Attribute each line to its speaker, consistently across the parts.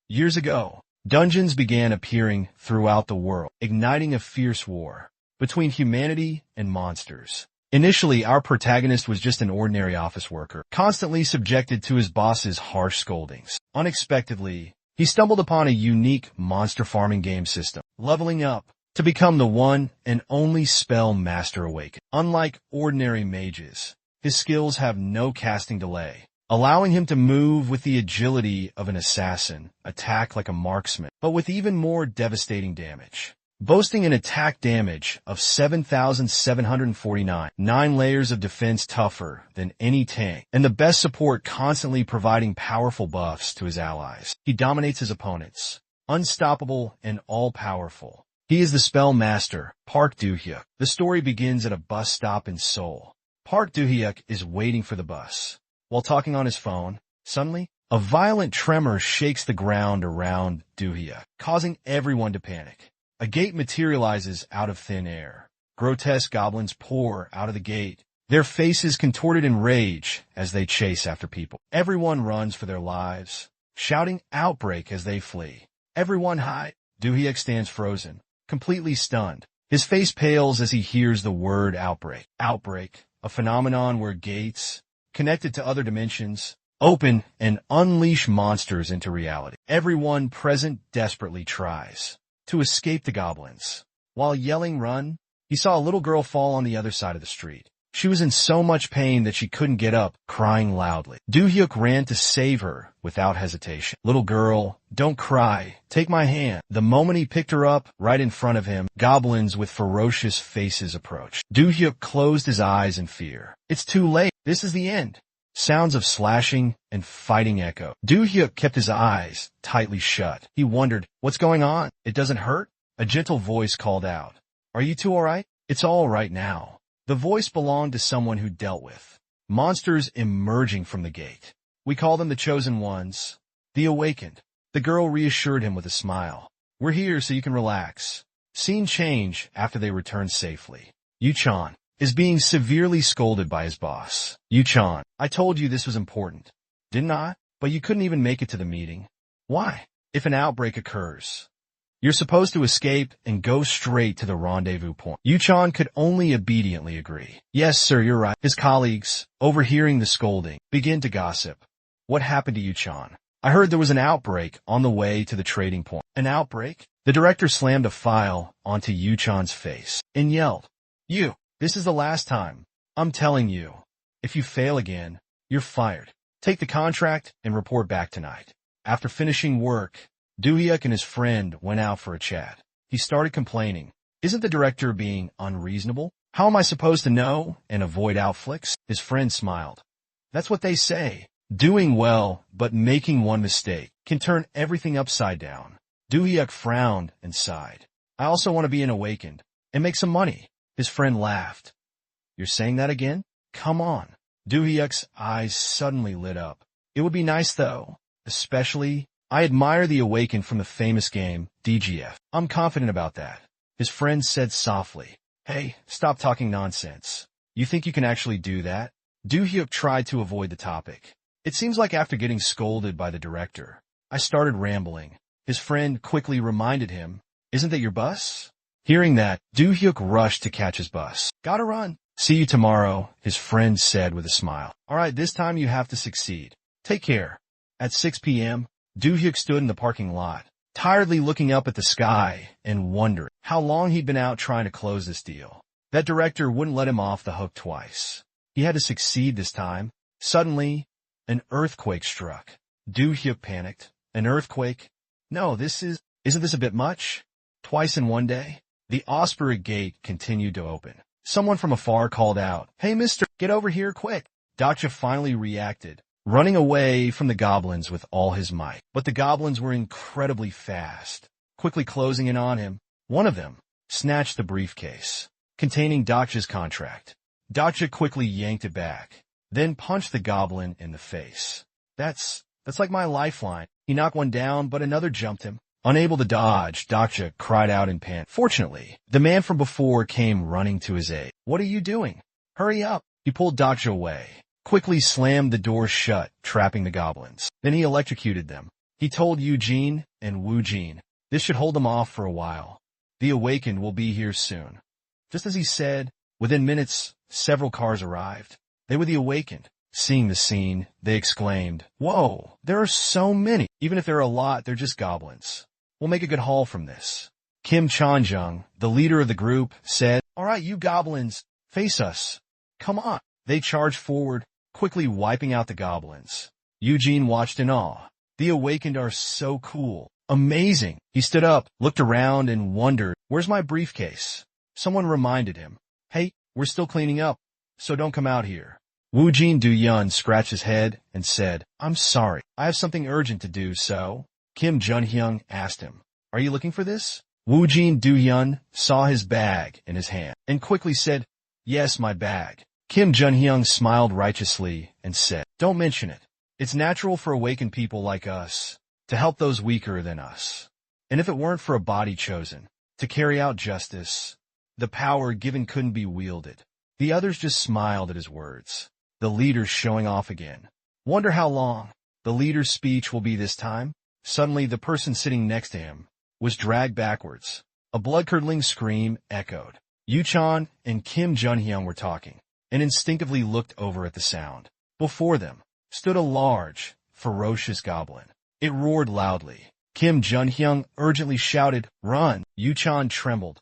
Speaker 1: Years ago, dungeons began appearing throughout the world, igniting a fierce war between humanity and monsters. Initially, our protagonist was just an ordinary office worker, constantly subjected to his boss's harsh scoldings. Unexpectedly, he stumbled upon a unique monster farming game system, leveling up to become the one and only spell master awakened. Unlike ordinary mages, his skills have no casting delay, allowing him to move with the agility of an assassin, attack like a marksman, but with even more devastating damage. Boasting an attack damage of 7,749, 9 layers of defense tougher than any tank, and the best support constantly providing powerful buffs to his allies. He dominates his opponents, unstoppable and all-powerful. He is the spell master, Park Do-hyuk. The story begins at a bus stop in Seoul. Park Do-hyuk is waiting for the bus. While talking on his phone, suddenly, a violent tremor shakes the ground around Do-hyuk, causing everyone to panic. A gate materializes out of thin air. Grotesque goblins pour out of the gate, their faces contorted in rage as they chase after people. Everyone runs for their lives, shouting outbreak as they flee. Everyone hide. Do-hyuk stands frozen, completely stunned. His face pales as he hears the word outbreak. Outbreak, a phenomenon where gates, connected to other dimensions, open and unleash monsters into reality. Everyone present desperately tries to escape the goblins. While yelling run, he saw a little girl fall on the other side of the street. She was in so much pain that she couldn't get up, crying loudly. Do-hyuk ran to save her without hesitation. Little girl, don't cry. Take my hand. The moment he picked her up, right in front of him, goblins with ferocious faces approached. Do-hyuk closed his eyes in fear. It's too late. This is the end. Sounds of slashing and fighting echo. Do-hyuk kept his eyes tightly shut. He wondered, what's going on? It doesn't hurt? A gentle voice called out. Are you two all right? It's all right now. The voice belonged to someone who dealt with monsters emerging from the gate. We call them the Chosen Ones, the Awakened. The girl reassured him with a smile. We're here so you can relax. Scene change after they return safely. Yu-chan is being severely scolded by his boss. Yu-chan, I told you this was important, didn't I? But you couldn't even make it to the meeting. Why? If an outbreak occurs, you're supposed to escape and go straight to the rendezvous point. Yu-chan could only obediently agree. Yes, sir, you're right. His colleagues, overhearing the scolding, begin to gossip. What happened to Yu-chan? I heard there was an outbreak on the way to the trading point. An outbreak? The director slammed a file onto Yu-chan's face and yelled, This is the last time. I'm telling you. If you fail again, you're fired. Take the contract and report back tonight. After finishing work, Do-hyuk and his friend went out for a chat. He started complaining. Isn't the director being unreasonable? How am I supposed to know and avoid outflicks? His friend smiled. That's what they say. Doing well, but making one mistake can turn everything upside down. Do-hyuk frowned and sighed. I also want to be an awakened and make some money. His friend laughed. You're saying that again? Come on. Do-hyuk's eyes suddenly lit up. It would be nice though, especially, I admire the Awakened from the famous game, DGF. I'm confident about that. His friend said softly. Hey, stop talking nonsense. You think you can actually do that? Do-hyuk tried to avoid the topic. It seems like after getting scolded by the director, I started rambling. His friend quickly reminded him, Isn't that your bus? Hearing that, Do-hyuk rushed to catch his bus. Gotta run. See you tomorrow, his friend said with a smile. All right, this time you have to succeed. Take care. At 6 p.m., Do-hyuk stood in the parking lot, tiredly looking up at the sky and wondering how long he'd been out trying to close this deal. That director wouldn't let him off the hook twice. He had to succeed this time. Suddenly, an earthquake struck. Do-hyuk panicked. An earthquake? No, isn't this a bit much? Twice in one day? The Osprey gate continued to open. Someone from afar called out, Hey mister, get over here quick. Dacha finally reacted, running away from the goblins with all his might. But the goblins were incredibly fast. Quickly closing in on him, one of them snatched the briefcase containing Dacha's contract. Dacha quickly yanked it back, then punched the goblin in the face. That's like my lifeline. He knocked one down, but another jumped him. Unable to dodge, Dacha cried out in panic. Fortunately, the man from before came running to his aid. What are you doing? Hurry up. He pulled Dacha away, quickly slammed the door shut, trapping the goblins. Then he electrocuted them. He told Eugene and Wu Jin. This should hold them off for a while. The awakened will be here soon. Just as he said, within minutes, several cars arrived. They were the awakened. Seeing the scene, they exclaimed, "Whoa, there are so many. Even if there are a lot, they're just goblins. We'll make a good haul from this." Kim Chanjung, the leader of the group, said, "All right, you goblins, face us. Come on." They charged forward, quickly wiping out the goblins. Eugene watched in awe. The awakened are so cool. Amazing. He stood up, looked around, and wondered, "Where's my briefcase?" Someone reminded him, "Hey, we're still cleaning up, so don't come out here." Wu Jin Du-yun scratched his head and said, "I'm sorry. I have something urgent to do, so." Kim Junhyung asked him, "Are you looking for this?" Wu Jin Du-yun saw his bag in his hand and quickly said, "Yes, my bag." Kim Junhyung smiled righteously and said, "Don't mention it. It's natural for awakened people like us to help those weaker than us. And if it weren't for a body chosen to carry out justice, the power given couldn't be wielded." The others just smiled at his words. The leader's showing off again. Wonder how long the leader's speech will be this time? Suddenly, the person sitting next to him was dragged backwards. A blood-curdling scream echoed. Yuchan and Kim Junhyung were talking, and instinctively looked over at the sound. Before them stood a large, ferocious goblin. It roared loudly. Kim Junhyung urgently shouted, "Run!" Yuchan trembled.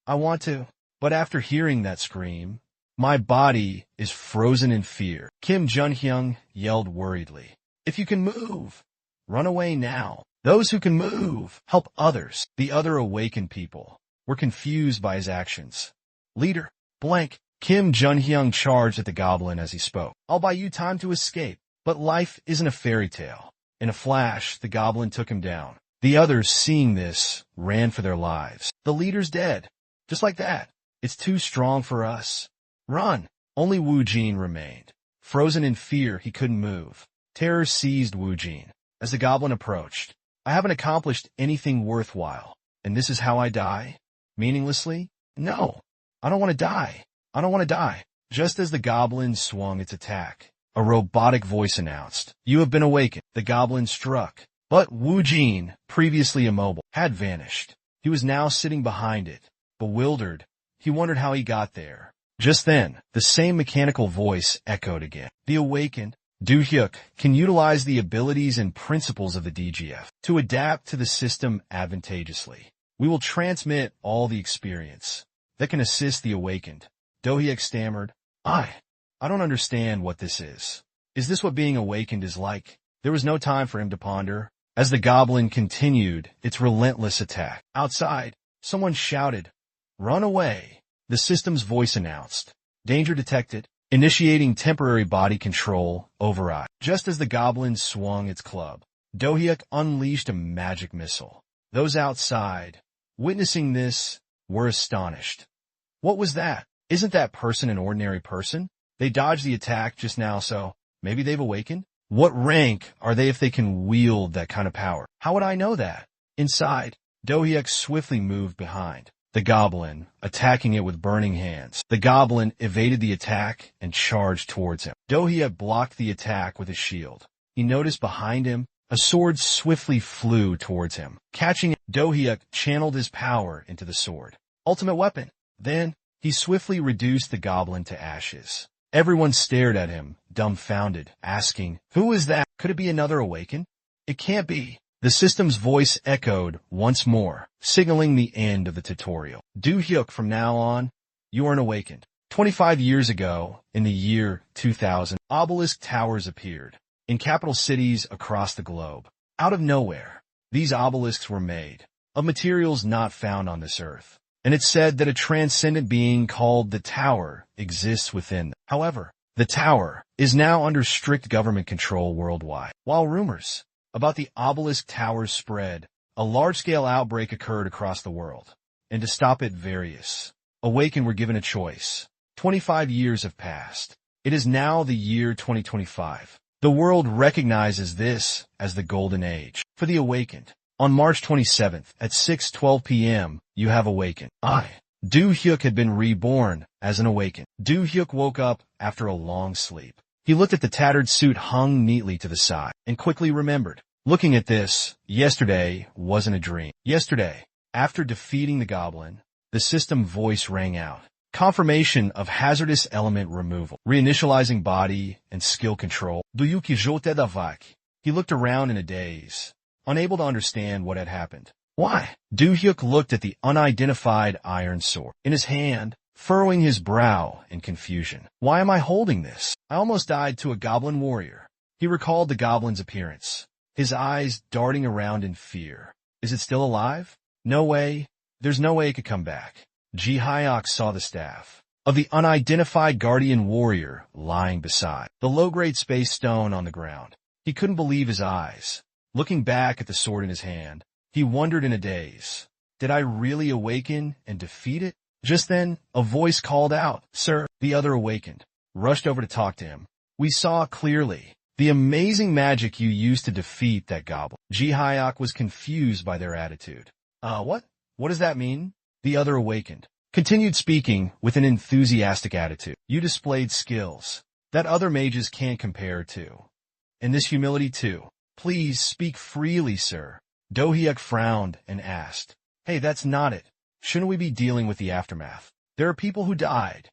Speaker 1: "I want to," but after hearing that scream, "My body is frozen in fear." Kim Junhyung yelled worriedly, "If you can move, run away now. Those who can move, help others." The other awakened people were confused by his actions. "Leader, blank." Kim Junhyung charged at the goblin as he spoke. "I'll buy you time to escape, but life isn't a fairy tale." In a flash, the goblin took him down. The others, seeing this, ran for their lives. "The leader's dead. Just like that. It's too strong for us. Run!" Only Wu Jin remained. Frozen in fear, he couldn't move. Terror seized Wu Jin. As the goblin approached, "I haven't accomplished anything worthwhile, and this is how I die? Meaninglessly? No, I don't want to die. I don't want to die." Just as the goblin swung its attack, a robotic voice announced, "You have been awakened." The goblin struck, but Wu Jin, previously immobile, had vanished. He was now sitting behind it. Bewildered, he wondered how he got there. Just then, the same mechanical voice echoed again. "The awakened, Du-hyuk, can utilize the abilities and principles of the DGF to adapt to the system advantageously. We will transmit all the experience that can assist the awakened." Do-hyuk stammered, I don't understand what this is. Is this what being awakened is like?" There was no time for him to ponder, as the goblin continued its relentless attack. Outside, someone shouted, "Run away." The system's voice announced, "Danger detected. Initiating temporary body control override." Just as the goblin swung its club, Do-hyuk unleashed a magic missile. Those outside, witnessing this, were astonished. What was that? Isn't that person an ordinary person? They dodged the attack just now, so maybe they've awakened? What rank are they if they can wield that kind of power? How would I know that? Inside, Do-hyuk swiftly moved behind the goblin, attacking it with burning hands. The goblin evaded the attack and charged towards him. Do-hyuk blocked the attack with his shield. He noticed behind him, a sword swiftly flew towards him. Catching it, Do-hyuk channeled his power into the sword. Ultimate weapon. Then, he swiftly reduced the goblin to ashes. Everyone stared at him, dumbfounded, asking, "Who is that? Could it be another awakened? It can't be." The system's voice echoed once more, signaling the end of the tutorial. Do-hyuk, from now on, you are an awakened. 25 years ago, in the year 2000, obelisk towers appeared in capital cities across the globe. Out of nowhere, these obelisks were made of materials not found on this earth, and it's said that a transcendent being called the Tower exists within them. However, the Tower is now under strict government control worldwide. While rumors about the obelisk towers spread, a large-scale outbreak occurred across the world, and to stop it, various awakened were given a choice. 25 years have passed. It is now the year 2025. The world recognizes this as the Golden Age for the awakened. On March 27th at 6:12 p.m., you have awakened. Do-hyuk had been reborn as an awakened. Do-hyuk woke up after a long sleep. He looked at the tattered suit hung neatly to the side and quickly remembered. Looking at this, yesterday wasn't a dream. Yesterday, after defeating the goblin, the system voice rang out. Confirmation of hazardous element removal. Reinitializing body and skill control. He looked around in a daze, unable to understand what had happened. Why? Doak looked at the unidentified iron sword in his hand, furrowing his brow in confusion. Why am I holding this? I almost died to a goblin warrior. He recalled the goblin's appearance, his eyes darting around in fear. Is it still alive? No way. There's no way it could come back. Ji-hyuk saw the staff of the unidentified guardian warrior lying beside the low-grade space stone on the ground. He couldn't believe his eyes. Looking back at the sword in his hand, he wondered in a daze. Did I really awaken and defeat it? Just then, a voice called out, "Sir!" The other awakened, rushed over to talk to him. "We saw clearly the amazing magic you used to defeat that goblin." Ji-hyuk was confused by their attitude. What? What does that mean? The other awakened, continued speaking with an enthusiastic attitude. "You displayed skills that other mages can't compare to. And this humility too. Please speak freely, sir." Doak frowned and asked, "Hey, that's not it. Shouldn't we be dealing with the aftermath? There are people who died."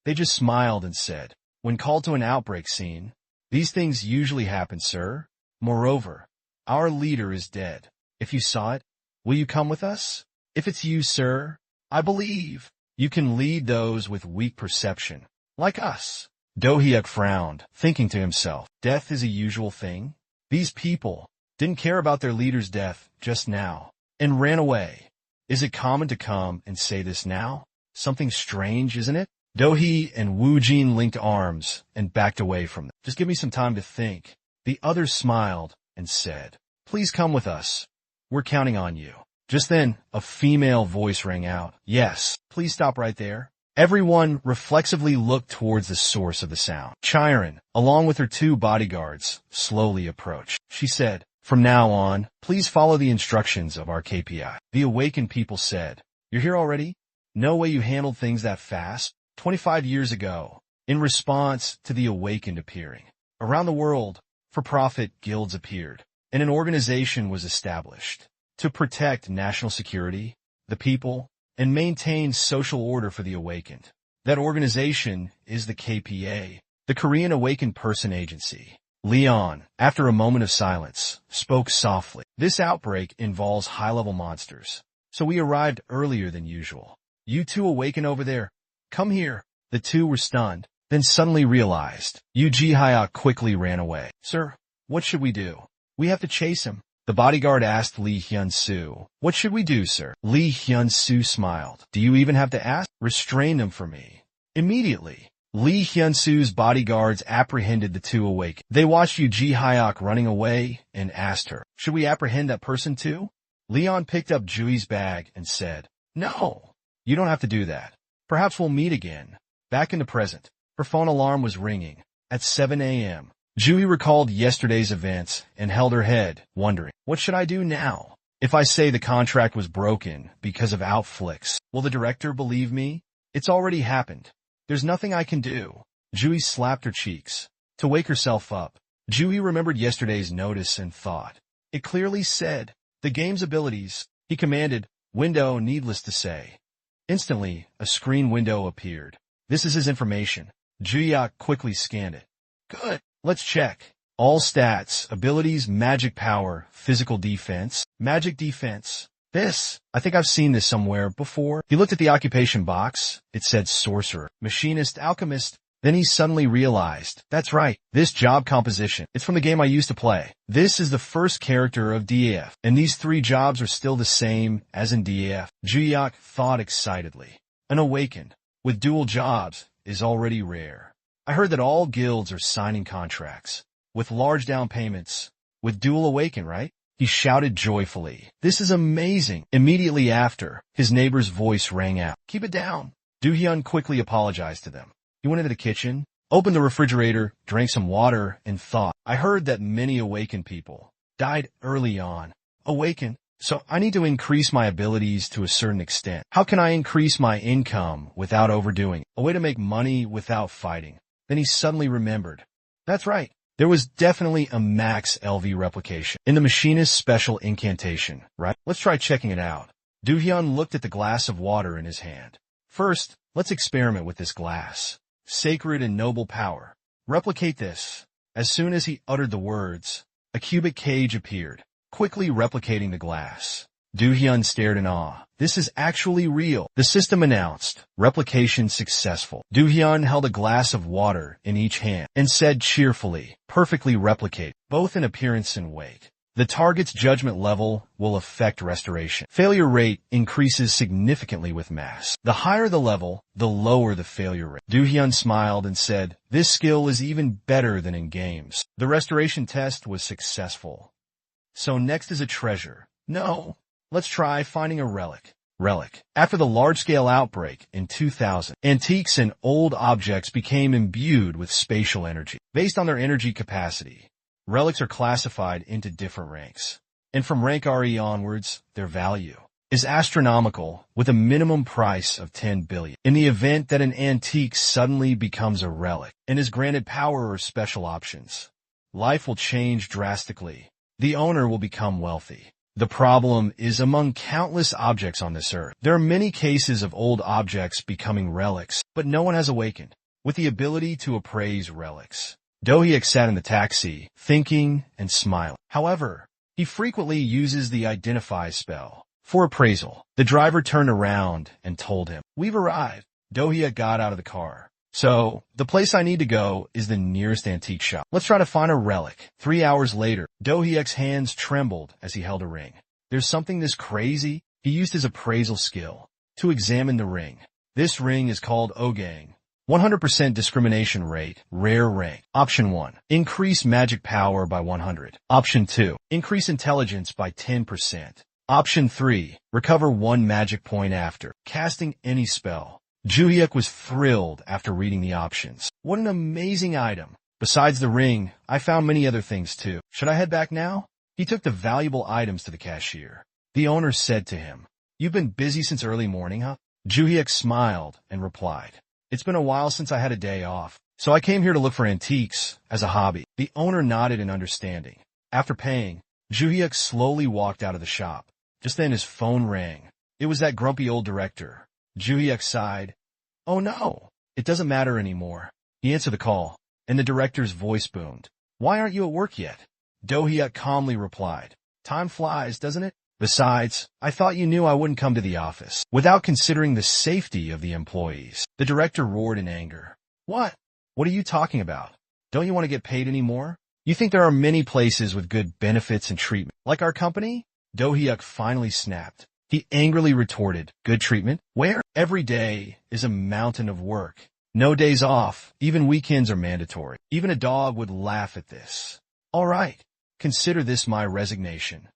Speaker 1: They just smiled and said, "When called to an outbreak scene, these things usually happen, sir. Moreover, our leader is dead. If you saw it, will you come with us? If it's you, sir, I believe you can lead those with weak perception, like us." Doak frowned, thinking to himself, death is a usual thing. These people didn't care about their leader's death just now, and ran away. Is it common to come and say this now? Something strange, isn't it? Doak and Wu Jin linked arms and backed away from them. "Just give me some time to think." The others smiled and said, "Please come with us. We're counting on you." Just then, a female voice rang out, "Yes, please stop right there." Everyone reflexively looked towards the source of the sound. Chiron, along with her two bodyguards, slowly approached. She said, "From now on, please follow the instructions of our KPI." The awakened people said, "You're here already? No way you handled things that fast." 25 years ago, in response to the awakened appearing, around the world, for-profit guilds appeared, and an organization was established to protect national security, the people, and maintain social order for the awakened. That organization is the KPA, the Korean Awakened Person Agency. Leon, after a moment of silence, spoke softly. "This outbreak involves high-level monsters, so we arrived earlier than usual. You two awaken over there. Come here." The two were stunned, then suddenly realized. Ji-hyuk quickly ran away. "Sir, what should we do? We have to chase him." The bodyguard asked Lee Hyun-soo. "What should we do, sir?" Lee Hyun-soo smiled. "Do you even have to ask? Restrain them for me." Immediately, Lee Hyun-soo's bodyguards apprehended the two awakened. They watched Ji-hyuk running away and asked her, "Should we apprehend that person too?" Leon picked up Jui's bag and said, "No, you don't have to do that. Perhaps we'll meet again." Back in the present, her phone alarm was ringing. At 7 a.m., Jui recalled yesterday's events and held her head, wondering, what should I do now? If I say the contract was broken because of outflicks, will the director believe me? It's already happened. There's nothing I can do. Jui slapped her cheeks to wake herself up. Jui remembered yesterday's notice and thought. It clearly said, the game's abilities. He commanded, window needless to say. Instantly, a screen window appeared. This is his information. Ji-hyuk quickly scanned it. Good. Let's check. All stats, abilities, magic power, physical defense, magic defense. I think I've seen this somewhere before. He looked at the occupation box. It said sorcerer, machinist, alchemist. Then he suddenly realized, that's right, this job composition. It's from the game I used to play. This is the first character of DAF, and these three jobs are still the same as in DAF. Ji-hyuk thought excitedly. An awakened, with dual jobs, is already rare. I heard that all guilds are signing contracts, with large down payments, with dual awaken, right? He shouted joyfully. This is amazing. Immediately after, his neighbor's voice rang out. Keep it down. Do-hyun quickly apologized to them. He went into the kitchen, opened the refrigerator, drank some water, and thought, I heard that many awakened people died early on. Awakened? So I need to increase my abilities to a certain extent. How can I increase my income without overdoing it? A way to make money without fighting. Then he suddenly remembered. That's right. There was definitely a max LV replication in the machinist's special incantation, right? Let's try checking it out. Do-hyun looked at the glass of water in his hand. First, let's experiment with this glass. Sacred and noble power. Replicate this. As soon as he uttered the words, a cubic cage appeared, quickly replicating the glass. Do-hyun stared in awe. This is actually real. The system announced, replication successful. Do-hyun held a glass of water in each hand and said cheerfully, perfectly replicate, both in appearance and weight. The target's judgment level will affect restoration. Failure rate increases significantly with mass. The higher the level, the lower the failure rate. Do-hyun smiled and said, this skill is even better than in games. The restoration test was successful. So next is a treasure. No. Let's try finding a relic. Relic. After the large-scale outbreak in 2000, antiques and old objects became imbued with spatial energy. Based on their energy capacity, relics are classified into different ranks. And from rank RE onwards, their value is astronomical, with a minimum price of 10 billion. In the event that an antique suddenly becomes a relic and is granted power or special options, life will change drastically. The owner will become wealthy. The problem is among countless objects on this earth. There are many cases of old objects becoming relics, but no one has awakened with the ability to appraise relics. Do-hyuk sat in the taxi, thinking and smiling. However, he frequently uses the identify spell for appraisal. The driver turned around and told him, we've arrived. Do-hyuk got out of the car. So, the place I need to go is the nearest antique shop. Let's try to find a relic. 3 hours later, Do-hyuk's hands trembled as he held a ring. There's something this crazy. He used his appraisal skill to examine the ring. This ring is called Ogang. 100% discrimination rate, rare rank. Option 1. Increase magic power by 100. Option 2. Increase intelligence by 10%. Option 3. Recover 1 magic point after casting any spell. Do-hyuk was thrilled after reading the options. What an amazing item. Besides the ring, I found many other things too. Should I head back now? He took the valuable items to the cashier. The owner said to him, you've been busy since early morning, huh? Do-hyuk smiled and replied, it's been a while since I had a day off, so I came here to look for antiques as a hobby. The owner nodded in understanding. After paying, Do-hyuk slowly walked out of the shop. Just then his phone rang. It was that grumpy old director. Do-hyuk sighed. Oh no, it doesn't matter anymore. He answered the call, and the director's voice boomed. Why aren't you at work yet? Do-hyuk calmly replied. Time flies, doesn't it? Besides, I thought you knew I wouldn't come to the office without considering the safety of the employees. The director roared in anger. What? What are you talking about? Don't you want to get paid any more? You think there are many places with good benefits and treatment, like our company? Do-hyuk finally snapped. He angrily retorted, good treatment? Where? Every day is a mountain of work. No days off. Even weekends are mandatory. Even a dog would laugh at this. All right. Consider this my resignation.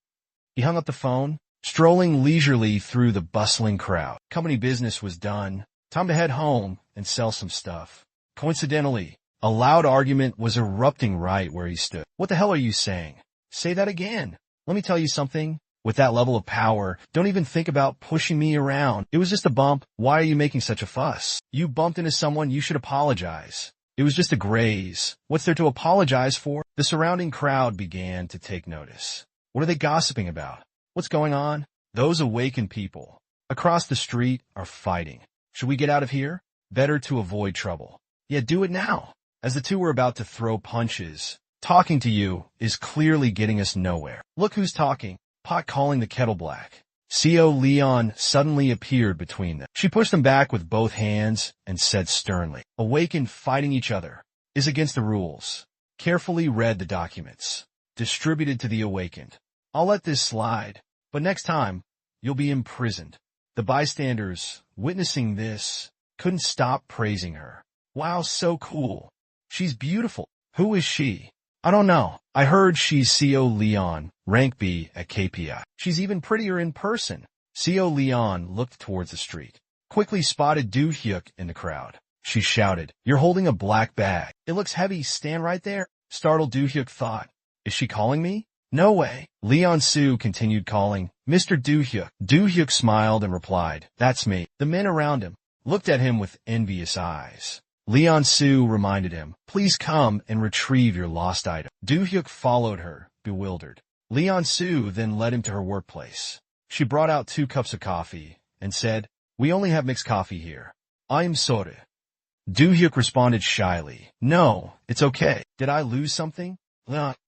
Speaker 1: He hung up the phone, strolling leisurely through the bustling crowd. Company business was done. Time to head home and sell some stuff. Coincidentally, a loud argument was erupting right where he stood. What the hell are you saying? Say that again. Let me tell you something. With that level of power, don't even think about pushing me around. It was just a bump. Why are you making such a fuss? You bumped into someone, you should apologize. It was just a graze. What's there to apologize for? The surrounding crowd began to take notice. What are they gossiping about? What's going on? Those awakened people across the street are fighting. Should we get out of here? Better to avoid trouble. Yeah, do it now. As the two were about to throw punches, talking to you is clearly getting us nowhere. Look who's talking. Pot calling the kettle black. Co Leon suddenly appeared between them. She pushed them back with both hands and said sternly, awakened fighting each other is against the rules. Carefully read the documents. Distributed to the awakened. I'll let this slide, but next time, you'll be imprisoned. The bystanders, witnessing this, couldn't stop praising her. Wow, so cool. She's beautiful. Who is she? I don't know. I heard she's Co Leon, rank B at KPI. She's even prettier in person. Co Leon looked towards the street. Quickly spotted Do-hyuk in the crowd. She shouted, you're holding a black bag. It looks heavy. Stand right there. Startled Do-hyuk thought, is she calling me? No way. Leon Soo continued calling, Mr. Do-hyuk. Do-hyuk smiled and replied, that's me. The men around him looked at him with envious eyes. Leon Su reminded him, please come and retrieve your lost item. Do-hyuk followed her, bewildered. Leon Su then led him to her workplace. She brought out 2 cups of coffee and said, we only have mixed coffee here. I am sorry. Do-hyuk responded shyly, no, it's okay. Did I lose something?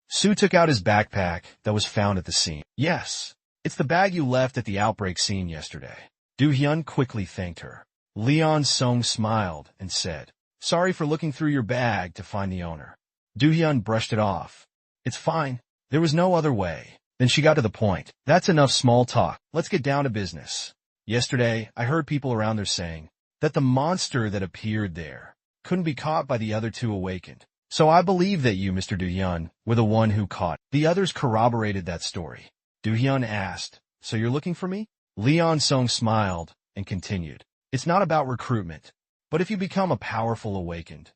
Speaker 1: Su took out his backpack that was found at the scene. Yes, it's the bag you left at the outbreak scene yesterday. Do-hyun quickly thanked her. Leon Sung smiled and said, sorry for looking through your bag to find the owner. Do-hyun brushed it off. It's fine. There was no other way. Then she got to the point. That's enough small talk. Let's get down to business. Yesterday, I heard people around there saying that the monster that appeared there couldn't be caught by the other 2 awakened. So I believe that you, Mr. Do-hyun, were the one who caught. The others corroborated that story. Do-hyun asked, so you're looking for me? Leon Sung smiled and continued. It's not about recruitment, but if you become a powerful awakened,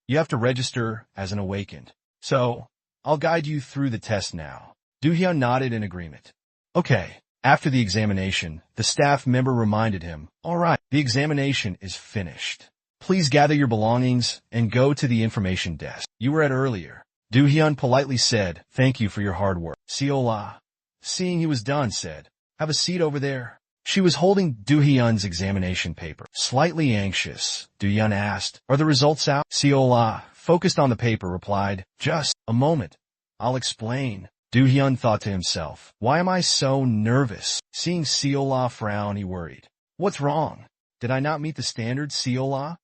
Speaker 1: you have to register as an awakened. So, I'll guide you through the test now. Do-hyun nodded in agreement. Okay. After the examination, the staff member reminded him, all right, the examination is finished. Please gather your belongings and go to the information desk you were at earlier. Do-hyun politely said, thank you for your hard work. Seola, seeing he was done, said, have a seat over there. She was holding Do-hyun's examination paper. Slightly anxious, Do-hyun asked, are the results out? Seola, focused on the paper, replied, just a moment. I'll explain. Do-hyun thought to himself, why am I so nervous? Seeing Seola frown, he worried. What's wrong? Did I not meet the standards, Seola?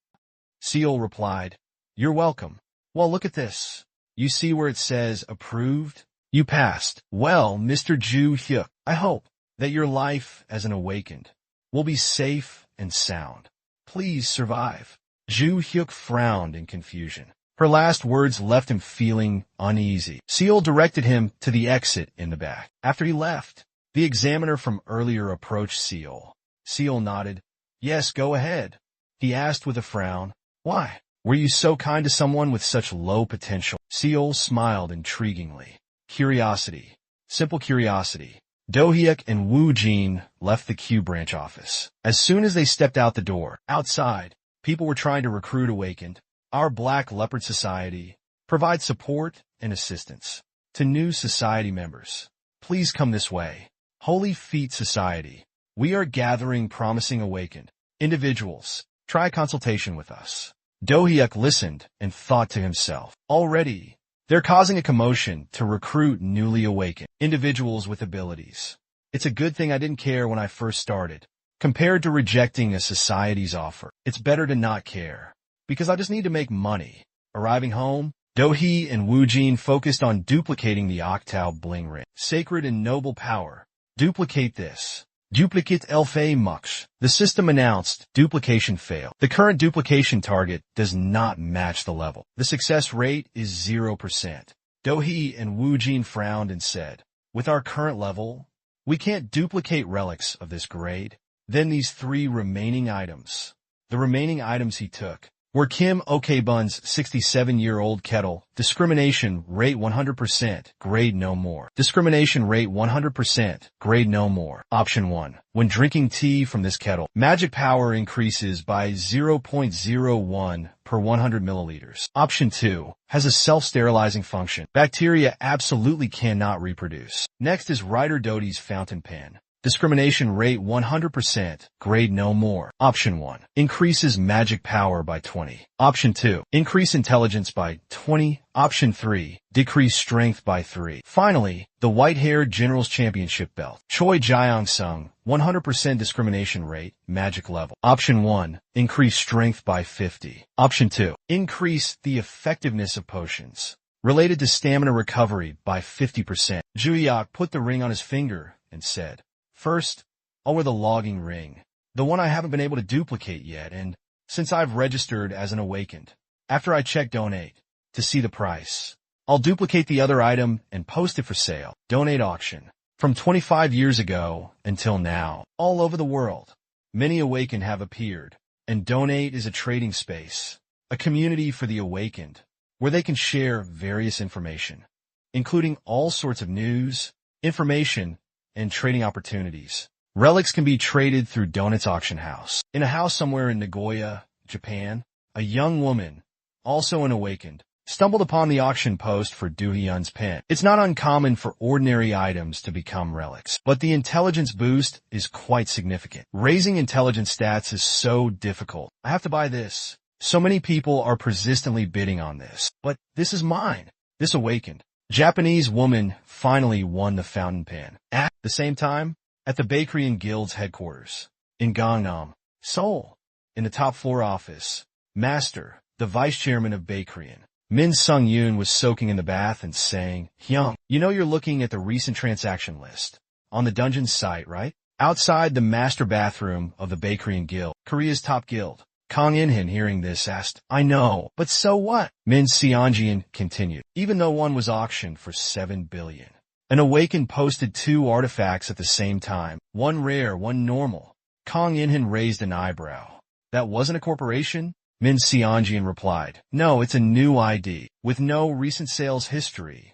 Speaker 1: Seol replied, you're welcome. Well, look at this. You see where it says approved? You passed. Well, Mr. Ju-hyuk, I hope that your life as an awakened will be safe and sound. Please survive. Ju-hyuk frowned in confusion. Her last words left him feeling uneasy. Seol directed him to the exit in the back. After he left, the examiner from earlier approached Seol. Seol nodded. Yes, go ahead. He asked with a frown. Why? Were you so kind to someone with such low potential? Seol smiled intriguingly. Curiosity. Simple curiosity. Do-hyuk and Woo Jin left the Q branch office. As soon as they stepped out the door, outside, people were trying to recruit awakened. Our Black Leopard Society provides support and assistance to new society members. Please come this way. Holy Feet Society. We are gathering promising awakened individuals. Try consultation with us. Do-hyuk listened and thought to himself. Already, they're causing a commotion to recruit newly awakened individuals with abilities. It's a good thing I didn't care when I first started. Compared to rejecting a society's offer, it's better to not care. Because I just need to make money. Arriving home, Do-hee and Woo Jin focused on duplicating the Octao Bling Ring. Sacred and noble power. Duplicate this. Duplicate Elfei Mux. The system announced duplication failed. The current duplication target does not match the level. The success rate is 0%. Do-hee and Woo Jin frowned and said, with our current level, we can't duplicate relics of this grade. Then these 3 remaining items. The remaining items he took were Kim Ok-bun's 67-year-old kettle, discrimination rate 100%, grade no more. Discrimination rate 100%, grade no more. Option 1. When drinking tea from this kettle, magic power increases by 0.01 per 100 milliliters. Option 2. Has a self-sterilizing function. Bacteria absolutely cannot reproduce. Next is Ryder Doty's fountain pen. Discrimination rate 100%, grade no more. Option 1. Increases magic power by 20. Option 2. Increase intelligence by 20. Option 3. Decrease strength by 3. Finally, the white-haired General's Championship belt. Choi Jaeong-sung, 100% discrimination rate, magic level. Option 1. Increase strength by 50. Option 2. Increase the effectiveness of potions. Related to stamina recovery by 50%. Juhyuk put the ring on his finger and said, first, I'll wear the logging ring, the one I haven't been able to duplicate yet, and since I've registered as an awakened, after I check donate to see the price, I'll duplicate the other item and post it for sale. Donate auction. From 25 years ago until now, all over the world, many awakened have appeared, and donate is a trading space, a community for the awakened, where they can share various information, including all sorts of news, information, and trading opportunities. Relics can be traded through Donut's auction house. In a house somewhere in Nagoya, Japan, a young woman, also an awakened, stumbled upon the auction post for Du Hyun's pen. It's not uncommon for ordinary items to become relics, but the intelligence boost is quite significant. Raising intelligence stats is so difficult. I have to buy this. So many people are persistently bidding on this, but this is mine. This awakened Japanese woman finally won the fountain pen. At the same time, at the Bakery and Guild's headquarters, in Gangnam, Seoul, in the top floor office, Master, the vice chairman of Bakery, Min Sung-yoon was soaking in the bath and saying, Hyung, you know you're looking at the recent transaction list on the dungeon site, right? Outside the master bathroom of the Bakery and Guild, Korea's top guild. Kang In-hin, hearing this, asked, I know, but so what? Min Seonjian continued, even though one was auctioned for 7 billion. An awakened posted 2 artifacts at the same time, one rare, one normal. Kang In-hin raised an eyebrow. That wasn't a corporation? Min Seonjian replied, no, it's a new ID, with no recent sales history.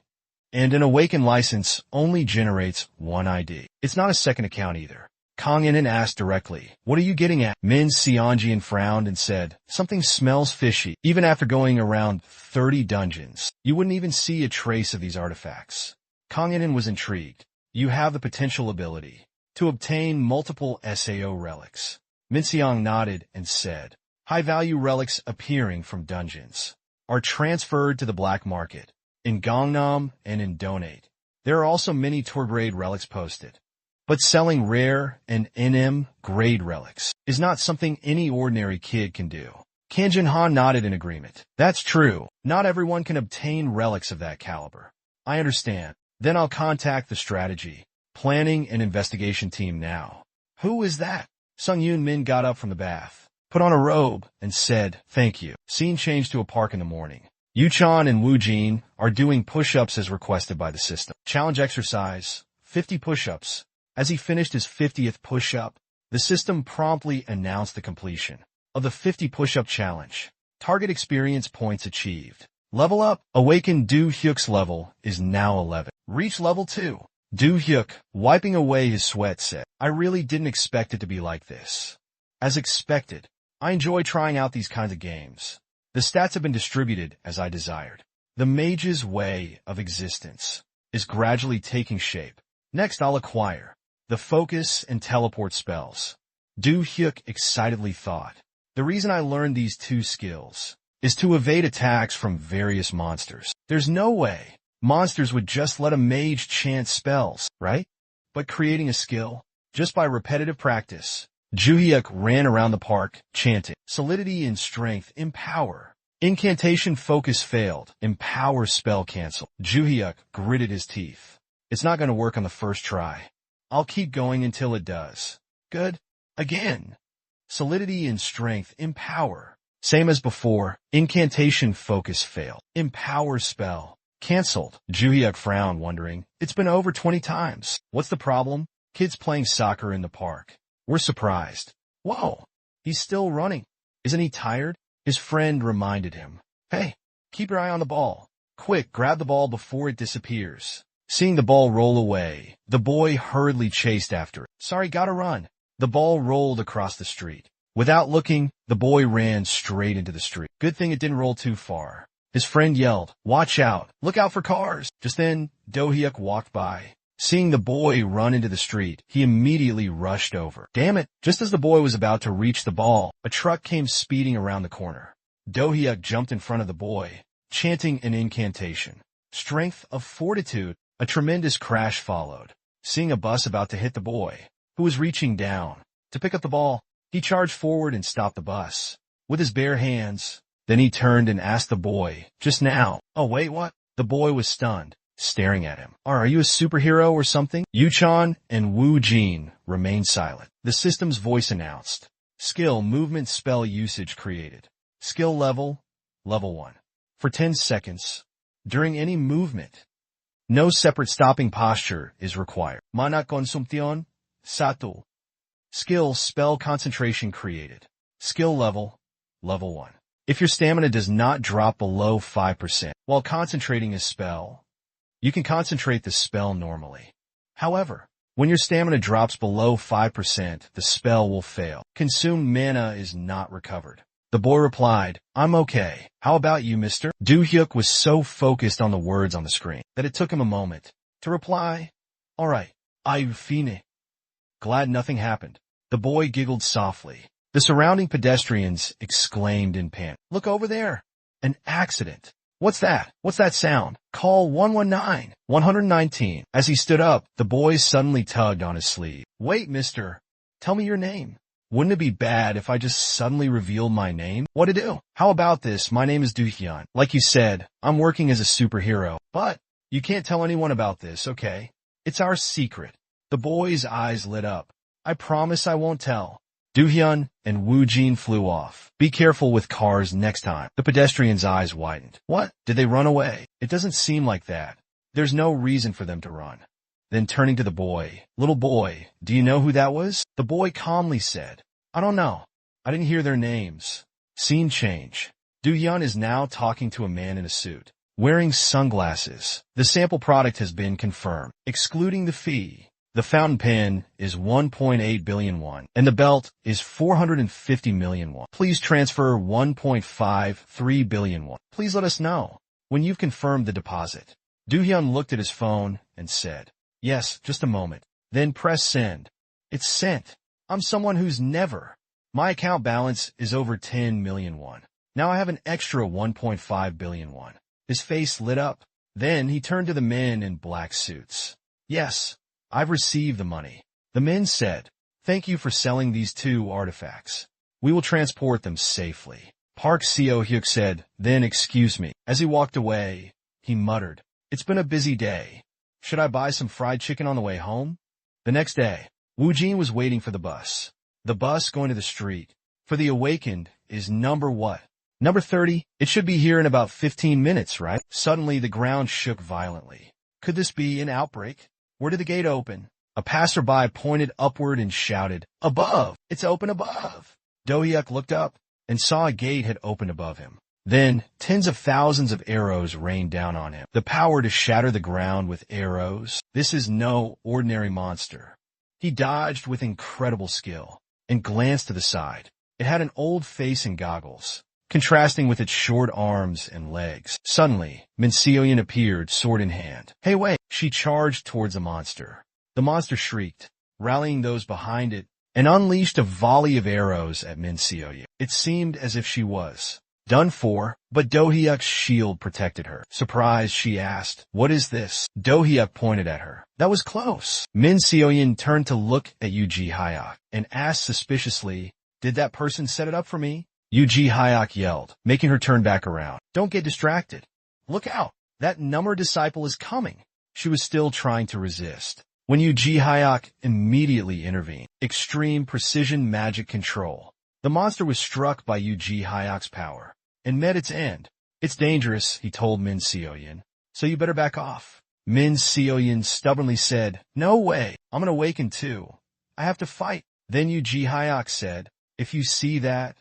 Speaker 1: And an awakened license only generates one ID. It's not a second account either. Kang In-hin asked directly, what are you getting at? Min Seonjian frowned and said, something smells fishy. Even after going around 30 dungeons, you wouldn't even see a trace of these artifacts. Kang In-hin was intrigued. You have the potential ability to obtain multiple SAO relics. Min Seong nodded and said, high-value relics appearing from dungeons are transferred to the black market in Gangnam and in Donate. There are also many tour-grade relics posted. But selling rare and NM-grade relics is not something any ordinary kid can do. Kan Jin-ha nodded in agreement. That's true. Not everyone can obtain relics of that caliber. I understand. Then I'll contact the strategy, planning, and investigation team now. Who is that? Sung-yoon Min got up from the bath, put on a robe, and said, thank you. Scene changed to a park in the morning. Yu-chan and Woo-jin are doing push-ups as requested by the system. Challenge exercise, 50 push-ups. As he finished his 50th push-up, the system promptly announced the completion of the 50 push-up challenge. Target experience points achieved. Level up. Awakened Du Hyuk's level is now 11. Reach level 2. Du Hyuk, wiping away his sweat, said, I really didn't expect it to be like this. As expected, I enjoy trying out these kinds of games. The stats have been distributed as I desired. The mage's way of existence is gradually taking shape. Next, I'll acquire the focus and teleport spells. Du Hyuk excitedly thought, the reason I learned these 2 skills is to evade attacks from various monsters. There's no way monsters would just let a mage chant spells, right? But creating a skill, just by repetitive practice. Du Hyuk ran around the park, chanting, solidity and strength, empower. Incantation focus failed, empower spell cancel. Du Hyuk gritted his teeth. It's not going to work on the first try. I'll keep going until it does. Good. Again. Solidity and strength, empower. Same as before, incantation focus failed. Empower spell. Cancelled. Du Hyuk frowned, wondering, it's been over 20 times. What's the problem? Kids playing soccer in the park. We're surprised. Whoa, he's still running. Isn't he tired? His friend reminded him. Hey, keep your eye on the ball. Quick, grab the ball before it disappears. Seeing the ball roll away, the boy hurriedly chased after it. Sorry, gotta run. The ball rolled across the street. Without looking, the boy ran straight into the street. Good thing it didn't roll too far. His friend yelled, watch out, look out for cars. Just then, Du Hyuk walked by. Seeing the boy run into the street, he immediately rushed over. Damn it, just as the boy was about to reach the ball, a truck came speeding around the corner. Du Hyuk jumped in front of the boy, chanting an incantation. Strength of fortitude. A tremendous crash followed. Seeing a bus about to hit the boy, who was reaching down to pick up the ball, he charged forward and stopped the bus with his bare hands. Then he turned and asked the boy, just now, oh wait, what? The boy was stunned, staring at him. Are you a superhero or something? Yu-chan and Woo-jin remained silent. The system's voice announced, skill movement spell usage created. Skill level 1. For 10 seconds, during any movement, no separate stopping posture is required. Mana consumption, satu. Skill spell concentration created. Skill level 1. If your stamina does not drop below 5% while concentrating a spell, you can concentrate the spell normally. However, when your stamina drops below 5%, the spell will fail. Consumed mana is not recovered. The boy replied, I'm okay. How about you, mister? Dohyuk was so focused on the words on the screen that it took him a moment to reply, all right, I'm fine. Glad nothing happened. The boy giggled softly. The surrounding pedestrians exclaimed in panic. Look over there. An accident. What's that? What's that sound? Call 119. 119. As he stood up, the boy suddenly tugged on his sleeve. Wait, mister. Tell me your name. Wouldn't it be bad if I just suddenly revealed my name? What to do? How about this? My name is Dohyun. Like you said, I'm working as a superhero. But you can't tell anyone about this, okay? It's our secret. The boy's eyes lit up. I promise I won't tell. Dohyun and Woo Jin flew off. Be careful with cars next time. The pedestrian's eyes widened. What? Did they run away? It doesn't seem like that. There's no reason for them to run. Then turning to the boy, little boy, do you know who that was? The boy calmly said, I don't know. I didn't hear their names. Scene change. Dohyun is now talking to a man in a suit, wearing sunglasses. The sample product has been confirmed, excluding the fee. The fountain pen is 1.8 billion won, and the belt is 450 million won. Please transfer 1.53 billion won. Please let us know when you've confirmed the deposit. Dohyun looked at his phone and said, yes, just a moment. Then press send. It's sent. I'm someone who's never. My account balance is over 10 million won. Now I have an extra 1.5 billion won. His face lit up. Then he turned to the men in black suits. Yes, I've received the money. The men said, thank you for selling these 2 artifacts. We will transport them safely. Park Seo-hyuk said, then excuse me. As he walked away, he muttered, it's been a busy day. Should I buy some fried chicken on the way home? The next day, Woo Jin was waiting for the bus. The bus going to the street for the awakened is number what? Number 30. It should be here in about 15 minutes, right? Suddenly, the ground shook violently. Could this be an outbreak? Where did the gate open? A passerby pointed upward and shouted, above! It's open above! Dohyuk looked up and saw a gate had opened above him. Then, tens of thousands of arrows rained down on him. The power to shatter the ground with arrows. This is no ordinary monster. He dodged with incredible skill and glanced to the side. It had an old face and goggles, contrasting with its short arms and legs. Suddenly, Min Seoyin appeared, sword in hand. Hey, wait! She charged towards the monster. The monster shrieked, rallying those behind it, and unleashed a volley of arrows at Min Seoyin. It seemed as if she was done for, but Dohyuk's shield protected her. Surprised, she asked, what is this? Dohyuk pointed at her. That was close. Min Seoyin turned to look at Yuji Hyuk and asked suspiciously, did that person set it up for me? Yuji Hyuk yelled, making her turn back around. Don't get distracted. Look out. That number disciple is coming. She was still trying to resist when Yuji Hyuk immediately intervened. Extreme precision magic control. The monster was struck by Yuji Hyuk's power and met its end. It's dangerous, he told Min Seoyin, so you better back off. Min Seoyin stubbornly said, no way, I'm gonna awaken too. I have to fight. Then Yuji Hyuk said, if you see that,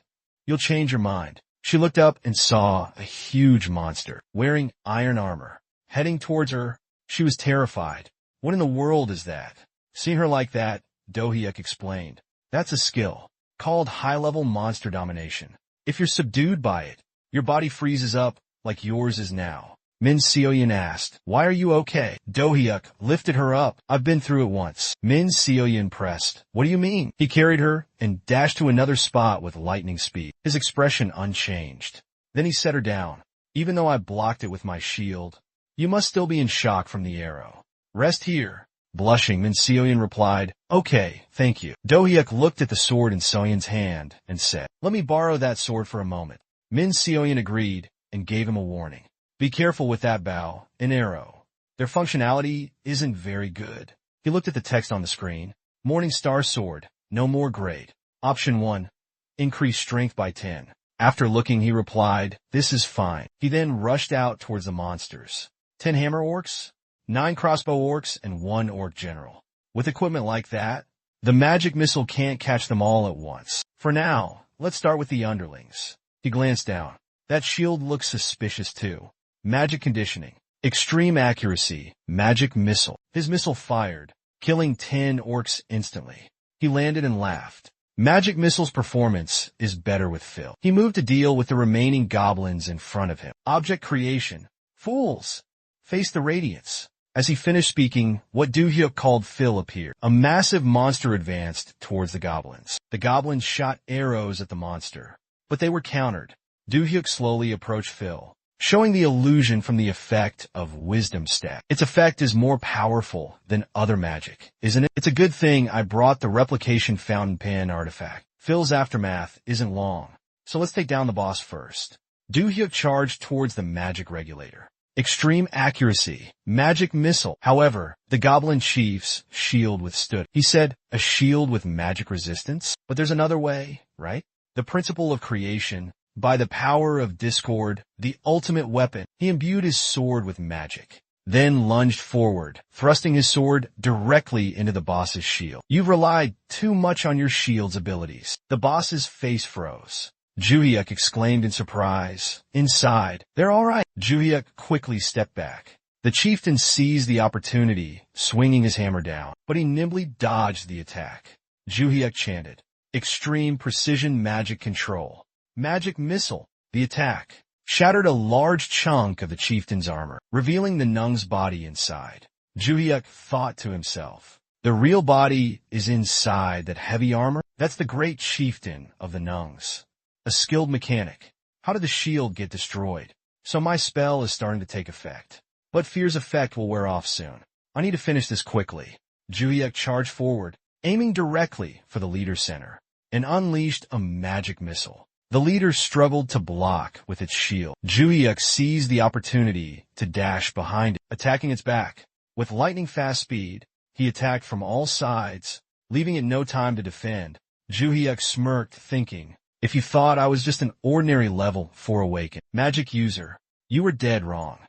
Speaker 1: you'll change your mind. She looked up and saw a huge monster wearing iron armor heading towards her. She was terrified. What in the world is that? Seeing her like that, Dohyuk explained, that's a skill called high-level monster domination. If you're subdued by it, your body freezes up like yours is now. Min Seoyin asked, why are you okay? Dohyuk lifted her up. I've been through it once. Min Seoyin pressed. What do you mean? He carried her and dashed to another spot with lightning speed, his expression unchanged. Then he set her down. Even though I blocked it with my shield, you must still be in shock from the arrow. Rest here. Blushing, Min Seoyin replied, okay, thank you. Dohyuk looked at the sword in Seoyin's hand and said, let me borrow that sword for a moment. Min Seoyin agreed and gave him a warning. Be careful with that bow and arrow. Their functionality isn't very good. He looked at the text on the screen. Morning Star Sword, no more grade. Option 1, increase strength by 10. After looking, he replied, this is fine. He then rushed out towards the monsters. 10 hammer orcs, 9 crossbow orcs, and 1 orc general. With equipment like that, the magic missile can't catch them all at once. For now, let's start with the underlings. He glanced down. That shield looks suspicious too. Magic conditioning. Extreme accuracy. Magic missile. His missile fired, killing 10 orcs instantly. He landed and laughed. Magic Missile's performance is better with Phil. He moved to deal with the remaining goblins in front of him. Object creation. Fools! Face the radiance. As he finished speaking, what Do-hyuk called Phil appeared. A massive monster advanced towards the goblins. The goblins shot arrows at the monster, but they were countered. Do-hyuk slowly approached Phil, showing the illusion from the effect of Wisdom Staff. Its effect is more powerful than other magic, isn't it? It's a good thing I brought the replication fountain pen artifact. Phil's aftermath isn't long, so let's take down the boss first. Do-hyuk charged towards the magic regulator. Extreme accuracy, magic missile. However, the goblin chief's shield withstood. He said, a shield with magic resistance? But there's another way, right? The principle of creation. By the power of discord, the ultimate weapon, he imbued his sword with magic, then lunged forward, thrusting his sword directly into the boss's shield. You've relied too much on your shield's abilities. The boss's face froze. Do-hyuk exclaimed in surprise. Inside, they're all right. Do-hyuk quickly stepped back. The chieftain seized the opportunity, swinging his hammer down, but he nimbly dodged the attack. Do-hyuk chanted, extreme precision magic control. Magic missile. The attack shattered a large chunk of the chieftain's armor, revealing the Nung's body inside. Do-hyuk thought to himself, the real body is inside that heavy armor? That's the great chieftain of the Nungs. A skilled mechanic. How did the shield get destroyed? So my spell is starting to take effect. But fear's effect will wear off soon. I need to finish this quickly. Do-hyuk charged forward, aiming directly for the leader's center, and unleashed a magic missile. The leader struggled to block with its shield. Do-hyuk seized the opportunity to dash behind it, attacking its back. With lightning-fast speed, he attacked from all sides, leaving it no time to defend. Do-hyuk smirked, thinking, if you thought I was just an ordinary level 4 awakened magic user, you were dead wrong.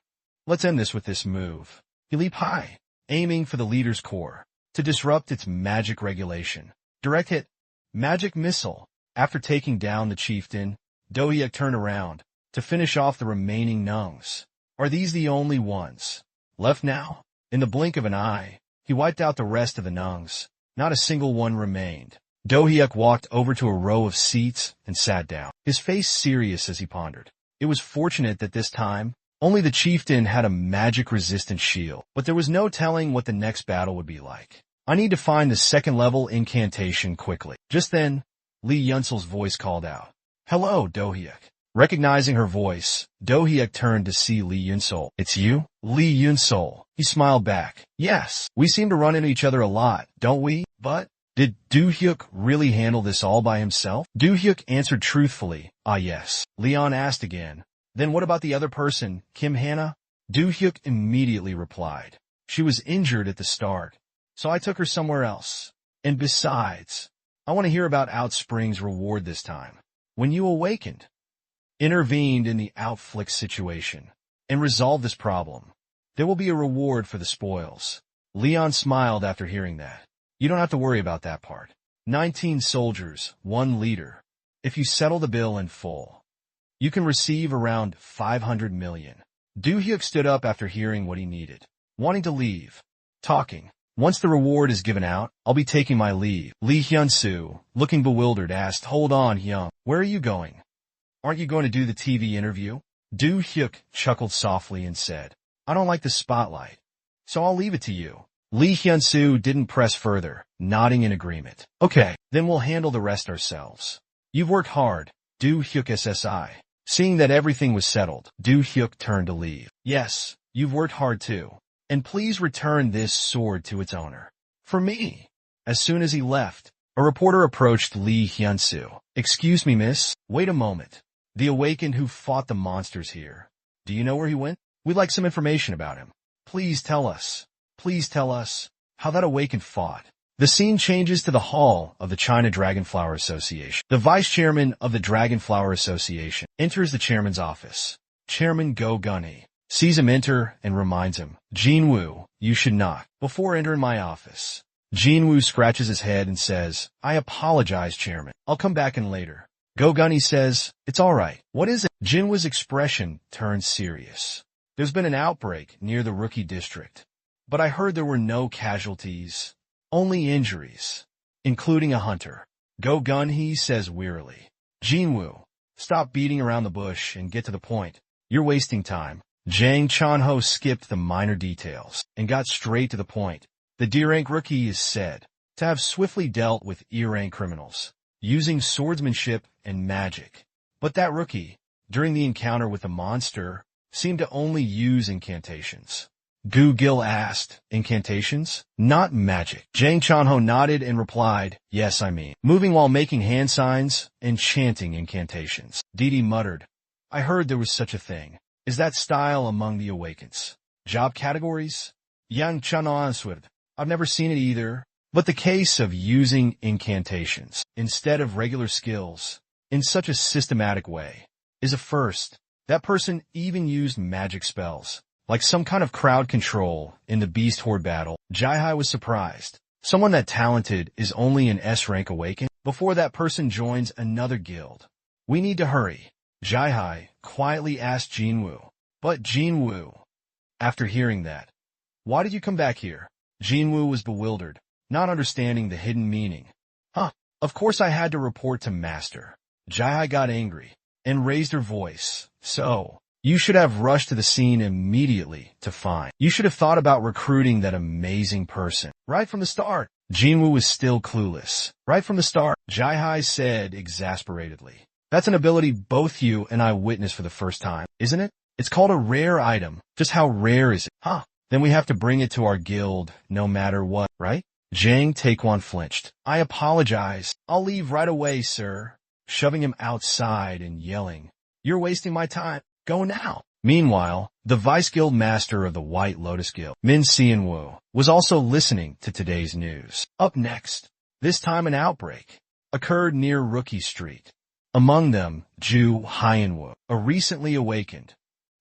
Speaker 1: Let's end this with this move. He leaped high, aiming for the leader's core, to disrupt its magic regulation. Direct hit. Magic missile. After taking down the chieftain, Do-hyuk turned around to finish off the remaining Nungs. Are these the only ones left now? In the blink of an eye, he wiped out the rest of the Nungs. Not a single one remained. Do-hyuk walked over to a row of seats and sat down, his face serious as he pondered. It was fortunate that this time, only the chieftain had a magic-resistant shield, but there was no telling what the next battle would be like. I need to find the second-level incantation quickly. Just then, Lee Yunsul's voice called out, hello, Do-hyuk. Recognizing her voice, Do-hyuk turned to see Lee Yunsul. It's you? Lee Yunsul. He smiled back. Yes, we seem to run into each other a lot, don't we? But did Do-hyuk really handle this all by himself? Do-hyuk answered truthfully, ah yes. Leon asked again, then what about the other person, Kim Hannah? Do-hyuk immediately replied, she was injured at the start, so I took her somewhere else. And besides, I want to hear about Outspring's reward this time. When you awakened, intervened in the Outflick situation, and resolved this problem, there will be a reward for the spoils. Leon smiled after hearing that. You don't have to worry about that part. 19 soldiers, 1 leader. If you settle the bill in full, you can receive around 500 million. Do-hyuk stood up after hearing what he needed, wanting to leave, talking. Once the reward is given out, I'll be taking my leave. Lee Hyun-soo, looking bewildered, asked, hold on, Hyung, where are you going? Aren't you going to do the TV interview? Do-hyuk chuckled softly and said, I don't like the spotlight, so I'll leave it to you. Lee Hyun-soo didn't press further, nodding in agreement. Okay, then we'll handle the rest ourselves. You've worked hard, Do-hyuk SSI. Seeing that everything was settled, Do-hyuk turned to leave. Yes, you've worked hard too. And please return this sword to its owner. For me. As soon as he left, a reporter approached Lee Hyun-soo. Excuse me, miss. Wait a moment. The awakened who fought the monsters here. Do you know where he went? We'd like some information about him. Please tell us. Please tell us how that awakened fought. The scene changes to the hall of the China Dragonflower Association. The vice chairman of the Dragonflower Association enters the chairman's office. Chairman Go Gunny sees him enter and reminds him, Jinwoo, you should knock before entering my office. Jinwoo scratches his head and says, I apologize, Chairman. I'll come back in later. Go Gunny says, it's all right. What is it? Jinwoo's expression turns serious. There's been an outbreak near the Rookie District, but I heard there were no casualties, only injuries, including a hunter. Go gun, he says wearily. Jinwoo, stop beating around the bush and get to the point. You're wasting time. Jang Chanho skipped the minor details and got straight to the point. The D-rank rookie is said to have swiftly dealt with E-rank criminals, using swordsmanship and magic. But that rookie, during the encounter with the monster, seemed to only use incantations. Gu Gil asked, incantations? Not magic. Jang Chanho nodded and replied, yes, I mean, moving while making hand signs and chanting incantations. Didi muttered, I heard there was such a thing. Is that style among the awakens? Job categories? Yang Chanho answered, I've never seen it either, but the case of using incantations instead of regular skills in such a systematic way is a first. That person even used magic spells, like some kind of crowd control in the Beast Horde battle. Jai-Hai was surprised. Someone that talented is only an S-rank awakened before that person joins another guild. We need to hurry. Jai-Hai quietly asked Jinwoo. But Jinwoo, after hearing that, why did you come back here? Jinwoo was bewildered, not understanding the hidden meaning. Of course I had to report to Master. Jai-Hai got angry and raised her voice. So, you should have rushed to the scene immediately to find. You should have thought about recruiting that amazing person. Right from the start. Jinwoo was still clueless. Right from the start. Jai-Hai said exasperatedly. That's an ability both you and I witnessed for the first time, isn't it? It's called a rare item. Just how rare is it? Then we have to bring it to our guild, no matter what, right? Jang Taekwon flinched. I apologize. I'll leave right away, sir. Shoving him outside and yelling, You're wasting my time. Go now. Meanwhile, the Vice Guild Master of the White Lotus Guild, Min Seon-woo, was also listening to today's news. Up next, this time an outbreak occurred near Rookie Street. Among them, Ju Hyenwoo, a recently awakened,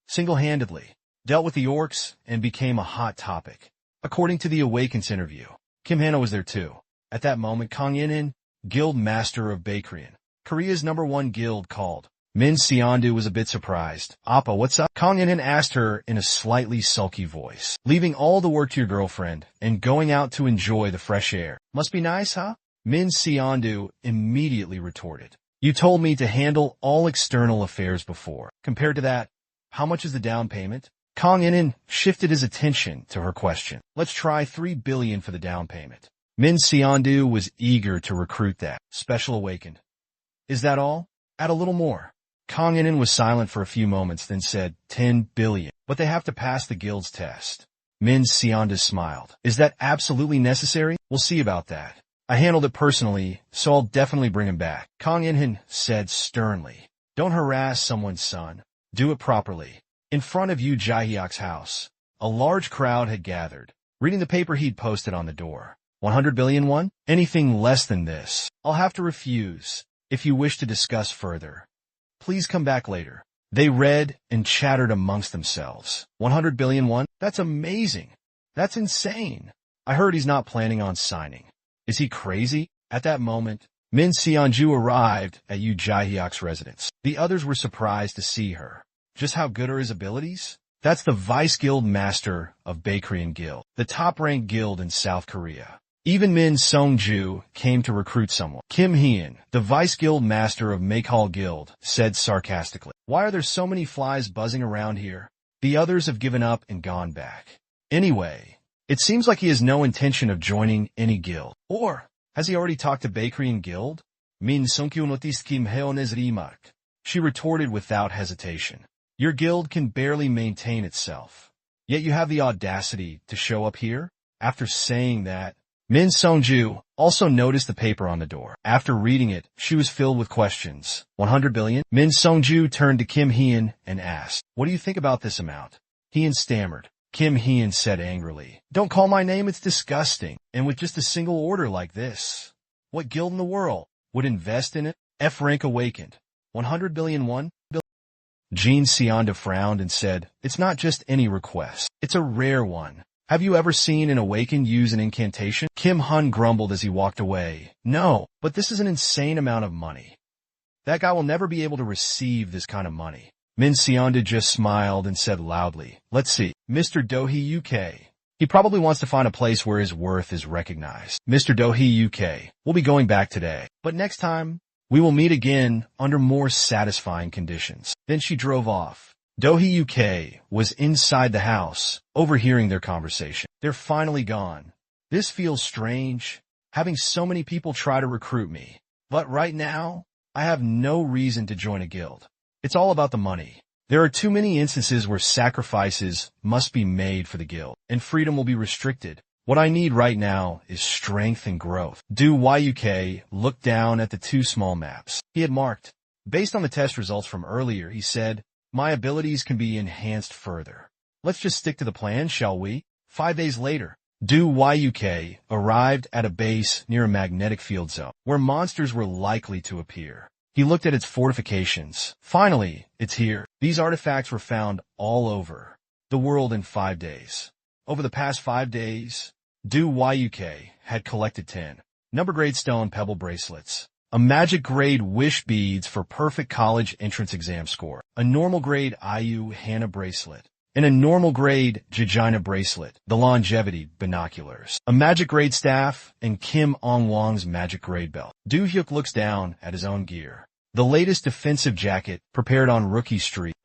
Speaker 1: single-handedly dealt with the orcs and became a hot topic. According to the Awakens interview, Kim Hana was there too. At that moment, Kang Yin-in, Guild Master of Baekryun, Korea's #1 guild, called. Min Seondu was a bit surprised. Appa, what's up? Kang Yin-in asked her in a slightly sulky voice. Leaving all the work to your girlfriend and going out to enjoy the fresh air. Must be nice, huh? Min Seondu immediately retorted. You told me to handle all external affairs before. Compared to that, how much is the down payment? Kang Yin-in shifted his attention to her question. Let's try 3 billion for the down payment. Min Seondu was eager to recruit that special awakened. Is that all? Add a little more. Kang Yin-in was silent for a few moments, then said 10 billion. But they have to pass the guild's test. Min Seondu smiled. Is that absolutely necessary? We'll see about that. I handled it personally, so I'll definitely bring him back. Kang Yin-in said sternly. Don't harass someone's son. Do it properly. In front of Yu Jae-hyuk's house, a large crowd had gathered, reading the paper he'd posted on the door. 100 billion won? Anything less than this, I'll have to refuse. If you wish to discuss further, please come back later. They read and chattered amongst themselves. 100 billion won? That's amazing. That's insane. I heard he's not planning on signing. Is he crazy? At that moment, Min Seonju arrived at Yu Jae-hyuk's residence. The others were surprised to see her. Just how good are his abilities? That's the Vice Guild Master of Baekryun Guild, the top-ranked guild in South Korea. Even Min Seongju came to recruit someone. Kim Hyun, the Vice Guild Master of Maekal Guild, said sarcastically. Why are there so many flies buzzing around here? The others have given up and gone back. Anyway, it seems like he has no intention of joining any guild. Or, has he already talked to Baekryun Guild? Min Seongju noticed Kim Hyun's remark. She retorted without hesitation. Your guild can barely maintain itself. Yet you have the audacity to show up here? After saying that, Min Seongju also noticed the paper on the door. After reading it, she was filled with questions. 100 billion? Min Seongju turned to Kim Hyun and asked, what do you think about this amount? Hyun stammered. Kim Hyun said angrily, don't call my name, it's disgusting. And with just a single order like this, what guild in the world would invest in it? F-rank awakened. 100 billion won? Jin Seonda frowned and said, it's not just any request. It's a rare one. Have you ever seen an awakened use an incantation? Kim Hun grumbled as he walked away. No, but this is an insane amount of money. That guy will never be able to receive this kind of money. Min Seonda just smiled and said loudly, let's see. Mr. Dohee UK, He probably wants to find a place where his worth is recognized. Mr. Dohee UK, we'll be going back today. But next time, we will meet again under more satisfying conditions. Then she drove off. Dohee UK was inside the house, overhearing their conversation. They're finally gone. This feels strange, having so many people try to recruit me. But right now, I have no reason to join a guild. It's all about the money. There are too many instances where sacrifices must be made for the guild, and freedom will be restricted. What I need right now is strength and growth. YUK looked down at the two small maps he had marked. Based on the test results from earlier, he said, my abilities can be enhanced further. Let's just stick to the plan, shall we? 5 days later, YUK arrived at a base near a magnetic field zone, where monsters were likely to appear. He looked at its fortifications. Finally, it's here. These artifacts were found all over the world in 5 days. Over the past 5 days, YUK had collected 10 number-grade stone pebble bracelets, a magic-grade wish beads for perfect college entrance exam score, a normal-grade IU Hannah bracelet, and a normal-grade Jejina bracelet, the longevity binoculars, a magic-grade staff, and Kim Ong-Wong's magic-grade belt. Hyuk looks down at his own gear. The latest defensive jacket prepared on Rookie Street,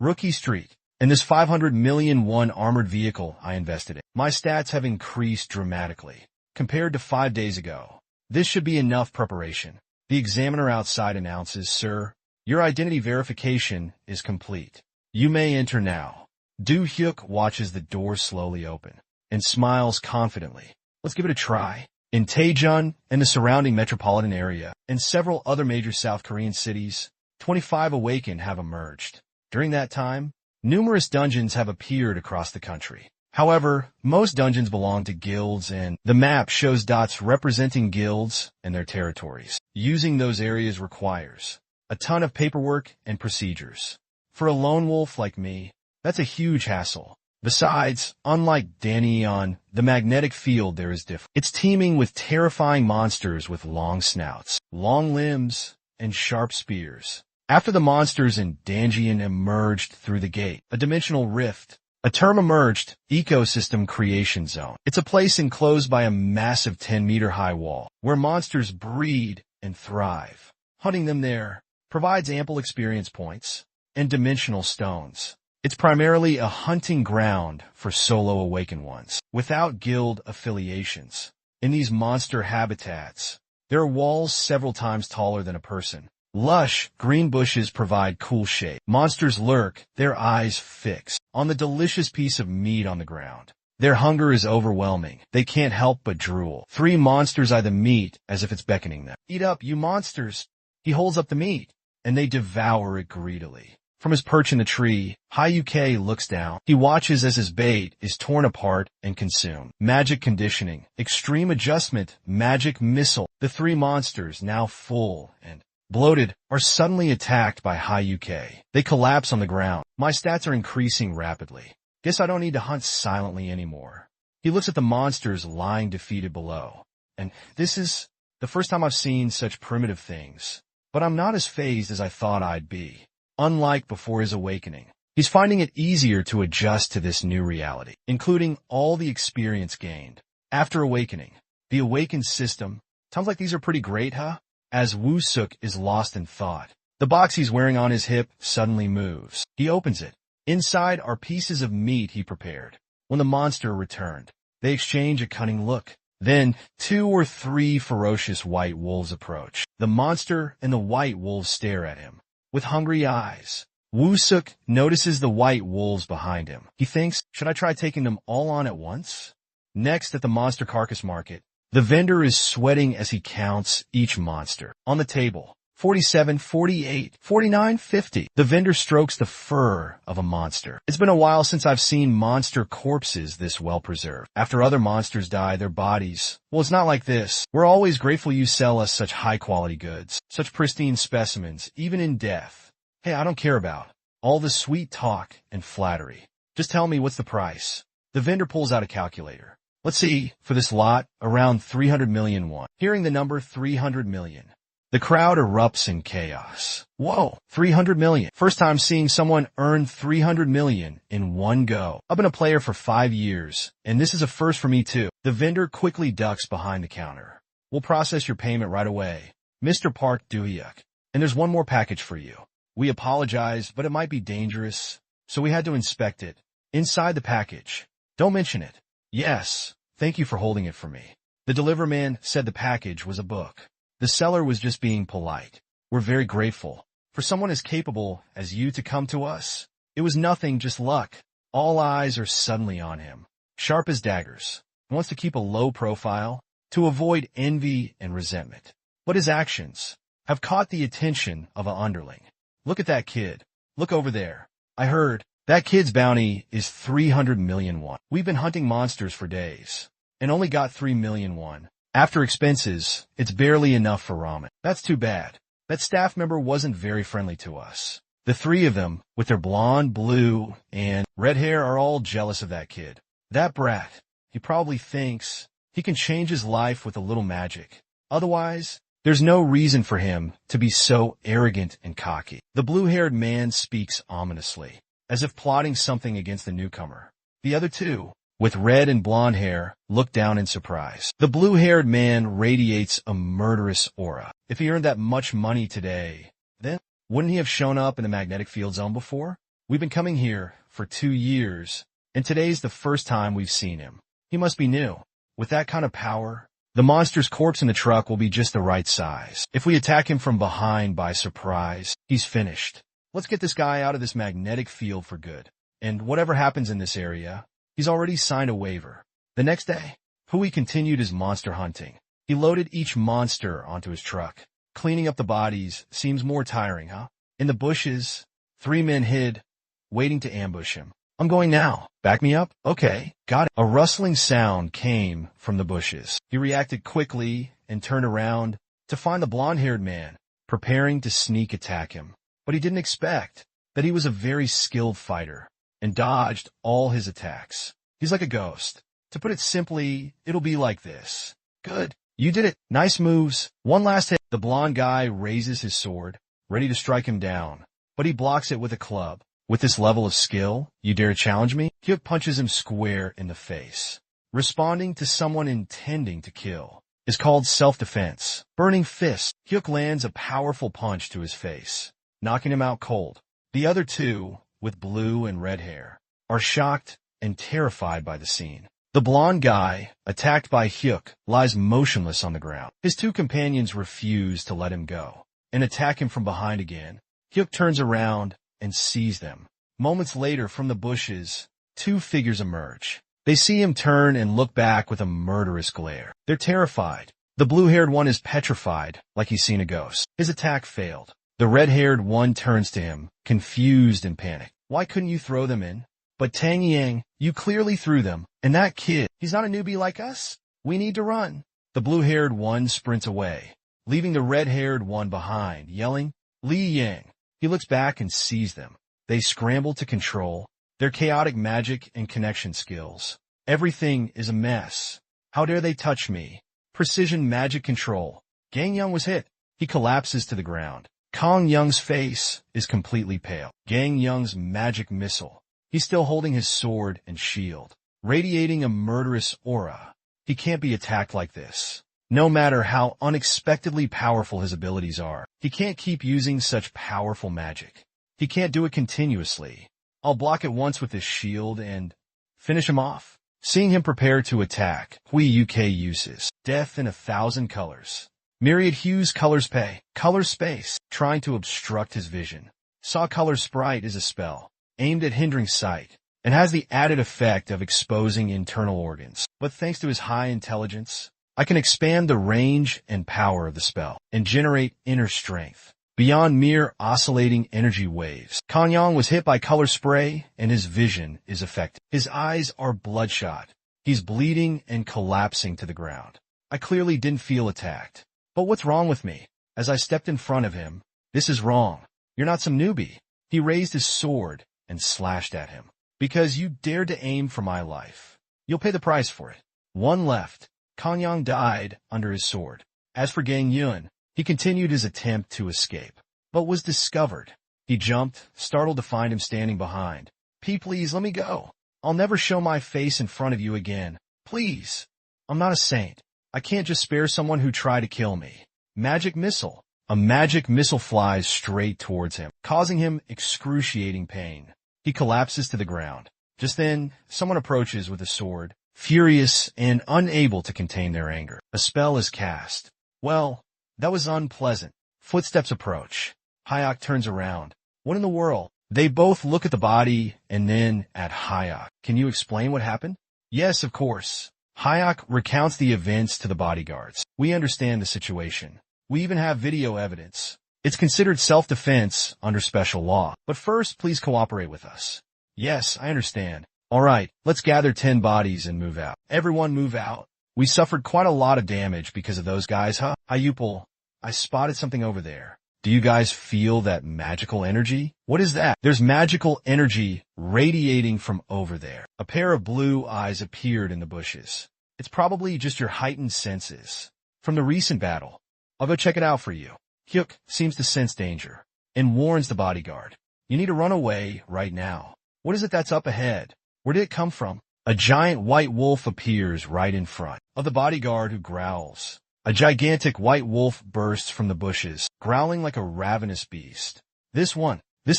Speaker 1: and this 500 million won armored vehicle I invested in. My stats have increased dramatically compared to 5 days ago. This should be enough preparation. The examiner outside announces, sir, your identity verification is complete. You may enter now. Hyuk watches the door slowly open and smiles confidently. Let's give it a try. In Daejeon and the surrounding metropolitan area, and several other major South Korean cities, 25 Awaken have emerged. During that time, numerous dungeons have appeared across the country. However, most dungeons belong to guilds, and the map shows dots representing guilds and their territories. Using those areas requires a ton of paperwork and procedures. For a lone wolf like me, that's a huge hassle. Besides, unlike Daejeon, the magnetic field there is different. It's teeming with terrifying monsters with long snouts, long limbs, and sharp spears. After the monsters in Daejeon emerged through the gate, a dimensional rift, a term emerged, ecosystem creation zone. It's a place enclosed by a massive 10-meter-high wall, where monsters breed and thrive. Hunting them there provides ample experience points and dimensional stones. It's primarily a hunting ground for solo awakened ones, without guild affiliations. In these monster habitats, there are walls several times taller than a person. Lush, green bushes provide cool shade. Monsters lurk, their eyes fixed on the delicious piece of meat on the ground. Their hunger is overwhelming. They can't help but drool. 3 monsters eye the meat as if it's beckoning them. Eat up, you monsters! He holds up the meat, and they devour it greedily. From his perch in the tree, Hyuk looks down. He watches as his bait is torn apart and consumed. Magic conditioning, extreme adjustment, magic missile. The 3 monsters, now full and bloated, are suddenly attacked by Hyuk. They collapse on the ground. My stats are increasing rapidly. Guess I don't need to hunt silently anymore. He looks at the monsters lying defeated below. And this is the first time I've seen such primitive things. But I'm not as fazed as I thought I'd be. Unlike before his awakening, he's finding it easier to adjust to this new reality, including all the experience gained. After awakening, the awakened system, sounds like these are pretty great, huh? As Woo-suk is lost in thought, the box he's wearing on his hip suddenly moves. He opens it. Inside are pieces of meat he prepared. When the monster returned, they exchange a cunning look. Then 2 or 3 ferocious white wolves approach. The monster and the white wolves stare at him with hungry eyes. Woo-suk notices the white wolves behind him. He thinks, should I try taking them all on at once? Next, at the monster carcass market, the vendor is sweating as he counts each monster. On the table, 47, 48, 49, 50. The vendor strokes the fur of a monster. It's been a while since I've seen monster corpses this well preserved. After other monsters die, their bodies, well, it's not like this. We're always grateful you sell us such high quality goods, such pristine specimens, even in death. Hey, I don't care about all the sweet talk and flattery. Just tell me what's the price. The vendor pulls out a calculator. Let's see, for this lot, around 300 million won. Hearing the number 300 million, The crowd erupts in chaos. Whoa, 300 million. First time seeing someone earn 300 million in one go. I've been a player for 5 years, and this is a first for me too. The vendor quickly ducks behind the counter. We'll process your payment right away, Mr. Park Doo-hyuk. And there's one more package for you. We apologize, but it might be dangerous, so we had to inspect it. Inside the package. Don't mention it. Yes, thank you for holding it for me. The deliver man said the package was a book. The seller was just being polite. We're very grateful for someone as capable as you to come to us. It was nothing, just luck. All eyes are suddenly on him, sharp as daggers. He wants to keep a low profile to avoid envy and resentment. But his actions have caught the attention of an underling. Look at that kid. Look over there. I heard that kid's bounty is 300 million won. We've been hunting monsters for days and only got 3 million won. After expenses, it's barely enough for ramen. That's too bad. That staff member wasn't very friendly to us. The three of them, with their blonde, blue, and red hair, are all jealous of that kid. That brat. He probably thinks he can change his life with a little magic. Otherwise, there's no reason for him to be so arrogant and cocky. The blue-haired man speaks ominously, as if plotting something against the newcomer. The other two, with red and blonde hair, look down in surprise. The blue-haired man radiates a murderous aura. If he earned that much money today, then wouldn't he have shown up in the magnetic field zone before? We've been coming here for 2 years, and today's the first time we've seen him. He must be new. With that kind of power, the monster's corpse in the truck will be just the right size. If we attack him from behind by surprise, he's finished. Let's get this guy out of this magnetic field for good. And whatever happens in this area, he's already signed a waiver. The next day, Hui continued his monster hunting. He loaded each monster onto his truck. Cleaning up the bodies seems more tiring, huh? In the bushes, 3 men hid, waiting to ambush him. I'm going now. Back me up? Okay, got it. A rustling sound came from the bushes. He reacted quickly and turned around to find the blonde-haired man preparing to sneak attack him. But he didn't expect that he was a very skilled fighter and dodged all his attacks. He's like a ghost. To put it simply, it'll be like this. Good. You did it. Nice moves. One last hit. The blonde guy raises his sword, ready to strike him down, but he blocks it with a club. With this level of skill, you dare challenge me? Hyuk punches him square in the face. Responding to someone intending to kill is called self-defense. Burning fist. Hyuk lands a powerful punch to his face, knocking him out cold. The other two, with blue and red hair, are shocked and terrified by the scene. The blonde guy, attacked by Hyuk, lies motionless on the ground. His 2 companions refuse to let him go and attack him from behind again. Hyuk turns around and sees them. Moments later, from the bushes, 2 figures emerge. They see him turn and look back with a murderous glare. They're terrified. The blue-haired one is petrified, like he's seen a ghost. His attack failed. The red-haired one turns to him, confused and panicked. Why couldn't you throw them in? But Tang Yang, you clearly threw them. And that kid, he's not a newbie like us. We need to run. The blue-haired one sprints away, leaving the red-haired one behind, yelling, Li Yang. He looks back and sees them. They scramble to control their chaotic magic and connection skills. Everything is a mess. How dare they touch me? Precision magic control. Gang Young was hit. He collapses to the ground. Kong Young's face is completely pale. Gang Young's magic missile. He's still holding his sword and shield, radiating a murderous aura. He can't be attacked like this. No matter how unexpectedly powerful his abilities are, he can't keep using such powerful magic. He can't do it continuously. I'll block it once with this shield and finish him off. Seeing him prepare to attack, Hui UK uses Death in 1,000 colors. Myriad hues colors pay. Color space, trying to obstruct his vision. Saw color sprite is a spell, aimed at hindering sight, and has the added effect of exposing internal organs. But thanks to his high intelligence, I can expand the range and power of the spell and generate inner strength beyond mere oscillating energy waves. Kanyang was hit by color spray and his vision is affected. His eyes are bloodshot. He's bleeding and collapsing to the ground. I clearly didn't feel attacked. But what's wrong with me? As I stepped in front of him, this is wrong. You're not some newbie. He raised his sword and slashed at him. Because you dared to aim for my life. You'll pay the price for it. One left. Kanyang died under his sword. As for Gang Yun, He continued his attempt to escape, but was discovered. He jumped, startled to find him standing behind. Please let me go. I'll never show my face in front of you again. Please. I'm not a saint. I can't just spare someone who tried to kill me. Magic missile. A magic missile flies straight towards him, causing him excruciating pain. He collapses to the ground. Just then, someone approaches with a sword, furious and unable to contain their anger. A spell is cast. Well, that was unpleasant. Footsteps approach. Hayek turns around. What in the world? They both look at the body and then at Hayek. Can you explain what happened? Yes, of course. Hayek recounts the events to the bodyguards. We understand the situation. We even have video evidence. It's considered self-defense under special law. But first, please cooperate with us. Yes, I understand. All right, let's gather 10 bodies and move out. Everyone move out. We suffered quite a lot of damage because of those guys, huh? Hayupal, I spotted something over there. Do you guys feel that magical energy? What is that? There's magical energy radiating from over there. A pair of blue eyes appeared in the bushes. It's probably just your heightened senses from the recent battle. I'll go check it out for you. Hyuk seems to sense danger and warns the bodyguard. You need to run away right now. What is it that's up ahead? Where did it come from? A giant white wolf appears right in front of the bodyguard who growls. A gigantic white wolf bursts from the bushes, growling like a ravenous beast. This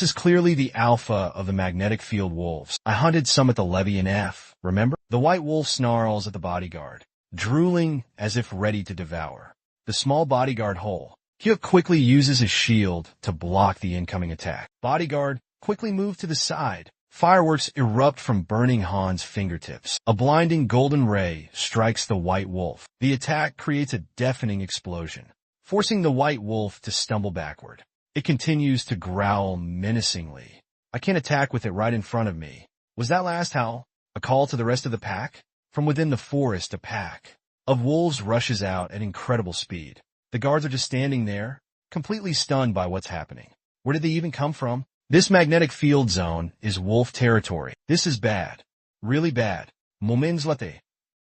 Speaker 1: is clearly the alpha of the magnetic field wolves. I hunted some at the levee in F, remember? The white wolf snarls at the bodyguard, drooling as if ready to devour the small bodyguard whole. Hyuk quickly uses his shield to block the incoming attack. Bodyguard quickly move to the side. Fireworks erupt from Burning Han's fingertips. A blinding golden ray strikes the white wolf. The attack creates a deafening explosion, forcing the white wolf to stumble backward. It continues to growl menacingly. I can't attack with it right in front of me. Was that last howl a call to the rest of the pack? From within the forest, a pack of wolves rushes out at incredible speed. The guards are just standing there, completely stunned by what's happening. Where did they even come from? This magnetic field zone is wolf territory. This is bad. Really bad. Mominslate.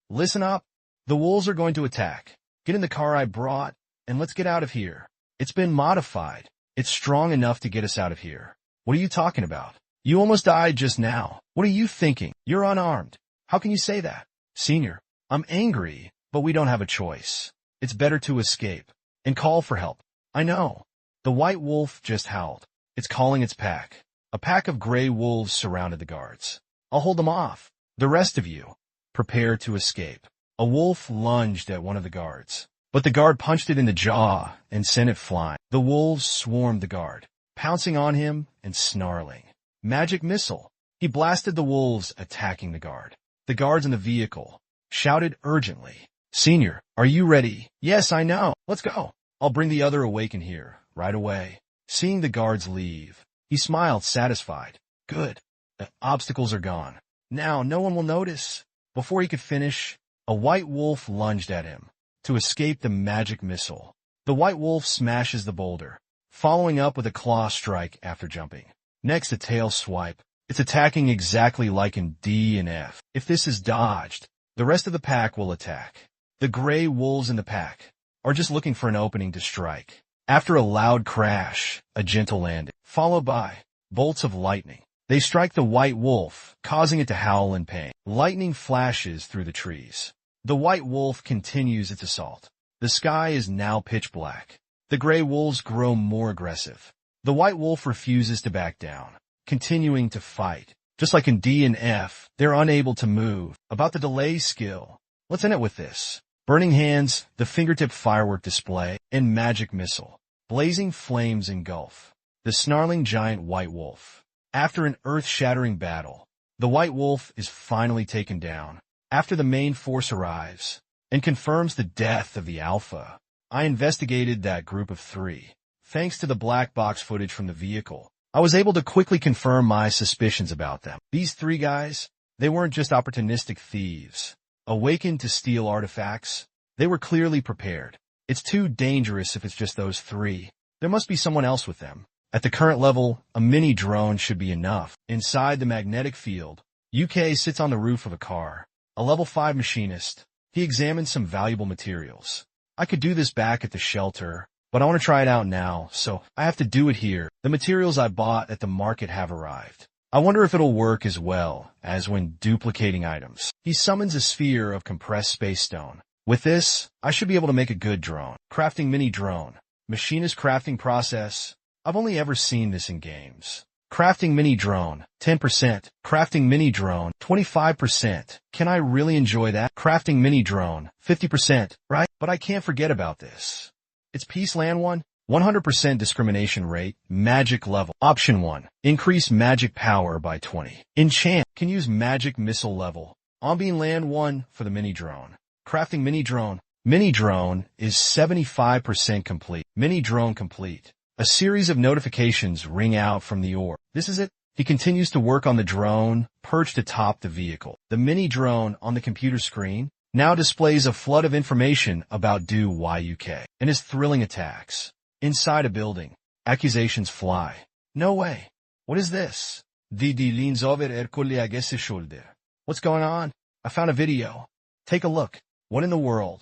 Speaker 1: Listen up. The wolves are going to attack. Get in the car I brought, and let's get out of here. It's been modified. It's strong enough to get us out of here. What are you talking about? You almost died just now. What are you thinking? You're unarmed. How can you say that? Senior, I'm angry, but we don't have a choice. It's better to escape and call for help. I know. The white wolf just howled. It's calling its pack. A pack of gray wolves surrounded the guards. I'll hold them off. The rest of you, prepare to escape. A wolf lunged at one of the guards, but the guard punched it in the jaw and sent it flying. The wolves swarmed the guard, pouncing on him and snarling. Magic missile. He blasted the wolves, attacking the guard. The guards in the vehicle shouted urgently. Senior, are you ready? Yes, I know. Let's go. I'll bring the other awaken here right away. Seeing the guards leave, he smiled satisfied. Good. The obstacles are gone. Now no one will notice. Before he could finish, a white wolf lunged at him to escape the magic missile. The white wolf smashes the boulder, following up with a claw strike after jumping. Next, a tail swipe. It's attacking exactly like in D and F. If this is dodged, the rest of the pack will attack. The gray wolves in the pack are just looking for an opening to strike. After a loud crash, a gentle landing, followed by bolts of lightning. They strike the white wolf, causing it to howl in pain. Lightning flashes through the trees. The white wolf continues its assault. The sky is now pitch black. The gray wolves grow more aggressive. The white wolf refuses to back down, continuing to fight. Just like in D and F, they're unable to move. About the delay skill, let's end it with this. Burning hands, the fingertip firework display, and magic missile. Blazing flames engulf the snarling giant white wolf. After an earth-shattering battle, the white wolf is finally taken down. After the main force arrives and confirms the death of the alpha, I investigated that group of 3. Thanks to the black box footage from the vehicle, I was able to quickly confirm my suspicions about them. These 3 guys, they weren't just opportunistic thieves, awakened to steal artifacts. They were clearly prepared. It's too dangerous if it's just those 3. There must be someone else with them. At the current level, a mini drone should be enough. Inside the magnetic field, UK sits on the roof of a car. A level 5 machinist. He examines some valuable materials. I could do this back at the shelter, but I want to try it out now, so I have to do it here. The materials I bought at the market have arrived. I wonder if it'll work as well as when duplicating items. He summons a sphere of compressed space stone. With this, I should be able to make a good drone. Crafting mini drone. Machinist crafting process. I've only ever seen this in games. Crafting mini drone, 10%. Crafting mini drone, 25%. Can I really enjoy that? Crafting mini drone, 50%, right? But I can't forget about this. It's Peace Land 1, 100% discrimination rate, magic level. Option 1, increase magic power by 20. Enchant, can use magic missile level. Ombean Land 1 for the mini drone. Crafting mini drone. Mini drone is 75% complete. Mini drone complete. A series of notifications ring out from the orb. This is it. He continues to work on the drone, perched atop the vehicle. The mini drone on the computer screen now displays a flood of information about Doak and his thrilling attacks. Inside a building, accusations fly. No way. What is this? Didi leans over Hercules' shoulder. What's going on? I found a video. Take a look. What in the world?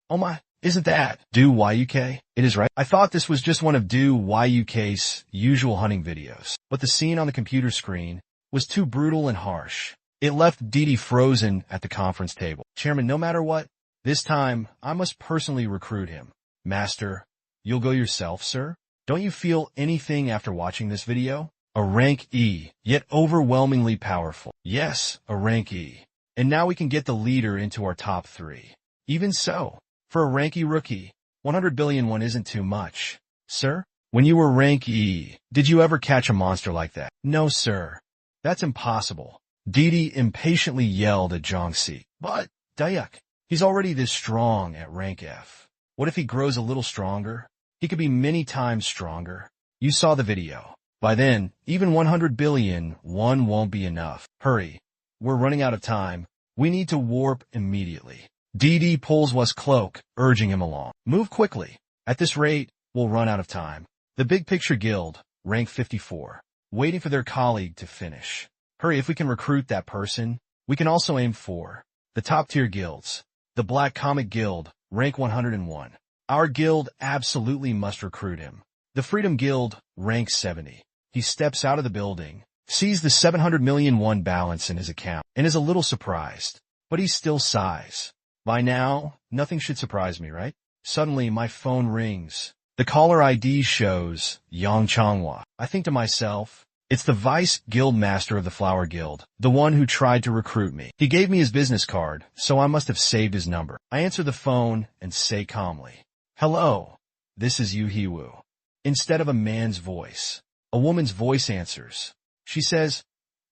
Speaker 1: Oh my. Isn't that Doak? It is, right? I thought this was just one of Doak's usual hunting videos, but the scene on the computer screen was too brutal and harsh. It left Didi frozen at the conference table. Chairman, no matter what, this time I must personally recruit him. Master, you'll go yourself, sir? Don't you feel anything after watching this video? A rank E, yet overwhelmingly powerful. Yes, a rank E. And now we can get the leader into our top 3. Even so, for a rank E rookie, 100 billion one isn't too much. Sir, when you were rank E, did you ever catch a monster like that? No, sir. That's impossible. Didi impatiently yelled at Jiangxi. But, Doak, he's already this strong at rank F. What if he grows a little stronger? He could be many times stronger. You saw the video. By then, even 100 billion one won't be enough. Hurry. We're running out of time. We need to warp immediately. Didi pulls Wes' cloak, urging him along. Move quickly. At this rate, we'll run out of time. The Big Picture Guild, rank 54, waiting for their colleague to finish. Hurry, if we can recruit that person, we can also aim for the top-tier guilds. The Black Comic Guild, rank 101. Our guild absolutely must recruit him. The Freedom Guild, rank 70. He steps out of the building, sees the 700 million won balance in his account, and is a little surprised. But he still sighs. By now, nothing should surprise me, right? Suddenly, my phone rings. The caller ID shows Yang Changhua. I think to myself, it's the Vice Guild Master of the Flower Guild, the one who tried to recruit me. He gave me his business card, so I must have saved his number. I answer the phone and say calmly, "Hello, this is Yu Hiwu." Instead of a man's voice, a woman's voice answers. She says,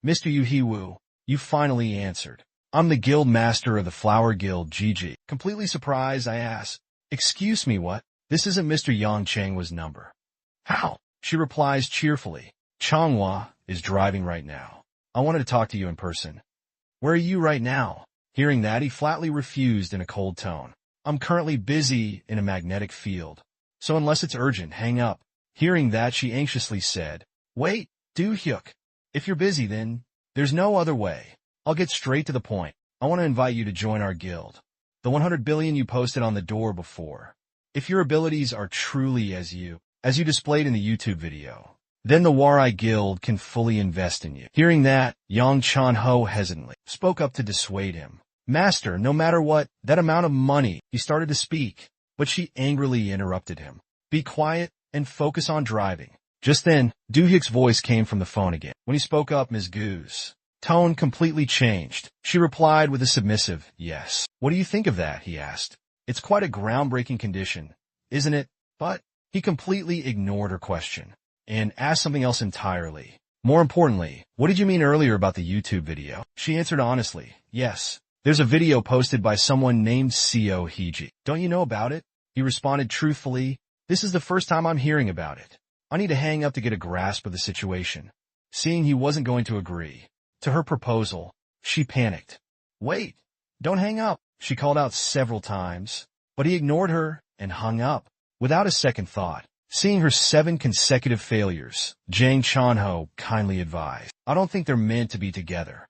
Speaker 1: "Mr. Yu Hiwu, you finally answered. I'm the Guild Master of the Flower Guild, Gigi." Completely surprised, I ask, "Excuse me, what? This isn't Mr. Yang Changhua's number." "How?" She replies cheerfully, "Changhua is driving right now. I wanted to talk to you in person." "Where are you right now?" Hearing that, he flatly refused in a cold tone. "I'm currently busy in a magnetic field. So unless it's urgent, hang up." Hearing that, she anxiously said, "Wait, Dohyuk. If you're busy, then there's no other way. I'll get straight to the point. I want to invite you to join our guild. The 100 billion you posted on the door before. If your abilities are truly as you displayed in the YouTube video, then the Warai Guild can fully invest in you." Hearing that, Yang Chanho hesitantly spoke up to dissuade him. "Master, no matter what, that amount of money." He started to speak, but she angrily interrupted him. "Be quiet and focus on driving." Just then, Dohyuk's voice came from the phone again. When he spoke up, Ms. Gu's tone completely changed. She replied with a submissive, "Yes." "What do you think of that?" he asked. "It's quite a groundbreaking condition, isn't it?" But he completely ignored her question and asked something else entirely. "More importantly, what did you mean earlier about the YouTube video?" She answered honestly, "Yes, there's a video posted by someone named Seo Hiji. Don't you know about it?" He responded truthfully, "This is the first time I'm hearing about it. I need to hang up to get a grasp of the situation." Seeing he wasn't going to agree to her proposal, she panicked. "Wait, don't hang up," she called out several times, but he ignored her and hung up without a second thought. Seeing her 7 consecutive failures, Jang Chanho kindly advised, "I don't think they're meant to be together.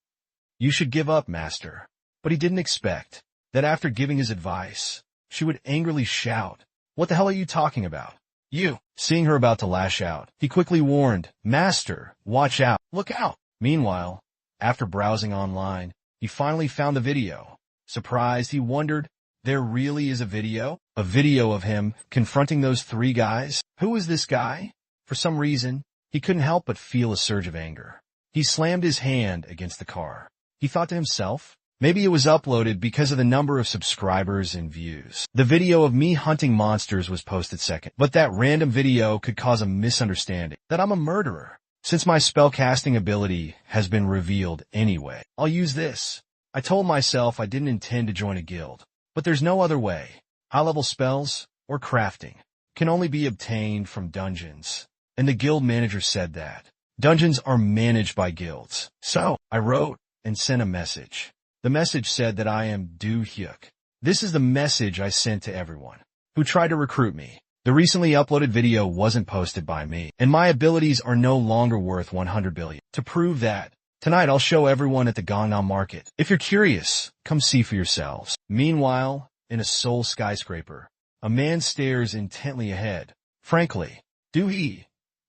Speaker 1: You should give up, master." But he didn't expect that after giving his advice, she would angrily shout, "What the hell are you talking about? You. Seeing her about to lash out, he quickly warned, Master, watch out, look out. Meanwhile, after browsing online, he finally found the video. Surprised, he wondered, there really is a video? A video of him confronting those 3 guys? Who is this guy? For some reason, he couldn't help but feel a surge of anger. He slammed his hand against the car. He thought to himself, maybe it was uploaded because of the number of subscribers and views. The video of me hunting monsters was posted second, but that random video could cause a misunderstanding that I'm a murderer. Since my spellcasting ability has been revealed anyway, I'll use this. I told myself I didn't intend to join a guild, but there's no other way. High-level spells, or crafting, can only be obtained from dungeons, and the guild manager said that. Dungeons are managed by guilds. So, I wrote and sent a message. The message said that I am Doak. This is the message I sent to everyone who tried to recruit me. The recently uploaded video wasn't posted by me, and my abilities are no longer worth 100 billion. To prove that, tonight I'll show everyone at the Gangnam Market. If you're curious, come see for yourselves. Meanwhile, in a Seoul skyscraper, a man stares intently ahead. Frankly, Doak,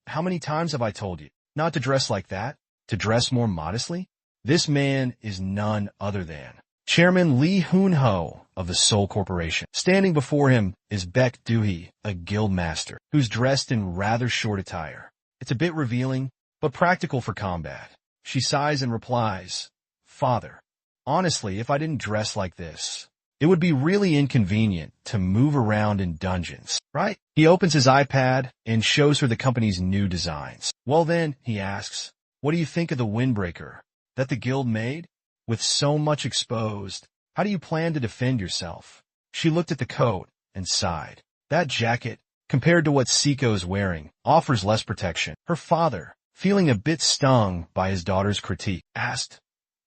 Speaker 1: how many times have I told you not to dress like that? To dress more modestly? This man is none other than Chairman Lee Hoon-ho of the Seoul Corporation. Standing before him is Baek Doak, a guild master, who's dressed in rather short attire. It's a bit revealing, but practical for combat. She sighs and replies, Father, honestly, if I didn't dress like this, it would be really inconvenient to move around in dungeons, right? He opens his iPad and shows her the company's new designs. Well then, he asks, what do you think of the windbreaker that the guild made? With so much exposed, how do you plan to defend yourself? She looked at the coat and sighed. That jacket, compared to what Seiko's wearing, offers less protection. Her father, feeling a bit stung by his daughter's critique, asked,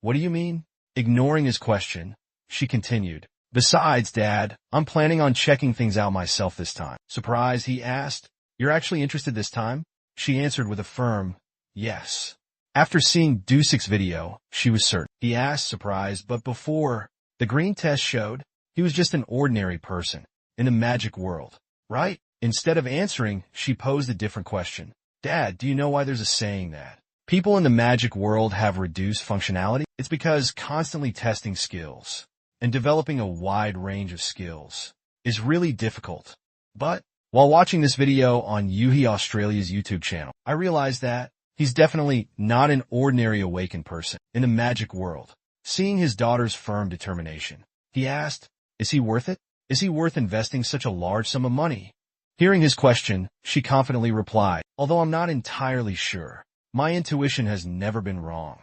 Speaker 1: what do you mean? Ignoring his question, she continued, besides, Dad, I'm planning on checking things out myself this time. Surprised, he asked, you're actually interested this time? She answered with a firm, yes. After seeing Doak's video, she was certain. He asked, surprised, but before the green test showed, he was just an ordinary person in the magic world, right? Instead of answering, she posed a different question. Dad, do you know why there's a saying that people in the magic world have reduced functionality? It's because constantly testing skills and developing a wide range of skills is really difficult. But while watching this video on Yuhi Australia's YouTube channel, I realized that he's definitely not an ordinary awakened person in the magic world. Seeing his daughter's firm determination, he asked, is he worth it? Is he worth investing such a large sum of money? Hearing his question, she confidently replied, although I'm not entirely sure, my intuition has never been wrong.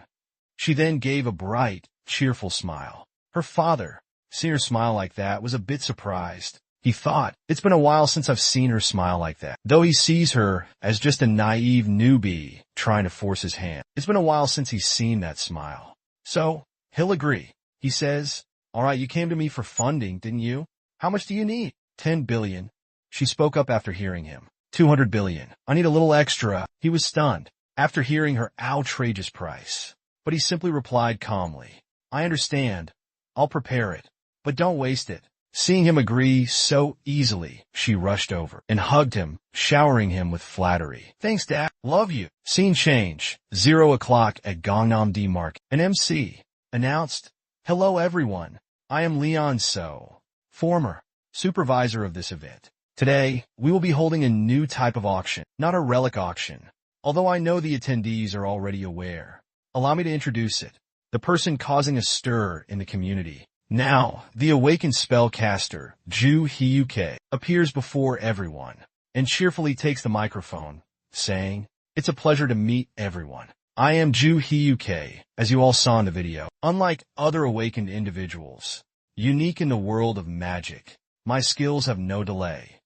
Speaker 1: She then gave a bright, cheerful smile. Her father, seeing her smile like that, was a bit surprised. He thought, it's been a while since I've seen her smile like that. Though he sees her as just a naive newbie trying to force his hand, it's been a while since he's seen that smile. So, he'll agree. He says, all right, you came to me for funding, didn't you? How much do you need? 10 billion. She spoke up after hearing him. 200 billion. I need a little extra. He was stunned after hearing her outrageous price. But he simply replied calmly, I understand. I'll prepare it. But don't waste it. Seeing him agree so easily, she rushed over and hugged him, showering him with flattery. Thanks, Dad. Love you. Scene change. 0 o'clock at Gangnam D Market. An MC announced, hello everyone. I am Leon So, former supervisor of this event. Today, we will be holding a new type of auction, not a relic auction. Although I know the attendees are already aware, allow me to introduce it. The person causing a stir in the community. Now, the awakened spellcaster, Ju Hyuke, appears before everyone and cheerfully takes the microphone, saying, it's a pleasure to meet everyone. I am Ju Hyuke, as you all saw in the video. Unlike other awakened individuals, unique in the world of magic, my skills have no delay.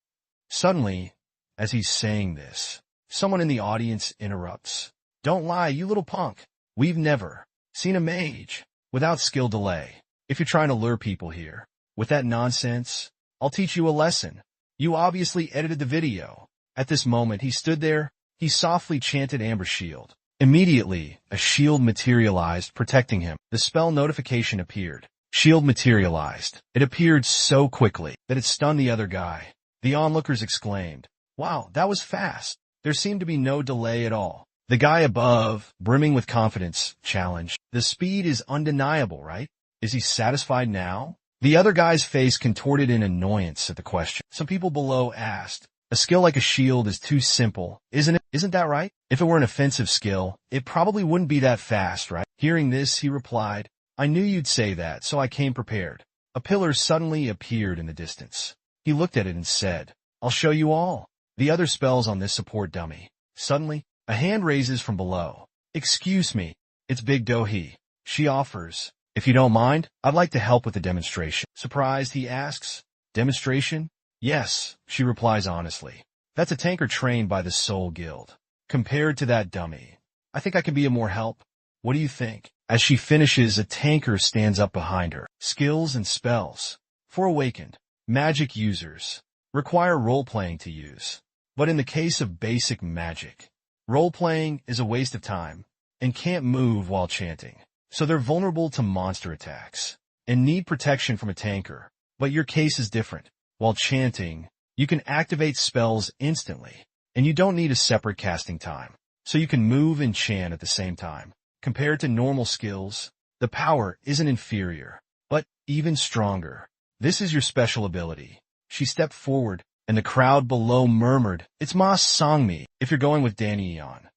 Speaker 1: Suddenly, as he's saying this, someone in the audience interrupts. Don't lie, you little punk. We've never seen a mage without skill delay. If you're trying to lure people here with that nonsense, I'll teach you a lesson. You obviously edited the video. At this moment, he stood there. He softly chanted Amber Shield. Immediately, a shield materialized, protecting him. The spell notification appeared. Shield materialized. It appeared so quickly that it stunned the other guy. The onlookers exclaimed, Wow, that was fast. There seemed to be no delay at all. The guy above, brimming with confidence, challenged. The speed is undeniable, right? Is he satisfied now? The other guy's face contorted in annoyance at the question. Some people below asked, a skill like a shield is too simple, isn't it? Isn't that right? If it were an offensive skill, it probably wouldn't be that fast, right? Hearing this, he replied, I knew you'd say that, so I came prepared. A pillar suddenly appeared in the distance. He looked at it and said, I'll show you all the other spells on this support dummy. Suddenly, a hand raises from below. Excuse me, it's Big Dohi. She offers, if you don't mind, I'd like to help with the demonstration. Surprised, he asks, demonstration? Yes, she replies honestly. That's a tanker trained by the Soul Guild. Compared to that dummy, I think I can be of more help. What do you think? As she finishes, a tanker stands up behind her. Skills and spells. For awakened, magic users require role-playing to use. But in the case of basic magic, role-playing is a waste of time and can't move while chanting. So they're vulnerable to monster attacks and need protection from a tanker. But your case is different. While chanting, you can activate spells instantly, and you don't need a separate casting time. So you can move and chant at the same time. Compared to normal skills, the power isn't inferior, but even stronger. This is your special ability. She stepped forward, and the crowd below murmured, It's Ma Sangmi, if you're going with Danny Eon.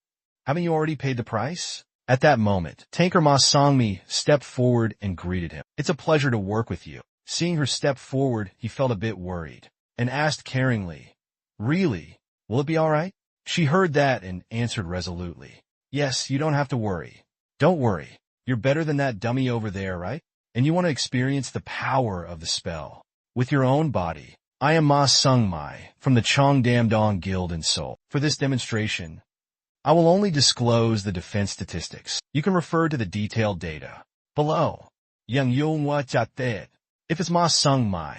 Speaker 1: Haven't you already paid the price? At that moment, Tanker Ma Sangmi stepped forward and greeted him. It's a pleasure to work with you. Seeing her step forward, he felt a bit worried, and asked caringly, Really? Will it be all right? She heard that and answered resolutely, Yes, you don't have to worry. Don't worry. You're better than that dummy over there, right? And you want to experience the power of the spell with your own body. I am Ma Sungmai from the Cheongdam Guild in Seoul. For this demonstration, I will only disclose the defense statistics. You can refer to the detailed data below. Yang Yonghua Jate. If it's Ma Sungmai,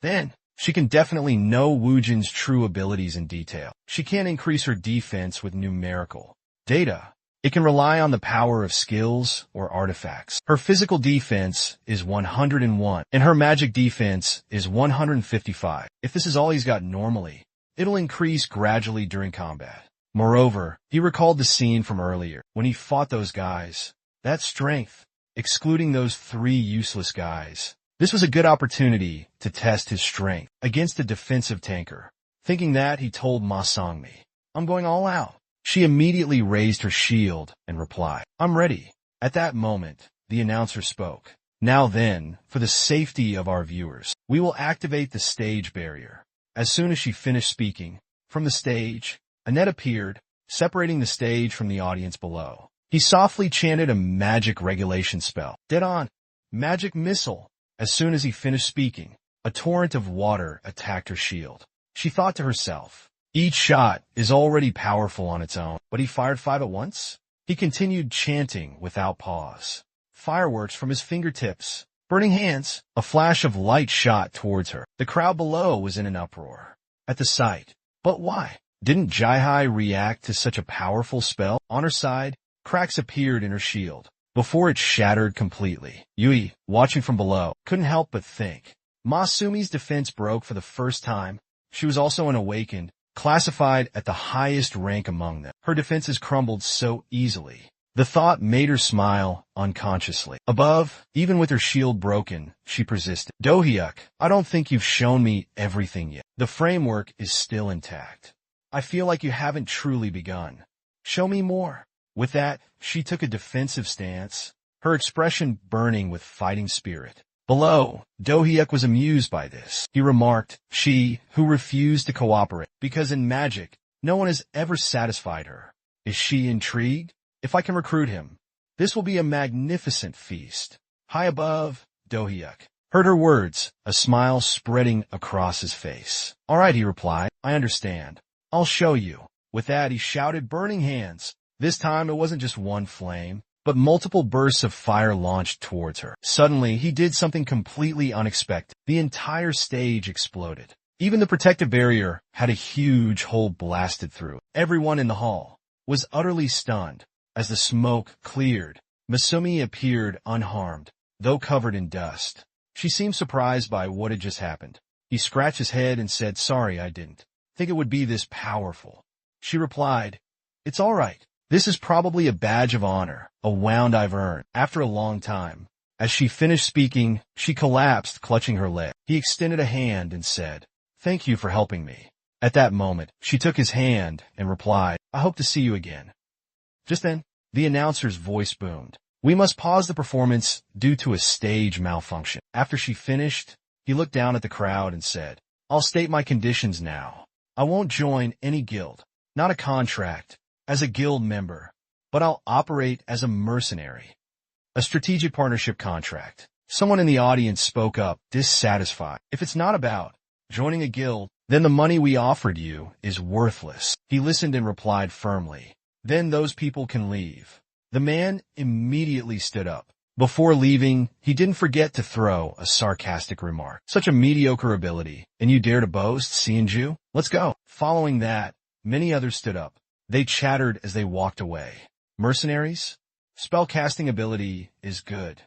Speaker 1: then she can definitely know Woojin's true abilities in detail. She can't increase her defense with numerical data. It can rely on the power of skills or artifacts. Her physical defense is 101, and her magic defense is 155. If this is all he's got normally, it'll increase gradually during combat. Moreover, he recalled the scene from earlier, when he fought those guys. That strength, excluding those 3 useless guys. This was a good opportunity to test his strength against a defensive tanker. Thinking that, he told Ma Sangmi, I'm going all out. She immediately raised her shield and replied, I'm ready. At that moment, the announcer spoke. Now then, for the safety of our viewers, we will activate the stage barrier. As soon as she finished speaking, from the stage, a net appeared, separating the stage from the audience below. He softly chanted a magic regulation spell. Dead on. Magic missile. As soon as he finished speaking, a torrent of water attacked her shield. She thought to herself, each shot is already powerful on its own, but he fired 5 at once? He continued chanting without pause. Fireworks from his fingertips. Burning hands. A flash of light shot towards her. The crowd below was in an uproar at the sight. But why? Didn't Jai-Hai react to such a powerful spell? On her side, cracks appeared in her shield before it shattered completely. Yui, watching from below, couldn't help but think. Masumi's defense broke for the first time. She was also an awakened, classified at the highest rank among them. Her defenses crumbled so easily. The thought made her smile unconsciously. Above, even with her shield broken, she persisted. Dohyuk, I don't think you've shown me everything yet. The framework is still intact. I feel like you haven't truly begun. Show me more. With that, she took a defensive stance, her expression burning with fighting spirit. Below, Dohyuk was amused by this. He remarked, she, who refused to cooperate, because in magic, no one has ever satisfied her. Is she intrigued? If I can recruit him, this will be a magnificent feast. High above, Dohyuk heard her words, a smile spreading across his face. All right, he replied, I understand. I'll show you. With that, he shouted, burning hands. This time, it wasn't just one flame, but multiple bursts of fire launched towards her. Suddenly, he did something completely unexpected. The entire stage exploded. Even the protective barrier had a huge hole blasted through. Everyone in the hall was utterly stunned. As the smoke cleared, Masumi appeared unharmed, though covered in dust. She seemed surprised by what had just happened. He scratched his head and said, sorry, I didn't think it would be this powerful. She replied, "It's all right. This is probably a badge of honor, a wound I've earned." After a long time, as she finished speaking, she collapsed, clutching her leg. He extended a hand and said, "Thank you for helping me." At that moment, she took his hand and replied, "I hope to see you again." Just then, the announcer's voice boomed. "We must pause the performance due to a stage malfunction." After she finished, he looked down at the crowd and said, "I'll state my conditions now. I won't join any guild, not a contract, as a guild member, but I'll operate as a mercenary. A strategic partnership contract." Someone in the audience spoke up, dissatisfied. "If it's not about joining a guild, then the money we offered you is worthless." He listened and replied firmly, "Then those people can leave." The man immediately stood up. Before leaving, he didn't forget to throw a sarcastic remark. "Such a mediocre ability, and you dare to boast, Xianju? Let's go." Following that, many others stood up. They chattered as they walked away. Mercenaries? Spellcasting ability is good.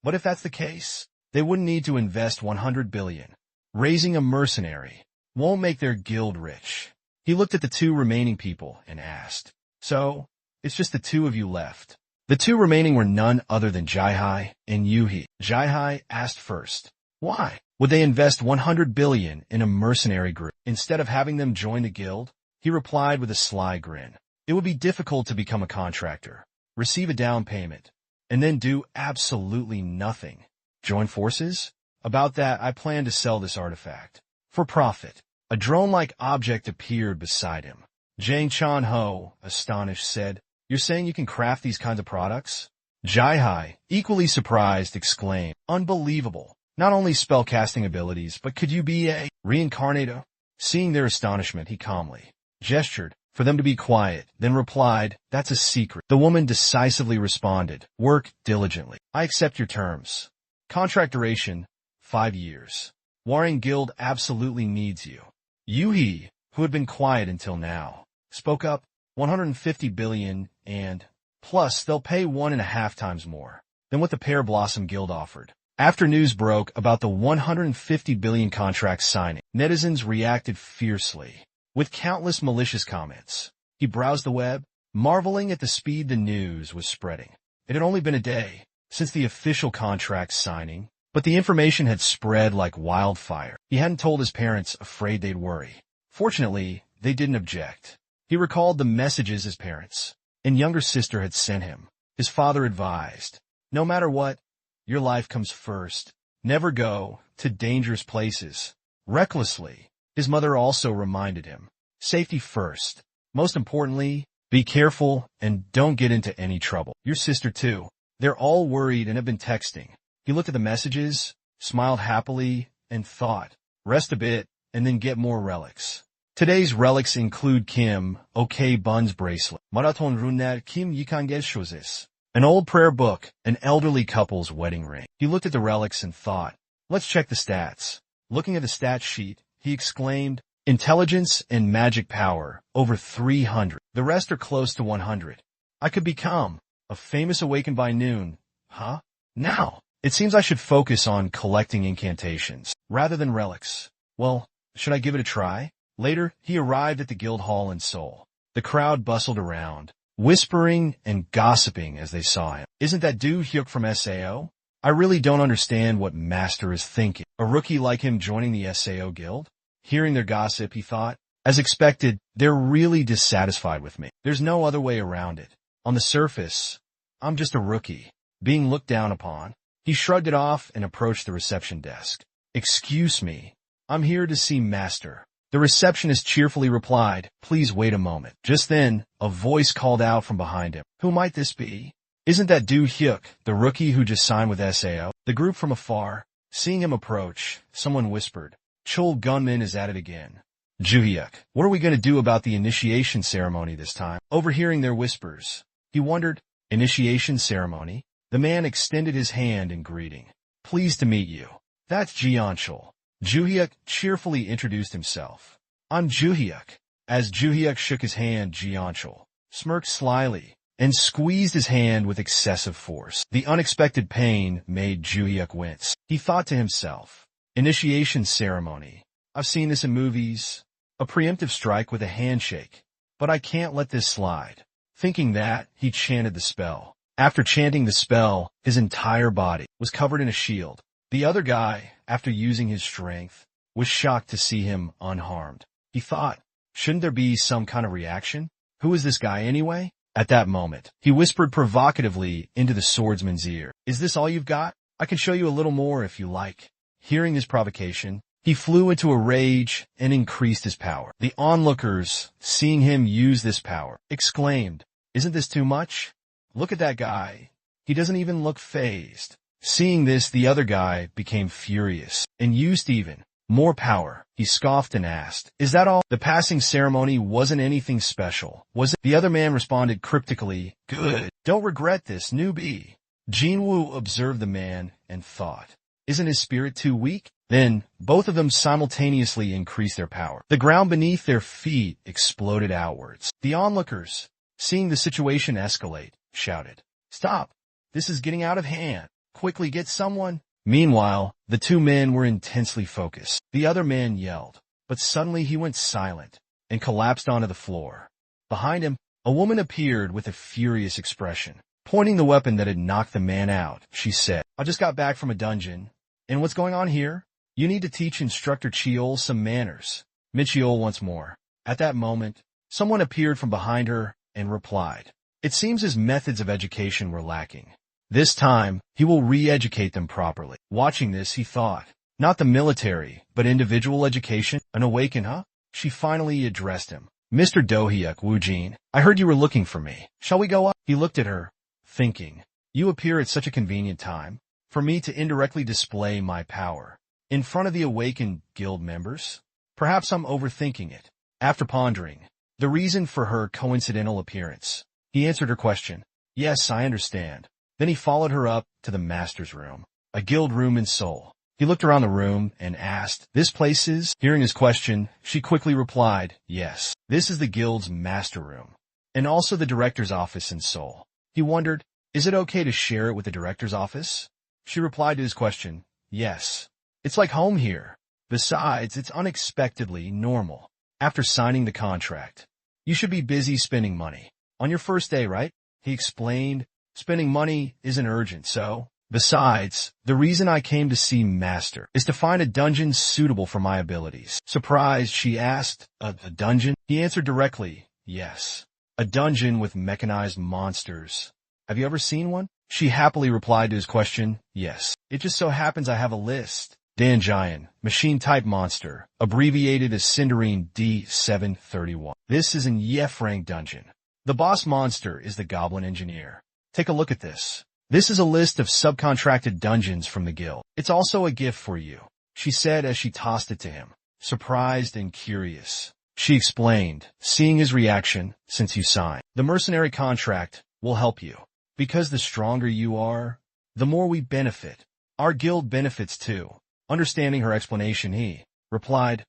Speaker 1: But if that's the case, they wouldn't need to invest 100 billion. Raising a mercenary won't make their guild rich. He looked at the two remaining people and asked, "So, it's just the two of you left?" The two remaining were none other than Jai and Yuhi. Jai asked first, "Why would they invest 100 billion in a mercenary group instead of having them join the guild?" He replied with a sly grin, "It would be difficult to become a contractor, receive a down payment, and then do absolutely nothing. Join forces? About that, I plan to sell this artifact. For profit." A drone-like object appeared beside him. Jang Chan-ho, astonished, said, "You're saying you can craft these kinds of products?" Jai, equally surprised, exclaimed, "Unbelievable. Not only spellcasting abilities, but could you be a reincarnator?" Seeing their astonishment, he calmly gestured for them to be quiet, then replied, "That's a secret." The woman decisively responded, "Work diligently. I accept your terms. Contract duration, 5 years. Warring Guild absolutely needs you." Yuhi, who had been quiet until now, spoke up, 150 billion and, plus they'll pay 1.5 times more than what the Pear Blossom Guild offered. After news broke about the 150 billion contract signing, netizens reacted fiercely, with countless malicious comments. He browsed the web, marveling at the speed the news was spreading. It had only been a day since the official contract signing, but the information had spread like wildfire. He hadn't told his parents, afraid they'd worry. Fortunately, they didn't object. He recalled the messages his parents and younger sister had sent him. His father advised, "No matter what, your life comes first. Never go to dangerous places recklessly." His mother also reminded him, "Safety first. Most importantly, be careful and don't get into any trouble." Your sister too. They're all worried and have been texting. He looked at the messages, smiled happily, and thought, "Rest a bit, and then get more relics." Today's relics include Kim OK Bun's bracelet, Marathon Runat Kim Yikangel Shozis, an old prayer book, an elderly couple's wedding ring. He looked at the relics and thought, "Let's check the stats." Looking at the stat sheet, he exclaimed, "Intelligence and magic power, over 300. The rest are close to 100. I could become a famous awakened by noon. Huh? Now, it seems I should focus on collecting incantations rather than relics. Well, should I give it a try?" Later, he arrived at the guild hall in Seoul. The crowd bustled around, whispering and gossiping as they saw him. "Isn't that Do Hyuk from SAO? I really don't understand what Master is thinking. A rookie like him joining the SAO guild?" Hearing their gossip, he thought, as expected, they're really dissatisfied with me. There's no other way around it. On the surface, I'm just a rookie, being looked down upon. He shrugged it off and approached the reception desk. "Excuse me, I'm here to see Master." The receptionist cheerfully replied, "Please wait a moment." Just then, a voice called out from behind him, "Who might this be? Isn't that Do Hyuk, the rookie who just signed with SAO?" The group from afar, seeing him approach, someone whispered, "Chol Gunman is at it again. Juhyuk, what are we going to do about the initiation ceremony this time?" Overhearing their whispers, he wondered, "Initiation ceremony?" The man extended his hand in greeting. "Pleased to meet you. That's Jeonchul." Juhyuk cheerfully introduced himself. "I'm Juhyuk." As Juhyuk shook his hand, Jeonchul smirked slyly and squeezed his hand with excessive force. The unexpected pain made Juhyuk wince. He thought to himself, "Initiation ceremony. I've seen this in movies. A preemptive strike with a handshake. But I can't let this slide. Thinking that, he chanted the spell. After chanting the spell, his entire body was covered in a shield. The other guy, after using his strength, was shocked to see him unharmed. He thought, shouldn't there be some kind of reaction? Who is this guy anyway? At that moment, he whispered provocatively into the swordsman's ear. Is this all you've got? I can show you a little more if you like. Hearing his provocation, he flew into a rage and increased his power. The onlookers, seeing him use this power, exclaimed, isn't this too much? Look at that guy. He doesn't even look fazed. Seeing this, the other guy became furious and used even more power. He scoffed and asked, is that all? The passing ceremony wasn't anything special, was it? The other man responded cryptically, good. Don't regret this, newbie. Jinwoo observed the man and thought, isn't his spirit too weak? Then, both of them simultaneously increased their power. The ground beneath their feet exploded outwards. The onlookers, seeing the situation escalate, shouted, stop! This is getting out of hand. Quickly get someone. Meanwhile, the two men were intensely focused. The other man yelled, but suddenly he went silent and collapsed onto the floor. Behind him, a woman appeared with a furious expression. Pointing the weapon that had knocked the man out, she said, I just got back from a dungeon. And what's going on here? You need to teach Instructor Cheol some manners. Michiol once more. At that moment, someone appeared from behind her and replied, it seems his methods of education were lacking. This time, he will re-educate them properly. Watching this, he thought, not the military, but individual education? An awaken, huh? She finally addressed him. Mr. Dohyuk Woojin, I heard you were looking for me. Shall we go up? He looked at her, thinking, you appear at such a convenient time for me to indirectly display my power in front of the awakened guild members. Perhaps I'm overthinking it. After pondering the reason for her coincidental appearance, he answered her question. Yes, I understand. Then he followed her up to the master's room, a guild room in Seoul. He looked around the room and asked, this place is? Hearing his question, she quickly replied, yes, this is the guild's master room, and also the director's office in Seoul. He wondered, is it okay to share it with the director's office? She replied to his question, yes. It's like home here. Besides, it's unexpectedly normal. After signing the contract, you should be busy spending money. On your first day, right? He explained, spending money isn't urgent, so. Besides, the reason I came to see Master is to find a dungeon suitable for my abilities. Surprised, she asked, a dungeon? He answered directly, yes. A dungeon with mechanized monsters. Have you ever seen one? She happily replied to his question, yes. It just so happens I have a list. Danjian, machine-type monster, abbreviated as Cinderine D731. This is an EF-rank dungeon. The boss monster is the Goblin Engineer. Take a look at this. This is a list of subcontracted dungeons from the guild. It's also a gift for you, she said as she tossed it to him. Surprised and curious, she explained, seeing his reaction, since you signed the mercenary contract, will help you. Because the stronger you are, the more we benefit. Our guild benefits too. Understanding her explanation, he replied,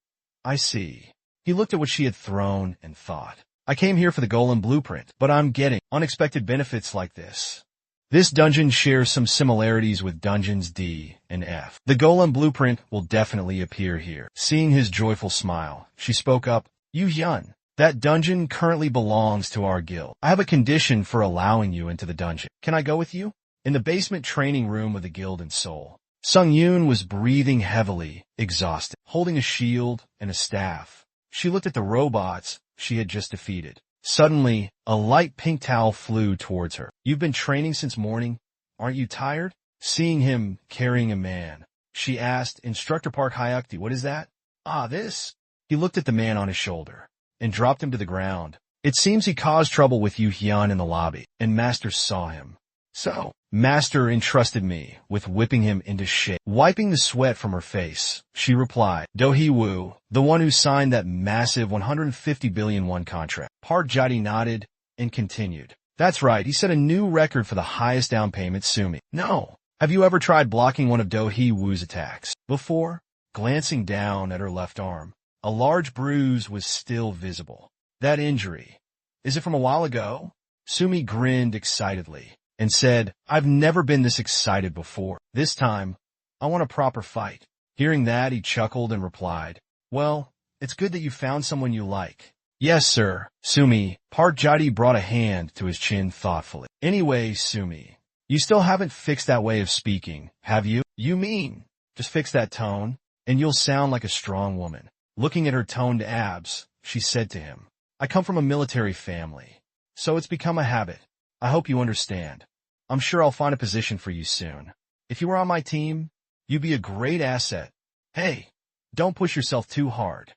Speaker 1: I see. He looked at what she had thrown and thought, I came here for the golem blueprint, but I'm getting unexpected benefits like this. This dungeon shares some similarities with dungeons D and F. The golem blueprint will definitely appear here. Seeing his joyful smile, she spoke up, Yu Hyun, that dungeon currently belongs to our guild. I have a condition for allowing you into the dungeon. Can I go with you? In the basement training room of the guild in Seoul, Sung Yoon was breathing heavily, exhausted, holding a shield and a staff. She looked at the robots she had just defeated. Suddenly, a light pink towel flew towards her. You've been training since morning. Aren't you tired? Seeing him carrying a man, she asked, Instructor Park Hyukti, what is that? Ah, this. He looked at the man on his shoulder and dropped him to the ground. It seems he caused trouble with Yu Hyun in the lobby, and Master saw him. So, Master entrusted me with whipping him into shape. Wiping the sweat from her face, she replied, Do-hee Woo, the one who signed that massive 150 billion won contract. Park Jati nodded and continued. That's right, he set a new record for the highest down payment, Sumi. No. Have you ever tried blocking one of Do-hee Woo's attacks before? Glancing down at her left arm, a large bruise was still visible. That injury, is it from a while ago? Sumi grinned excitedly and said, I've never been this excited before. This time, I want a proper fight. Hearing that, he chuckled and replied, well, It's good that you found someone you like. Yes, sir. Sumi. Park Jati brought a hand to his chin thoughtfully. Anyway, Sumi, you still haven't fixed that way of speaking, have you? You mean, just fix that tone, and you'll sound like a strong woman. Looking at her toned abs, she said to him, I come from a military family, so it's become a habit. I hope you understand. I'm sure I'll find a position for you soon. If you were on my team, you'd be a great asset. Hey, don't push yourself too hard.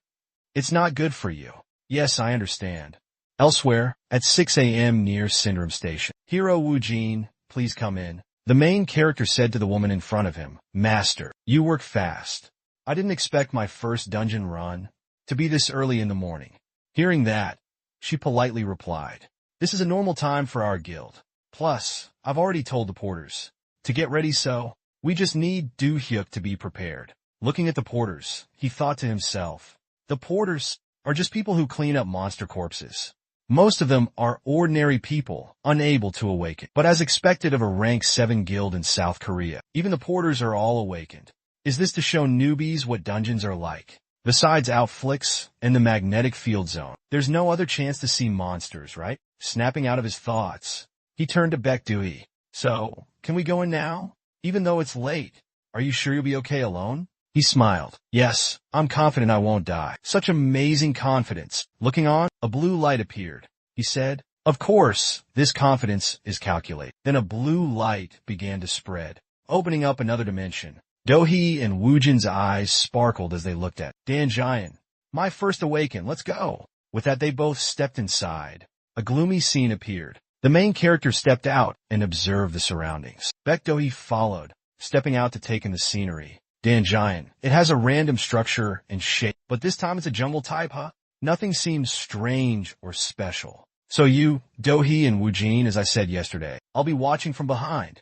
Speaker 1: It's not good for you. Yes, I understand. Elsewhere, at 6 a.m. near Syndrome Station, Hero Woojin, please come in. The main character said to the woman in front of him, Master, you work fast. I didn't expect my first dungeon run to be this early in the morning. Hearing that, she politely replied, This is a normal time for our guild. Plus, I've already told the porters to get ready, so we just need Do-hyuk to be prepared. Looking at the porters, he thought to himself, the porters are just people who clean up monster corpses. Most of them are ordinary people, unable to awaken. But as expected of a rank 7 guild in South Korea, even the porters are all awakened. Is this to show newbies what dungeons are like? Besides outflicks and the magnetic field zone, there's no other chance to see monsters, right? Snapping out of his thoughts, he turned to Baek Doo-hee. So, can we go in now? Even though it's late, are you sure you'll be okay alone? He smiled. Yes, I'm confident I won't die. Such amazing confidence. Looking on, a blue light appeared. He said, Of course, this confidence is calculated. Then a blue light began to spread, opening up another dimension. Do-hee and Woojin's eyes sparkled as they looked at Dan Giant. My first awaken, let's go. With that, they both stepped inside. A gloomy scene appeared. The main character stepped out and observed the surroundings. Baek Do-hee followed, stepping out to take in the scenery. Dan Giant, it has a random structure and shape, but this time it's a jungle type, huh? Nothing seems strange or special. So you, Do-hee and Woojin, as I said yesterday, I'll be watching from behind.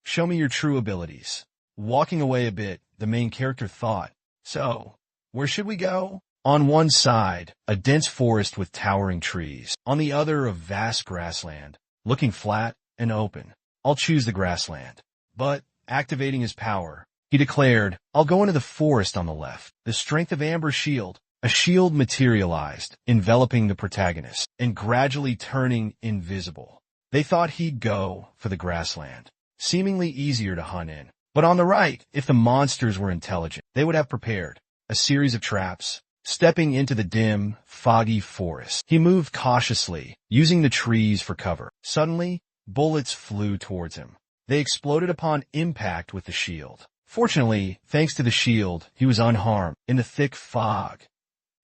Speaker 1: Show me your true abilities. Walking away a bit, the main character thought, so, where should we go? On one side, a dense forest with towering trees. On the other, a vast grassland, looking flat and open. I'll choose the grassland. But, activating his power, he declared, I'll go into the forest on the left. The strength of Amber Shield. A shield materialized, enveloping the protagonist, and gradually turning invisible. They thought he'd go for the grassland, seemingly easier to hunt in. But on the right, if the monsters were intelligent, they would have prepared a series of traps. Stepping into the dim, foggy forest, he moved cautiously, using the trees for cover. Suddenly, bullets flew towards him. They exploded upon impact with the shield. Fortunately, thanks to the shield, he was unharmed. In the thick fog,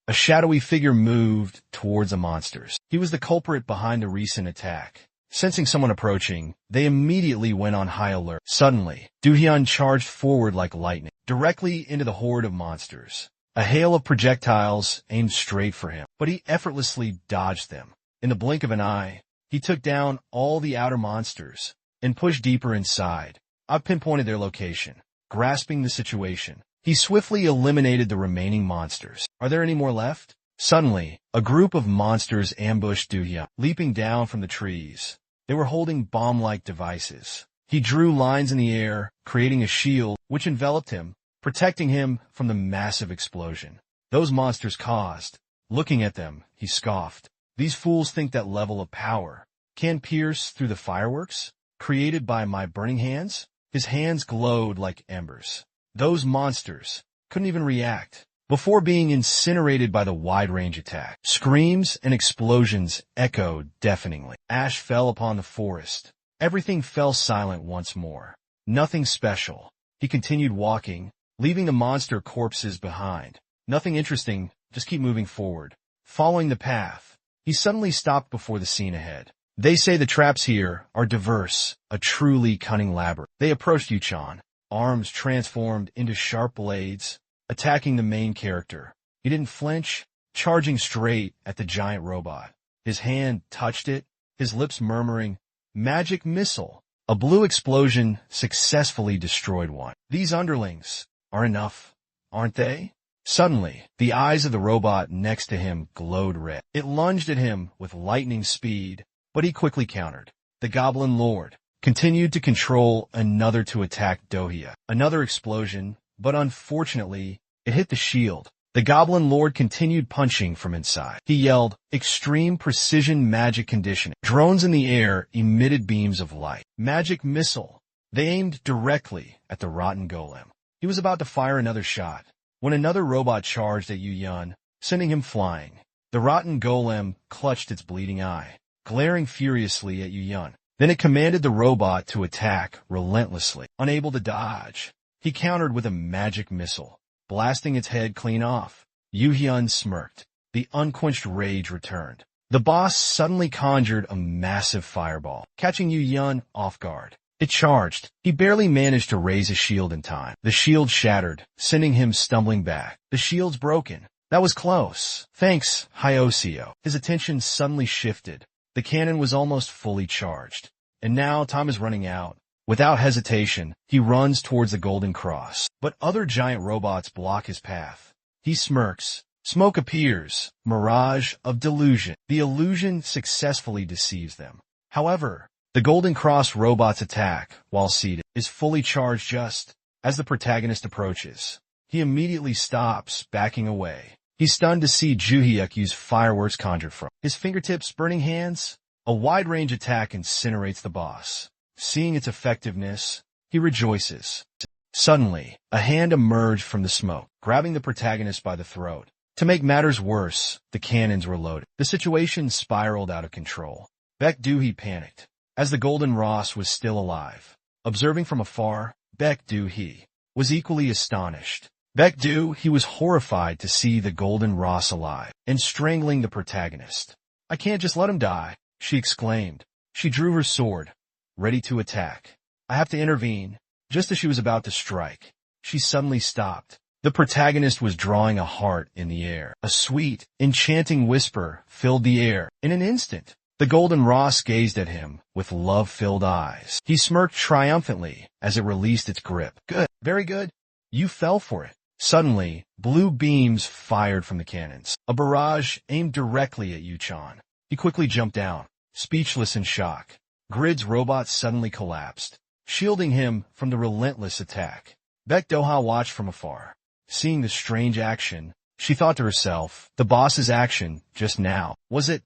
Speaker 1: a shadowy figure moved towards the monsters. He was the culprit behind the recent attack. Sensing someone approaching, they immediately went on high alert. Suddenly, Do-hyun charged forward like lightning, directly into the horde of monsters. A hail of projectiles aimed straight for him, but he effortlessly dodged them. In the blink of an eye, he took down all the outer monsters and pushed deeper inside. I've pinpointed their location. Grasping the situation, he swiftly eliminated the remaining monsters. Are there any more left? Suddenly, a group of monsters ambushed Do-hyun, leaping down from the trees. They were holding bomb-like devices. He drew lines in the air, creating a shield which enveloped him, protecting him from the massive explosion those monsters caused. Looking at them, he scoffed. These fools think that level of power can pierce through the fireworks created by my burning hands? His hands glowed like embers. Those monsters couldn't even react before being incinerated by the wide-range attack. Screams and explosions echoed deafeningly. Ash fell upon the forest. Everything fell silent once more. Nothing special. He continued walking, leaving the monster corpses behind. Nothing interesting, just keep moving forward. Following the path, he suddenly stopped before the scene ahead. They say the traps here are diverse, a truly cunning labyrinth. They approached Yuchan, arms transformed into sharp blades, attacking the main character. He didn't flinch, charging straight at the giant robot. His hand touched it, his lips murmuring, Magic missile. A blue explosion successfully destroyed one. These underlings are enough, aren't they? Suddenly, the eyes of the robot next to him glowed red. It lunged at him with lightning speed, but he quickly countered. The Goblin Lord continued to control another to attack Do-hee. Another explosion, but unfortunately, it hit the shield. The Goblin Lord continued punching from inside. He yelled, "Extreme precision magic conditioning." Drones in the air emitted beams of light. Magic missile. They aimed directly at the rotten golem. He was about to fire another shot when another robot charged at Yu Yun, sending him flying. The rotten golem clutched its bleeding eye, glaring furiously at Yu Yun. Then it commanded the robot to attack relentlessly. Unable to dodge, he countered with a magic missile, blasting its head clean off. Yu Hyun smirked. The unquenched rage returned. The boss suddenly conjured a massive fireball, catching Yu Hyun off guard. It charged. He barely managed to raise his shield in time. The shield shattered, sending him stumbling back. The shield's broken. That was close. Thanks, Hyosio. His attention suddenly shifted. The cannon was almost fully charged. And now time is running out. Without hesitation, he runs towards the golden cross. But other giant robots block his path. He smirks. Smoke appears. Mirage of delusion. The illusion successfully deceives them. However, the Golden Cross robot's attack, while seated, is fully charged just as the protagonist approaches. He immediately stops, backing away. He's stunned to see Juhyuk use fireworks conjured from his fingertips, burning hands. A wide-range attack incinerates the boss. Seeing its effectiveness, he rejoices. Suddenly, a hand emerged from the smoke, grabbing the protagonist by the throat. To make matters worse, the cannons were loaded. The situation spiraled out of control. Baek Do-hee panicked, as the Golden Ross was still alive. Observing from afar, Baek Do-hee was equally astonished. Baek Do-hee was horrified to see the Golden Ross alive and strangling the protagonist. "I can't just let him die," she exclaimed. She drew her sword, ready to attack. "I have to intervene." Just as she was about to strike, she suddenly stopped. The protagonist was drawing a heart in the air. A sweet, enchanting whisper filled the air. In an instant, the Golden Ross gazed at him with love-filled eyes. He smirked triumphantly as it released its grip. "Good, very good. You fell for it." Suddenly, blue beams fired from the cannons. A barrage aimed directly at Yu-chan. He quickly jumped down, speechless in shock. Grid's robot suddenly collapsed, shielding him from the relentless attack. Baek Do-hee watched from afar. Seeing the strange action, she thought to herself, the boss's action just now, was it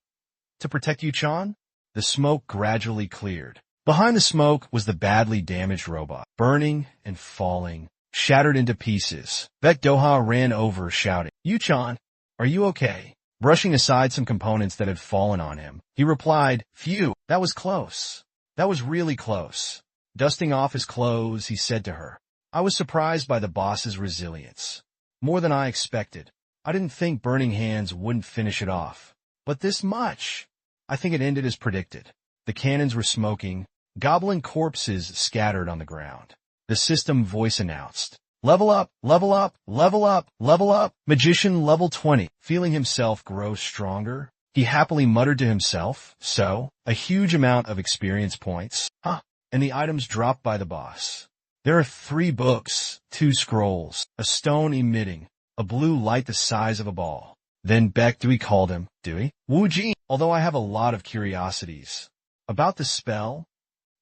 Speaker 1: to protect Yu-chan? The smoke gradually cleared. Behind the smoke was the badly damaged robot, burning and falling, shattered into pieces. Baek Do-hee ran over, shouting, "Yu-chan, are you okay?" Brushing aside some components that had fallen on him, he replied, "Phew, that was close. That was really close." Dusting off his clothes, he said to her, "I was surprised by the boss's resilience. More than I expected. I didn't think burning hands wouldn't finish it off. But this much." I think it ended as predicted. The cannons were smoking. Goblin corpses scattered on the ground. The system voice announced, "Level up, level up, level up, level up. Magician level 20. Feeling himself grow stronger, he happily muttered to himself, "So, a huge amount of experience points. Huh." And the items dropped by the boss. There are 3 books, 2 scrolls, a stone emitting, a blue light the size of a ball. Then Baek Do-hee called him, "Dewey, Wu Jin." Although I have a lot of curiosities about the spell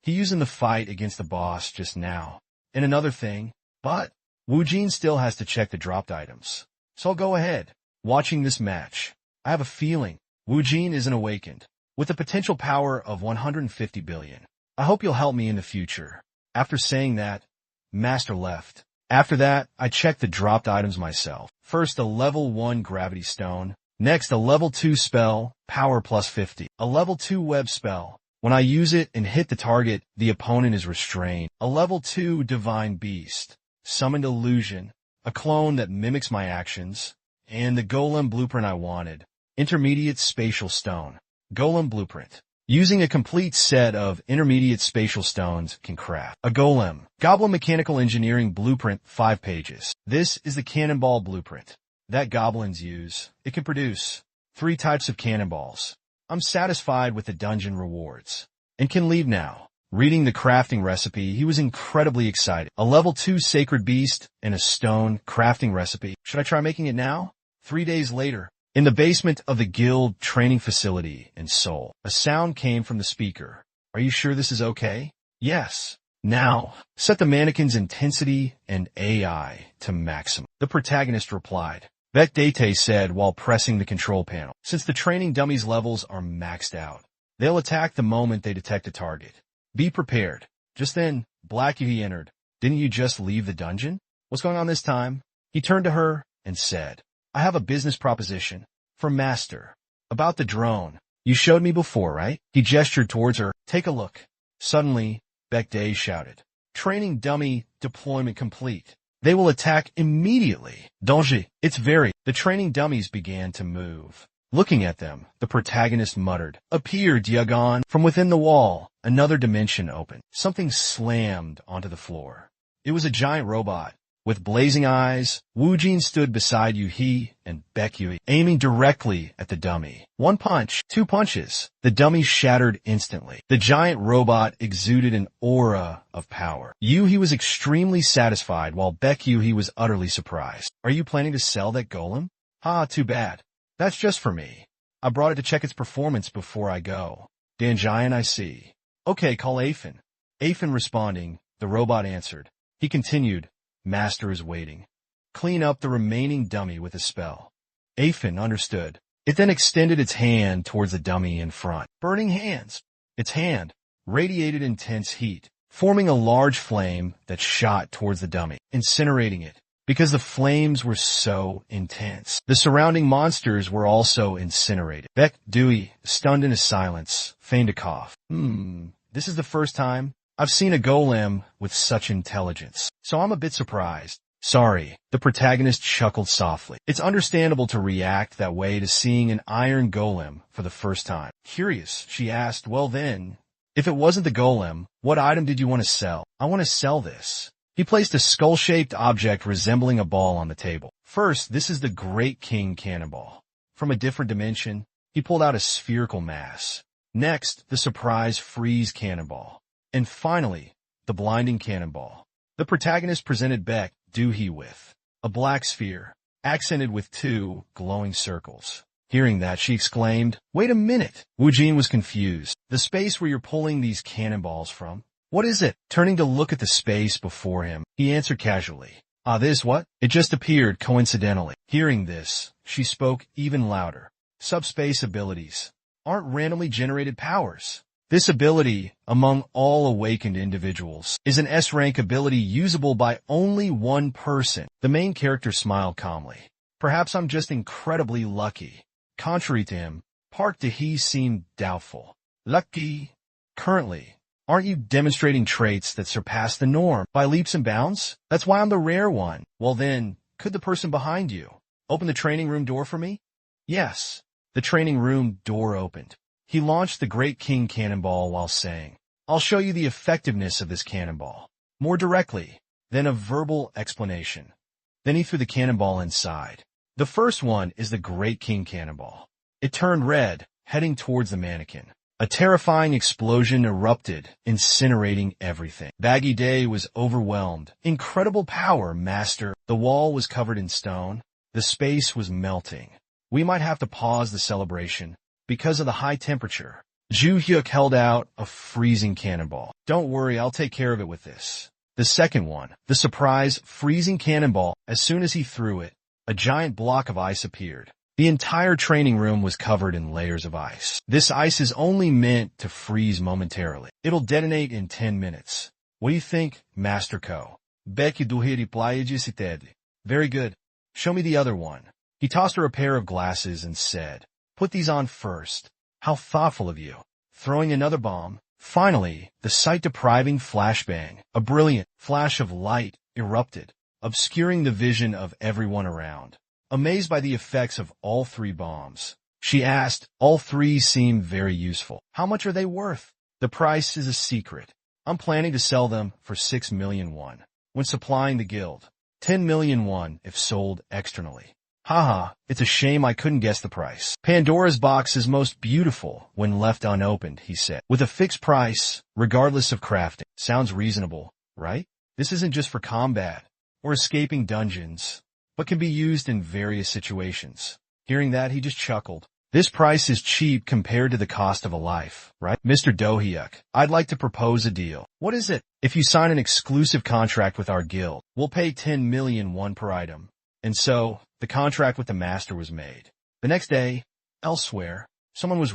Speaker 1: he used in the fight against the boss just now, and another thing, but Wu Jin still has to check the dropped items. So I'll go ahead. Watching this match, I have a feeling Wu Jin isn't awakened, with the potential power of 150 billion. I hope you'll help me in the future. After saying that, Master left. After that, I checked the dropped items myself. First a level 1 gravity stone, next a level 2 spell, power plus 50, a level 2 web spell. When I use it and hit the target, the opponent is restrained. A level 2 divine beast, summoned illusion, a clone that mimics my actions, and the golem blueprint I wanted. Intermediate spatial stone, golem blueprint. Using a complete set of intermediate spatial stones can craft a golem. Goblin mechanical engineering blueprint, 5 pages. This is the cannonball blueprint that goblins use. It can produce 3 types of cannonballs. I'm satisfied with the dungeon rewards and can leave now. Reading the crafting recipe, he was incredibly excited. A level 2 sacred beast and a stone crafting recipe. Should I try making it now? 3 days later, in the basement of the guild training facility in Seoul, a sound came from the speaker. "Are you sure this is okay?" "Yes." "Now, set the mannequin's intensity and AI to maximum." The protagonist replied, Date said while pressing the control panel. Since the training dummies levels are maxed out, they'll attack the moment they detect a target. Be prepared. Just then, Black Yuhi entered. Didn't you just leave the dungeon? What's going on this time? He turned to her and said, I have a business proposition for Master. About the drone. You showed me before, right? He gestured towards her. Take a look. Suddenly, Day shouted. Training dummy deployment complete. They will attack immediately. Danger. It's very. The training dummies began to move. Looking at them, the protagonist muttered, Appear, Diagon. From within the wall, another dimension opened. Something slammed onto the floor. It was a giant robot. With blazing eyes, Wu Jin stood beside Yuhi and Baekhyui, aiming directly at the dummy. One punch, two punches. The dummy shattered instantly. The giant robot exuded an aura of power. Yuhi was extremely satisfied while Baekhyui was utterly surprised. Are you planning to sell that golem? Ha, too bad. That's just for me. I brought it to check its performance before I go. Danjian, I see. Okay, call Afin. Afin responding, the robot answered. He continued, Master is waiting. Clean up the remaining dummy with a spell. Afin understood. It then extended its hand towards the dummy in front. Burning hands. Its hand radiated intense heat, forming a large flame that shot towards the dummy, incinerating it. Because the flames were so intense, the surrounding monsters were also incinerated. Dewey, stunned into silence, feigned a cough. This is the first time I've seen a golem with such intelligence, so I'm a bit surprised. Sorry, the protagonist chuckled softly. It's understandable to react that way to seeing an iron golem for the first time. Curious, she asked, well then, if it wasn't the golem, what item did you want to sell? I want to sell this. He placed a skull-shaped object resembling a ball on the table. First, this is the Great King Cannonball. From a different dimension, he pulled out a spherical mass. Next, the surprise freeze cannonball. And finally, the blinding cannonball. The protagonist presented Doohy with a black sphere, accented with two glowing circles. Hearing that, she exclaimed, Wait a minute! Wu Jin was confused. The space where you're pulling these cannonballs from? What is it? Turning to look at the space before him, he answered casually. This what? It just appeared coincidentally. Hearing this, she spoke even louder. Subspace abilities aren't randomly generated powers. This ability, among all awakened individuals, is an S-rank ability usable by only one person. The main character smiled calmly. Perhaps I'm just incredibly lucky. Contrary to him, Park De-hee seemed doubtful. Lucky? Currently, aren't you demonstrating traits that surpass the norm by leaps and bounds? That's why I'm the rare one. Well then, could the person behind you open the training room door for me? Yes. The training room door opened. He launched the Great King Cannonball while saying, I'll show you the effectiveness of this cannonball. More directly than a verbal explanation. Then he threw the cannonball inside. The first one is the Great King Cannonball. It turned red, heading towards the mannequin. A terrifying explosion erupted, incinerating everything. Baggy Day was overwhelmed. Incredible power, Master. The wall was covered in stone. The space was melting. We might have to pause the celebration because of the high temperature. Ju Hyuk held out a freezing cannonball. Don't worry, I'll take care of it with this. The second one, the surprise freezing cannonball. As soon as he threw it, a giant block of ice appeared. The entire training room was covered in layers of ice. This ice is only meant to freeze momentarily. It'll detonate in 10 minutes. What do you think, Master Ko? Becky Duhi replied. Very good. Show me the other one. He tossed her a pair of glasses and said, Put these on first. How thoughtful of you. Throwing another bomb. Finally, the sight-depriving flashbang, a brilliant flash of light, erupted, obscuring the vision of everyone around. Amazed by the effects of all three bombs, she asked, all three seem very useful. How much are they worth? The price is a secret. I'm planning to sell them for 6 million won. When supplying the guild, 10 million won if sold externally. Haha, it's a shame I couldn't guess the price. Pandora's box is most beautiful when left unopened, he said. With a fixed price, regardless of crafting. Sounds reasonable, right? This isn't just for combat or escaping dungeons, but can be used in various situations. Hearing that, he just chuckled. This price is cheap compared to the cost of a life, right? Mr. Do-hyuk, I'd like to propose a deal. What is it? If you sign an exclusive contract with our guild, we'll pay 10 million won per item. And so, the contract with the master was made. The next day, elsewhere, someone was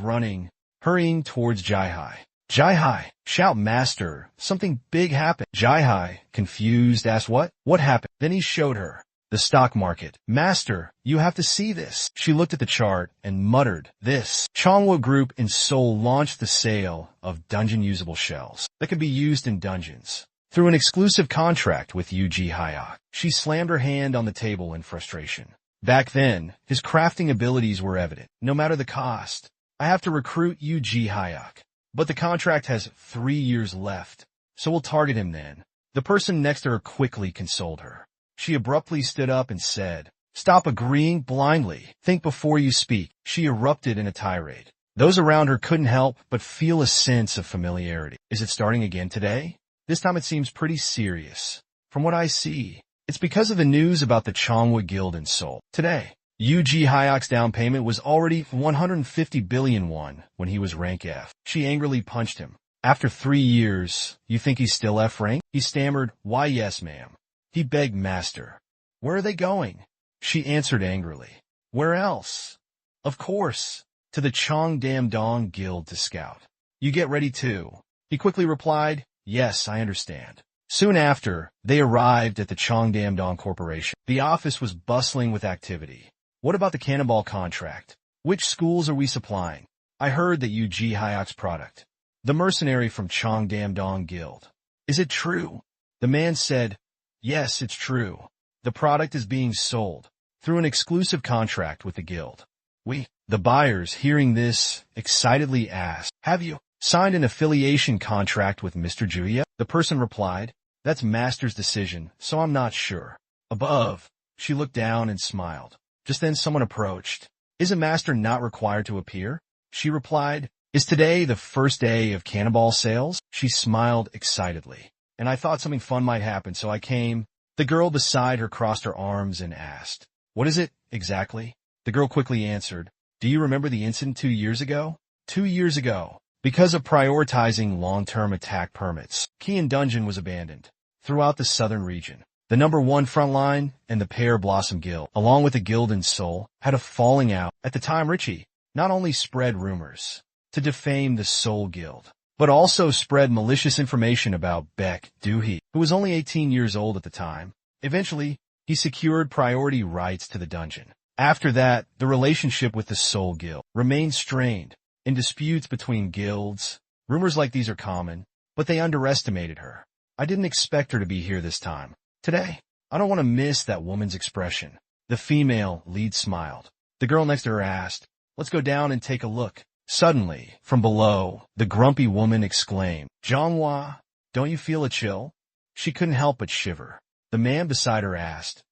Speaker 1: hurrying towards Jai-Hai. Jai-Hai, shout master, something big happened. Jai-Hai, confused, asked what? What happened? Then he showed her. The stock market. Master, you have to see this. She looked at the chart and muttered, this. Chongwa Group in Seoul launched the sale of dungeon-usable shells that could be used in dungeons through an exclusive contract with Yuji Hayek. She slammed her hand on the table in frustration. Back then, his crafting abilities were evident, no matter the cost. I have to recruit Yuji Hayek. But the contract has 3 years left, so we'll target him then. The person next to her quickly consoled her. She abruptly stood up and said, stop agreeing blindly. Think before you speak. She erupted in a tirade. Those around her couldn't help but feel a sense of familiarity. Is it starting again today? This time it seems pretty serious. From what I see, it's because of the news about the Chongwa Guild in Seoul. Today, Yuji Hayek's down payment was already 150 billion won when he was rank F. She angrily punched him. After 3 years, you think he's still F rank? He stammered, why yes, ma'am. He begged master. Where are they going? She answered angrily. Where else? Of course, to the Cheongdam-dong Guild to scout. You get ready too. He quickly replied, yes, I understand. Soon after, they arrived at the Cheongdam-dong Corporation. The office was bustling with activity. What about the cannonball contract? Which schools are we supplying? I heard that Yuji Hayek's product. The mercenary from Cheongdam-dong Guild. Is it true? The man said, yes, it's true. The product is being sold through an exclusive contract with the guild. The buyers, hearing this, excitedly asked, have you signed an affiliation contract with Mr. Juya? The person replied, that's master's decision, so I'm not sure. Above, she looked down and smiled. Just then someone approached. Isn't master not required to appear? She replied, is today the first day of cannonball sales? She smiled excitedly. And I thought something fun might happen, so I came. The girl beside her crossed her arms and asked, what is it, exactly? The girl quickly answered, do you remember the incident 2 years ago? 2 years ago, because of prioritizing long-term attack permits, Kian Dungeon was abandoned. Throughout the southern region, the number 1 frontline and the Pear Blossom Guild, along with the guild in Seoul, had a falling out. At the time, Richie not only spread rumors to defame the Seoul Guild, but also spread malicious information about Baek Do-hee, who was only 18 years old at the time. Eventually, he secured priority rights to the dungeon. After that, the relationship with the Seoul Guild remained strained. In disputes between guilds, rumors like these are common, but they underestimated her. I didn't expect her to be here this time. Today, I don't want to miss that woman's expression. The female lead smiled. The girl next to her asked, let's go down and take a look. Suddenly, from below, the grumpy woman exclaimed, Zhonghua, don't you feel a chill? She couldn't help but shiver. The man beside her asked,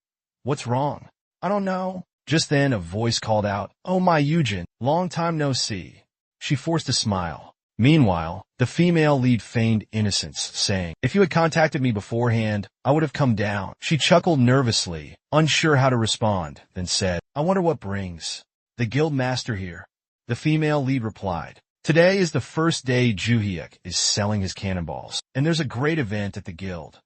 Speaker 1: what's wrong? I don't know. Just then a voice called out, oh my Eugen, long time no see. She forced a smile. Meanwhile, the female lead feigned innocence, saying, if you had contacted me beforehand, I would have come down. She chuckled nervously, unsure how to respond, then said, I wonder what brings the guild master here. The female lead replied, today is the first day Juhyuk is selling his cannonballs, and there's a great event at the guild,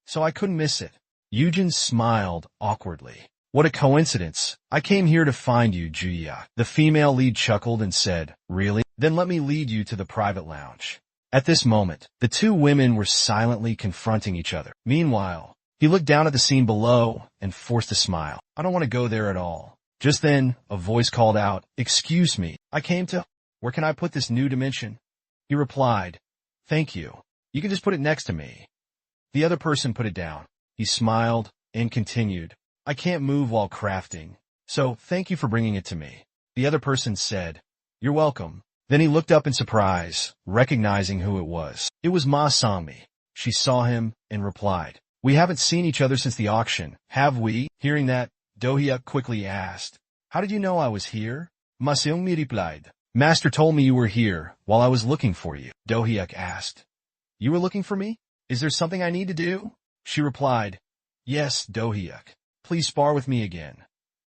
Speaker 1: so I couldn't miss it. Eugen smiled awkwardly. What a coincidence. I came here to find you, Juhyuk. The female lead chuckled and said, really? Then let me lead you to the private lounge. At this moment, the two women were silently confronting each other. Meanwhile, he looked down at the scene below and forced a smile. I don't want to go there at all. Just then, a voice called out, excuse me, I came to... Where can I put this new dimension? He replied, thank you. You can just put it next to me. The other person put it down. He smiled and continued, I can't move while crafting, so thank you for bringing it to me. The other person said, you're welcome. Then he looked up in surprise, recognizing who it was. It was Ma Sangmi. She saw him and replied, we haven't seen each other since the auction, have we? Hearing that, Do-hyuk quickly asked, how did you know I was here? Ma Sangmi replied, master told me you were here while I was looking for you. Do-hyuk asked, you were looking for me? Is there something I need to do? She replied, yes, Do-hyuk. Please spar with me again.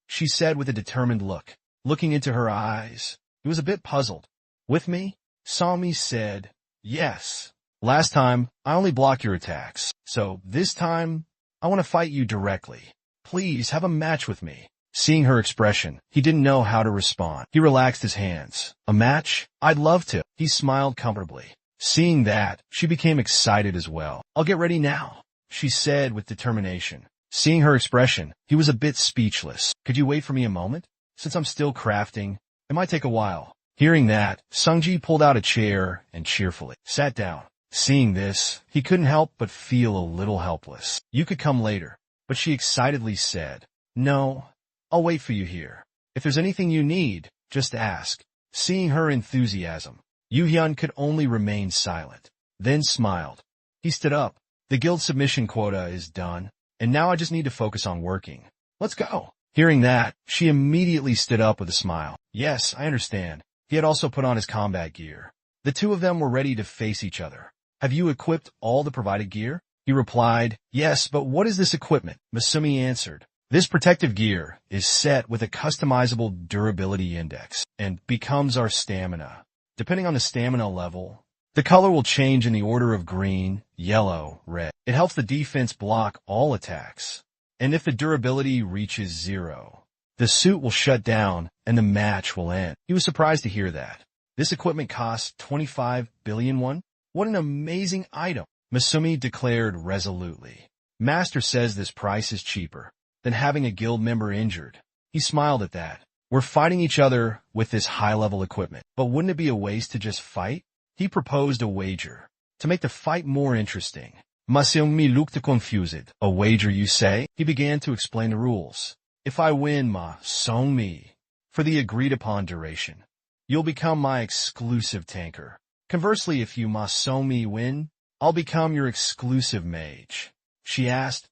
Speaker 1: She said with a determined look, looking into her eyes. He was a bit puzzled. With me? Sangmi said, yes. Last time, I only blocked your attacks, so this time, I want to fight you directly. Please have a match with me. Seeing her expression, he didn't know how to respond. He relaxed his hands. A match? I'd love to. He smiled comfortably. Seeing that, she became excited as well. I'll get ready now, she said with determination. Seeing her expression, he was a bit speechless. Could you wait for me a moment? Since I'm still crafting, it might take a while. Hearing that, Sungji pulled out a chair and cheerfully sat down. Seeing this, he couldn't help but feel a little helpless. You could come later, but she excitedly said, no, I'll wait for you here. If there's anything you need, just ask. Seeing her enthusiasm, Yu-hyun could only remain silent, then smiled. He stood up. The guild submission quota is done, and now I just need to focus on working. Let's go. Hearing that, she immediately stood up with a smile. Yes, I understand. He had also put on his combat gear. The two of them were ready to face each other. Have you equipped all the provided gear? He replied, yes, but what is this equipment? Masumi answered. This protective gear is set with a customizable durability index and becomes our stamina. Depending on the stamina level, the color will change in the order of green, yellow, red. It helps the defense block all attacks. And if the durability reaches 0, the suit will shut down and the match will end. He was surprised to hear that. This equipment costs 25 billion won? What an amazing item, Masumi declared resolutely. Master says this price is cheaper than having a guild member injured. He smiled at that. We're fighting each other with this high-level equipment, but wouldn't it be a waste to just fight? He proposed a wager to make the fight more interesting. Masumi looked confused. A wager, you say? He began to explain the rules. If I win Masumi for the agreed-upon duration, you'll become my exclusive tanker. Conversely, if you Masumi win, I'll become your exclusive mage. She asked,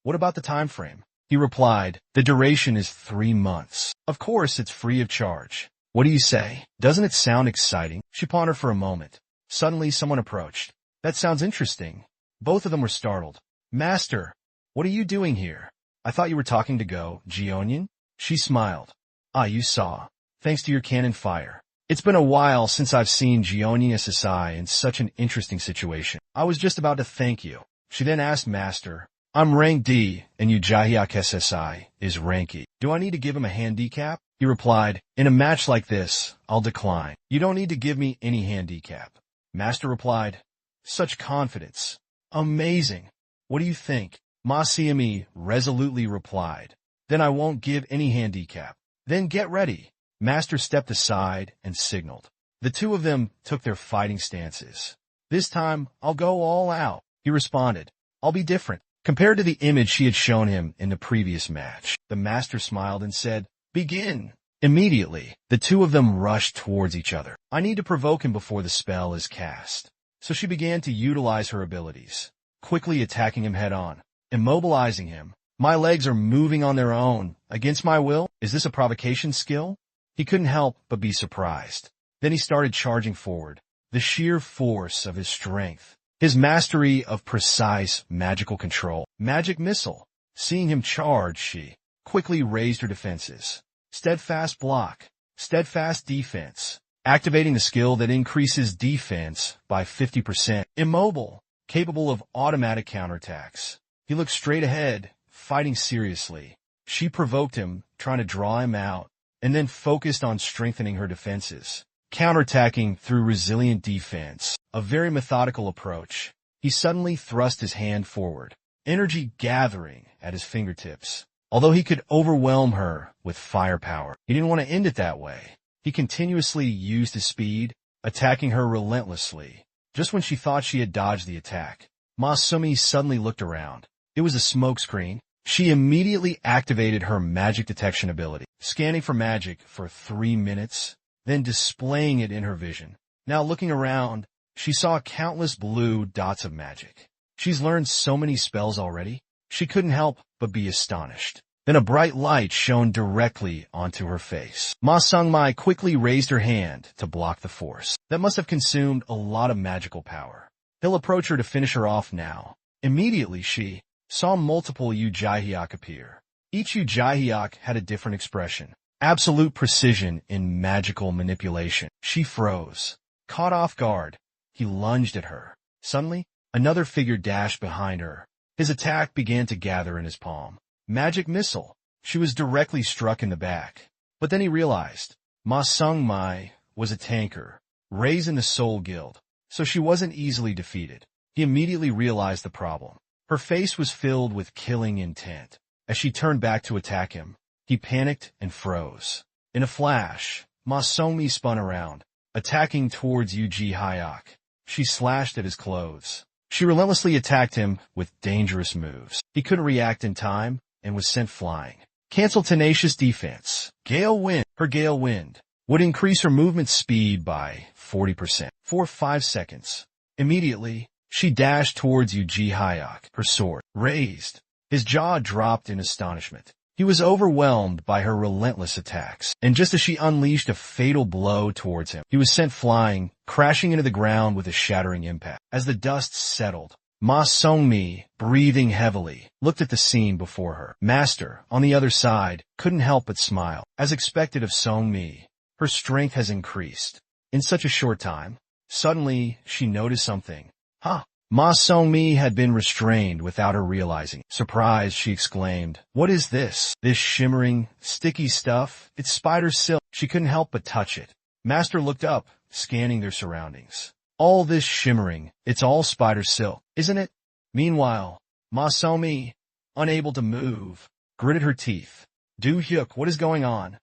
Speaker 1: what about the time frame? He replied, the duration is 3 months. Of course, it's free of charge. What do you say? Doesn't it sound exciting? She pondered for a moment. Suddenly, someone approached. That sounds interesting. Both of them were startled. Master, what are you doing here? I thought you were talking to Go, Jionian? She smiled. Ah, you saw. Thanks to your cannon fire. It's been a while since I've seen Jionian SSI in such an interesting situation. I was just about to thank you. She then asked Master, I'm rank D, and Ujahiak SSI is rank E. Do I need to give him a handicap? He replied, in a match like this, I'll decline. You don't need to give me any handicap. Master replied, such confidence. Amazing. What do you think? Masumi resolutely replied, then I won't give any handicap. Then get ready. Master stepped aside and signaled. The two of them took their fighting stances. This time, I'll go all out. He responded, I'll be different. Compared to the image she had shown him in the previous match, the master smiled and said, begin. Immediately, the two of them rushed towards each other. I need to provoke him before the spell is cast. So she began to utilize her abilities, quickly attacking him head-on, immobilizing him. My legs are moving on their own, against my will? Is this a provocation skill? He couldn't help but be surprised. Then he started charging forward. The sheer force of his strength, his mastery of precise magical control. Magic missile. Seeing him charge, she quickly raised her defenses. Steadfast block. Steadfast defense. Activating the skill that increases defense by 50%. Immobile. Capable of automatic counterattacks. He looked straight ahead, fighting seriously. She provoked him, trying to draw him out, and then focused on strengthening her defenses. Counterattacking through resilient defense. A very methodical approach. He suddenly thrust his hand forward, energy gathering at his fingertips. Although he could overwhelm her with firepower, he didn't want to end it that way. He continuously used his speed, attacking her relentlessly. Just when she thought she had dodged the attack, Masumi suddenly looked around. It was a smokescreen. She immediately activated her magic detection ability, scanning for magic for 3 minutes, then displaying it in her vision. Now looking around, she saw countless blue dots of magic. She's learned so many spells already. She couldn't help but be astonished. Then a bright light shone directly onto her face. Ma Sungmai quickly raised her hand to block the force. That must have consumed a lot of magical power. He'll approach her to finish her off now. Immediately she saw multiple Ujahiak appear. Each Ujahiak had a different expression. Absolute precision in magical manipulation. She froze. Caught off guard, he lunged at her. Suddenly, another figure dashed behind her. His attack began to gather in his palm. Magic missile. She was directly struck in the back. But then he realized Ma Sung Mai was a tanker, raised in the Soul Guild, so she wasn't easily defeated. He immediately realized the problem. Her face was filled with killing intent. As she turned back to attack him, he panicked and froze. In a flash, Ma Sung-mi spun around, attacking towards Yu Ji Hyuk. She slashed at his clothes. She relentlessly attacked him with dangerous moves. He couldn't react in time and was sent flying. Cancel tenacious defense. Gale wind. Her gale wind would increase her movement speed by 40% for 5 seconds. Immediately, she dashed towards Yu Ji Hyuk, her sword raised. His jaw dropped in astonishment. He was overwhelmed by her relentless attacks, and just as she unleashed a fatal blow towards him, he was sent flying, crashing into the ground with a shattering impact. As the dust settled, Ma Sung-mi, breathing heavily, looked at the scene before her. Master, on the other side, couldn't help but smile. As expected of Sung-mi, her strength has increased. In such a short time, suddenly she noticed something. Huh? Ma Sung-mi had been restrained without her realizing. Surprised, she exclaimed, "What is this? This shimmering, sticky stuff? It's spider silk." She couldn't help but touch it. Master looked up, scanning their surroundings. "All this shimmering, it's all spider silk, isn't it?" Meanwhile, Ma Sung-mi, unable to move, gritted her teeth. "Do Hyuk, what is going on?"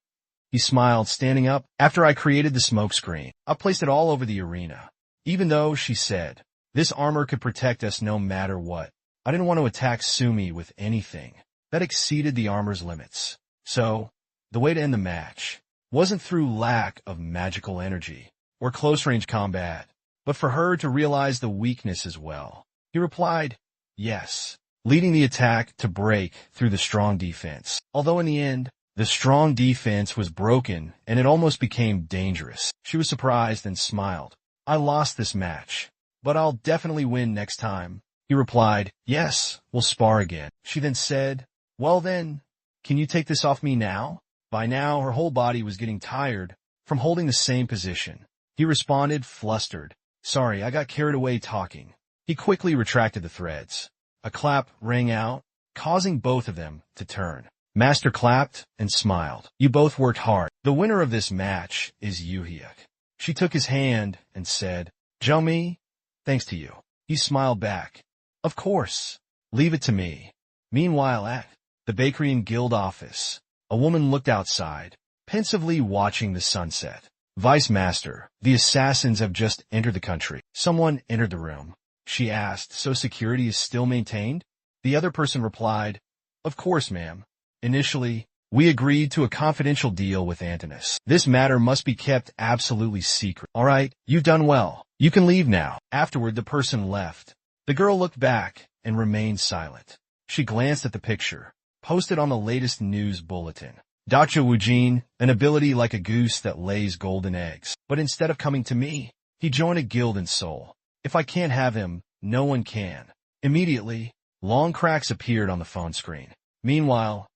Speaker 1: He smiled, standing up. "After I created the smoke screen, I placed it all over the arena. Even though," she said, "this armor could protect us no matter what, I didn't want to attack Sumi with anything that exceeded the armor's limits. So, the way to end the match wasn't through lack of magical energy or close-range combat, but for her to realize the weakness as well." He replied, "Yes," leading the attack to break through the strong defense. Although in the end, the strong defense was broken and it almost became dangerous. She was surprised and smiled. "I lost this match, but I'll definitely win next time." He replied, "Yes, we'll spar again." She then said, "Well then, can you take this off me now?" By now, her whole body was getting tired from holding the same position. He responded, flustered, "Sorry, I got carried away talking." He quickly retracted the threads. A clap rang out, causing both of them to turn. Master clapped and smiled. "You both worked hard. The winner of this match is Yu Hyuk." She took his hand and said, "Jung-mi, thanks to you." He smiled back. "Of course. Leave it to me." Meanwhile, at the bakery and guild office, a woman looked outside, pensively watching the sunset. "Vice Master, the assassins have just entered the country." Someone entered the room. She asked, "So security is still maintained?" The other person replied, "Of course, ma'am. Initially, we agreed to a confidential deal with Antinous. This matter must be kept absolutely secret." "All right, you've done well. You can leave now." Afterward, the person left. The girl looked back and remained silent. She glanced at the picture, posted on the latest news bulletin. "Dacha Wujin, an ability like a goose that lays golden eggs. But instead of coming to me, he joined a guild in Seoul. If I can't have him, no one can." Immediately, long cracks appeared on the phone screen. Meanwhile,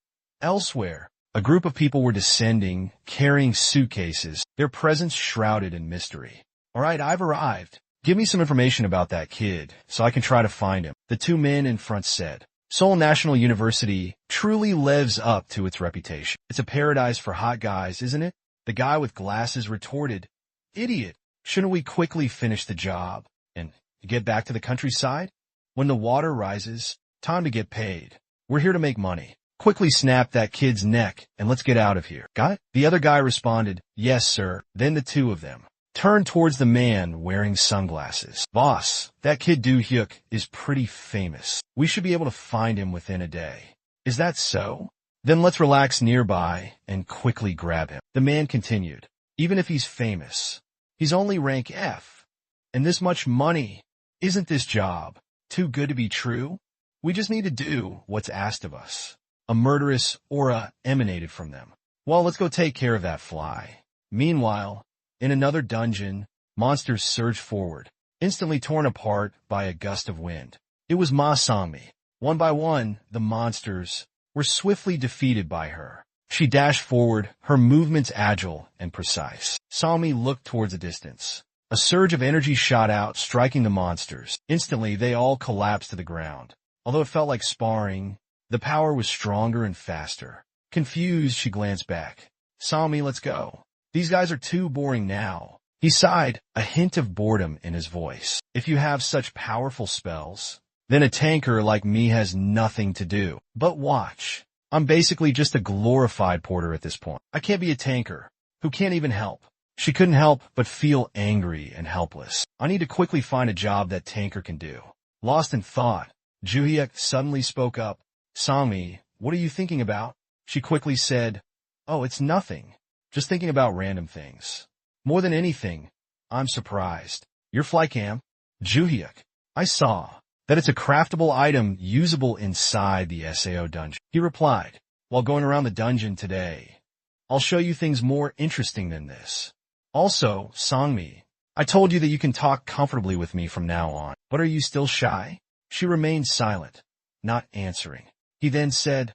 Speaker 1: elsewhere, a group of people were descending, carrying suitcases, their presence shrouded in mystery. "All right, I've arrived. Give me some information about that kid, so I can try to find him," the two men in front said. Seoul National University truly lives up to its reputation. "It's a paradise for hot guys, isn't it?" The guy with glasses retorted, "Idiot, shouldn't we quickly finish the job and get back to the countryside? When the water rises, time to get paid. We're here to make money. Quickly snap that kid's neck and let's get out of here. Got it?" The other guy responded, "Yes, sir." Then the two of them turned towards the man wearing sunglasses. "Boss, that kid Do Hyuk is pretty famous. We should be able to find him within a day." "Is that so? Then let's relax nearby and quickly grab him." The man continued, "Even if he's famous, he's only rank F. And this much money, isn't this job too good to be true? We just need to do what's asked of us." A murderous aura emanated from them. "Well, let's go take care of that fly." Meanwhile, in another dungeon, monsters surged forward, instantly torn apart by a gust of wind. It was Ma Sung-mi. One by one, the monsters were swiftly defeated by her. She dashed forward, her movements agile and precise. Sung-mi looked towards the distance. A surge of energy shot out, striking the monsters. Instantly, they all collapsed to the ground. Although it felt like sparring, The power was stronger and faster. Confused, she glanced back. Sami, let's go. These guys are too boring now. He sighed, a hint of boredom in his voice. If you have such powerful spells, then a tanker like me has nothing to do. But watch. I'm basically just a glorified porter at this point. I can't be a tanker who can't even help. She couldn't help but feel angry and helpless. I need to quickly find a job that tanker can do. Lost in thought, Juhyuk suddenly spoke up. Sami, what are you thinking about? She quickly said, oh, it's nothing. Just thinking about random things. More than anything, I'm surprised. Your flycam? Juhyuk, I saw that it's a craftable item usable inside the SAO dungeon. He replied, while going around the dungeon today, I'll show you things more interesting than this. Also, Sangmi, I told you that you can talk comfortably with me from now on, but are you still shy? She remained silent, not answering. He then said,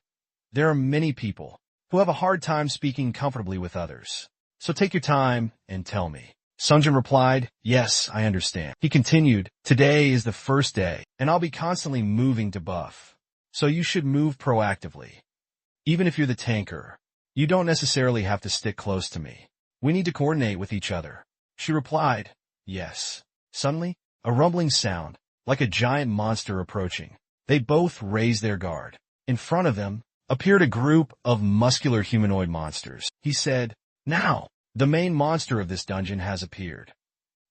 Speaker 1: there are many people who have a hard time speaking comfortably with others. So take your time and tell me. Sungjin replied, yes, I understand. He continued, today is the first day, and I'll be constantly moving to buff. So you should move proactively. Even if you're the tanker, you don't necessarily have to stick close to me. We need to coordinate with each other. She replied, yes. Suddenly, a rumbling sound, like a giant monster approaching. They both raised their guard. In front of them appeared a group of muscular humanoid monsters. He said, now, the main monster of this dungeon has appeared.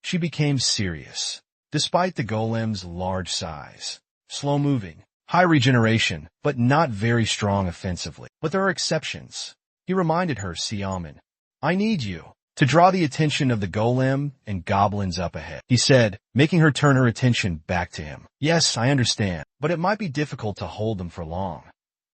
Speaker 1: She became serious. Despite the golem's large size, slow-moving, high regeneration, but not very strong offensively. But there are exceptions. He reminded her, Xiaomin, I need you to draw the attention of the golem and goblins up ahead. He said, making her turn her attention back to him. Yes, I understand, but it might be difficult to hold them for long.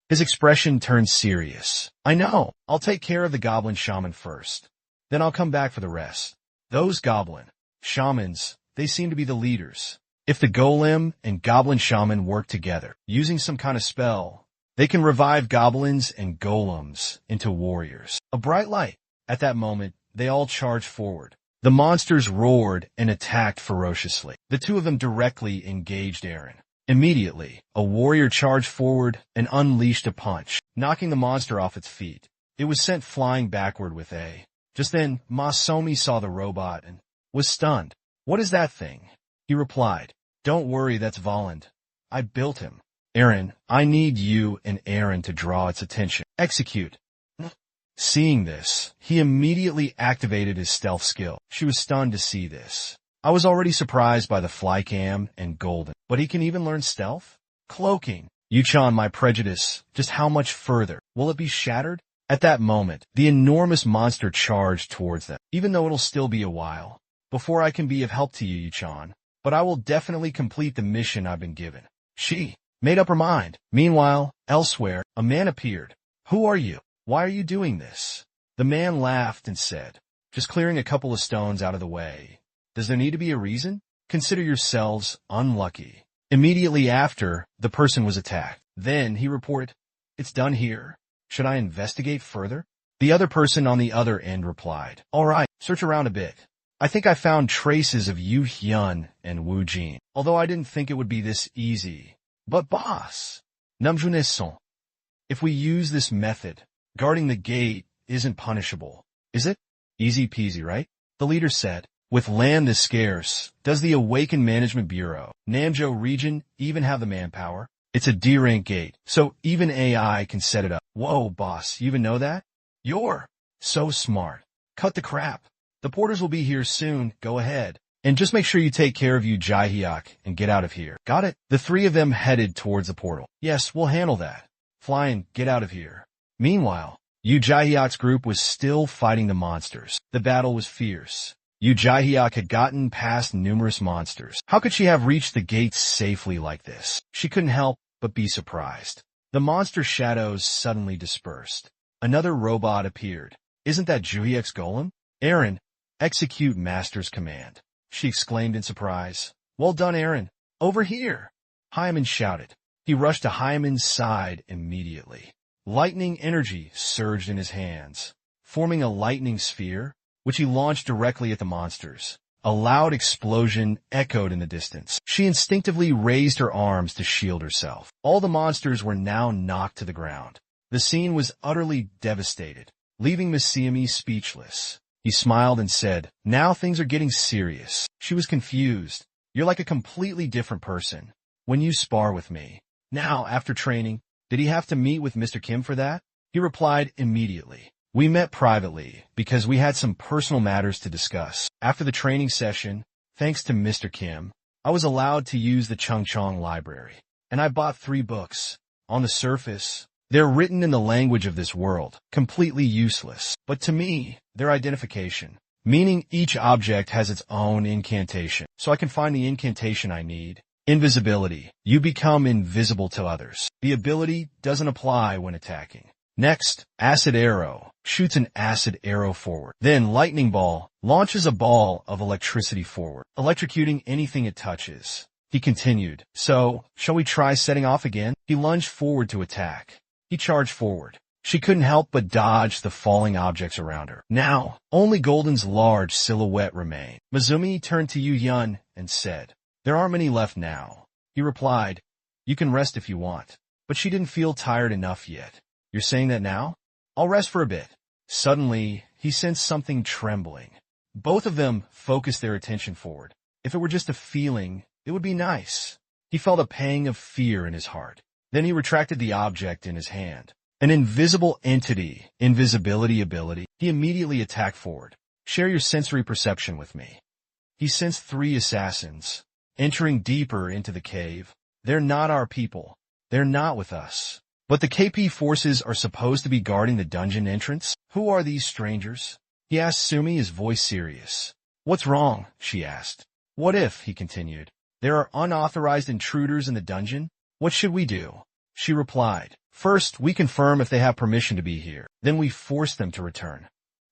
Speaker 1: His expression turned serious. I know. I'll take care of the goblin shaman first. Then I'll come back for the rest. Those goblin shamans, they seem to be the leaders. If the golem and goblin shaman work together, using some kind of spell, they can revive goblins and golems into warriors. A bright light. At that moment, they all charged forward. The monsters roared and attacked ferociously. The two of them directly engaged Eren. Immediately, a warrior charged forward and unleashed a punch, knocking the monster off its feet. It was sent flying backward with a. Just then, Masomi saw the robot and was stunned. What is that thing? He replied, don't worry, that's Voland. I built him. Eren, I need you and Eren to draw its attention. Execute. Seeing this, he immediately activated his stealth skill. She was stunned to see this. I was already surprised by the flycam and golden, but he can even learn stealth? Cloaking. Yuchan, my prejudice, just how much further? Will it be shattered? At that moment, the enormous monster charged towards them, even though it'll still be a while before I can be of help to you, Yuchan. But I will definitely complete the mission I've been given. She made up her mind. Meanwhile, elsewhere, a man appeared. Who are you? Why are you doing this? The man laughed and said, just clearing a couple of stones out of the way. Does there need to be a reason? Consider yourselves unlucky. Immediately after, the person was attacked. Then he reported, it's done here. Should I investigate further? The other person on the other end replied, all right, search around a bit. I think I found traces of Yu Hyun and Wu Jin, although I didn't think it would be this easy. But boss, Namjuneson, if we use this method, guarding the gate isn't punishable, is it? Easy peasy, right? The leader said, with land this scarce, does the Awakened Management Bureau, Namjo region, even have the manpower? It's a D-rank gate, so even AI can set it up. Whoa, boss, you even know that? You're so smart. Cut the crap. The porters will be here soon, go ahead. And just make sure you take care of you Jaehyuk and get out of here. Got it? The three of them headed towards the portal. Yes, we'll handle that. Fly and get out of here. Meanwhile, Yu Jaehyuk's group was still fighting the monsters. The battle was fierce. Yu Jaehyuk had gotten past numerous monsters. How could she have reached the gates safely like this? She couldn't help but be surprised. The monster shadows suddenly dispersed. Another robot appeared. Isn't that Juhyuk's golem? Eren, execute master's command. She exclaimed in surprise. Well done, Eren. Over here. Hyman shouted. He rushed to Hyman's side immediately. Lightning energy surged in his hands, forming a lightning sphere, which he launched directly at the monsters. A loud explosion echoed in the distance. She instinctively raised her arms to shield herself. All the monsters were now knocked to the ground. The scene was utterly devastated, leaving Miss Siamese speechless. He smiled and said, "Now things are getting serious." She was confused. "You're like a completely different person when you spar with me." Now, after training, did he have to meet with Mr. Kim for that? He replied immediately. "We met privately because we had some personal matters to discuss." After the training session, thanks to Mr. Kim, I was allowed to use the Chungcheong library, and I bought 3 books. On the surface, they're written in the language of this world, completely useless. But to me, they're identification, meaning each object has its own incantation. So I can find the incantation I need. Invisibility. You become invisible to others. The ability doesn't apply when attacking. Next, acid arrow shoots an acid arrow forward. Then lightning ball launches a ball of electricity forward, electrocuting anything it touches. He continued, "So, shall we try setting off again?" He lunged forward to attack. He charged forward. She couldn't help but dodge the falling objects around her. Now, only Golden's large silhouette remained. Mizumi turned to Yu Yun and said, "There aren't many left now." He replied, "You can rest if you want." But she didn't feel tired enough yet. "You're saying that now? I'll rest for a bit." Suddenly, he sensed something trembling. Both of them focused their attention forward. If it were just a feeling, it would be nice. He felt a pang of fear in his heart. Then he retracted the object in his hand. An invisible entity, invisibility ability. He immediately attacked forward. "Share your sensory perception with me." He sensed 3 assassins entering deeper into the cave. "They're not our people. They're not with us. But the KP forces are supposed to be guarding the dungeon entrance. Who are these strangers?" He asked Sumi, his voice serious. "What's wrong?" she asked. "What if," he continued, "there are unauthorized intruders in the dungeon? What should we do?" She replied, "First, we confirm if they have permission to be here. Then we force them to return.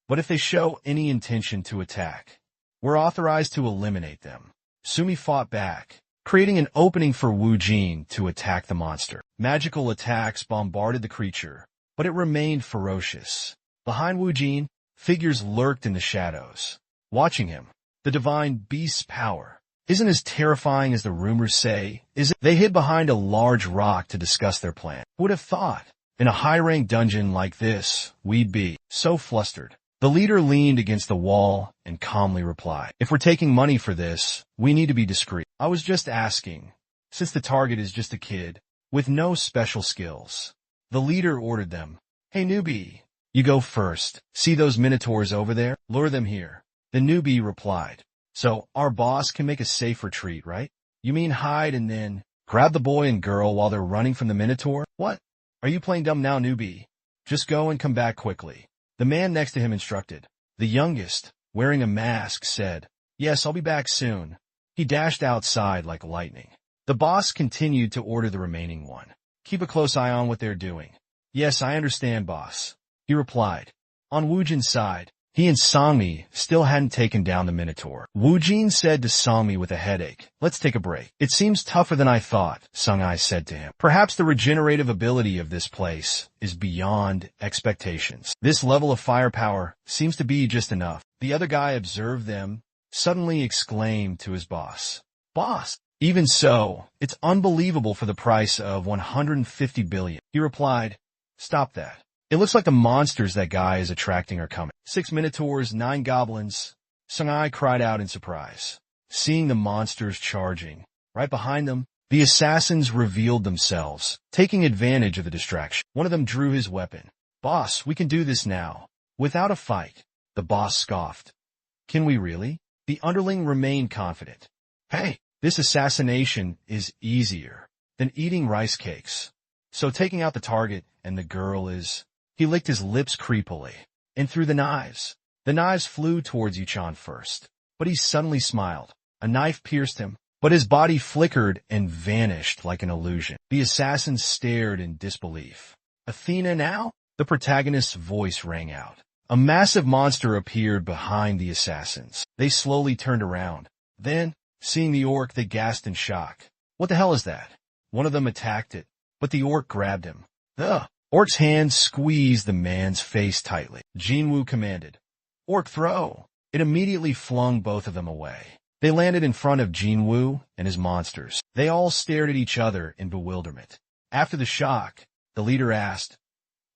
Speaker 1: But if they show any intention to attack, we're authorized to eliminate them." Sumi fought back, creating an opening for Wu Jin to attack the monster. Magical attacks bombarded the creature, but it remained ferocious. Behind Wu Jin, figures lurked in the shadows, watching him. The divine beast's power isn't as terrifying as the rumors say, is it? They hid behind a large rock to discuss their plan. Who would have thought? In a high-ranked dungeon like this, we'd be so flustered. The leader leaned against the wall and calmly replied, "If we're taking money for this, we need to be discreet. I was just asking, since the target is just a kid with no special skills." The leader ordered them, "Hey newbie, you go first. See those minotaurs over there? Lure them here." The newbie replied, "So our boss can make a safe retreat, right? You mean hide and then grab the boy and girl while they're running from the minotaur? What? Are you playing dumb now, newbie? Just go and come back quickly." The man next to him instructed. The youngest, wearing a mask, said, "Yes, I'll be back soon." He dashed outside like lightning. The boss continued to order the remaining one. "Keep a close eye on what they're doing." "Yes, I understand, boss," he replied. On Wu Jin's side, he and Sangmi still hadn't taken down the Minotaur. Wu Jin said to Sangmi with a headache, "Let's take a break." "It seems tougher than I thought," Sung-ai said to him. "Perhaps the regenerative ability of this place is beyond expectations. This level of firepower seems to be just enough." The other guy observed them, suddenly exclaimed to his boss, "Boss, even so, it's unbelievable for the price of 150 billion. He replied, "Stop that. It looks like the monsters that guy is attracting are coming." 6 minotaurs, 9 goblins. Sung-ai cried out in surprise, seeing the monsters charging. Right behind them, the assassins revealed themselves, taking advantage of the distraction. One of them drew his weapon. "Boss, we can do this now, without a fight." The boss scoffed. "Can we really?" The underling remained confident. "Hey, this assassination is easier than eating rice cakes. So taking out the target and the girl is—" He licked his lips creepily and threw the knives. The knives flew towards Yuchan first, but he suddenly smiled. A knife pierced him, but his body flickered and vanished like an illusion. The assassins stared in disbelief. "Athena now?" The protagonist's voice rang out. A massive monster appeared behind the assassins. They slowly turned around. Then, seeing the orc, they gasped in shock. "What the hell is that?" One of them attacked it, but the orc grabbed him. The orc's hand squeezed the man's face tightly. Jinwoo commanded, "Orc, throw!" It immediately flung both of them away. They landed in front of Jinwoo and his monsters. They all stared at each other in bewilderment. After the shock, the leader asked,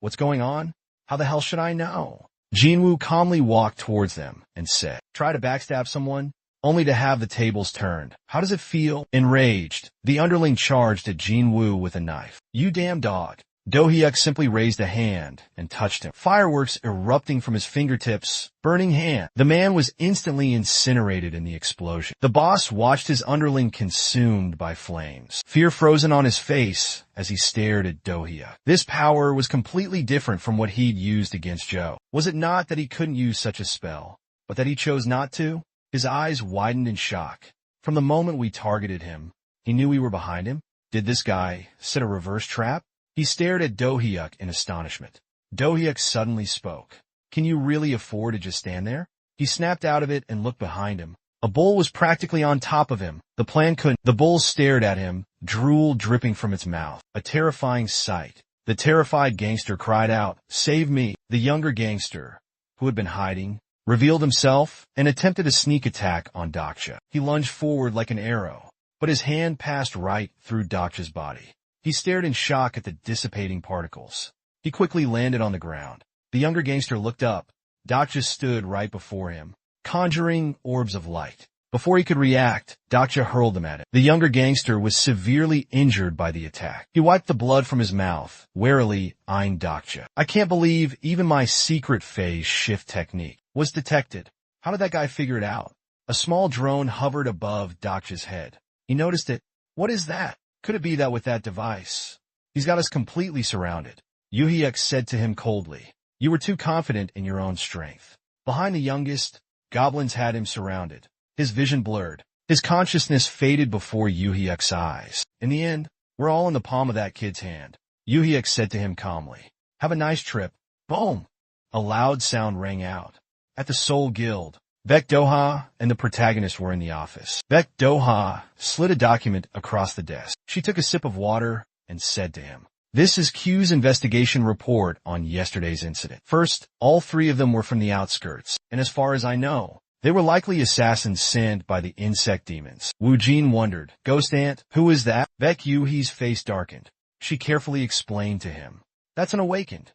Speaker 1: "What's going on? How the hell should I know?" Jinwoo calmly walked towards them and said, "Try to backstab someone, only to have the tables turned. How does it feel?" Enraged, the underling charged at Jinwoo with a knife. "You damn dog." Dohyuk simply raised a hand and touched him. Fireworks erupting from his fingertips, burning hand. The man was instantly incinerated in the explosion. The boss watched his underling consumed by flames, fear frozen on his face as he stared at Dohyuk. This power was completely different from what he'd used against Joe. Was it not that he couldn't use such a spell, but that he chose not to? His eyes widened in shock. From the moment we targeted him, he knew we were behind him. Did this guy set a reverse trap? He stared at Dohyuk in astonishment. Dohyuk suddenly spoke. "Can you really afford to just stand there?" He snapped out of it and looked behind him. A bull was practically on top of him. The plan couldn't. The bull stared at him, drool dripping from its mouth. A terrifying sight. The terrified gangster cried out, "Save me!" The younger gangster, who had been hiding, revealed himself and attempted a sneak attack on Daksha. He lunged forward like an arrow, but his hand passed right through Daksha's body. He stared in shock at the dissipating particles. He quickly landed on the ground. The younger gangster looked up. Daksha stood right before him, conjuring orbs of light. Before he could react, Daksha hurled them at him. The younger gangster was severely injured by the attack. He wiped the blood from his mouth, warily eyeing Daksha. "I can't believe even my secret phase shift technique was detected. How did that guy figure it out?" A small drone hovered above Daksha's head. He noticed it. "What is that? Could it be that with that device, he's got us completely surrounded?" Yuhyuk said to him coldly, "You were too confident in your own strength." Behind the youngest, goblins had him surrounded. His vision blurred. His consciousness faded before Yuhyuk's eyes. "In the end, we're all in the palm of that kid's hand." Yuhyuk said to him calmly, "Have a nice trip." Boom! A loud sound rang out. At the Soul Guild, Baek Doha and the protagonist were in the office. Baek Doha slid a document across the desk. She took a sip of water and said to him, "This is Q's investigation report on yesterday's incident. First, all three of them were from the outskirts, and as far as I know, they were likely assassins sent by the insect demons." Wu Jin wondered, "Ghost Ant, who is that?" Baek Yuhi's face darkened. She carefully explained to him, "That's an awakened,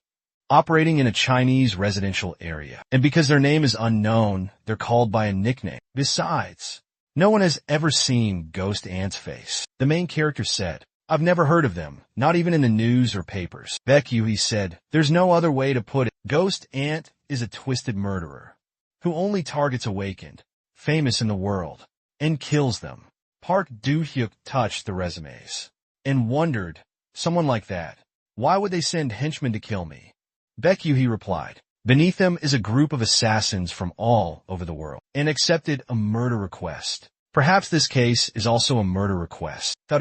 Speaker 1: operating in a Chinese residential area. And because their name is unknown, they're called by a nickname. Besides, no one has ever seen Ghost Ant's face." The main character said, "I've never heard of them, not even in the news or papers." Baek Yuhi said, "There's no other way to put it. Ghost Ant is a twisted murderer who only targets awakened, famous in the world, and kills them." Park Do-hyuk touched the resumes and wondered, "Someone like that, why would they send henchmen to kill me?" Baek Yuhi replied, "Beneath them is a group of assassins from all over the world, and accepted a murder request. Perhaps this case is also a murder request." The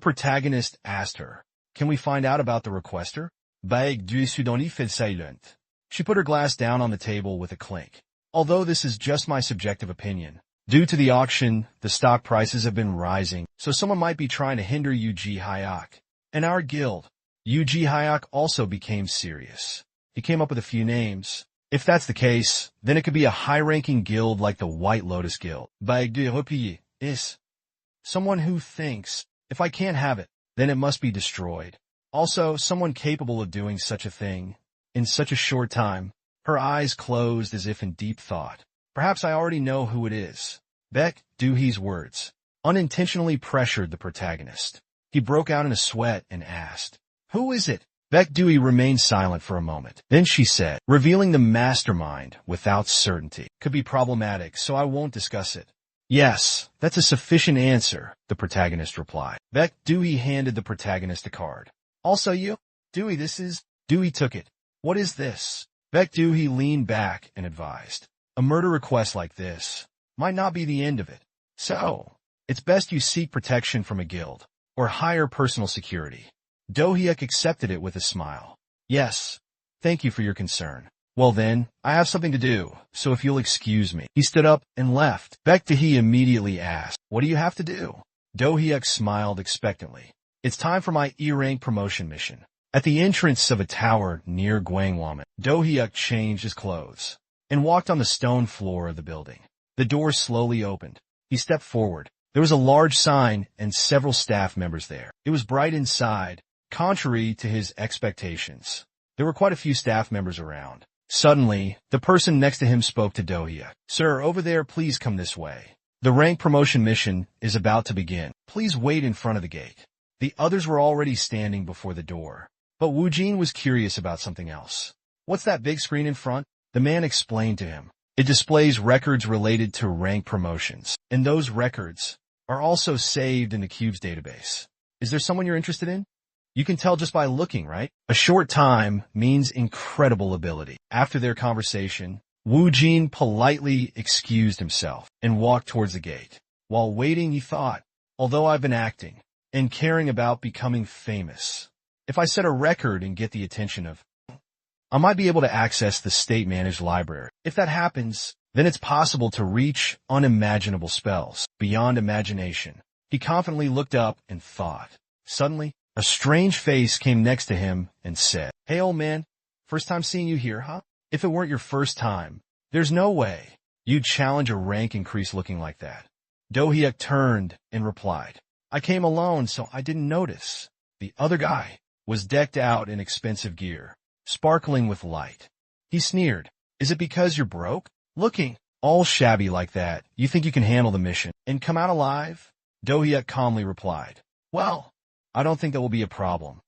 Speaker 1: protagonist asked her, "Can we find out about the requester?" Baek Du-sudoni fell silent. She put her glass down on the table with a clink. "Although this is just my subjective opinion, due to the auction, the stock prices have been rising, so someone might be trying to hinder Yuji Hayek and our guild." Yuji Hayek also became serious. He came up with a few names. "If that's the case, then it could be a high-ranking guild like the White Lotus Guild." Baek Du replied, "Is someone who thinks, if I can't have it, then it must be destroyed. Also, someone capable of doing such a thing in such a short time." Her eyes closed as if in deep thought. "Perhaps I already know who it is." Baek Du-hee's words unintentionally pressured the protagonist. He broke out in a sweat and asked, "Who is it?" Baek Du-hee remained silent for a moment. Then she said, "Revealing the mastermind without certainty could be problematic, so I won't discuss it." "Yes, that's a sufficient answer," the protagonist replied. Baek Du-hee handed the protagonist a card. "Also you?" "Du-hee, this is..." Du-hee took it. "What is this?" Baek Du-hee leaned back and advised, "A murder request like this might not be the end of it. So, it's best you seek protection from a guild, or hire personal security." Do-hyuk accepted it with a smile. "Yes, thank you for your concern. Well then, I have something to do, so if you'll excuse me." He stood up and left. Baek Du-hee immediately asked, "What do you have to do?" Do-hyuk smiled expectantly. "It's time for my E-rank promotion mission." At the entrance of a tower near Gwanghwamun, Do-hyuk changed his clothes. and walked on the stone floor of the building. The door slowly opened. He stepped forward. There was a large sign and several staff members there. It was bright inside, contrary to his expectations. There were quite a few staff members around. Suddenly, the person next to him spoke to Doak. "Sir, over there, please come this way. The rank promotion mission is about to begin. Please wait in front of the gate." The others were already standing before the door. But Wu Jin was curious about something else. "What's that big screen in front?" The man explained to him. "It displays records related to rank promotions, and those records are also saved in the Cube's database. Is there someone you're interested in? You can tell just by looking, right?" A short time means incredible ability. After their conversation, Wu Jin politely excused himself and walked towards the gate. While waiting, he thought, although I've been acting and caring about becoming famous, if I set a record and get the attention of, I might be able to access the state-managed library. If that happens, then it's possible to reach unimaginable spells beyond imagination. He confidently looked up and thought. Suddenly, a strange face came next to him and said, "Hey, old man, first time seeing you here, huh? If it weren't your first time, there's no way you'd challenge a rank increase looking like that." Doak turned and replied, "I came alone, so I didn't notice." The other guy was decked out in expensive gear, sparkling with light. He sneered, "Is it because you're broke? Looking all shabby like that, you think you can handle the mission and come out alive?" Doak calmly replied, "Well, I don't think that will be a problem.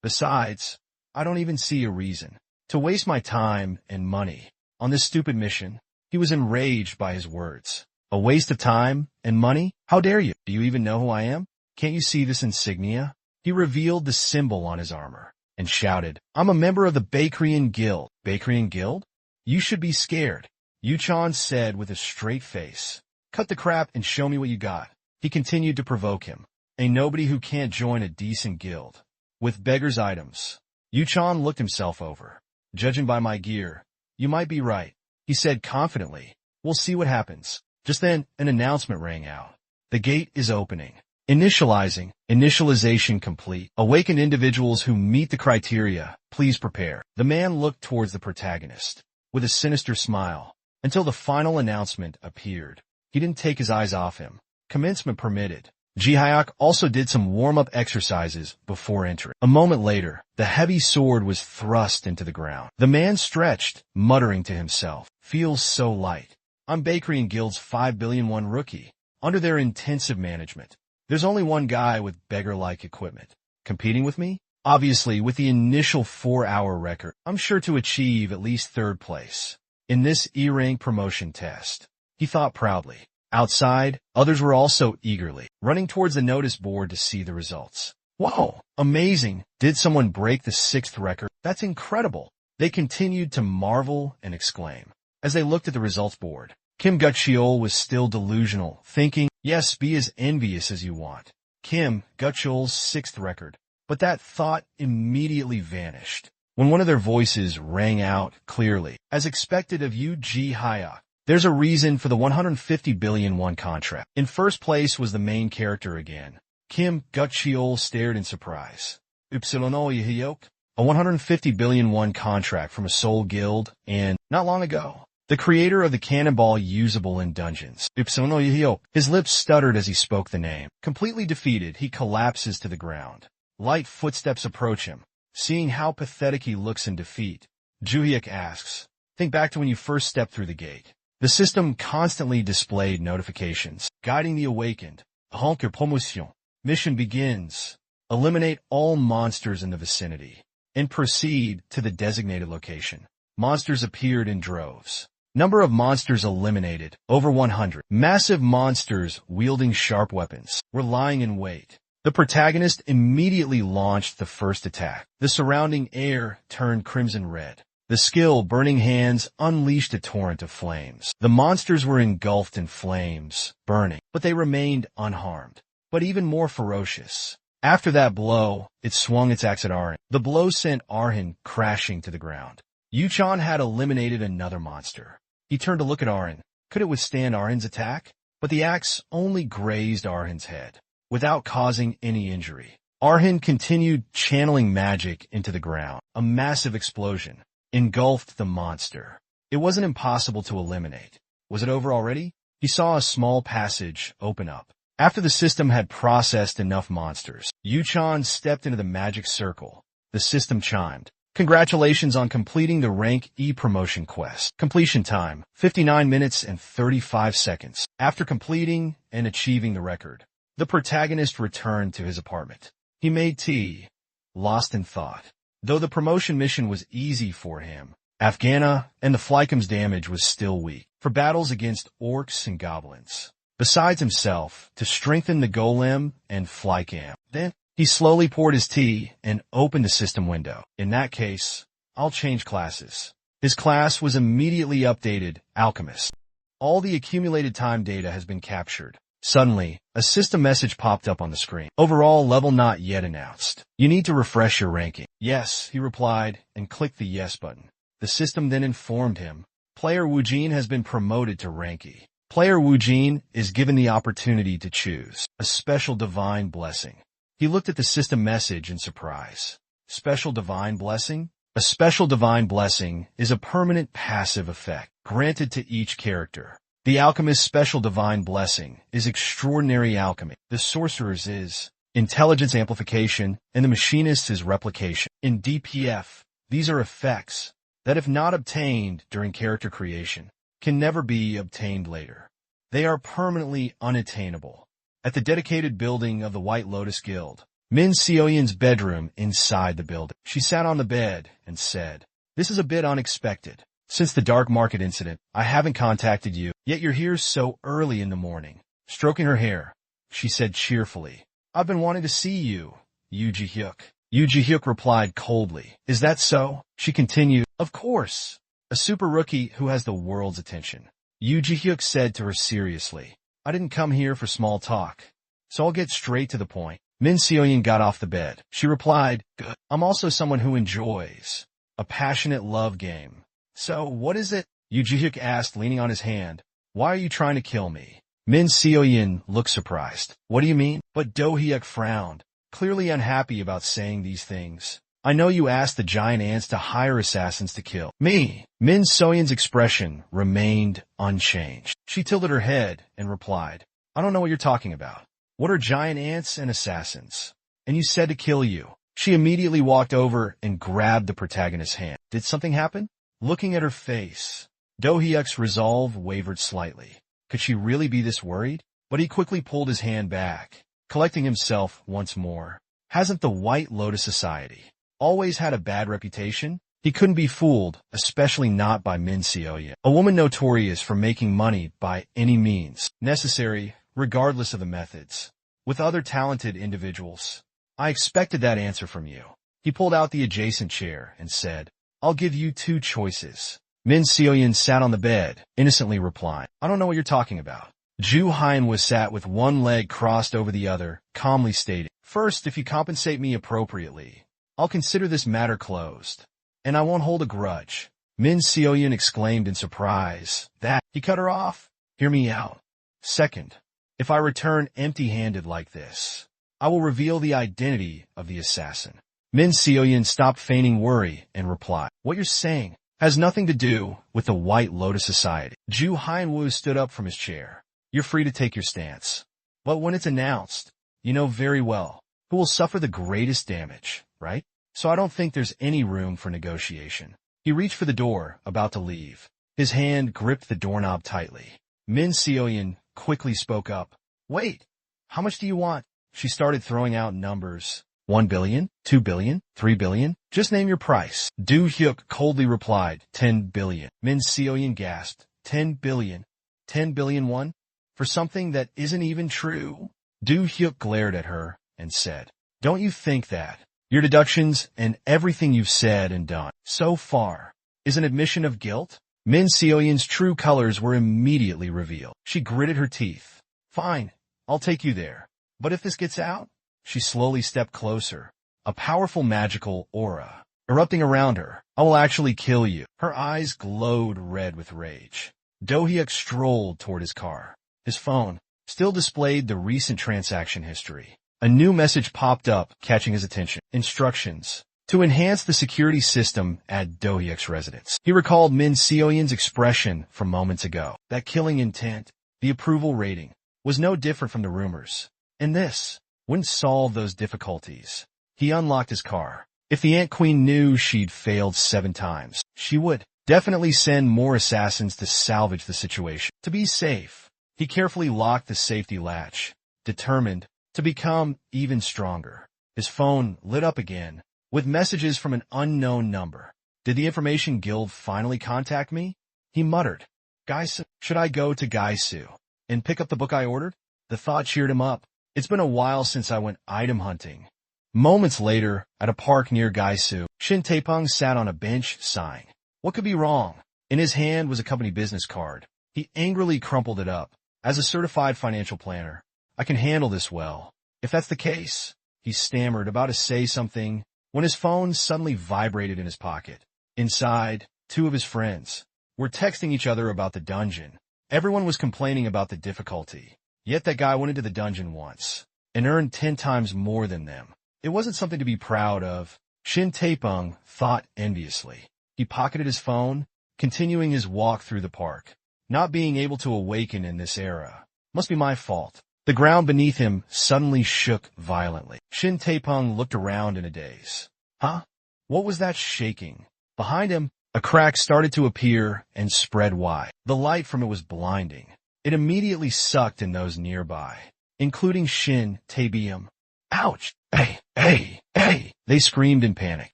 Speaker 1: Besides, I don't even see a reason to waste my time and money on this stupid mission." He was enraged by his words. "A waste of time and money? How dare you? Do you even know who I am? Can't you see this insignia?" He revealed the symbol on his armor and shouted, "I'm a member of the Bakrian Guild." "Bakrian Guild? You should be scared," Yuchan said with a straight face. "Cut the crap and show me what you got." He continued to provoke him. "Ain't nobody who can't join a decent guild with beggar's items." Yuchan looked himself over. "Judging by my gear, you might be right," he said confidently. "We'll see what happens." Just then, an announcement rang out. "The gate is opening. Initializing. Initialization complete. Awakened individuals who meet the criteria, please prepare." The man looked towards the protagonist with a sinister smile until the final announcement appeared. He didn't take his eyes off him. Commencement permitted. Jihyuk also did some warm-up exercises before entering. A moment later, the heavy sword was thrust into the ground. The man stretched, muttering to himself, "Feels so light. I'm Bakery and Guild's 5,000,000,001 rookie. Under their intensive management, there's only one guy with beggar-like equipment. Competing with me? Obviously, with the initial 4-hour record, I'm sure to achieve at least 3rd place in this E-rank promotion test," he thought proudly. Outside, others were also eagerly running towards the notice board to see the results. "Whoa, amazing. Did someone break the 6th record? That's incredible." They continued to marvel and exclaim. As they looked at the results board, Kim Gutcheol was still delusional, thinking, "Yes, be as envious as you want." Kim Gutcheol's 6th record. But that thought immediately vanished when one of their voices rang out clearly. "As expected of you, Jihyuk. There's a reason for the 150 billion won contract." In first place was the main character again. Kim Gutcheol stared in surprise. "Upsilon a 150 billion won contract from a soul guild, and not long ago, the creator of the cannonball usable in dungeons." Upsilon. His lips stuttered as he spoke the name. Completely defeated, he collapses to the ground. Light footsteps approach him. Seeing how pathetic he looks in defeat, Jihyuk asks, "Think back to when you first stepped through the gate." The system constantly displayed notifications, guiding the awakened. "Honker promotion. Mission begins. Eliminate all monsters in the vicinity and proceed to the designated location." Monsters appeared in droves. Number of monsters eliminated, over 100. Massive monsters wielding sharp weapons were lying in wait. The protagonist immediately launched the first attack. The surrounding air turned crimson red. The skill Burning Hands unleashed a torrent of flames. The monsters were engulfed in flames, burning, but they remained unharmed, but even more ferocious. After that blow, it swung its axe at Arhin. The blow sent Arhin crashing to the ground. Yuchan had eliminated another monster. He turned to look at Arhin. Could it withstand Arhin's attack? But the axe only grazed Arhin's head, without causing any injury. Arhin continued channeling magic into the ground. A massive explosion engulfed the monster. It wasn't impossible to eliminate. Was it over already? He saw a small passage open up. After the system had processed enough monsters, Yu-chan stepped into the magic circle. The system chimed. Congratulations on completing the Rank E promotion quest. Completion time, 59 minutes and 35 seconds. After completing and achieving the record, the protagonist returned to his apartment. He made tea, lost in thought. Though the promotion mission was easy for him, Afghana and the Flycom's damage was still weak for battles against orcs and goblins. Besides himself, to strengthen the golem and Flycam. Then, he slowly poured his tea and opened the system window. In that case, I'll change classes. His class was immediately updated, Alchemist. All the accumulated time data has been captured. Suddenly, a system message popped up on the screen. Overall level not yet announced. You need to refresh your ranking. Yes, he replied, and clicked the yes button. The system then informed him, player Wujin has been promoted to rank E. Player Wujin is given the opportunity to choose a special divine blessing. He looked at the system message in surprise. Special divine blessing? A special divine blessing is a permanent passive effect granted to each character. The alchemist's special divine blessing is extraordinary alchemy. The sorcerer's is intelligence amplification, and the machinist's is replication. In DPF, these are effects that, if not obtained during character creation, can never be obtained later. They are permanently unattainable. At the dedicated building of the White Lotus Guild, Min Seoyin's bedroom inside the building. She sat on the bed and said, "This is a bit unexpected. Since the dark market incident, I haven't contacted you, yet you're here so early in the morning." Stroking her hair, she said cheerfully, "I've been wanting to see you, Yu Ji-hyuk." Yu Ji-hyuk replied coldly, "Is that so?" She continued, "Of course. A super rookie who has the world's attention." Yu Ji-hyuk said to her seriously, "I didn't come here for small talk, so I'll get straight to the point." Min Seoyin got off the bed. She replied, "Good. I'm also someone who enjoys a passionate love game." "So, what is it?" Yu Ji-hyuk asked, leaning on his hand. "Why are you trying to kill me?" Min Seoyin looked surprised. "What do you mean?" But Do-hyuk frowned, clearly unhappy about saying these things. "I know you asked the giant ants to hire assassins to kill me." Min Seoyin's expression remained unchanged. She tilted her head and replied, "I don't know what you're talking about. What are giant ants and assassins? And you said to kill you." She immediately walked over and grabbed the protagonist's hand. "Did something happen?" Looking at her face, Do-hyuk's resolve wavered slightly. Could she really be this worried? But he quickly pulled his hand back, collecting himself once more. Hasn't the White Lotus Society always had a bad reputation? He couldn't be fooled, especially not by Min Seoyin, a woman notorious for making money by any means necessary, regardless of the methods. With other talented individuals, I expected that answer from you. He pulled out the adjacent chair and said, "I'll give you two choices." Min Seoyin sat on the bed, innocently replying, "I don't know what you're talking about." Ju Hein was sat with one leg crossed over the other, calmly stating, "First, if you compensate me appropriately, I'll consider this matter closed, and I won't hold a grudge." Min Seoyin exclaimed in surprise. "That?" He cut her off. "Hear me out. Second, if I return empty-handed like this, I will reveal the identity of the assassin." Min Seoyin stopped feigning worry and replied, "What you're saying has nothing to do with the White Lotus Society." Ju Heinwu stood up from his chair. "You're free to take your stance. But when it's announced, you know very well who will suffer the greatest damage, right? So I don't think there's any room for negotiation." He reached for the door, about to leave. His hand gripped the doorknob tightly. Min Seoyin quickly spoke up. "Wait, how much do you want?" She started throwing out numbers. 1 billion, 2 billion, 3 billion. Just name your price. Do-hyuk coldly replied, 10 billion. Min Seoyin gasped, 10 billion? 10 billion won? For something that isn't even true? Do-hyuk glared at her and said, "Don't you think that your deductions and everything you've said and done so far is an admission of guilt?" Min Seoyin's true colors were immediately revealed. She gritted her teeth. "Fine, I'll take you there. But if this gets out?" She slowly stepped closer, a powerful magical aura erupting around her. "I will actually kill you." Her eyes glowed red with rage. Do-hyuk strolled toward his car. His phone still displayed the recent transaction history. A new message popped up, catching his attention. Instructions. to enhance the security system at Doak's residence. He recalled Min Seoyin's expression from moments ago. That killing intent, the approval rating, was no different from the rumors. And this wouldn't solve those difficulties. He unlocked his car. If the Ant Queen knew she'd failed 7 times, she would definitely send more assassins to salvage the situation. To be safe, he carefully locked the safety latch, determined to become even stronger. His phone lit up again, with messages from an unknown number. Did the Information Guild finally contact me? He muttered. Gaisu, should I go to Gaisu and pick up the book I ordered? The thought cheered him up. It's been a while since I went item hunting. Moments later, at a park near Gaisu, Shin Taepeng sat on a bench, sighing. What could be wrong? In his hand was a company business card. He angrily crumpled it up. As a certified financial planner, I can handle this well. If that's the case, he stammered, about to say something, when his phone suddenly vibrated in his pocket. Inside, 2 of his friends were texting each other about the dungeon. Everyone was complaining about the difficulty. Yet that guy went into the dungeon once and earned 10 times more than them. It wasn't something to be proud of, Shin Taepeng thought enviously. He pocketed his phone, continuing his walk through the park. Not being able to awaken in this era must be my fault. The ground beneath him suddenly shook violently. Shin Taepeng looked around in a daze. Huh? What was that shaking? Behind him, a crack started to appear and spread wide. The light from it was blinding. It immediately sucked in those nearby, including Shin Taepeng. Ouch! Hey! Hey! Hey! They screamed in panic.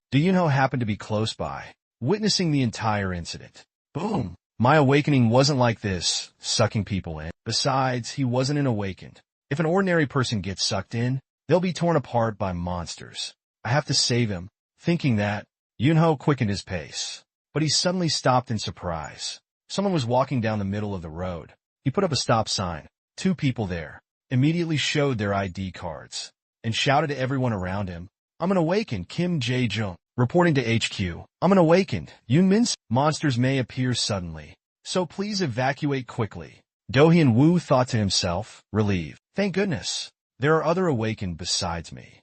Speaker 1: Do you know happened to be close by, witnessing the entire incident? Boom! My awakening wasn't like this, sucking people in. Besides, he wasn't an awakened. If an ordinary person gets sucked in, they'll be torn apart by monsters. I have to save him. Thinking that, Yunho quickened his pace. But he suddenly stopped in surprise. Someone was walking down the middle of the road. He put up a stop sign. 2 people there immediately showed their ID cards and shouted to everyone around him, I'm an awakened Kim Jae-jung. Reporting to HQ, I'm an awakened Yoon Min. Monsters may appear suddenly, so please evacuate quickly. Do-hyun Woo thought to himself, relieved. Thank goodness, there are other awakened besides me.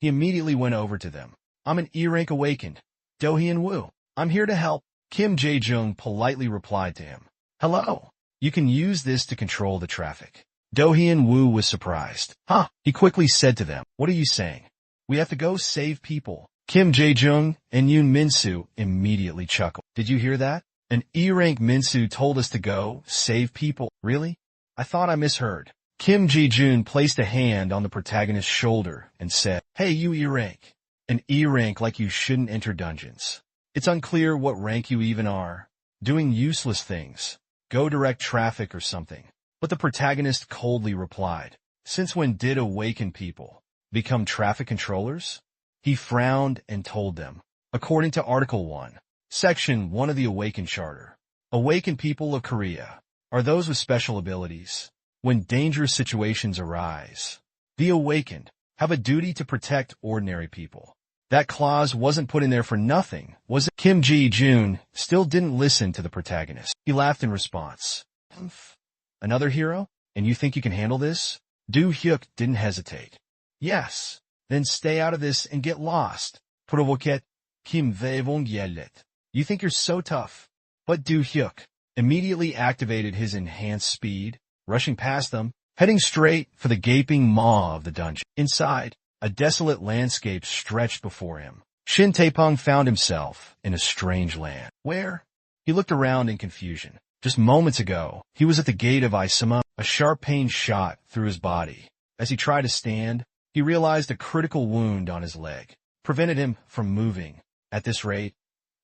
Speaker 1: He immediately went over to them. I'm an E-rank awakened. Do-hyun Woo. I'm here to help. Kim Jae-jung politely replied to him. Hello. You can use this to control the traffic. Do-hyun Woo was surprised. Huh? He quickly said to them. What are you saying? We have to go save people. Kim Jae-jung and Yoon Min-soo immediately chuckled. Did you hear that? An E-rank Min-soo told us to go save people. Really? I thought I misheard. Kim Jae-jung placed a hand on the protagonist's shoulder and said, Hey, you E-rank. An E-rank like you shouldn't enter dungeons. It's unclear what rank you even are. Doing useless things. Go direct traffic or something. But the protagonist coldly replied, Since when did awakened people become traffic controllers? He frowned and told them, according to Article 1, Section 1 of the Awakened Charter, awakened people of Korea are those with special abilities. When dangerous situations arise, the awakened have a duty to protect ordinary people. That clause wasn't put in there for nothing, was it? Kim Jae-jung still didn't listen to the protagonist. He laughed in response. Another hero? And you think you can handle this? Do-hyuk didn't hesitate. Yes. Then stay out of this and get lost. Provoket Kim Vae-bong yellet. You think you're so tough. But Do-hyuk immediately activated his enhanced speed, rushing past them, heading straight for the gaping maw of the dungeon. Inside, a desolate landscape stretched before him. Shin Taepeng found himself in a strange land. Where? He looked around in confusion. Just moments ago, he was at the gate of Isama. A sharp pain shot through his body. As he tried to stand, he realized a critical wound on his leg prevented him from moving. At this rate,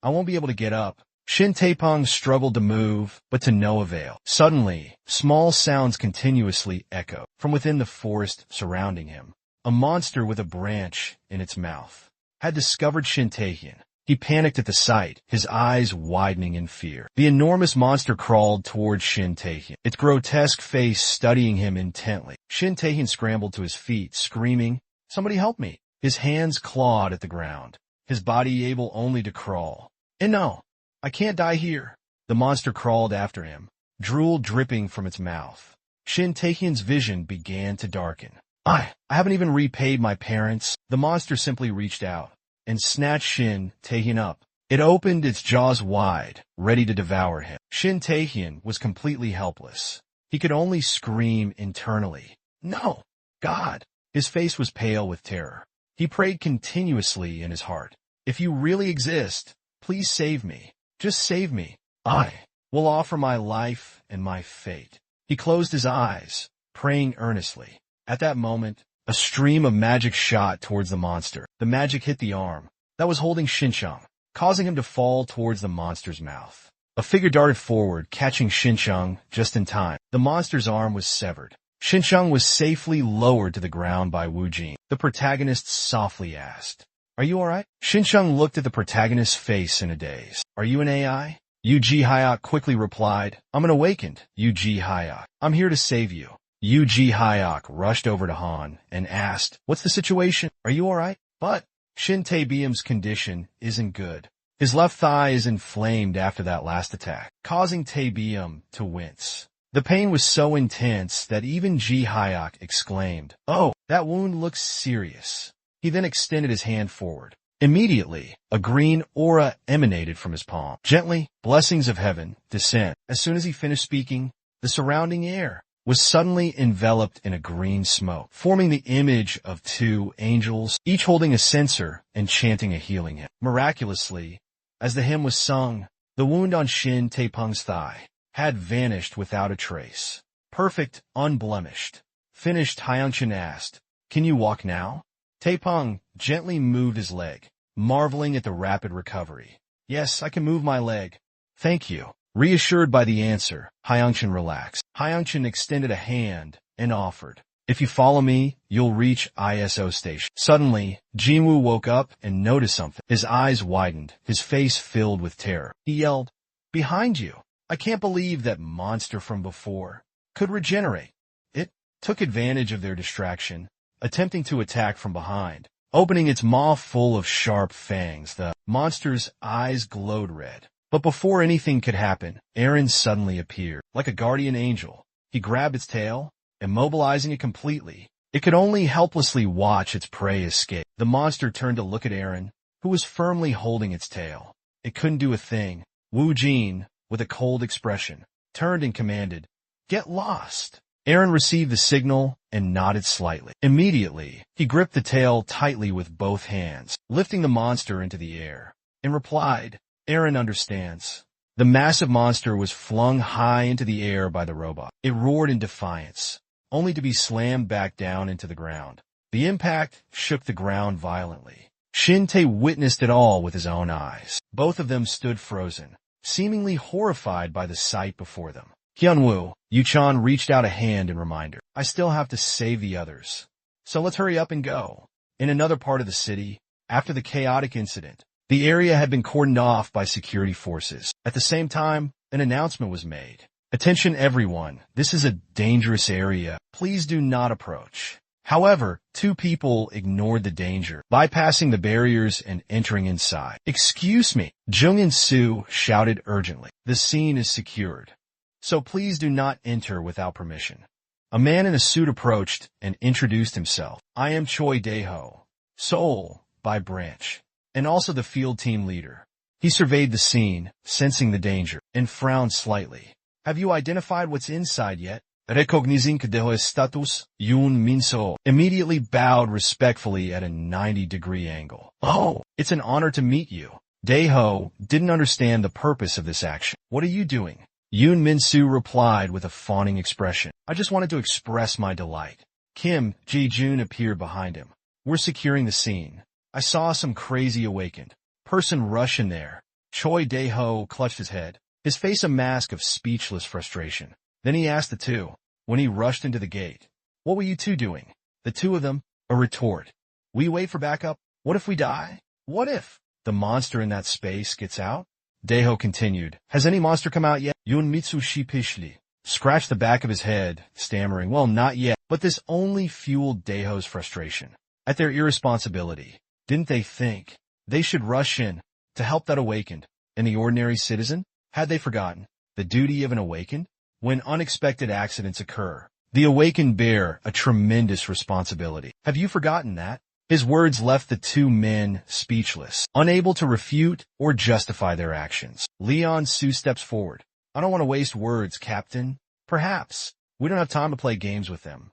Speaker 1: I won't be able to get up. Shin Taepeng struggled to move, but to no avail. Suddenly, small sounds continuously echoed from within the forest surrounding him. A monster with a branch in its mouth had discovered Shin Tae-hyun. He panicked at the sight, his eyes widening in fear. The enormous monster crawled toward Shin Tae-hyun, its grotesque face studying him intently. Shin Tae-hyun scrambled to his feet, screaming, Somebody help me! His hands clawed at the ground, his body able only to crawl. And no, I can't die here. The monster crawled after him, drool dripping from its mouth. Shin Tae-hyun's vision began to darken. I haven't even repaid my parents. The monster simply reached out, and snatched Shin Taehyun up. It opened its jaws wide, ready to devour him. Shin Taehyun was completely helpless. He could only scream internally, "No! God!" His face was pale with terror. He prayed continuously in his heart, "If you really exist, please save me. Just save me. I will offer my life and my fate." He closed his eyes, praying earnestly. At that moment, a stream of magic shot towards the monster. The magic hit the arm that was holding Shinchang, causing him to fall towards the monster's mouth. A figure darted forward, catching Shinchang just in time. The monster's arm was severed. Shinchang was safely lowered to the ground by Wu Jin. The protagonist softly asked, "Are you alright?" Shinchang looked at the protagonist's face in a daze. "Are you an AI?" Yu Ji Hyuk quickly replied, "I'm an awakened, Yu Ji Hyuk. I'm here to save you." Yu Ji Hyuk rushed over to Han and asked, "What's the situation? Are you alright?" But Shin Tae-beom's condition isn't good. His left thigh is inflamed after that last attack, causing Tae-beom to wince. The pain was so intense that even Ji Hyuk exclaimed, "Oh, that wound looks serious." He then extended his hand forward. Immediately, a green aura emanated from his palm. Gently, blessings of heaven descend. As soon as he finished speaking, the surrounding air was suddenly enveloped in a green smoke, forming the image of two angels, each holding a censer and chanting a healing hymn. Miraculously, as the hymn was sung, the wound on Shin Tae-pung's thigh had vanished without a trace. Perfect, unblemished. Finished, Hyun-chin asked, "Can you walk now?" Tae-pung gently moved his leg, marveling at the rapid recovery. "Yes, I can move my leg. Thank you." Reassured by the answer, Hyun-chin relaxed. Hyun-chin extended a hand and offered, "If you follow me, you'll reach ISO station." Suddenly, Jinwoo woke up and noticed something. His eyes widened, his face filled with terror. He yelled, "Behind you! I can't believe that monster from before could regenerate." It took advantage of their distraction, attempting to attack from behind. Opening its maw full of sharp fangs, the monster's eyes glowed red. But before anything could happen, Eren suddenly appeared. Like a guardian angel, he grabbed its tail, immobilizing it completely. It could only helplessly watch its prey escape. The monster turned to look at Eren, who was firmly holding its tail. It couldn't do a thing. Wu Jin, with a cold expression, turned and commanded, "Get lost." Eren received the signal and nodded slightly. Immediately, he gripped the tail tightly with both hands, lifting the monster into the air, and replied, "Eren understands." The massive monster was flung high into the air by the robot. It roared in defiance, only to be slammed back down into the ground. The impact shook the ground violently. Shin Tae witnessed it all with his own eyes. Both of them stood frozen, seemingly horrified by the sight before them. Hyunwoo, Yu-chan reached out a hand in reminder. "I still have to save the others. So let's hurry up and go." In another part of the city, after the chaotic incident, the area had been cordoned off by security forces. At the same time, an announcement was made. "Attention everyone, this is a dangerous area. Please do not approach." However, two people ignored the danger, bypassing the barriers and entering inside. "Excuse me," Jung and Soo shouted urgently. "The scene is secured, so please do not enter without permission." A man in a suit approached and introduced himself. "I am Choi Dae-ho, Seoul by branch, and also the field team leader." He surveyed the scene, sensing the danger, and frowned slightly. "Have you identified what's inside yet?" Recognizing Kadeho's status, Yoon Min-seo immediately bowed respectfully at a 90-degree angle. "Oh, it's an honor to meet you." Dae-ho didn't understand the purpose of this action. "What are you doing?" Yoon Min-soo replied with a fawning expression. "I just wanted to express my delight." Kim Ji-jun appeared behind him. "We're securing the scene. I saw some crazy awakened person rush in there." Choi Dae-ho clutched his head, his face a mask of speechless frustration. Then he asked the two, when he rushed into the gate, "What were you two doing?" The two of them, a retort. "We wait for backup? What if we die? What if the monster in that space gets out?" Dae-ho continued, "Has any monster come out yet?" Yoon Mitsushi Pishli scratched the back of his head, stammering, "Well, not yet." But this only fueled Dae-ho's frustration at their irresponsibility. Didn't they think they should rush in to help that awakened and the ordinary citizen? Had they forgotten the duty of an awakened? When unexpected accidents occur, the awakened bear a tremendous responsibility. Have you forgotten that? His words left the two men speechless, unable to refute or justify their actions. Leon Su steps forward. I don't want to waste words, Captain. Perhaps. We don't have time to play games with them.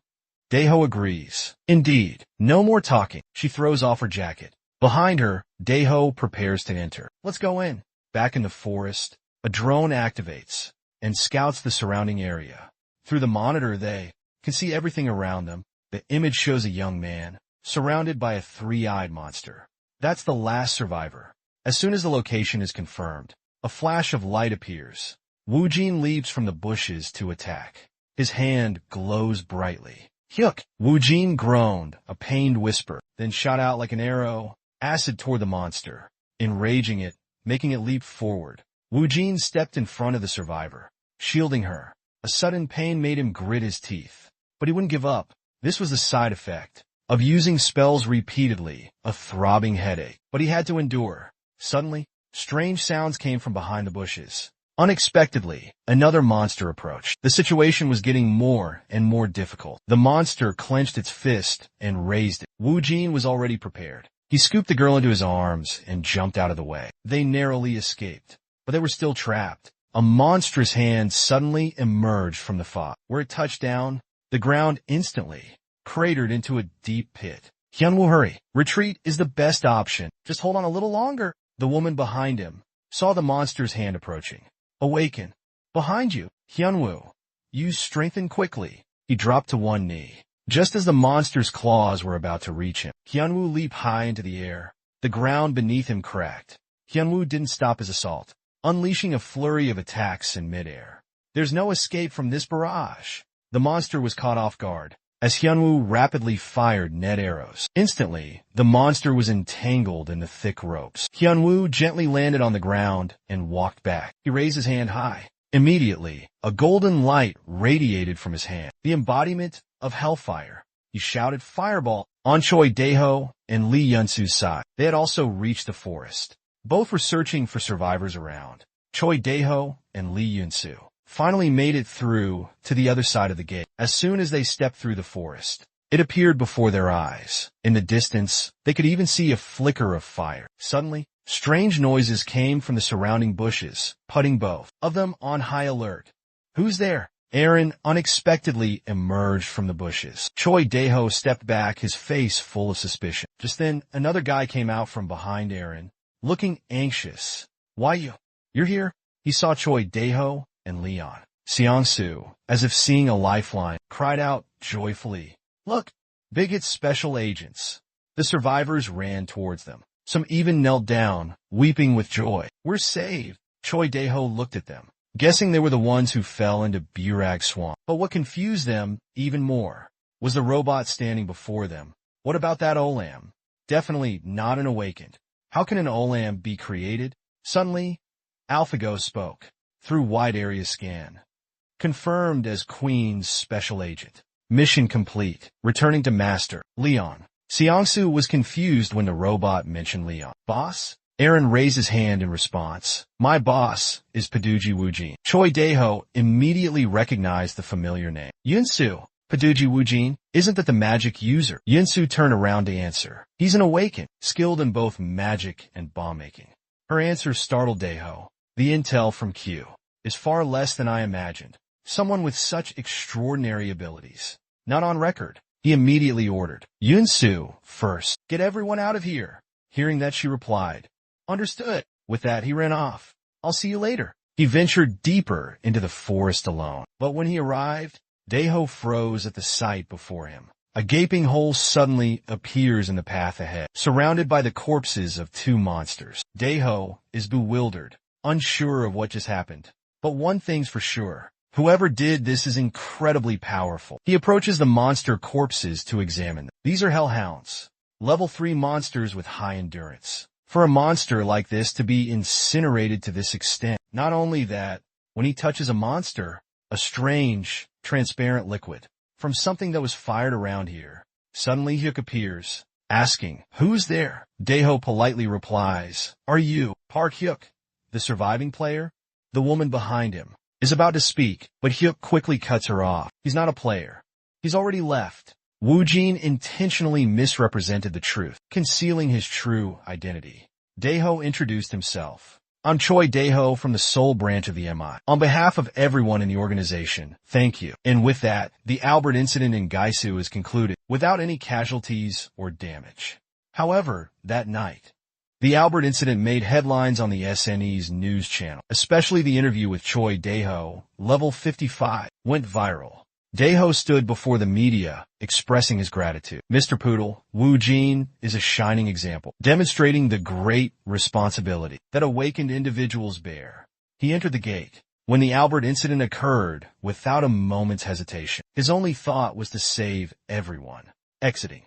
Speaker 1: Daeho agrees. Indeed. No more talking. She throws off her jacket. Behind her, Daeho prepares to enter. Let's go in. Back in the forest, a drone activates and scouts the surrounding area. Through the monitor, they can see everything around them. The image shows a young man surrounded by a three-eyed monster. That's the last survivor. As soon as the location is confirmed, a flash of light appears. Wu Jin leaps from the bushes to attack. His hand glows brightly. Hyuk! Wu Jin groaned, a pained whisper, then shot out like an arrow, acid toward the monster, enraging it, making it leap forward. Wu Jin stepped in front of the survivor, shielding her. A sudden pain made him grit his teeth, but he wouldn't give up. This was the side effect of using spells repeatedly, a throbbing headache, but he had to endure. Suddenly, strange sounds came from behind the bushes. Unexpectedly, another monster approached. The situation was getting more and more difficult. The monster clenched its fist and raised it. Wu Jin was already prepared. He scooped the girl into his arms and jumped out of the way. They narrowly escaped, but they were still trapped. A monstrous hand suddenly emerged from the fog. Where it touched down, the ground instantly cratered into a deep pit. Hyunwoo, hurry. Retreat is the best option. Just hold on a little longer. The woman behind him saw the monster's hand approaching. Awaken. Behind you, Hyunwoo. Use strengthen quickly. He dropped to one knee. Just as the monster's claws were about to reach him, Hyunwoo leaped high into the air. The ground beneath him cracked. Hyunwoo didn't stop his assault, unleashing a flurry of attacks in midair. There's no escape from this barrage. The monster was caught off guard as Hyunwoo rapidly fired net arrows. Instantly, the monster was entangled in the thick ropes. Hyunwoo gently landed on the ground and walked back. He raised his hand high. Immediately, a golden light radiated from his hand, the embodiment of hellfire. He shouted fireball on Choi Daeho and Lee Yunsu's side. They had also reached the forest. Both were searching for survivors around. Choi Daeho and Lee Yunsu finally made it through to the other side of the gate. As soon as they stepped through the forest, it appeared before their eyes. In the distance, they could even see a flicker of fire. Suddenly, strange noises came from the surrounding bushes, putting both of them on high alert. Who's there? Aaron unexpectedly emerged from the bushes. Choi Daeho stepped back, his face full of suspicion. Just then, another guy came out from behind Aaron, looking anxious. Why you're here? He saw Choi Daeho and Leon. Seong-su, as if seeing a lifeline, cried out joyfully. Look, Bigot's special agents. The survivors ran towards them. Some even knelt down, weeping with joy. We're saved. Choi Daeho looked at them, guessing they were the ones who fell into Burag Swamp. But what confused them even more was the robot standing before them. What about that Olam? Definitely not an awakened. How can an Olam be created? Suddenly, AlphaGo spoke. Through wide area scan. Confirmed as Queen's special agent. Mission complete. Returning to Master. Leon. Seong-su was confused when the robot mentioned Leon. Boss? Aaron raised his hand in response. My boss is Paduji Woojin. Choi Daeho immediately recognized the familiar name. Yunsu. Paduji Woojin, isn't that the magic user? Yunsu turned around to answer. He's an awakened, skilled in both magic and bomb making. Her answer startled Daeho. The intel from Q is far less than I imagined. Someone with such extraordinary abilities. Not on record. He immediately ordered. Yunsu, first. Get everyone out of here. Hearing that, she replied. Understood. With that, he ran off. I'll see you later. He ventured deeper into the forest alone. But when he arrived, Daeho froze at the sight before him. A gaping hole suddenly appears in the path ahead, surrounded by the corpses of two monsters. Daeho is bewildered, unsure of what just happened. But one thing's for sure. Whoever did this is incredibly powerful. He approaches the monster corpses to examine them. These are hellhounds. Level 3 monsters with high endurance. For a monster like this to be incinerated to this extent. Not only that, when he touches a monster, a strange, transparent liquid from something that was fired around here. Suddenly Hyuk appears, asking, who's there? Daeho politely replies, are you Park Hyuk, the surviving player? The woman behind him is about to speak, but Hyuk quickly cuts her off. He's not a player. He's already left. Wu Jin intentionally misrepresented the truth, concealing his true identity. Daeho introduced himself. I'm Choi Daeho from the Seoul branch of the MI. On behalf of everyone in the organization, thank you. And with that, the Albert incident in Gaisu is concluded, without any casualties or damage. However, that night, the Albert incident made headlines on the SNE's news channel, especially the interview with Choi Daeho, level 55, went viral. Daeho stood before the media, expressing his gratitude. Mr. Poodle, Wu Jin is a shining example, demonstrating the great responsibility that awakened individuals bear. He entered the gate when the Albert incident occurred without a moment's hesitation. His only thought was to save everyone. Exiting.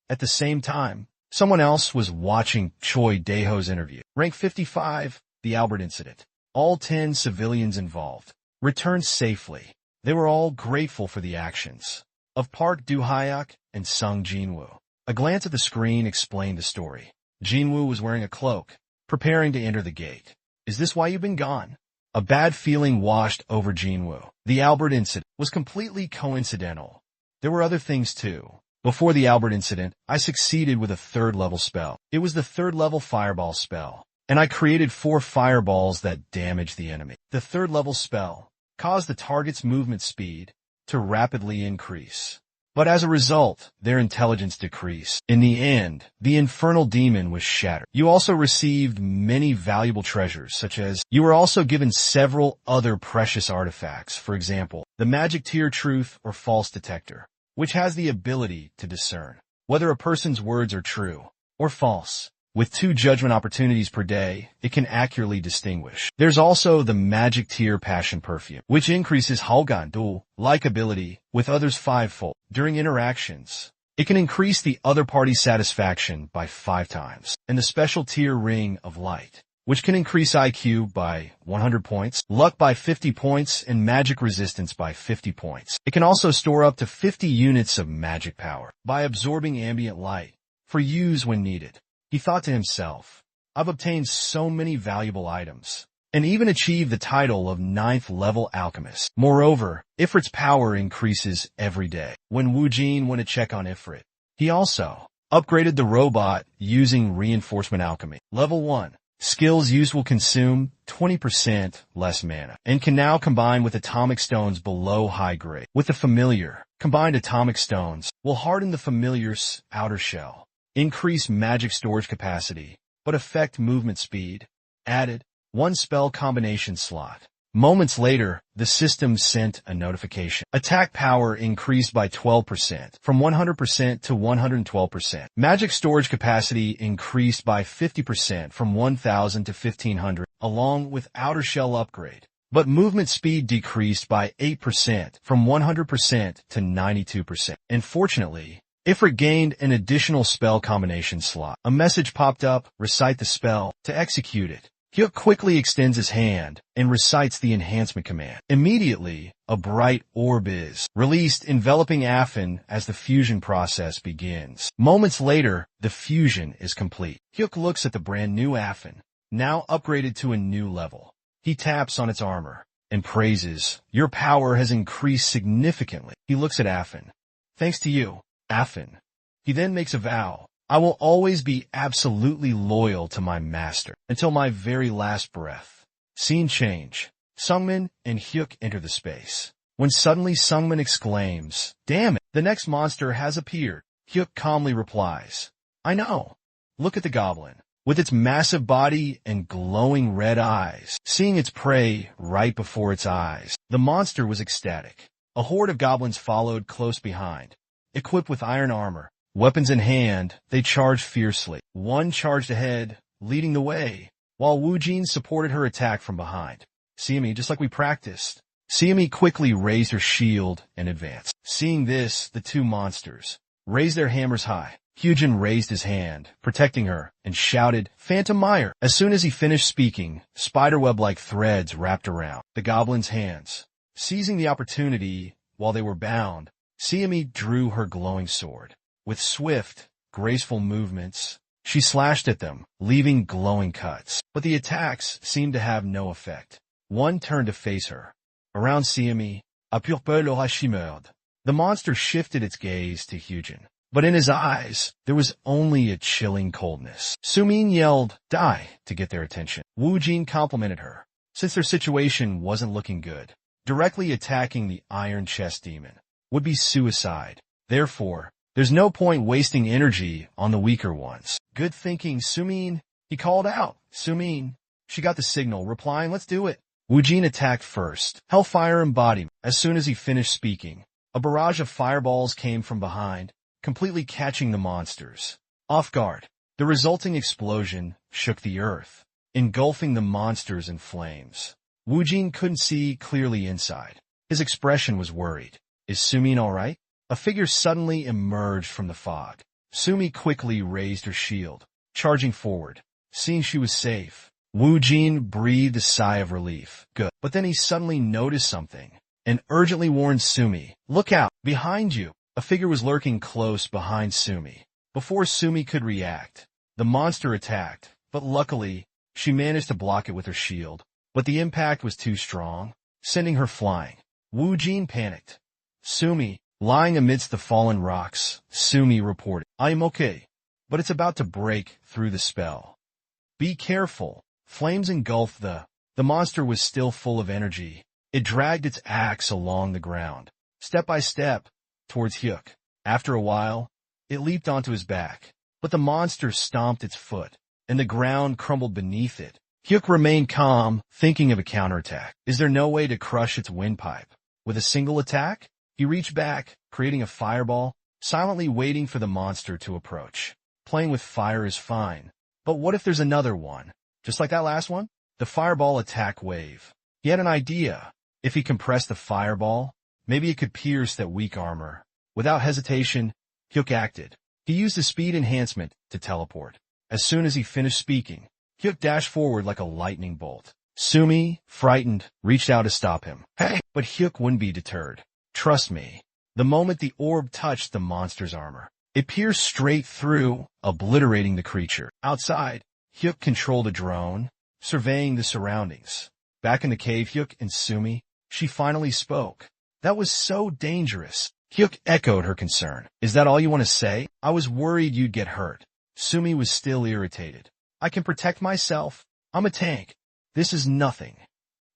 Speaker 1: At the same time, someone else was watching Choi Daeho's interview. Rank 55, the Albert incident. All 10 civilians involved returned safely. They were all grateful for the actions of Park Do-hyuk and Sung Jinwoo. A glance at the screen explained the story. Jinwoo was wearing a cloak, preparing to enter the gate. Is this why you've been gone? A bad feeling washed over Jinwoo. The Albert incident was completely coincidental. There were other things too. Before the Albert incident, I succeeded with a 3rd level spell. It was the 3rd level fireball spell, and I created 4 fireballs that damaged the enemy. The 3rd level spell caused the target's movement speed to rapidly increase. But as a result, their intelligence decreased. In the end, the infernal demon was shattered. You also received many valuable treasures, such as you were also given several other precious artifacts. For example, the magic tier truth or false detector, which has the ability to discern whether a person's words are true or false. With 2 judgment opportunities per day, it can accurately distinguish. There's also the magic tier passion perfume, which increases halgandu, likability, with others 5-fold. During interactions, it can increase the other party's satisfaction by 5 times. And the special tier ring of light, which can increase IQ by 100 points, luck by 50 points, and magic resistance by 50 points. It can also store up to 50 units of magic power by absorbing ambient light for use when needed. He thought to himself, I've obtained so many valuable items, and even achieved the title of 9th level alchemist. Moreover, Ifrit's power increases every day. When Wu Jin went to check on Ifrit, he also upgraded the robot using reinforcement alchemy. Level 1. Skills used will consume 20% less mana, and can now combine with atomic stones below high grade. With the familiar, combined atomic stones will harden the familiar's outer shell, increase magic storage capacity, but affect movement speed. Added 1 spell combination slot. Moments later, the system sent a notification. Attack power increased by 12%, from 100% to 112%. Magic storage capacity increased by 50%, from 1,000 to 1,500, along with outer shell upgrade. But movement speed decreased by 8%, from 100% to 92%. Unfortunately, Ifrit gained an additional spell combination slot. A message popped up, recite the spell. To execute it, Hyuk quickly extends his hand and recites the enhancement command. Immediately, a bright orb is released, enveloping Afin as the fusion process begins. Moments later, the fusion is complete. Hyuk looks at the brand new Afin, now upgraded to a new level. He taps on its armor and praises, your power has increased significantly. He looks at Afin. Thanks to you, Afin. He then makes a vow. I will always be absolutely loyal to my master until my very last breath. Scene change. Sungmin and Hyuk enter the space, when suddenly Sungmin exclaims, damn it, the next monster has appeared. Hyuk calmly replies, I know. Look at the goblin, with its massive body and glowing red eyes, seeing its prey right before its eyes. The monster was ecstatic. A horde of goblins followed close behind, equipped with iron armor. Weapons in hand, they charged fiercely. One charged ahead, leading the way, while Wu Jin supported her attack from behind. Siami, just like we practiced. Siami quickly raised her shield and advanced. Seeing this, the 2 monsters raised their hammers high. Hyujin raised his hand, protecting her, and shouted, Phantom Mire. As soon as he finished speaking, spiderweb-like threads wrapped around the goblin's hands. Seizing the opportunity while they were bound, Siami drew her glowing sword. With swift, graceful movements, she slashed at them, leaving glowing cuts. But the attacks seemed to have no effect. One turned to face her. Around Siami, a purple aura shimmered. The monster shifted its gaze to Hyujin, but in his eyes, there was only a chilling coldness. Sumin yelled, "Die," to get their attention. Wujin complimented her, since their situation wasn't looking good. Directly attacking the Iron Chest Demon would be suicide. Therefore, there's no point wasting energy on the weaker ones. Good thinking, Sumin. He called out, Sumin. She got the signal, replying, "Let's do it." Wujin attacked first. Hellfire embodiment. As soon as he finished speaking, a barrage of fireballs came from behind, completely catching the monsters off guard. The resulting explosion shook the earth, engulfing the monsters in flames. Wujin couldn't see clearly inside. His expression was worried. Is Sumin all right? A figure suddenly emerged from the fog. Sumi quickly raised her shield, charging forward. Seeing she was safe, Wujin breathed a sigh of relief. Good. But then he suddenly noticed something and urgently warned Sumi, "Look out, behind you." A figure was lurking close behind Sumi. Before Sumi could react, the monster attacked, but luckily, she managed to block it with her shield. But the impact was too strong, sending her flying. Wujin panicked. Sumi, lying amidst the fallen rocks, Sumi reported, "I am okay, but it's about to break through the spell. Be careful." Flames engulfed the monster was still full of energy. It dragged its axe along the ground, step by step, towards Hyuk. After a while, it leaped onto his back, but the monster stomped its foot, and the ground crumbled beneath it. Hyuk remained calm, thinking of a counterattack. Is there no way to crush its windpipe? With a single attack? He reached back, creating a fireball, silently waiting for the monster to approach. Playing with fire is fine, but what if there's another one? Just like that last one? The fireball attack wave. He had an idea. If he compressed the fireball, maybe it could pierce that weak armor. Without hesitation, Hyuk acted. He used his speed enhancement to teleport. As soon as he finished speaking, Hyuk dashed forward like a lightning bolt. Sumi, frightened, reached out to stop him. Hey! But Hyuk wouldn't be deterred. Trust me. The moment the orb touched the monster's armor, it pierced straight through, obliterating the creature. Outside, Hyuk controlled a drone, surveying the surroundings. Back in the cave, Hyuk and Sumi, she finally spoke. That was so dangerous. Hyuk echoed her concern. Is that all you want to say? I was worried you'd get hurt. Sumi was still irritated. I can protect myself. I'm a tank. This is nothing.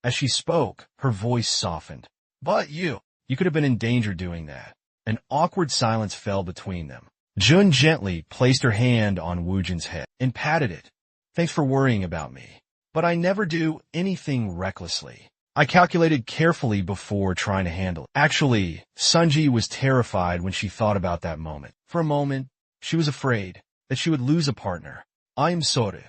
Speaker 1: As she spoke, her voice softened. But you could have been in danger doing that. An awkward silence fell between them. Jun gently placed her hand on Wujin's head and patted it. Thanks for worrying about me. But I never do anything recklessly. I calculated carefully before trying to handle it. Actually, Sunji was terrified when she thought about that moment. For a moment, she was afraid that she would lose a partner. I am sorry.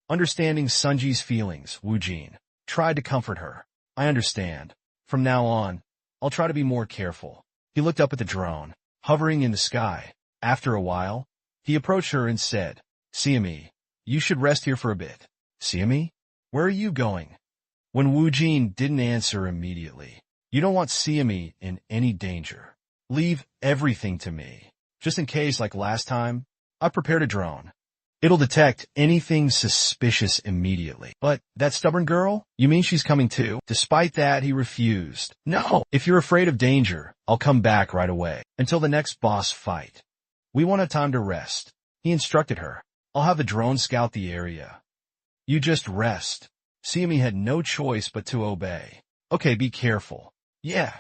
Speaker 1: Understanding Sunji's feelings, Wujin tried to comfort her. I understand. From now on, I'll try to be more careful. He looked up at the drone, hovering in the sky. After a while, he approached her and said, Siami, you should rest here for a bit. Siami? Where are you going? When Wujin didn't answer immediately, you don't want Siami in any danger. Leave everything to me. Just in case, like last time, I prepared a drone. It'll detect anything suspicious immediately. But that stubborn girl? You mean she's coming too? Despite that, he refused. No, if you're afraid of danger, I'll come back right away. Until the next boss fight. We won't have time to rest. He instructed her. I'll have the drone scout the area. You just rest. Siami had no choice but to obey. Okay, be careful. Yeah.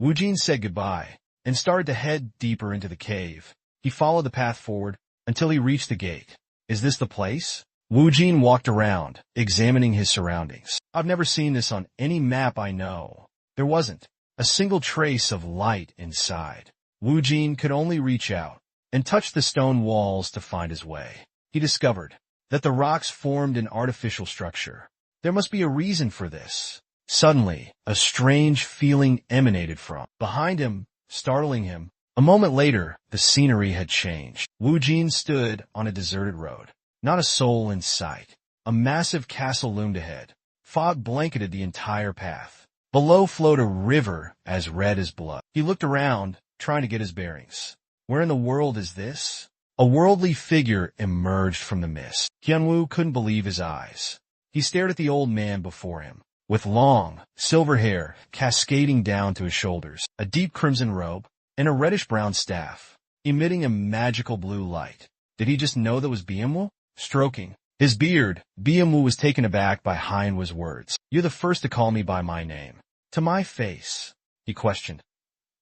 Speaker 1: Wujin said goodbye and started to head deeper into the cave. He followed the path forward until he reached the gate. Is this the place? Wujin walked around, examining his surroundings. I've never seen this on any map I know. There wasn't a single trace of light inside. Wujin could only reach out and touch the stone walls to find his way. He discovered that the rocks formed an artificial structure. There must be a reason for this. Suddenly, a strange feeling emanated from behind him, startling him. A moment later, the scenery had changed. Wujin stood on a deserted road. Not a soul in sight. A massive castle loomed ahead. Fog blanketed the entire path. Below flowed a river as red as blood. He looked around, trying to get his bearings. Where in the world is this? A worldly figure emerged from the mist. Hyunwoo couldn't believe his eyes. He stared at the old man before him, with long, silver hair cascading down to his shoulders, a deep crimson robe, and a reddish-brown staff, emitting a magical blue light. Did he just know that was Bienwu? Stroking his beard, Bienwu was taken aback by Heinwa's words. "You're the first to call me by my name." "To my face?" he questioned.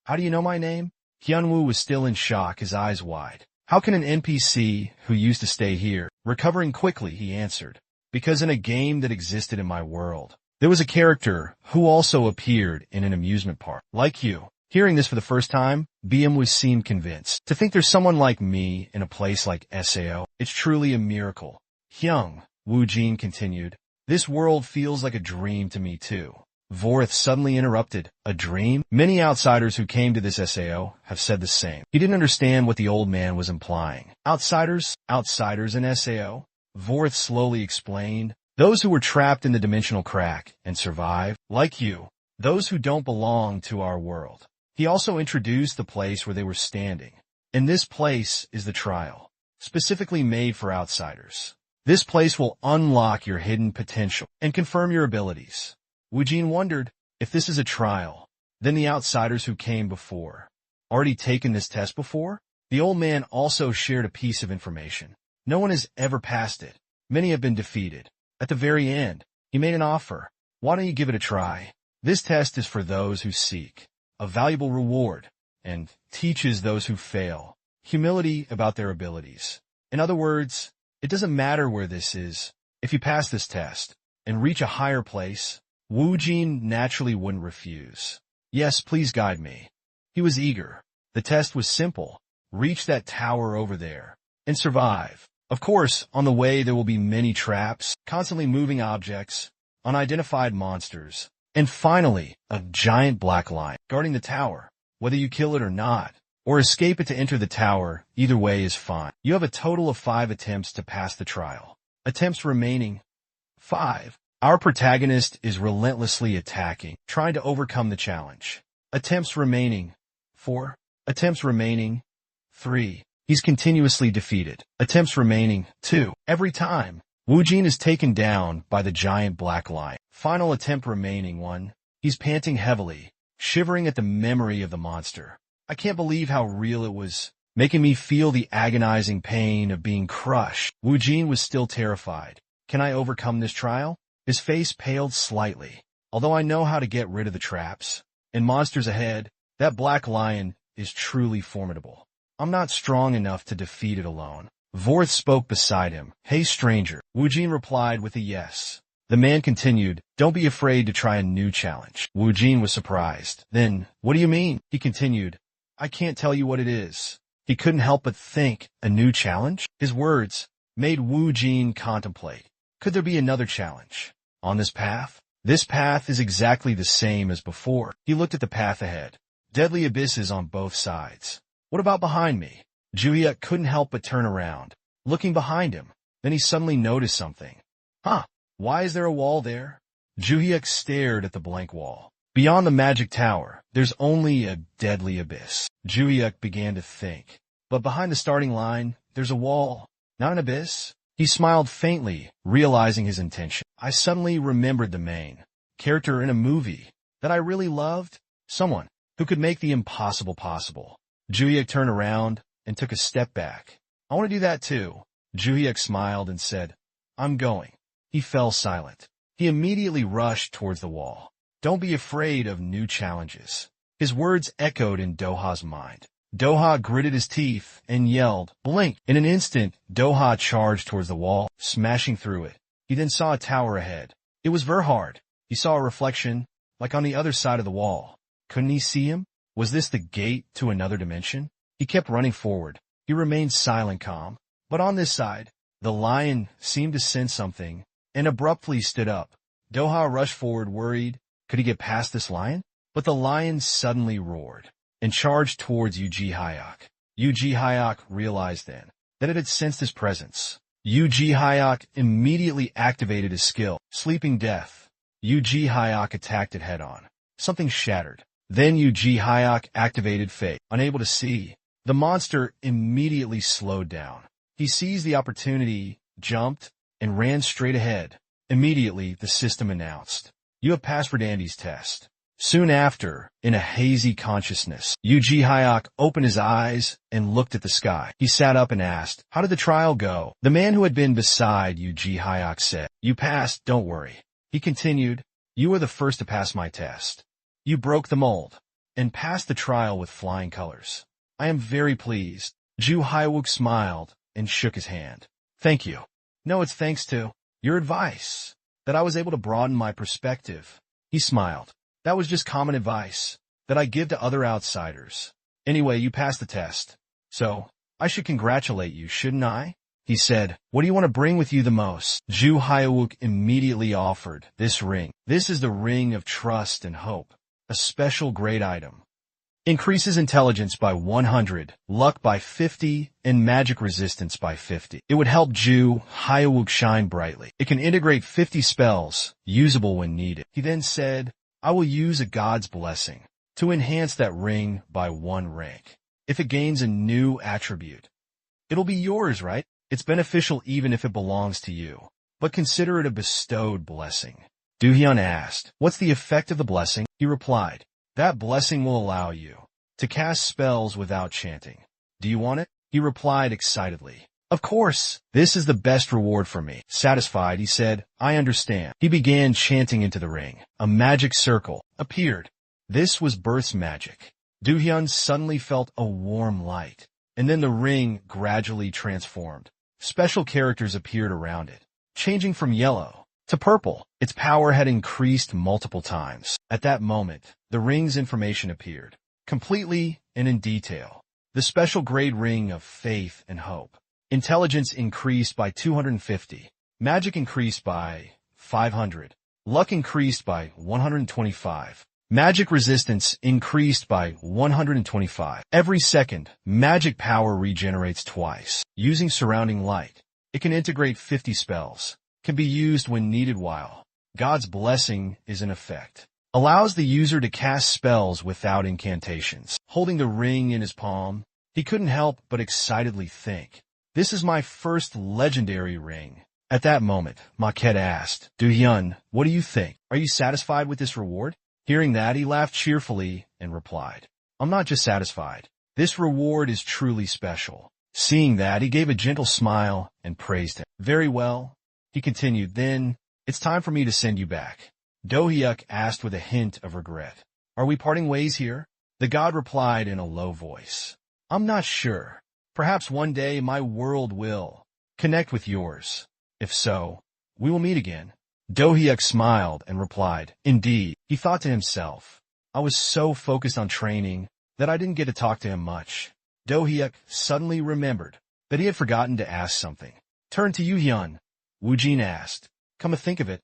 Speaker 1: "How do you know my name?" Hyunwoo was still in shock, his eyes wide. "How can an NPC who used to stay here?" Recovering quickly, he answered. "Because in a game that existed in my world, there was a character who also appeared in an amusement park. Like you." Hearing this for the first time, Bienwu seemed convinced. "To think there's someone like me in a place like Sao, it's truly a miracle." Hyung, Wu Jin continued, "This world feels like a dream to me too." Vorth suddenly interrupted. "A dream?" Many outsiders who came to this SAO have said the same. He didn't understand what the old man was implying. Outsiders? Outsiders in SAO? Vorth slowly explained. "Those who were trapped in the dimensional crack and survived, like you. Those who don't belong to our world." He also introduced the place where they were standing. "And this place is the trial, specifically made for outsiders. This place will unlock your hidden potential and confirm your abilities." Wu Jin wondered, if this is a trial, then the outsiders who came before already taken this test before? The old man also shared a piece of information. No one has ever passed it. Many have been defeated. At the very end, he made an offer. "Why don't you give it a try? This test is for those who seek a valuable reward and teaches those who fail humility about their abilities. In other words, it doesn't matter where this is. If you pass this test and reach a higher place," Wu Jin naturally wouldn't refuse. "Yes, please guide me." He was eager. The test was simple. Reach that tower over there and survive. Of course, on the way there will be many traps, constantly moving objects, unidentified monsters, and finally, a giant black lion guarding the tower. Whether you kill it or not, or escape it to enter the tower, either way is fine. You have a total of 5 attempts to pass the trial. Attempts remaining 5. Our protagonist is relentlessly attacking, trying to overcome the challenge. Attempts remaining 4. Attempts remaining 3. He's continuously defeated. Attempts remaining 2. Every time, Wu Jin is taken down by the giant black lion. Final attempt remaining 1. He's panting heavily, shivering at the memory of the monster. "I can't believe how real it was, making me feel the agonizing pain of being crushed." Wu Jin was still terrified. "Can I overcome this trial?" His face paled slightly. "Although I know how to get rid of the traps and monsters ahead, that black lion is truly formidable. I'm not strong enough to defeat it alone." Vorth spoke beside him. "Hey, stranger." Wu Jin replied with a yes. The man continued, "Don't be afraid to try a new challenge." Wu Jin was surprised. "Then, what do you mean?" He continued, "I can't tell you what it is." He couldn't help but think, a new challenge? His words made Wu Jin contemplate. Could there be another challenge on this path? This path is exactly the same as before. He looked at the path ahead. Deadly abysses on both sides. What about behind me? Juhyuk couldn't help but turn around, looking behind him. Then he suddenly noticed something. Why is there a wall there? Juhyuk stared at the blank wall. Beyond the magic tower, there's only a deadly abyss. Juhyuk began to think. But behind the starting line, there's a wall, not an abyss. He smiled faintly, realizing his intention. I suddenly remembered the main character in a movie that I really loved. Someone who could make the impossible possible. Juhyuk turned around and took a step back. I want to do that too. Juhyuk smiled and said, I'm going. He fell silent. He immediately rushed towards the wall. Don't be afraid of new challenges. His words echoed in Doha's mind. Doha gritted his teeth and yelled, blink. In an instant, Doha charged towards the wall, smashing through it. He then saw a tower ahead. It was Verhard. He saw a reflection, like on the other side of the wall. Couldn't he see him? Was this the gate to another dimension? He kept running forward. He remained silent, calm. But on this side, the lion seemed to sense something and abruptly stood up. Doha rushed forward, worried. Could he get past this lion? But the lion suddenly roared and charged towards Yuji Hayek. Yuji Hayek realized then that it had sensed his presence. Yuji Hayek immediately activated his skill, Sleeping Death. Yuji Hayek attacked it head-on. Something shattered. Then Yuji Hayek activated Fate. Unable to see, the monster immediately slowed down. He seized the opportunity, jumped, and ran straight ahead. Immediately, the system announced, you have passed Verdandy's test. Soon after, in a hazy consciousness, Yu Ji-hyuk opened his eyes and looked at the sky. He sat up and asked, "How did the trial go?" The man who had been beside Yu Ji-hyuk said, "You passed, don't worry." He continued, "You were the first to pass my test. You broke the mold and passed the trial with flying colors. I am very pleased." Ju Hyuk smiled and shook his hand. "Thank you. No, it's thanks to your advice that I was able to broaden my perspective." He smiled. "That was just common advice that I give to other outsiders. Anyway, you passed the test, so I should congratulate you, shouldn't I?" He said, "What do you want to bring with you the most?" Ju Hyuk immediately offered, "This ring. This is the ring of trust and hope. A special great item. Increases intelligence by 100, luck by 50, and magic resistance by 50. It would help Ju Hyuk shine brightly. It can integrate 50 spells, usable when needed." He then said, "I will use a god's blessing to enhance that ring by 1 rank. If it gains a new attribute, it'll be yours, right? It's beneficial even if it belongs to you, but consider it a bestowed blessing." Do-hyun asked, "What's the effect of the blessing?" He replied, "That blessing will allow you to cast spells without chanting. Do you want it?" He replied excitedly, "Of course, this is the best reward for me." Satisfied, he said, "I understand." He began chanting into the ring. A magic circle appeared. This was Birth's magic. Do-hyun suddenly felt a warm light, and then the ring gradually transformed. Special characters appeared around it, changing from yellow to purple. Its power had increased multiple times. At that moment, the ring's information appeared, completely and in detail. The special grade ring of faith and hope. Intelligence increased by 250. Magic increased by 500. Luck increased by 125. Magic resistance increased by 125. Every second, magic power regenerates twice. Using surrounding light, it can integrate 50 spells. Can be used when needed while God's blessing is in effect. Allows the user to cast spells without incantations. Holding the ring in his palm, he couldn't help but excitedly think, "This is my first legendary ring." At that moment, Maquette asked, "Do-hyun, what do you think? Are you satisfied with this reward?" Hearing that, he laughed cheerfully and replied, "I'm not just satisfied. This reward is truly special." Seeing that, he gave a gentle smile and praised him. "Very well," he continued, "then it's time for me to send you back." Do-hyuk asked with a hint of regret, "Are we parting ways here?" The god replied in a low voice, "I'm not sure. Perhaps one day my world will connect with yours. If so, we will meet again." Do-hyuk smiled and replied, "Indeed." He thought to himself, "I was so focused on training that I didn't get to talk to him much." Do-hyuk suddenly remembered that he had forgotten to ask something. Turned to Yu-hyun. Woo-jin asked, "Come to think of it,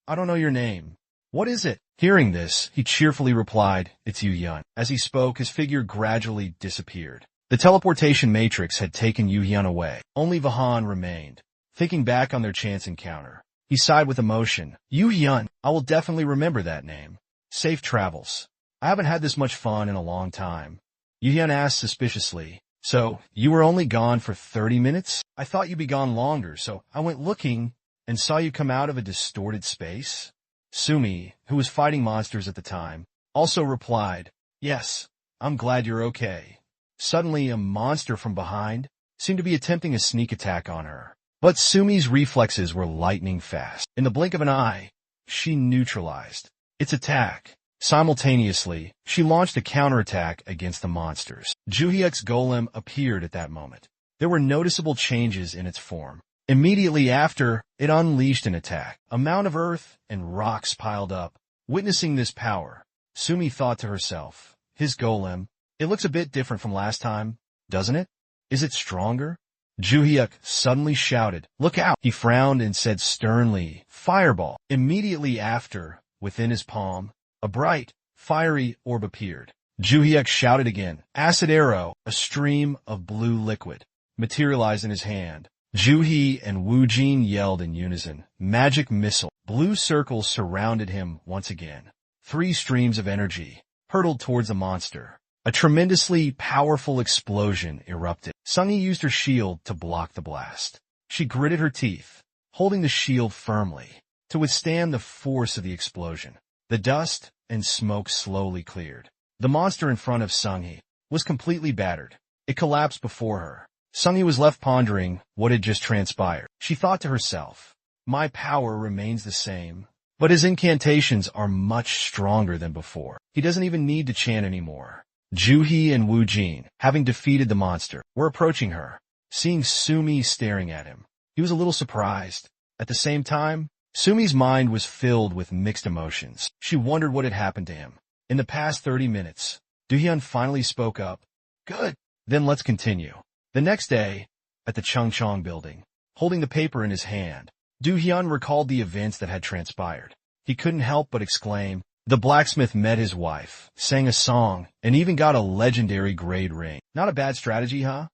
Speaker 1: I don't know your name. What is it?" Hearing this, he cheerfully replied, "It's Yu-hyun." As he spoke, his figure gradually disappeared. The teleportation matrix had taken Yu-hyun away. Only Vahan remained. Thinking back on their chance encounter, he sighed with emotion. "Yu-hyun, I will definitely remember that name. Safe travels. I haven't had this much fun in a long time." Yu-hyun asked suspiciously, "So, you were only gone for 30 minutes? I thought you'd be gone longer, so I went looking and saw you come out of a distorted space." Sumi, who was fighting monsters at the time, also replied, "Yes, I'm glad you're okay." Suddenly, a monster from behind seemed to be attempting a sneak attack on her. But Sumi's reflexes were lightning fast. In the blink of an eye, she neutralized its attack. Simultaneously, she launched a counterattack against the monsters. Ju-hyuk's golem appeared at that moment. There were noticeable changes in its form. Immediately after, it unleashed an attack. A mound of earth and rocks piled up. Witnessing this power, Sumi thought to herself, "His golem, it looks a bit different from last time, doesn't it? Is it stronger?" Ju-hyuk suddenly shouted, "Look out!" He frowned and said sternly, "Fireball." Immediately after, within his palm, a bright, fiery orb appeared. Ju-hyuk shouted again, "Acid arrow!" A stream of blue liquid materialized in his hand. Ju-hee and Woo-jin yelled in unison, "Magic missile!" Blue circles surrounded him once again. 3 streams of energy hurtled towards the monster. A tremendously powerful explosion erupted. Sungi used her shield to block the blast. She gritted her teeth, holding the shield firmly to withstand the force of the explosion. The dust and smoke slowly cleared. The monster in front of Sung-hee was completely battered. It collapsed before her. Sung-hee was left pondering what had just transpired. She thought to herself, my power remains the same, but his incantations are much stronger than before. He doesn't even need to chant anymore. Ju-hee and Woo-jin, having defeated the monster, were approaching her. Seeing Sumi staring at him, he was a little surprised. At the same time, Sumi's mind was filled with mixed emotions. She wondered what had happened to him. In the past 30 minutes, Do-hyun finally spoke up. Good. Then let's continue. The next day, at the Chungcheong building, holding the paper in his hand, Do-hyun recalled the events that had transpired. He couldn't help but exclaim, the blacksmith met his wife, sang a song, and even got a legendary grade ring. Not a bad strategy, huh?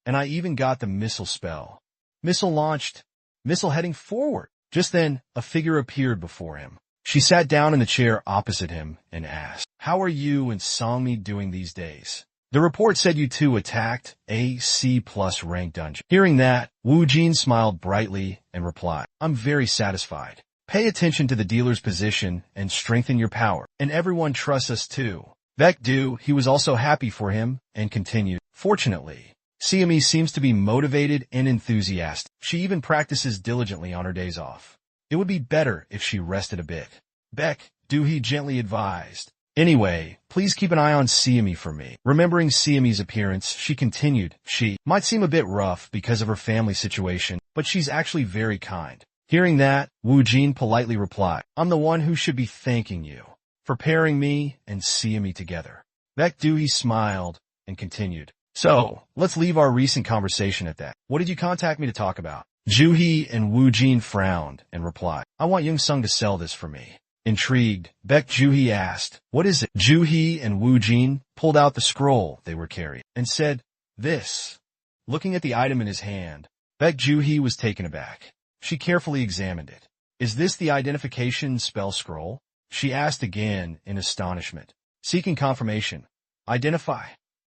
Speaker 1: And I even got the missile spell. Missile launched. Missile heading forward. Just then, a figure appeared before him. She sat down in the chair opposite him and asked, how are you and Song-mi doing these days? The report said you two attacked a C+ rank dungeon. Hearing that, Woo-jin smiled brightly and replied, I'm very satisfied. Pay attention to the dealer's position and strengthen your power. And everyone trusts us too. Baek-do, he was also happy for him and continued, fortunately, Siami seems to be motivated and enthusiastic. She even practices diligently on her days off. It would be better if she rested a bit. Baek-do, he gently advised. Anyway, please keep an eye on Siami for me. Remembering Siami's appearance, she continued, she might seem a bit rough because of her family situation, but she's actually very kind. Hearing that, Woo-jin politely replied, I'm the one who should be thanking you for pairing me and Siami together. Baek-do, he smiled and continued. So, let's leave our recent conversation at that. What did you contact me to talk about? Ju-hee and Woo-jin frowned and replied, I want Young-sung to sell this for me. Intrigued, Baek-ju-hee asked, what is it? Ju-hee and Woo-jin pulled out the scroll they were carrying and said, this. Looking at the item in his hand, Baek-ju-hee was taken aback. She carefully examined it. Is this the identification spell scroll? She asked again in astonishment. Seeking confirmation. Identify.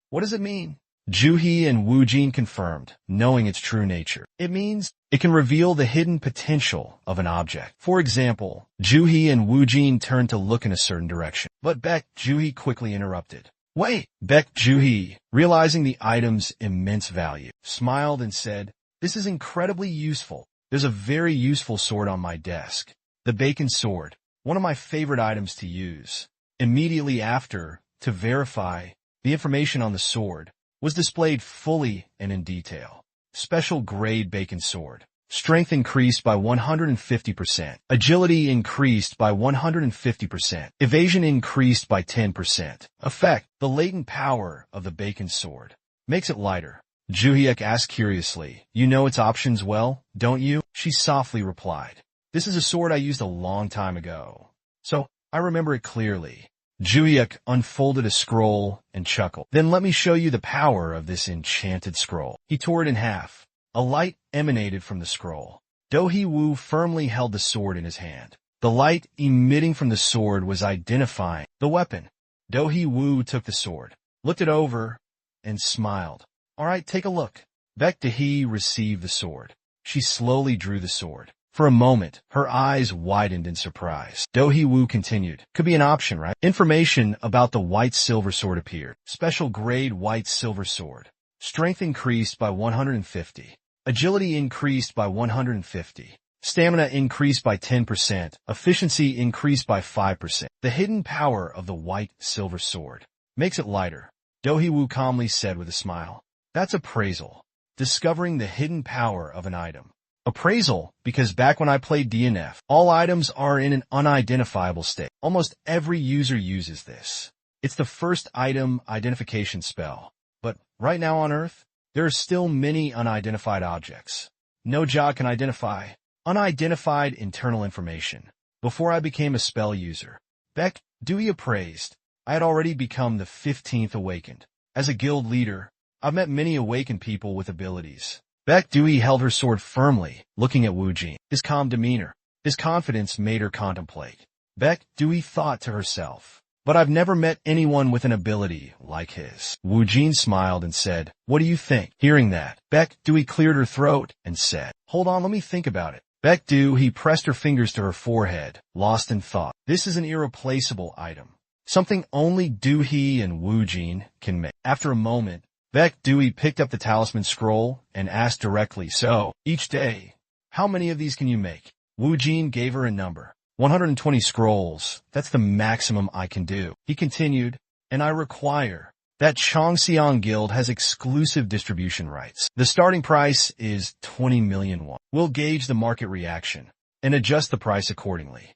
Speaker 1: What does it mean? Ju-hee and Woo-jin confirmed, knowing its true nature. It means it can reveal the hidden potential of an object. For example, Ju-hee and Woo-jin turned to look in a certain direction, but Baek-ju-hee quickly interrupted. Wait! Baek-ju-hee, realizing the item's immense value, smiled and said, this is incredibly useful. There's a very useful sword on my desk. The bacon sword, one of my favorite items to use. Immediately after, to verify, the information on the sword was displayed fully and in detail. Special grade bacon sword. Strength increased by 150%. Agility increased by 150%. Evasion increased by 10%. Effect. The latent power of the bacon sword makes it lighter. Ju-hyuk asked curiously, you know its options well, don't you? She softly replied, this is a sword I used a long time ago, so I remember it clearly. Ju-hyuk unfolded a scroll and chuckled. Then let me show you the power of this enchanted scroll. He tore it in half. A light emanated from the scroll. Do-hee-woo firmly held the sword in his hand. The light emitting from the sword was identifying the weapon. Do-hee-woo took the sword, looked it over, and smiled. All right, take a look. Baek-do-hee received the sword. She slowly drew the sword. For a moment, her eyes widened in surprise. Do-hee-woo continued. Could be an option, right? Information about the white-silver sword appeared. Special grade white-silver sword. Strength increased by 150. Agility increased by 150. Stamina increased by 10%. Efficiency increased by 5%. The hidden power of the white-silver sword makes it lighter. Do-hee-woo calmly said with a smile. That's appraisal. Discovering the hidden power of an item. Appraisal, because back when I played DNF, all items are in an unidentifiable state. Almost every user uses this. It's the first item identification spell. But right now on Earth, there are still many unidentified objects. No job can identify unidentified internal information. Before I became a spell user, Baek-do-hee appraised, I had already become the 15th awakened. As a guild leader, I've met many awakened people with abilities. Baek-do-hee held her sword firmly, looking at Woo-jin. His calm demeanor, his confidence made her contemplate. Baek-do-hee thought to herself, but I've never met anyone with an ability like his. Woo-jin smiled and said, what do you think? Hearing that, Baek-do-hee cleared her throat and said, hold on, let me think about it. Baek he pressed her fingers to her forehead, lost in thought. This is an irreplaceable item. Something only Do-hee and Woo-jin can make. After a moment, Baek picked up the talisman scroll and asked directly, so, each day, how many of these can you make? Woo-jin gave her a number. 120 scrolls. That's the maximum I can do. He continued, and I require that Chongxiang Guild has exclusive distribution rights. The starting price is 20 million won. We'll gauge the market reaction and adjust the price accordingly.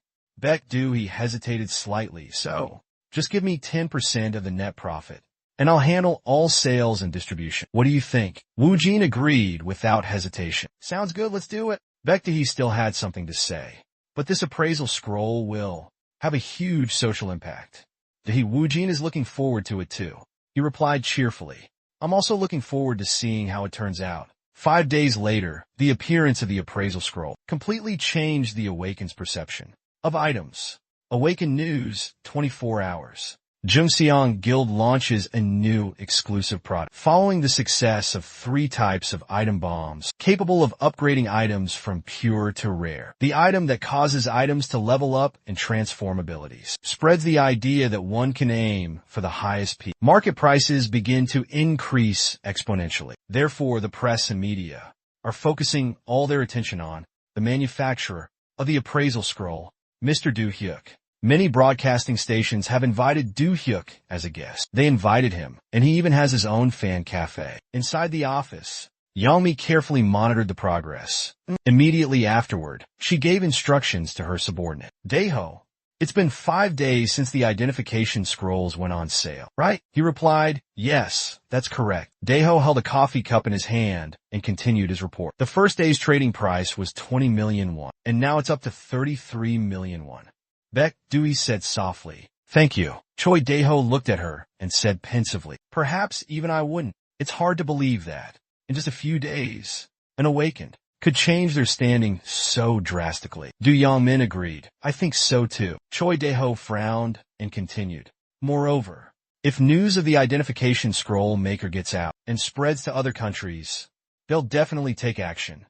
Speaker 1: He hesitated slightly, so, just give me 10% of the net profit, and I'll handle all sales and distribution. What do you think? Woo-jin agreed without hesitation. Sounds good, let's do it. He still had something to say, but this appraisal scroll will have a huge social impact. Woo-jin is looking forward to it too. He replied cheerfully. I'm also looking forward to seeing how it turns out. 5 days later, the appearance of the appraisal scroll completely changed the Awaken's perception of items. Awaken News, 24 hours. Chongxiang Guild launches a new exclusive product. Following the success of 3 types of item bombs capable of upgrading items from pure to rare, the item that causes items to level up and transform abilities spreads the idea that one can aim for the highest peak. Market prices begin to increase exponentially. Therefore, the press and media are focusing all their attention on the manufacturer of the appraisal scroll, Mr. Do-hyuk. Many broadcasting stations have invited Do-hyuk as a guest. They invited him, and he even has his own fan cafe. Inside the office, Youngmi carefully monitored the progress. Immediately afterward, she gave instructions to her subordinate. Daeho, it's been 5 days since the identification scrolls went on sale, right? He replied, yes, that's correct. Daeho held a coffee cup in his hand and continued his report. The first day's trading price was 20 million won, and now it's up to 33 million won. Baek said softly, thank you. Choi Daeho looked at her and said pensively, perhaps even I wouldn't. It's hard to believe that, in just a few days, an Awakened could change their standing so drastically. Do Youngmin agreed. I think so too. Choi Daeho frowned and continued. Moreover, if news of the identification scroll maker gets out and spreads to other countries, they'll definitely take action.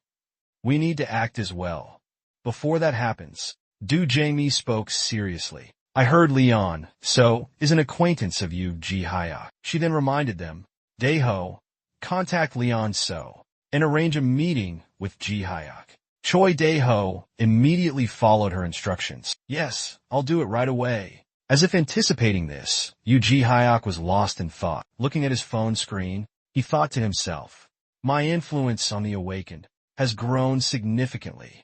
Speaker 1: We need to act as well. Before that happens, Jamie spoke seriously. I heard Leon, so, is an acquaintance of you, Ji Hyuk. She then reminded them, Daeho, contact Leon so, and arrange a meeting with Ji Hyuk. Choi Daeho immediately followed her instructions. Yes, I'll do it right away. As if anticipating this, Ji Hyuk was lost in thought. Looking at his phone screen, he thought to himself, my influence on the Awakened has grown significantly.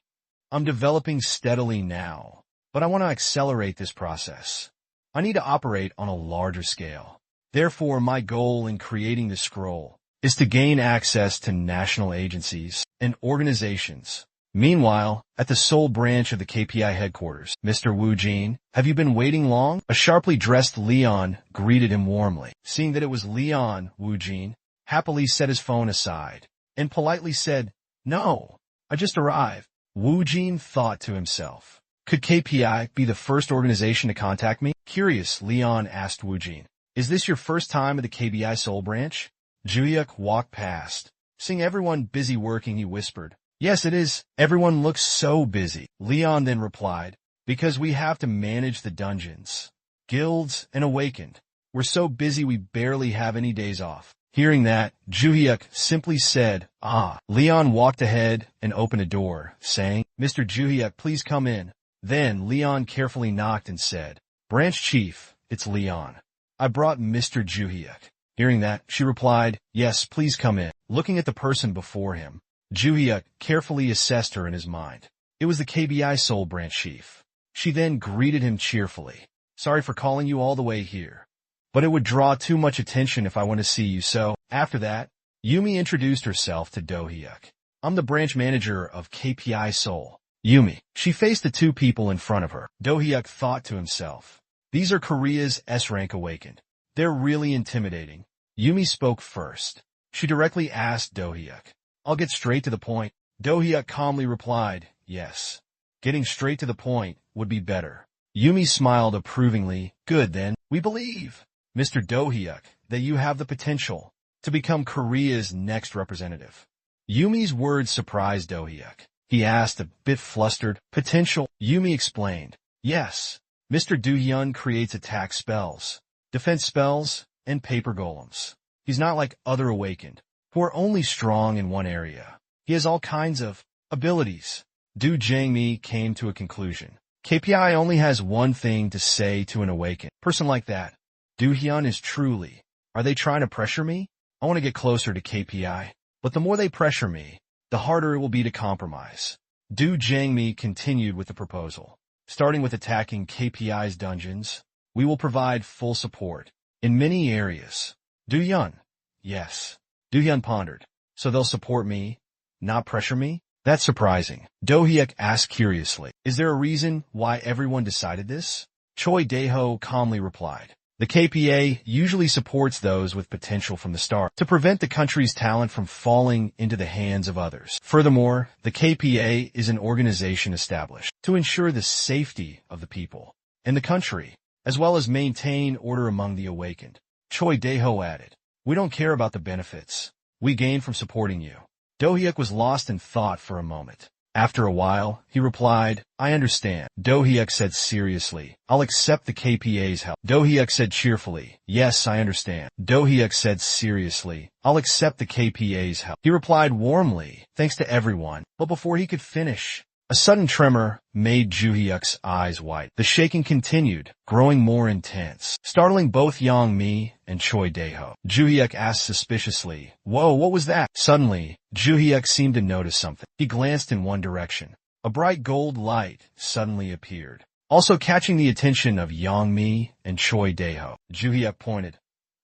Speaker 1: I'm developing steadily now, but I want to accelerate this process. I need to operate on a larger scale. Therefore, my goal in creating the scroll is to gain access to national agencies and organizations. Meanwhile, at the Seoul branch of the KPI headquarters, Mr. Woo-jin, have you been waiting long? A sharply dressed Leon greeted him warmly. Seeing that it was Leon, Woo-jin happily set his phone aside and politely said, no, I just arrived. Woo-jin thought to himself, could KPI be the first organization to contact me? Curious, Leon asked Woo-jin, is this your first time at the KPI Seoul branch? Ju-hyuk walked past. Seeing everyone busy working, he whispered, yes, it is. Everyone looks so busy. Leon then replied, because we have to manage the dungeons, guilds, and Awakened. We're so busy we barely have any days off. Hearing that, Ju-hyuk simply said, ah. Leon walked ahead and opened a door, saying, Mr. Ju-hyuk, please come in. Then Leon carefully knocked and said, Branch Chief, it's Leon. I brought Mr. Ju-hyuk. Hearing that, she replied, yes, please come in. Looking at the person before him, Ju-hyuk carefully assessed her in his mind. It was the KBI Seoul Branch Chief. She then greeted him cheerfully. Sorry for calling you all the way here, but it would draw too much attention if I went to see you, so, after that, Yumi introduced herself to Do-hyuk. I'm the branch manager of KPI Seoul. Yumi. She faced the 2 people in front of her. Do-hyuk thought to himself, these are Korea's S-rank Awakened. They're really intimidating. Yumi spoke first. She directly asked Do-hyuk, I'll get straight to the point. Do-hyuk calmly replied, yes. Getting straight to the point would be better. Yumi smiled approvingly. Good then, we believe, Mr. Do-hyuk, that you have the potential to become Korea's next representative. Yumi's words surprised Do-hyuk. he asked, a bit flustered. Potential, Yumi explained. Yes, Mr. Do-hyun creates attack spells, defense spells, and paper golems. He's not like other awakened, who are only strong in one area. He has all kinds of abilities. Du Jangmi came to a conclusion. KPI only has one thing to say to an awakened person like that. Do-hyun is truly. Are they trying to pressure me? I want to get closer to KPI. But the more they pressure me, the harder it will be to compromise. Du Jangmi continued with the proposal. Starting with attacking KPI's dungeons, we will provide full support in many areas. Do-hyun. Yes. Do-hyun pondered. So they'll support me, not pressure me? That's surprising. Do-hyuk asked curiously. Is there a reason why everyone decided this? Choi Daeho calmly replied. The KPA usually supports those with potential from the start to prevent the country's talent from falling into the hands of others. Furthermore, the KPA is an organization established to ensure the safety of the people and the country, as well as maintain order among the awakened. Choi Daeho added, we don't care about the benefits we gain from supporting you. Do-hyuk was lost in thought for a moment. After a while, he replied, I understand. Do-hyuk said seriously, I'll accept the KPA's help. Do-hyuk said cheerfully, yes, I understand. Do-hyuk said seriously, I'll accept the KPA's help. He replied warmly, thanks to everyone. But before he could finish, a sudden tremor made Do-hyuk's eyes white. The shaking continued, growing more intense, startling both Yang-mi and Choi Daeho. Do-hyuk asked suspiciously, whoa, what was that? Suddenly, Do-hyuk seemed to notice something. He glanced in one direction. A bright gold light suddenly appeared, also catching the attention of Yang-mi and Choi Daeho. Do-hyuk pointed.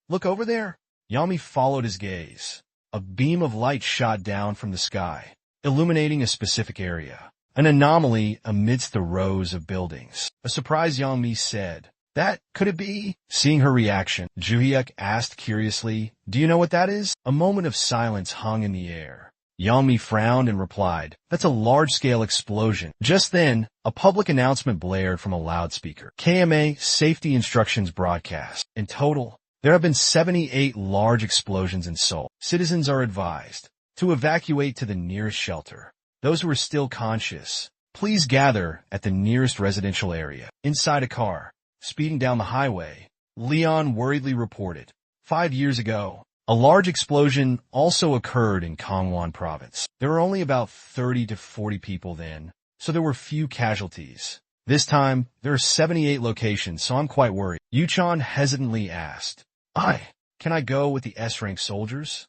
Speaker 1: Look over there. Yang-mi followed his gaze. A beam of light shot down from the sky, illuminating a specific area. An anomaly amidst the rows of buildings. A surprised Yang-mi said, that, could it be? Seeing her reaction, Do-hyuk asked curiously, do you know what that is? A moment of silence hung in the air. Yang-mi frowned and replied, that's a large-scale explosion. Just then, a public announcement blared from a loudspeaker. KMA Safety Instructions broadcast. In total, there have been 78 large explosions in Seoul. Citizens are advised to evacuate to the nearest shelter. Those who are still conscious, please gather at the nearest residential area. Inside a car, speeding down the highway, Leon worriedly reported. 5 years ago, a large explosion also occurred in Gangwon province. There were only about 30 to 40 people then, so there were few casualties. This time, there are 78 locations, so I'm quite worried. Yuchan hesitantly asked, can I go with the S-rank soldiers?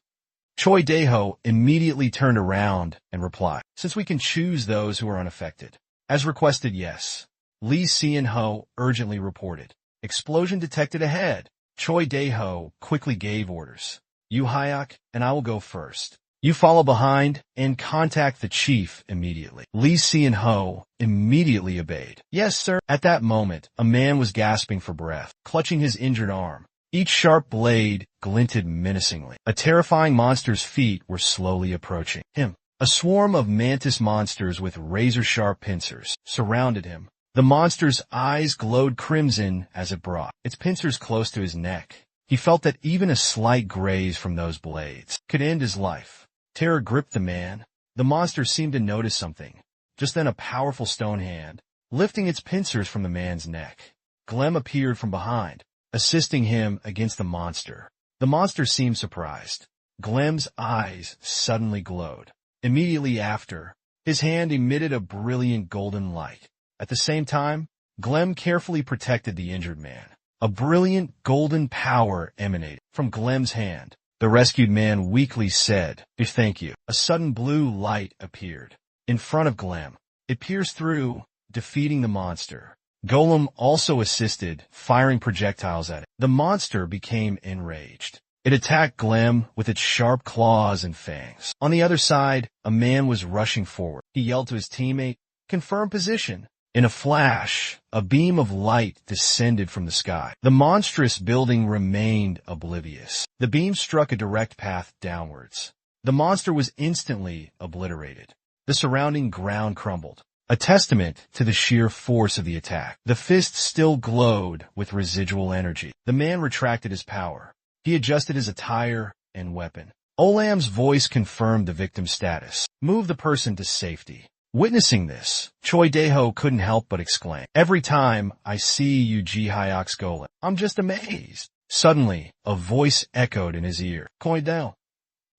Speaker 1: Choi Daeho immediately turned around and replied, since we can choose those who are unaffected. As requested, yes. Lee Seon-ho urgently reported. Explosion detected ahead. Choi Daeho quickly gave orders. You Hyuk and I will go first. You follow behind and contact the chief immediately. Lee Seon-ho immediately obeyed. Yes, sir. At that moment, a man was gasping for breath, clutching his injured arm. Each sharp blade glinted menacingly. A terrifying monster's feet were slowly approaching him. A swarm of mantis monsters with razor-sharp pincers surrounded him. The monster's eyes glowed crimson as it brought its pincers close to his neck. He felt that even a slight graze from those blades could end his life. Terror gripped the man. The monster seemed to notice something. Just then a powerful stone hand, lifting its pincers from the man's neck. Glem appeared from behind, assisting him against the monster. The monster seemed surprised. Glem's eyes suddenly glowed. Immediately after, his hand emitted a brilliant golden light. At the same time, Glem carefully protected the injured man. A brilliant golden power emanated from Glem's hand. The rescued man weakly said, thank you. A sudden blue light appeared in front of Glem. It pierced through, defeating the monster. Golem also assisted, firing projectiles at it. The monster became enraged. It attacked Glem with its sharp claws and fangs. On the other side, a man was rushing forward. He yelled to his teammate, confirm position. In a flash, a beam of light descended from the sky. The monstrous building remained oblivious. The beam struck a direct path downwards. The monster was instantly obliterated. The surrounding ground crumbled. A testament to the sheer force of the attack. The fist still glowed with residual energy. The man retracted his power. He adjusted his attire and weapon. Olam's voice confirmed the victim's status. Move the person to safety. Witnessing this, Choi Daeho couldn't help but exclaim, "Every time I see Yu-Ji Hyok's golem, I'm just amazed." Suddenly, a voice echoed in his ear. Choi Daeho.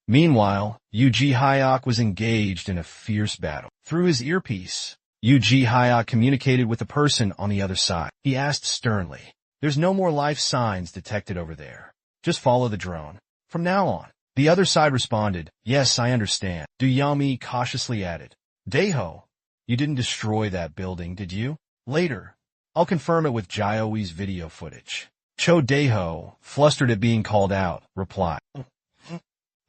Speaker 1: Meanwhile, Yu-Ji Hyok was engaged in a fierce battle. Through his earpiece, Yu-Ji Hyok communicated with the person on the other side. He asked sternly, "There's no more life signs detected over there. Just follow the drone. From now on." The other side responded, "Yes, I understand." Du Yami cautiously added, "Daeho, you didn't destroy that building, did you?" "Later. I'll confirm it with Jioi's video footage." Cho Daeho, flustered at being called out, replied.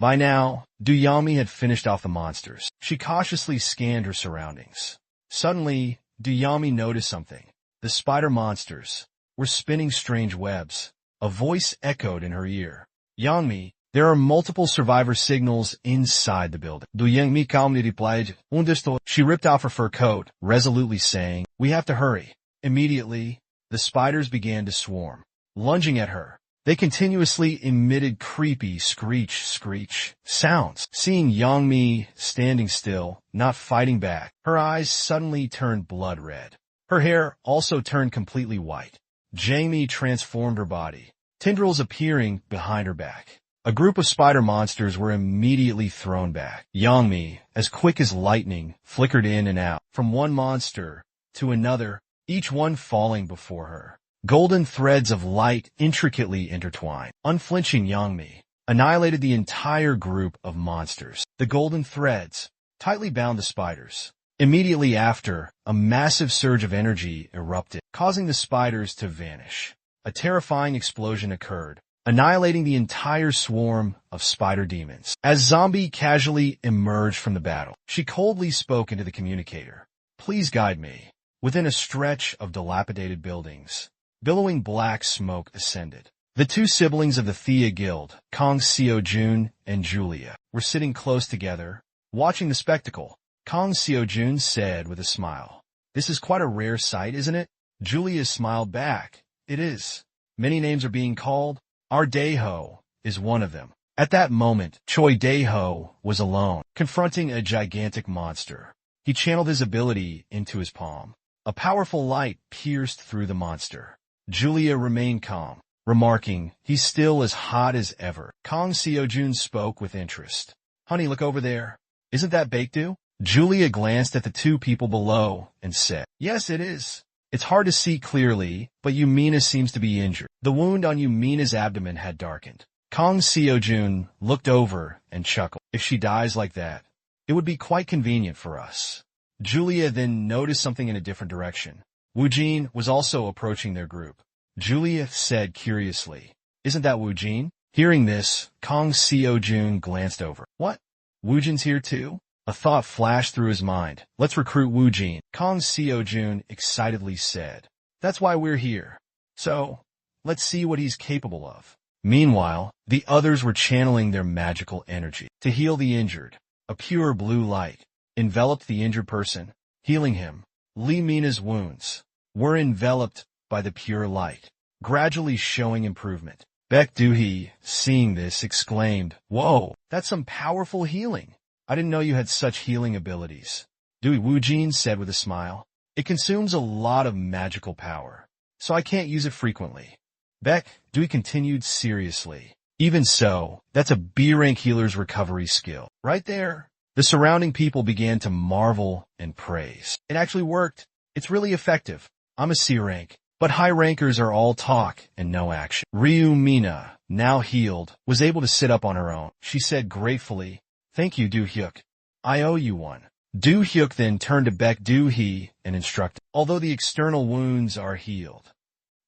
Speaker 1: By now, Du Yami had finished off the monsters. She cautiously scanned her surroundings. Suddenly, Du Yami noticed something. The spider monsters were spinning strange webs. A voice echoed in her ear. "Yangmi, there are multiple survivor signals inside the building." Du Yangmi calmly replied, "Understood." She ripped off her fur coat, resolutely saying, "We have to hurry." Immediately, the spiders began to swarm. Lunging at her, they continuously emitted creepy screech sounds. Seeing Yangmi standing still, not fighting back, her eyes suddenly turned blood red. Her hair also turned completely white. Jamie transformed her body, tendrils appearing behind her back. A group of spider monsters were immediately thrown back. Yangmi, as quick as lightning, flickered in and out, from one monster to another, each one falling before her. Golden threads of light intricately intertwined. Unflinching Yangmi annihilated the entire group of monsters. The golden threads tightly bound the spiders. Immediately after, a massive surge of energy erupted, causing the spiders to vanish. A terrifying explosion occurred, annihilating the entire swarm of spider demons. As Zombie casually emerged from the battle, she coldly spoke into the communicator. "Please guide me." Within a stretch of dilapidated buildings, billowing black smoke ascended. The two siblings of the Thea Guild, Kang Seo-jun and Julia, were sitting close together, watching the spectacle. Kang Seo-jun said with a smile, "This is quite a rare sight, isn't it?" Julia smiled back, "It is. Many names are being called. Our Daeho is one of them." At that moment, Choi Daeho was alone, confronting a gigantic monster. He channeled his ability into his palm. A powerful light pierced through the monster. Julia remained calm, remarking, "He's still as hot as ever." Kang Seo-jun spoke with interest. "Honey, look over there. Isn't that Baekdu?" Julia glanced at the two people below and said, "Yes, it is. It's hard to see clearly, but Yumina seems to be injured." The wound on Yumina's abdomen had darkened. Kang Seo-jun looked over and chuckled. "If she dies like that, it would be quite convenient for us." Julia then noticed something in a different direction. Woojin was also approaching their group. Julia said curiously, "Isn't that Woojin?" Hearing this, Kang Seo-jun glanced over. "What? Woojin's here too?" A thought flashed through his mind. "Let's recruit Woojin," Kang Seo-jun excitedly said. "That's why we're here. So, let's see what he's capable of." Meanwhile, the others were channeling their magical energy to heal the injured. A pure blue light enveloped the injured person, healing him. Lee Mina's wounds were enveloped by the pure light, gradually showing improvement. Baek Do-hee, seeing this, exclaimed, "Whoa, that's some powerful healing. I didn't know you had such healing abilities." Dui Woojin said with a smile, "It consumes a lot of magical power, so I can't use it frequently." Baek Do-hee continued seriously, "Even so, that's a B-rank healer's recovery skill. Right there." The surrounding people began to marvel and praise. "It actually worked. It's really effective. I'm a C rank, but high rankers are all talk and no action." Ryu Mina, now healed, was able to sit up on her own. She said gratefully, "Thank you, Do-hyuk. I owe you one." Do-hyuk then turned to Baek Do-hee and instructed, "Although the external wounds are healed,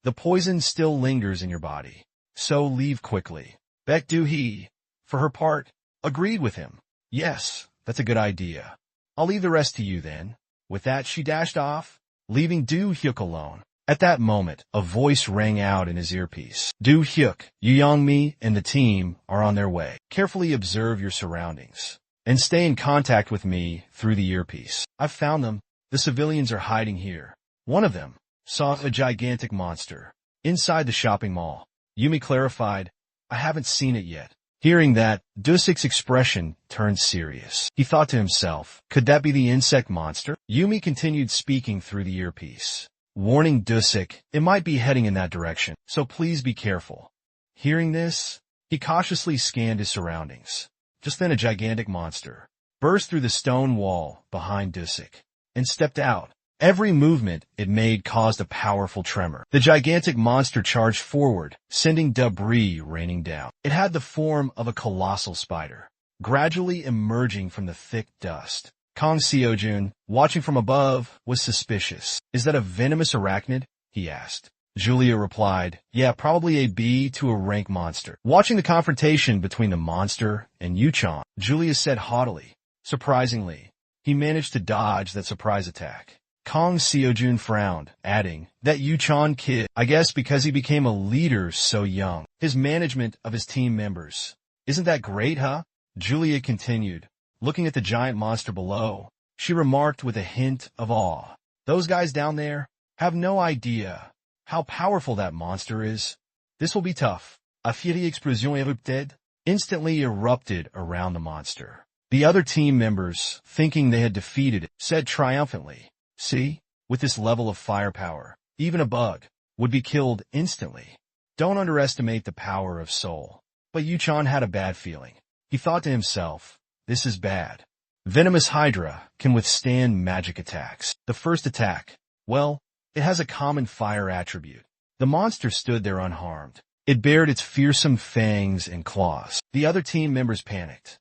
Speaker 1: the poison still lingers in your body, so leave quickly." Baek Do-hee, for her part, agreed with him. "Yes, that's a good idea. I'll leave the rest to you then." With that, she dashed off, leaving Do-hyuk alone. At that moment, a voice rang out in his earpiece. "Do-hyuk, Yu Yangmi and the team are on their way. Carefully observe your surroundings and stay in contact with me through the earpiece." "I've found them. The civilians are hiding here." One of them saw a gigantic monster inside the shopping mall. Yumi clarified, "I haven't seen it yet, Hearing that, Dusik's expression turned serious. He thought to himself, could that be the insect monster? Yumi continued speaking through the earpiece, warning Dusik it might be heading in that direction, so please be careful. Hearing this, he cautiously scanned his surroundings. Just then a gigantic monster burst through the stone wall behind Dusik and stepped out. Every movement it made caused a powerful tremor. The gigantic monster charged forward, sending debris raining down. It had the form of a colossal spider, gradually emerging from the thick dust. Kang Seojun, watching from above, was suspicious. Is that a venomous arachnid? He asked. Julia replied, yeah, probably a B to a rank monster. Watching the confrontation between the monster and Yuchan, Julia said haughtily. Surprisingly, he managed to dodge that surprise attack. Kang Seojun frowned, adding, that Yuchan kid, I guess because he became a leader so young. His management of his team members. Isn't that great, huh? Julia continued, looking at the giant monster below. She remarked with a hint of awe. Those guys down there have no idea how powerful that monster is. This will be tough. A furie explosion erupted, instantly erupted around the monster. The other team members, thinking they had defeated it, said triumphantly, see, with this level of firepower, even a bug would be killed instantly. Don't underestimate the power of soul. But Yuchan had a bad feeling. He thought to himself, this is bad. Venomous Hydra can withstand magic attacks. The first attack, well, it has a common fire attribute. The monster stood there unharmed. It bared its fearsome fangs and claws. The other team members panicked.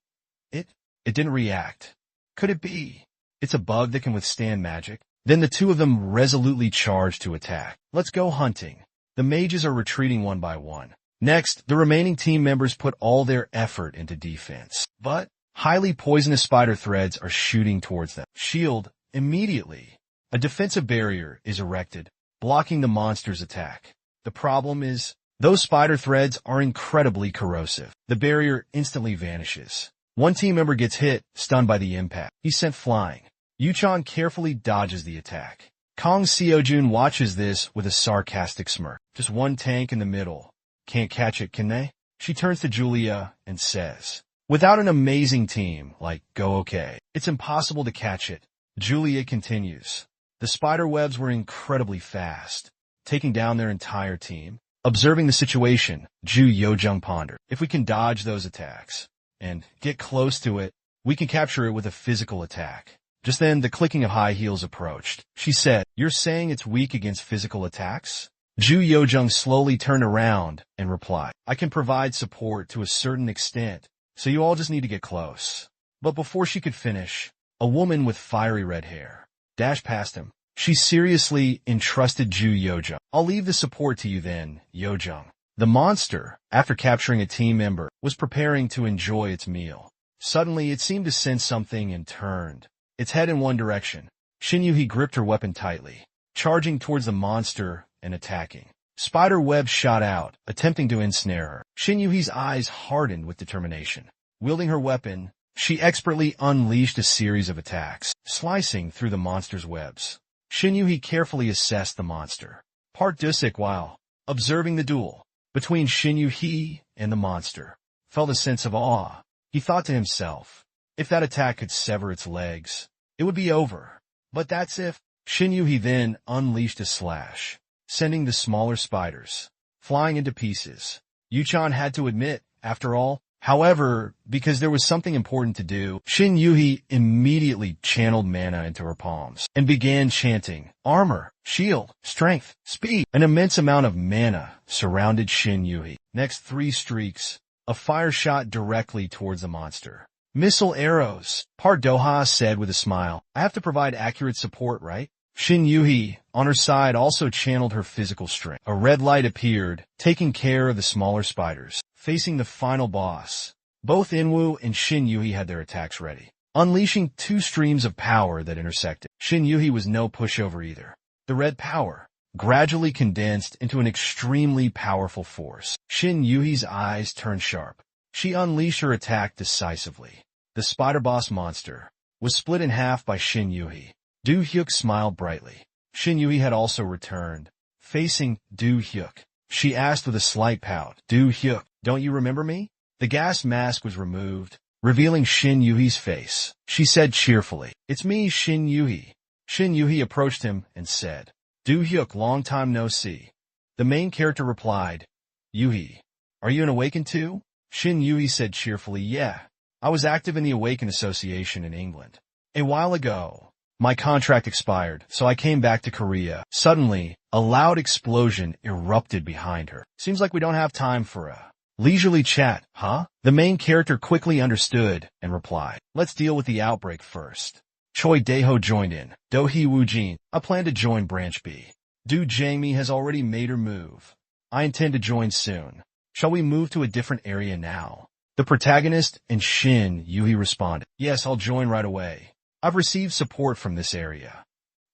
Speaker 1: It didn't react. Could it be? It's a bug that can withstand magic? Then the two of them resolutely charged to attack. Let's go hunting. The mages are retreating one by one. Next, the remaining team members put all their effort into defense. But highly poisonous spider threads are shooting towards them. Shield, immediately. A defensive barrier is erected, blocking the monster's attack. The problem is, those spider threads are incredibly corrosive. The barrier instantly vanishes. One team member gets hit, stunned by the impact. He's sent flying. Yuchan carefully dodges the attack. Kang Seojun watches this with a sarcastic smirk. Just one tank in the middle. Can't catch it, can they? She turns to Julia and says, without an amazing team like Go OK, it's impossible to catch it. Julia continues. The spider webs were incredibly fast, taking down their entire team. Observing the situation, Ju Yojung pondered. If we can dodge those attacks and get close to it, we can capture it with a physical attack. Just then, the clicking of high heels approached. She said, you're saying it's weak against physical attacks? Ju Yojung slowly turned around and replied, I can provide support to a certain extent, so you all just need to get close. But before she could finish, a woman with fiery red hair dashed past him. She seriously entrusted Ju Yojung. I'll leave the support to you then, Yojung. The monster, after capturing a team member, was preparing to enjoy its meal. Suddenly, it seemed to sense something and turned its head in one direction. Shin Yuhi gripped her weapon tightly, charging towards the monster and attacking. Spider webs shot out, attempting to ensnare her. Shin Yuhi's eyes hardened with determination. Wielding her weapon, she expertly unleashed a series of attacks, slicing through the monster's webs. Shin Yuhi carefully assessed the monster, part Dusik while observing the duel between Shin Yuhi and the monster. Felt a sense of awe. He thought to himself, if that attack could sever its legs, it would be over. But that's if. Shin Yuhi then unleashed a slash, sending the smaller spiders flying into pieces. Yuchan had to admit, after all, however, because there was something important to do, Shin Yuhi immediately channeled mana into her palms and began chanting, armor, shield, strength, speed. An immense amount of mana surrounded Shin Yuhi. Next, 3 streaks of fire shot directly towards the monster. Missile arrows, Par Doha said with a smile. I have to provide accurate support, right? Shin Yuhi, on her side, also channeled her physical strength. A red light appeared, taking care of the smaller spiders. Facing the final boss, both Inwoo and Shin Yuhi had their attacks ready, unleashing 2 streams of power that intersected. Shin Yuhi was no pushover either. The red power gradually condensed into an extremely powerful force. Shin Yuhi's eyes turned sharp. She unleashed her attack decisively. The spider boss monster was split in half by Shin Yuhi. Do Hyuk smiled brightly. Shin Yuhi had also returned. Facing Do Hyuk, she asked with a slight pout, Do Hyuk, don't you remember me? The gas mask was removed, revealing Shin Yuhi's face. She said cheerfully, "It's me, Shin Yuhi." Shin Yuhi approached him and said, "Do Hyuk, long time no see." The main character replied, "Yuhi, are you an Awakened too?" Shin Yuhi said cheerfully, "Yeah, I was active in the Awakened Association in England. A while ago, my contract expired, so I came back to Korea." Suddenly, a loud explosion erupted behind her. "Seems like we don't have time for a leisurely chat, huh?" The main character quickly understood and replied, "Let's deal with the outbreak first." Choi Daeho joined in. "Do-hee Woo-jin, I plan to join Branch B. Do Jamie has already made her move. I intend to join soon. Shall we move to a different area now?" The protagonist and Shin Yuhi responded, "Yes, I'll join right away. I've received support from this area.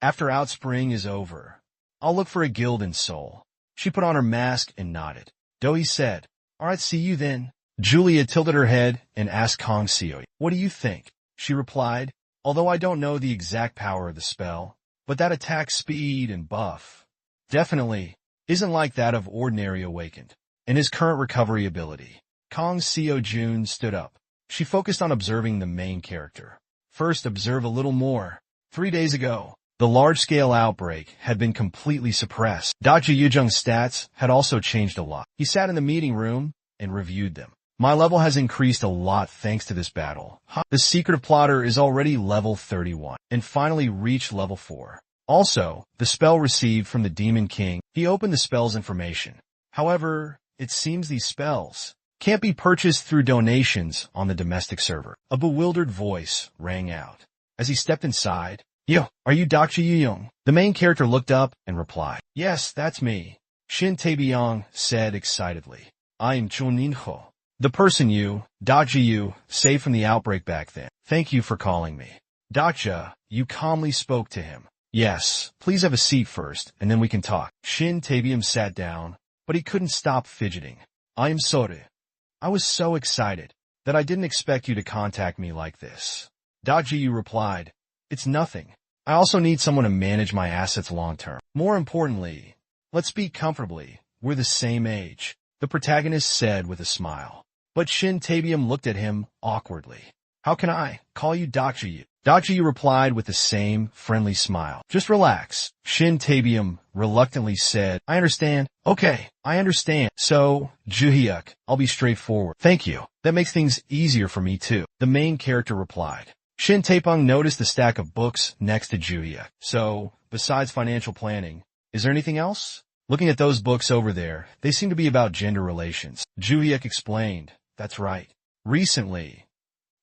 Speaker 1: After Outspring is over, I'll look for a guild in Seoul." She put on her mask and nodded. Do-hee said, "All right, see you then." Julia tilted her head and asked Kong Seo, "What do you think?" She replied, "Although I don't know the exact power of the spell, but that attack speed and buff definitely isn't like that of ordinary Awakened, and his current recovery ability." Kong Seo Jun stood up. She focused on observing the main character. First, observe a little more. 3 days ago, the large-scale outbreak had been completely suppressed. Dr. Yujung's stats had also changed a lot. He sat in the meeting room and reviewed them. "My level has increased a lot thanks to this battle. The secretive plotter is already level 31 and finally reached level 4. Also, the spell received from the Demon King." He opened the spell's information. "However, it seems these spells can't be purchased through donations on the domestic server." A bewildered voice rang out. As he stepped inside, "Yo, are you Dr. Young?" The main character looked up and replied, "Yes, that's me." Shin Tae-byung said excitedly, "I'm Chun In-ho, the person you, Dr. Yu, saved from the outbreak back then. Thank you for calling me." Dr. Yu calmly spoke to him. "Yes, please have a seat first, and then we can talk." Shin Tae-byung sat down, but he couldn't stop fidgeting. "I am sorry. I was so excited that I didn't expect you to contact me like this." Dr. Yu replied, "It's nothing. I also need someone to manage my assets long-term. More importantly, let's speak comfortably. We're the same age," the protagonist said with a smile. But Shin Tae-byung looked at him awkwardly. "How can I call you Dr. Yu?" Dr. Yu replied with the same friendly smile. "Just relax." Shin Tae-byung reluctantly said, "I understand." "Okay, I understand. So, Juhyuk, I'll be straightforward." "Thank you. That makes things easier for me too," the main character replied. Shin Tae-byung noticed the stack of books next to Juhyuk. "So, besides financial planning, is there anything else?" "Looking at those books over there, they seem to be about gender relations." Juhyuk explained, "That's right. Recently,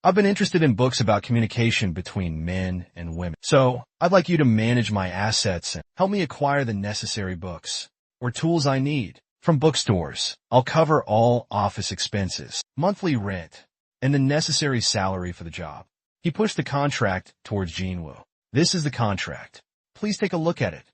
Speaker 1: I've been interested in books about communication between men and women. So, I'd like you to manage my assets and help me acquire the necessary books or tools I need from bookstores. I'll cover all office expenses, monthly rent, and the necessary salary for the job." He pushed the contract towards Jinwoo. "This is the contract. Please take a look at it."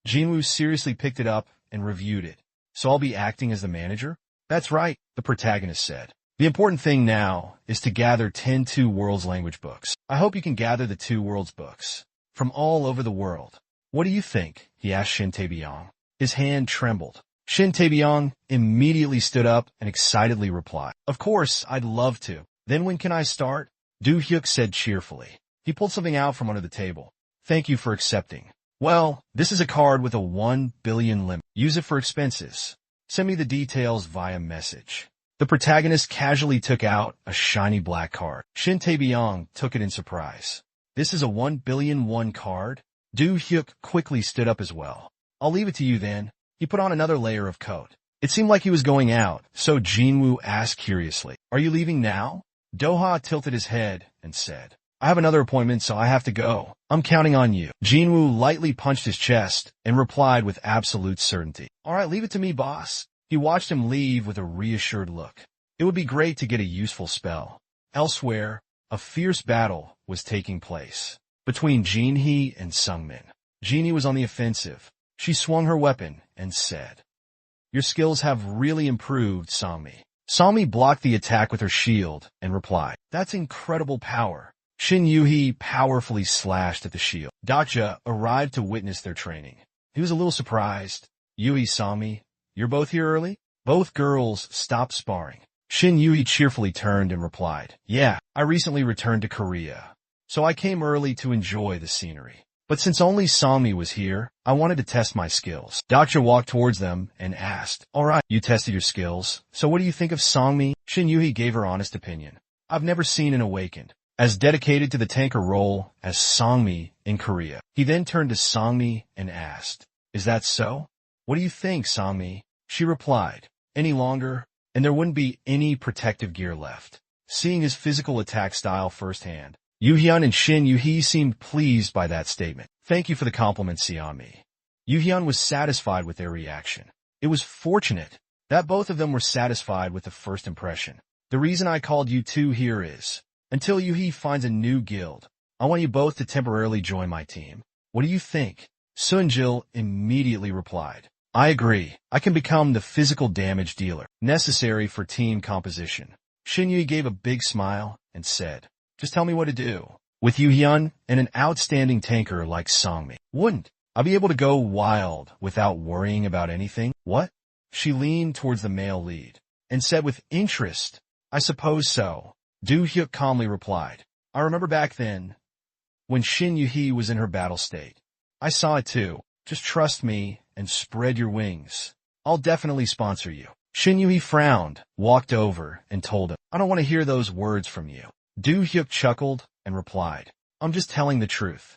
Speaker 1: Jinwoo seriously picked it up and reviewed it. "So I'll be acting as the manager?" "That's right," the protagonist said. "The important thing now is to gather 10 Two Worlds language books. I hope you can gather the Two Worlds books from all over the world." "What do you think?" he asked Shin Tae-byung. His hand trembled. Shin Tae-byung immediately stood up and excitedly replied, "Of course, I'd love to." "Then when can I start?" Do Hyuk said cheerfully. He pulled something out from under the table. "Thank you for accepting. Well, this is a card with a 1 billion limit. Use it for expenses. Send me the details via message." The protagonist casually took out a shiny black card. Shin Tae-byung took it in surprise. "This is a 1 billion won card?" Do Hyuk quickly stood up as well. "I'll leave it to you then." He put on another layer of coat. It seemed like he was going out, so Jinwoo asked curiously, "Are you leaving now?" Doha tilted his head and said, "I have another appointment, so I have to go. I'm counting on you." Jinwoo lightly punched his chest and replied with absolute certainty, "All right, leave it to me, boss." He watched him leave with a reassured look. It would be great to get a useful spell. Elsewhere, a fierce battle was taking place between Jinhee and Sungmin. Jinhee was on the offensive. She swung her weapon and said, "Your skills have really improved, Songmi." Songmi blocked the attack with her shield and replied, "That's incredible power." Shin Yuhi powerfully slashed at the shield. Dacha arrived to witness their training. He was a little surprised. "Yuhi, Songmi, you're both here early?" Both girls stopped sparring Shin Yui cheerfully turned and replied, yeah, I recently returned to Korea, so I came early to enjoy the scenery. But since only Songmi was here, I wanted to test my skills. Doctor walked towards them and asked, alright, you tested your skills, so what do you think of Songmi? Shin Yui gave her honest opinion. I've never seen an awakened as dedicated to the tanker role as Songmi in Korea. He then turned to Songmi and asked, is that so? What do you think, Songmi? She replied, any longer, and there wouldn't be any protective gear left. Seeing his physical attack style firsthand, Yu-hyun and Shin Yu-hee seemed pleased by that statement. Thank you for the compliment, Xiaomi. Yu-hyun was satisfied with their reaction. It was fortunate that both of them were satisfied with the first impression. The reason I called you two here is, until Yu-hee finds a new guild, I want you both to temporarily join my team. What do you think? Sunjil immediately replied, I agree. I can become the physical damage dealer necessary for team composition. Shin Yui gave a big smile and said, just tell me what to do. With Yu-hyun and an outstanding tanker like Songmi, wouldn't I be able to go wild without worrying about anything? What? She leaned towards the male lead and said with interest, I suppose so. Do-hyuk calmly replied, I remember back then, when Shin Yu-hee was in her battle state. I saw it too. Just trust me and spread your wings. I'll definitely sponsor you. Shin Yu-hee frowned, walked over, and told him, I don't want to hear those words from you. Do-hyuk chuckled and replied, I'm just telling the truth.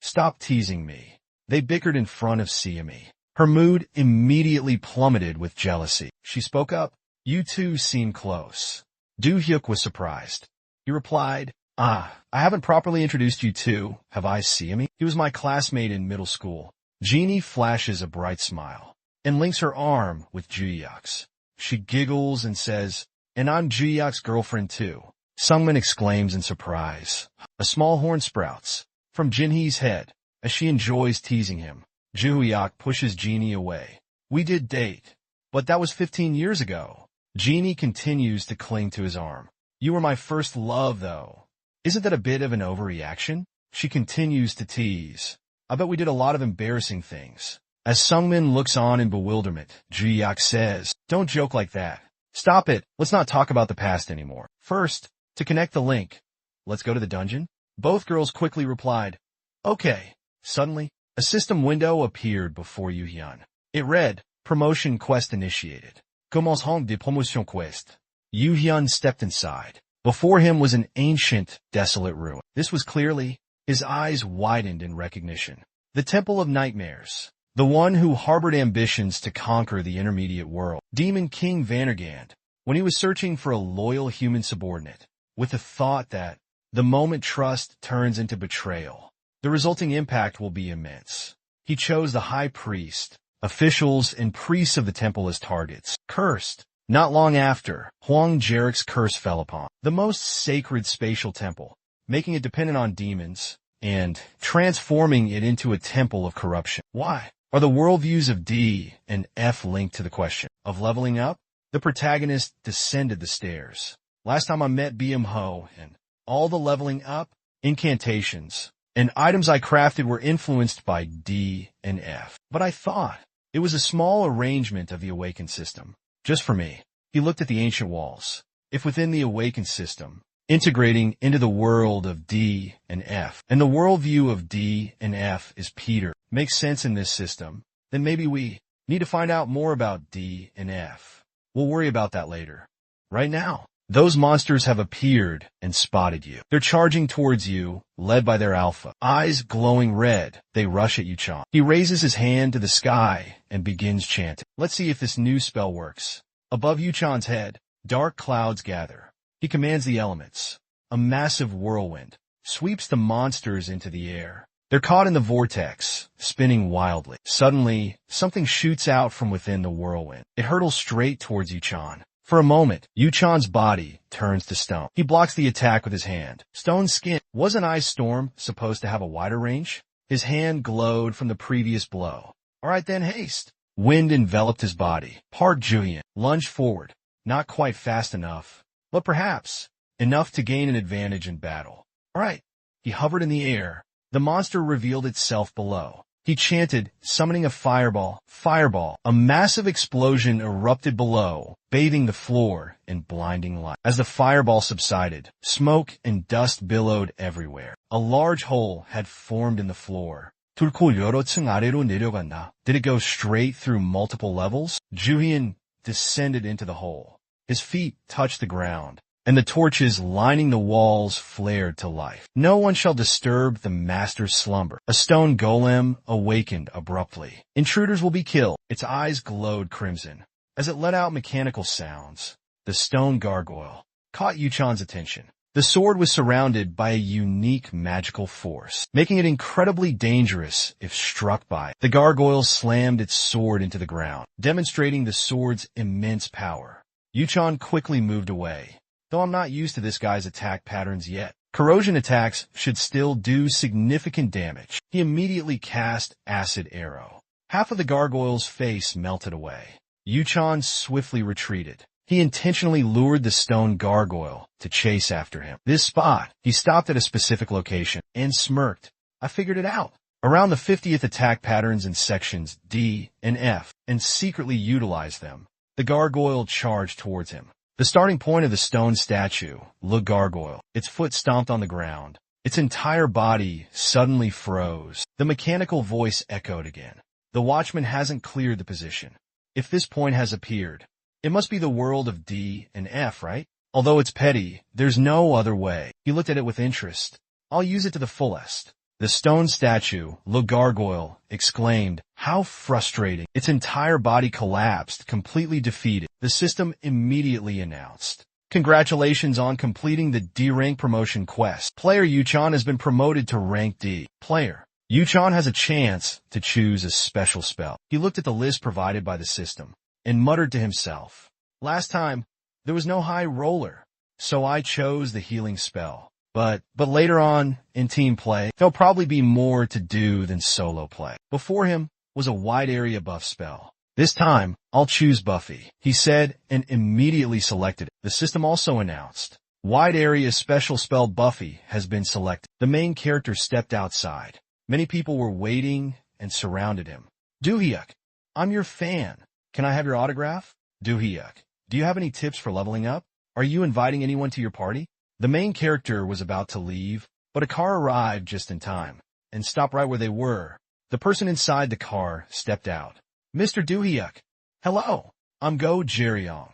Speaker 1: Stop teasing me. They bickered in front of Siami. Her mood immediately plummeted with jealousy. She spoke up, you two seem close. Do-hyuk was surprised. He replied, I haven't properly introduced you to, have I, Siami? He was my classmate in middle school. Jeannie flashes a bright smile and links her arm with Juyak's. She giggles and says, and I'm Juyak's girlfriend too. Sungmin exclaims in surprise. A small horn sprouts from Jinhee's head as she enjoys teasing him. Juyak pushes Jeannie away. We did date, but that was 15 years ago. Jeannie continues to cling to his arm. You were my first love, though. Isn't that a bit of an overreaction? She continues to tease. I bet we did a lot of embarrassing things. As Sungmin looks on in bewilderment, Juyak says, don't joke like that. Stop it. Let's not talk about the past anymore. First, to connect the link, let's go to the dungeon. Both girls quickly replied, okay. Suddenly, a system window appeared before Yu-hyun. It read, promotion quest initiated. Commencement de promotion quest. Yu-hyun stepped inside. Before him was an ancient, desolate ruin. This was clearly, his eyes widened in recognition. The Temple of Nightmares. The one who harbored ambitions to conquer the intermediate world. Demon King Vandergand. When he was searching for a loyal human subordinate, with the thought that, the moment trust turns into betrayal, the resulting impact will be immense. He chose the high priest, officials, and priests of the temple as targets. Cursed. Not long after, Huang Jarek's curse fell upon the most sacred spatial temple, making it dependent on demons and transforming it into a temple of corruption. Why? Are the worldviews of D and F linked to the question of leveling up? The protagonist descended the stairs. Last time I met BM Ho, and all the leveling up, incantations, and items I crafted were influenced by D and F. But I thought it was a small arrangement of the awakened system. Just for me. He looked at the ancient walls. If within the awakened system, integrating into the world of D and F, and the worldview of D and F is Peter, makes sense in this system, then maybe we need to find out more about D and F. We'll worry about that later. Right now, those monsters have appeared and spotted you. They're charging towards you, led by their alpha. Eyes glowing red, they rush at Yuchan. He raises his hand to the sky and begins chanting. Let's see if this new spell works. Above Yuchan's head, dark clouds gather. He commands the elements. A massive whirlwind sweeps the monsters into the air. They're caught in the vortex, spinning wildly. Suddenly, something shoots out from within the whirlwind. It hurtles straight towards Yuchan. For a moment, Yuchan's body turns to stone. He blocks the attack with his hand. Stone skin. Wasn't Ice Storm supposed to have a wider range? His hand glowed from the previous blow. All right then, haste. Wind enveloped his body. Park Julian lunged forward. Not quite fast enough, but perhaps enough to gain an advantage in battle. All right. He hovered in the air. The monster revealed itself below. He chanted, summoning a fireball. Fireball. A massive explosion erupted below, bathing the floor in blinding light. As the fireball subsided, smoke and dust billowed everywhere. A large hole had formed in the floor. 뚫고 여러 층 아래로 내려간다. Did it go straight through multiple levels? Juhyun descended into the hole. His feet touched the ground, and the torches lining the walls flared to life. No one shall disturb the master's slumber. A stone golem awakened abruptly. Intruders will be killed. Its eyes glowed crimson as it let out mechanical sounds. The stone gargoyle caught Yuchan's attention. The sword was surrounded by a unique magical force, making it incredibly dangerous if struck by it. The gargoyle slammed its sword into the ground, demonstrating the sword's immense power. Yuchan quickly moved away, though I'm not used to this guy's attack patterns yet. Corrosion attacks should still do significant damage. He immediately cast Acid Arrow. Half of the gargoyle's face melted away. Yuchan swiftly retreated. He intentionally lured the stone gargoyle to chase after him. This spot, he stopped at a specific location and smirked. I figured it out. Around the 50th attack patterns in sections D and F, and secretly utilized them. The gargoyle charged towards him. The starting point of the stone statue, Le Gargoyle. Its foot stomped on the ground. Its entire body suddenly froze. The mechanical voice echoed again. The watchman hasn't cleared the position. If this point has appeared, it must be the world of D and F, right? Although it's petty, there's no other way. He looked at it with interest. I'll use it to the fullest. The stone statue, Le Gargoyle, exclaimed, how frustrating. Its entire body collapsed, completely defeated. The system immediately announced, congratulations on completing the D rank promotion quest. Player Yuchan has been promoted to rank D. Player Yuchan has a chance to choose a special spell. He looked at the list provided by the system and muttered to himself, last time, there was no high roller, so I chose the healing spell. But later on, in team play, there'll probably be more to do than solo play. Before him was a wide area buff spell. This time, I'll choose Buffy, he said, and immediately selected it. The system also announced, wide area special spell Buffy has been selected. The main character stepped outside. Many people were waiting and surrounded him. Dohyuk, I'm your fan. Can I have your autograph? Dohyuk, do you have any tips for leveling up? Are you inviting anyone to your party? The main character was about to leave, but a car arrived just in time and stopped right where they were. The person inside the car stepped out. Mr. Dohyuk, hello, I'm Go Jeryong,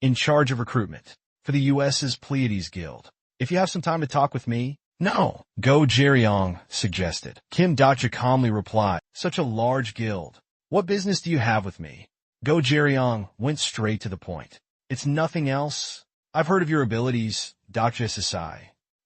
Speaker 1: in charge of recruitment for the U.S.'s Pleiades Guild. If you have some time to talk with me. No, Go Jeryong suggested. Kim Dacha calmly replied, such a large guild. What business do you have with me? Go Jeryong went straight to the point. It's nothing else. I've heard of your abilities, Dacha Sasai,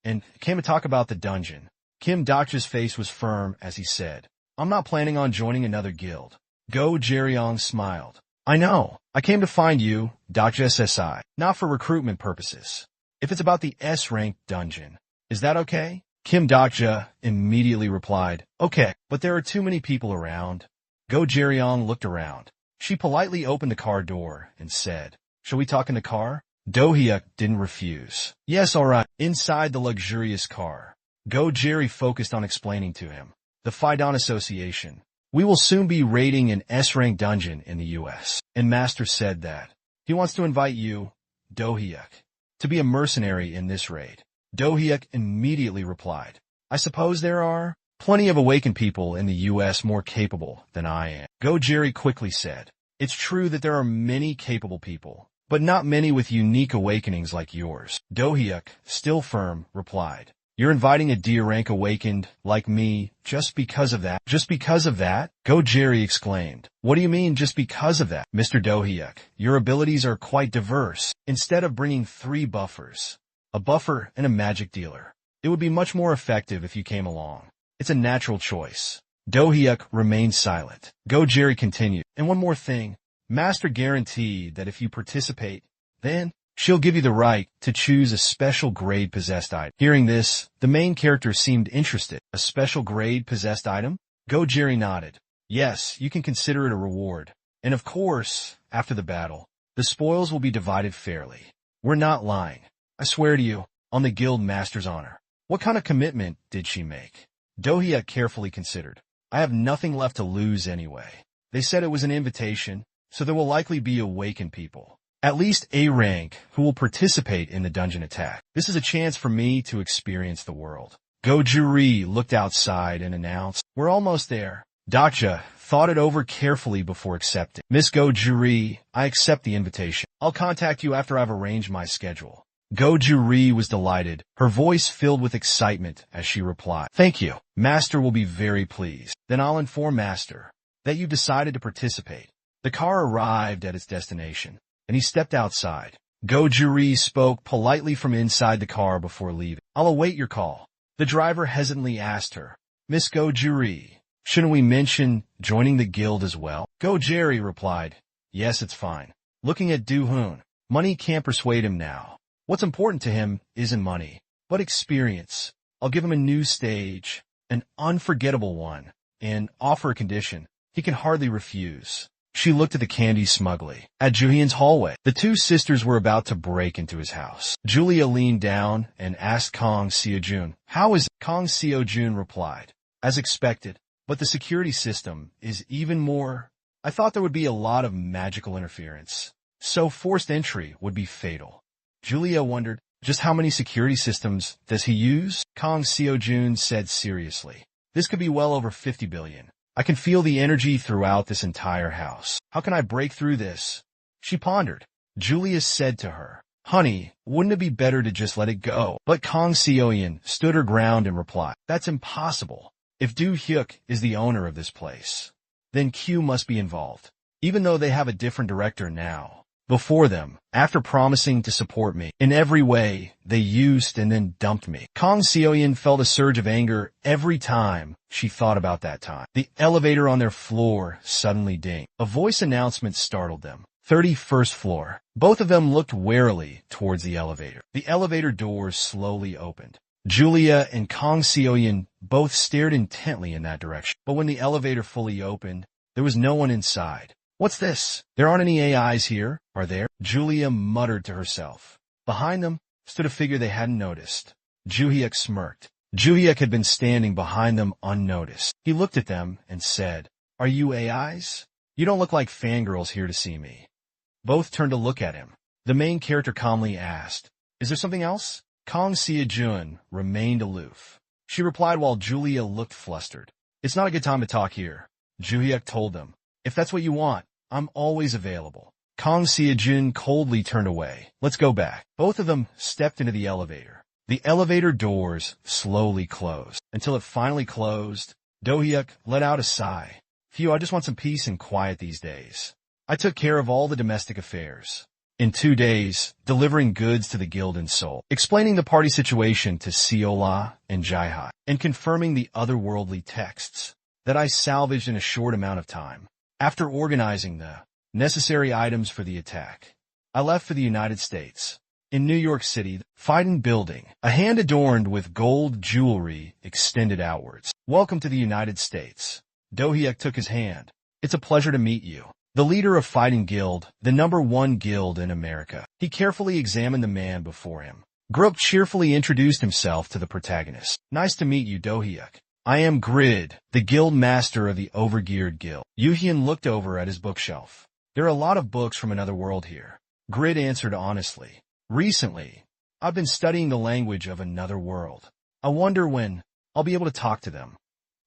Speaker 1: and came to talk about the dungeon. Kim Dacha's face was firm as he said, I'm not planning on joining another guild. Go Jeryong smiled. I know. I came to find you, Dacha Sasai, not for recruitment purposes. If it's about the S-rank dungeon, is that okay? Kim Dacha immediately replied, okay, but there are too many people around. Go Jeryong looked around. She politely opened the car door and said, shall we talk in the car? Dohyuk didn't refuse. Yes, all right. Inside the luxurious car, Go Jerry focused on explaining to him. The Phaidon Association. We will soon be raiding an S-rank dungeon in the U.S. And Master said that he wants to invite you, Dohyuk, to be a mercenary in this raid. Dohyuk immediately replied, I suppose there are plenty of awakened people in the U.S. more capable than I am. Go Jerry quickly said, it's true that there are many capable people, but not many with unique awakenings like yours. Dohyuk, still firm, replied, you're inviting a D rank awakened like me just because of that? Just because of that? Go Jerry exclaimed. What do you mean just because of that? Mr. Dohyuk, your abilities are quite diverse. Instead of bringing 3 buffers, a buffer and a magic dealer, it would be much more effective if you came along. It's a natural choice. Dohyuk remained silent. Go Jerry continued. And one more thing. Master guaranteed that if you participate, then she'll give you the right to choose a special grade possessed item. Hearing this, the main character seemed interested. A special grade possessed item? Go Jerry nodded. Yes, you can consider it a reward. And of course, after the battle, the spoils will be divided fairly. We're not lying. I swear to you, on the guild master's honor. What kind of commitment did she make? Dohyuk carefully considered. I have nothing left to lose anyway. They said it was an invitation, so there will likely be awakened people. At least A rank who will participate in the dungeon attack. This is a chance for me to experience the world. Go-Juri looked outside and announced, "We're almost there." Dakja thought it over carefully before accepting. "Miss Go-Juri, I accept the invitation. I'll contact you after I've arranged my schedule." Go-Juri was delighted, her voice filled with excitement as she replied, "Thank you. Master will be very pleased. Then I'll inform Master that you've decided to participate." The car arrived at its destination, and he stepped outside. Go-Juri spoke politely from inside the car before leaving. "I'll await your call." The driver hesitantly asked her, "Miss Go-Juri, shouldn't we mention joining the guild as well?" Go-Juri replied, "Yes, it's fine." Looking at Do-hoon, money can't persuade him now. What's important to him isn't money, but experience. I'll give him a new stage, an unforgettable one, and offer a condition he can hardly refuse. She looked at the candy smugly. At Juhyun's hallway, the two sisters were about to break into his house. Julia leaned down and asked Kang Seo-jun, "How is it?" Kang Seo-jun replied, "As expected, but the security system is even more. I thought there would be a lot of magical interference, so forced entry would be fatal." Julia wondered, "Just how many security systems does he use?" Kang Seo-jun said seriously, "This could be well over 50 billion. I can feel the energy throughout this entire house. How can I break through this?" She pondered. Julia said to her, "Honey, wouldn't it be better to just let it go?" But Kang Seo-yeon stood her ground and replied, "That's impossible. If Do-hyuk is the owner of this place, then Q must be involved, even though they have a different director now. Before them, after promising to support me in every way, they used and then dumped me." Kang Seo-yeon felt a surge of anger every time she thought about that time. The elevator on their floor suddenly dinged. A voice announcement startled them. 31st floor. Both of them looked warily towards the elevator. The elevator doors slowly opened. Julia and Kang Seo-yeon both stared intently in that direction. But when the elevator fully opened, there was no one inside. "What's this? There aren't any AIs here, are there?" Julia muttered to herself. Behind them stood a figure they hadn't noticed. Joo-hyuk smirked. Joo-hyuk had been standing behind them unnoticed. He looked at them and said, "Are you AIs? You don't look like fangirls here to see me." Both turned to look at him. The main character calmly asked, "Is there something else?" Kang Seo-jun remained aloof. She replied while Julia looked flustered. "It's not a good time to talk here." Joo-hyuk told them, "If that's what you want, I'm always available." Kang Seo-jun coldly turned away. "Let's go back." Both of them stepped into the elevator. The elevator doors slowly closed. Until it finally closed, Do-hyuk let out a sigh. "Phew, I just want some peace and quiet these days. I took care of all the domestic affairs. In 2 days, delivering goods to the guild in Seoul, explaining the party situation to Seola and Jaihai, and confirming the otherworldly texts that I salvaged in a short amount of time. After organizing the necessary items for the attack, I left for the United States. In New York City, fighting building, a hand adorned with gold jewelry extended outwards. "Welcome to the United States." Do-hyuk took his hand. "It's a pleasure to meet you." The leader of Fighting Guild, the #1 guild in America. He carefully examined the man before him. Grook cheerfully introduced himself to the protagonist. "Nice to meet you, Do-hyuk. I am Grid, the guild master of the Overgeared Guild." Yoo-hyun looked over at his bookshelf. "There are a lot of books from another world here." Grid answered honestly. "Recently, I've been studying the language of another world. I wonder when I'll be able to talk to them."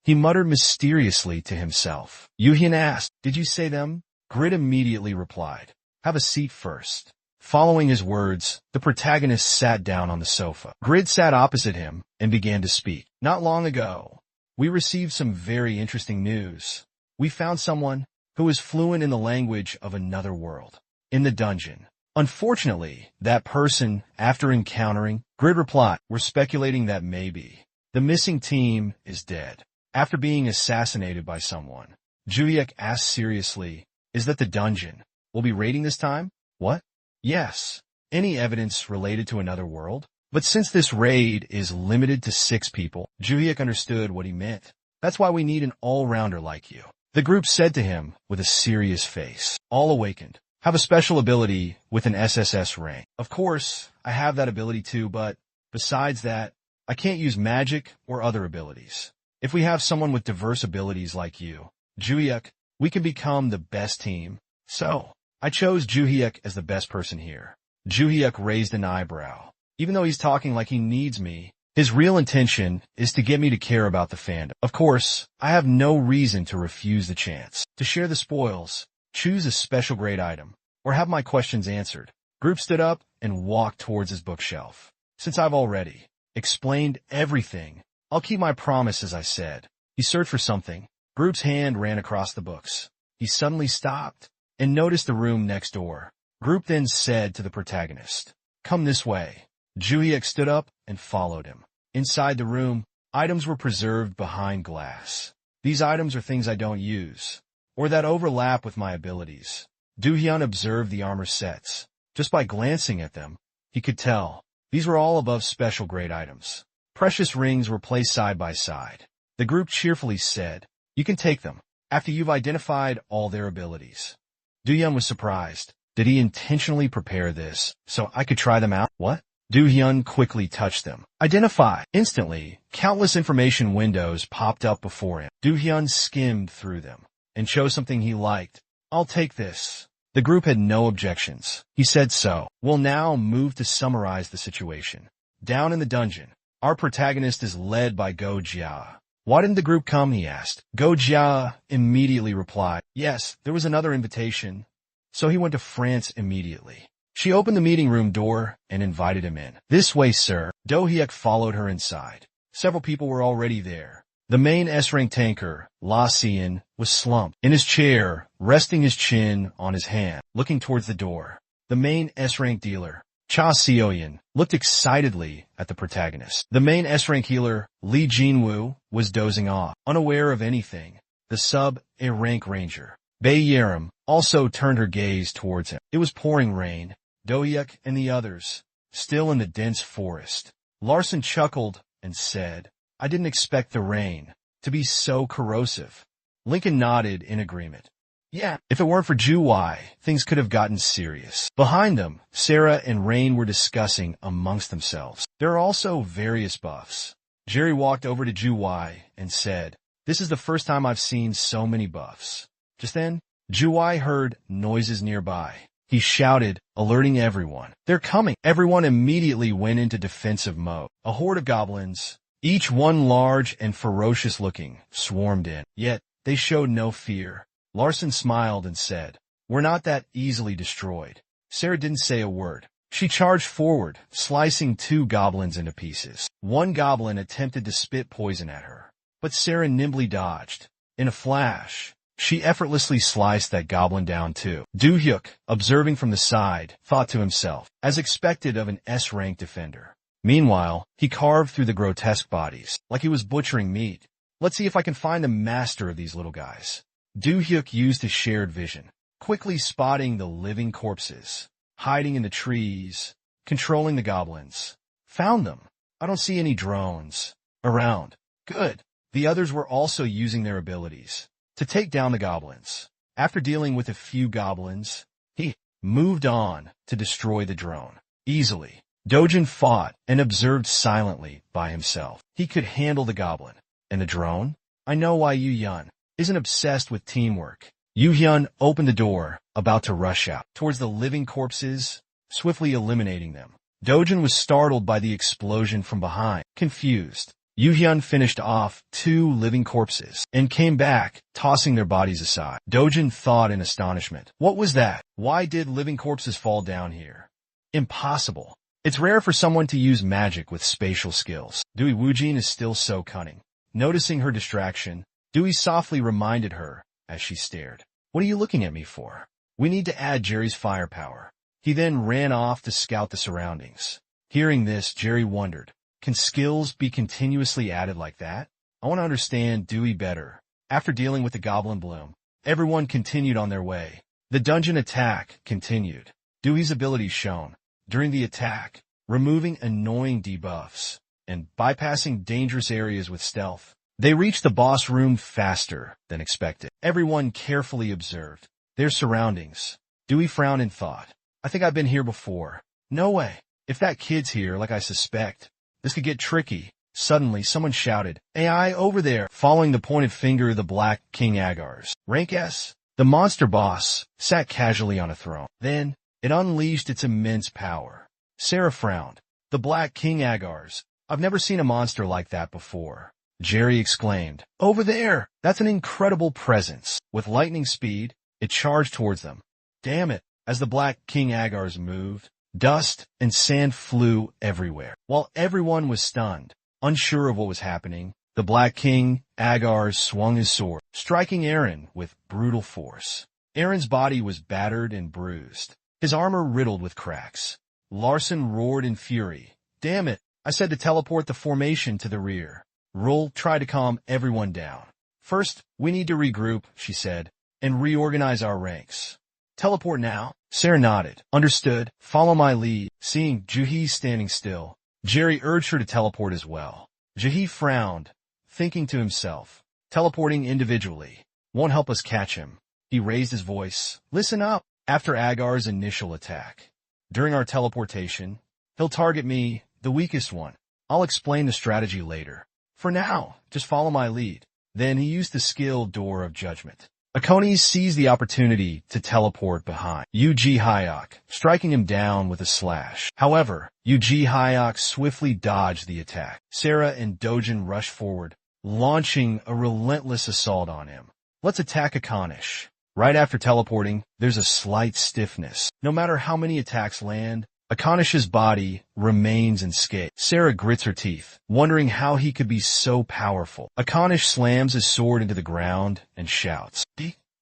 Speaker 1: He muttered mysteriously to himself. Yoo-hyun asked, "Did you say them?" Grid immediately replied, "Have a seat first." Following his words, the protagonist sat down on the sofa. Grid sat opposite him and began to speak. "Not long ago, we received some very interesting news. We found someone who is fluent in the language of another world in the dungeon. Unfortunately, that person, after encountering," Grid replied, "we're speculating that maybe the missing team is dead after being assassinated by someone." Joo-hyuk asked seriously, "Is that the dungeon we'll be raiding this time?" "What?" "Yes. Any evidence related to another world?" But since this raid is limited to 6 people, Joo-hyuk understood what he meant. "That's why we need an all-rounder like you." The group said to him with a serious face, "All awakened have a special ability with an SSS rank." "Of course, I have that ability too, but besides that, I can't use magic or other abilities." If we have someone with diverse abilities like you, Juhyuk, we can become the best team. So, I chose Juhyuk as the best person here. Juhyuk raised an eyebrow. Even though he's talking like he needs me, his real intention is to get me to care about the fandom. Of course, I have no reason to refuse the chance to share the spoils, choose a special grade item, or have my questions answered. Group stood up and walked towards his bookshelf. Since I've already explained everything, I'll keep my promise as I said. He searched for something. Group's hand ran across the books. He suddenly stopped and noticed the room next door. Group then said to the protagonist, "Come this way." Juhyuk stood up and followed him. Inside the room, items were preserved behind glass. These items are things I don't use, or that overlap with my abilities. Doohyun observed the armor sets. Just by glancing at them, he could tell these were all above special grade items. Precious rings were placed side by side. The group cheerfully said, "You can take them, after you've identified all their abilities." Doohyun was surprised. Did he intentionally prepare this so I could try them out? What? Doohyun quickly touched them. Identify. Instantly, countless information windows popped up before him. Doohyun skimmed through them and chose something he liked. "I'll take this." The group had no objections. He said so. We'll now move to summarize the situation. Down in the dungeon, our protagonist is led by Go Jia. "Why didn't the group come?" he asked. Go Jia immediately replied, "Yes, there was another invitation." So he went to France immediately. She opened the meeting room door and invited him in. "This way, sir." Dohyuk followed her inside. Several people were already there. The main S-rank tanker, La Xian, was slumped in his chair, resting his chin on his hand, looking towards the door. The main S-rank dealer, Cha Xiaoyan, looked excitedly at the protagonist. The main S-rank healer, Li Jinwu, was dozing off, unaware of anything. The sub-A-rank ranger, Bei Yerim, also turned her gaze towards him. It was pouring rain. Dohyuk and the others, still in the dense forest. Larson chuckled and said, "I didn't expect the rain to be so corrosive." Lincoln nodded in agreement. "Yeah, if it weren't for Juwai, things could have gotten serious." Behind them, Sarah and Rain were discussing amongst themselves. There are also various buffs. Jerry walked over to Juwai and said, "This is the first time I've seen so many buffs." Just then, Juwai heard noises nearby. He shouted, alerting everyone. "They're coming!" Everyone immediately went into defensive mode. A horde of goblins, each one large and ferocious looking, swarmed in. Yet, they showed no fear. Larson smiled and said, "We're not that easily destroyed." Sarah didn't say a word. She charged forward, slicing 2 goblins into pieces. One goblin attempted to spit poison at her, but Sarah nimbly dodged. In a flash, she effortlessly sliced that goblin down too. Doohyuk, observing from the side, thought to himself, as expected of an S-rank defender. Meanwhile, he carved through the grotesque bodies, like he was butchering meat. "Let's see if I can find the master of these little guys." Doohyuk used his shared vision, quickly spotting the living corpses, hiding in the trees, controlling the goblins. "Found them. I don't see any drones around." "Good." The others were also using their abilities to take down the goblins. After dealing with a few goblins, he moved on to destroy the drone. Easily, Dojin fought and observed silently by himself. He could handle the goblin. And the drone? I know why Yu Yun isn't obsessed with teamwork. Yu Hyun opened the door, about to rush out towards the living corpses, swiftly eliminating them. Dojin was startled by the explosion from behind. Confused, Yu Hyun finished off 2 living corpses and came back, tossing their bodies aside. Dojin thought in astonishment. What was that? Why did living corpses fall down here? Impossible. It's rare for someone to use magic with spatial skills. Dewey Woojin is still so cunning. Noticing her distraction, Dewey softly reminded her as she stared. "What are you looking at me for? We need to add Jerry's firepower." He then ran off to scout the surroundings. Hearing this, Jerry wondered, can skills be continuously added like that? I want to understand Dewey better. After dealing with the Goblin Bloom, everyone continued on their way. The dungeon attack continued. Dewey's abilities shone. During the attack, removing annoying debuffs and bypassing dangerous areas with stealth. They reached the boss room faster than expected. Everyone carefully observed their surroundings. Dewey frowned and thought, "I think I've been here before. No way. If that kid's here like I suspect, this could get tricky." Suddenly, someone shouted, "AI over there!" following the pointed finger of the Black King Agars. Rank S. The monster boss sat casually on a throne. Then, it unleashed its immense power. Sarah frowned. "The Black King Agars. I've never seen a monster like that before." Jerry exclaimed, "Over there! That's an incredible presence." With lightning speed, it charged towards them. Damn it! As the Black King Agars moved, dust and sand flew everywhere. While everyone was stunned, unsure of what was happening, the Black King Agars swung his sword, striking Aaron with brutal force. Aaron's body was battered and bruised, his armor riddled with cracks. Larson roared in fury. "Damn it! I said to teleport the formation to the rear." Ruhl tried to calm everyone down. "First, we need to regroup," she said, "and reorganize our ranks." "Teleport now?" Sarah nodded. "Understood. Follow my lead." Seeing Juhi standing still, Jerry urged her to teleport as well. Juhi frowned, thinking to himself, teleporting individually won't help us catch him. He raised his voice. "Listen up. After Agar's initial attack, during our teleportation, he'll target me, the weakest one. I'll explain the strategy later. For now, just follow my lead." Then he used the skill Door of Judgment. Akonis seized the opportunity to teleport behind Yuji Hyok, striking him down with a slash. However, Yuji Hyok swiftly dodged the attack. Sarah and Dojin rushed forward, launching a relentless assault on him. "Let's attack Akonish." Right after teleporting, there's a slight stiffness. No matter how many attacks land, Akonish's body remains unscathed. Sarah grits her teeth, wondering how he could be so powerful. Akonish slams his sword into the ground and shouts,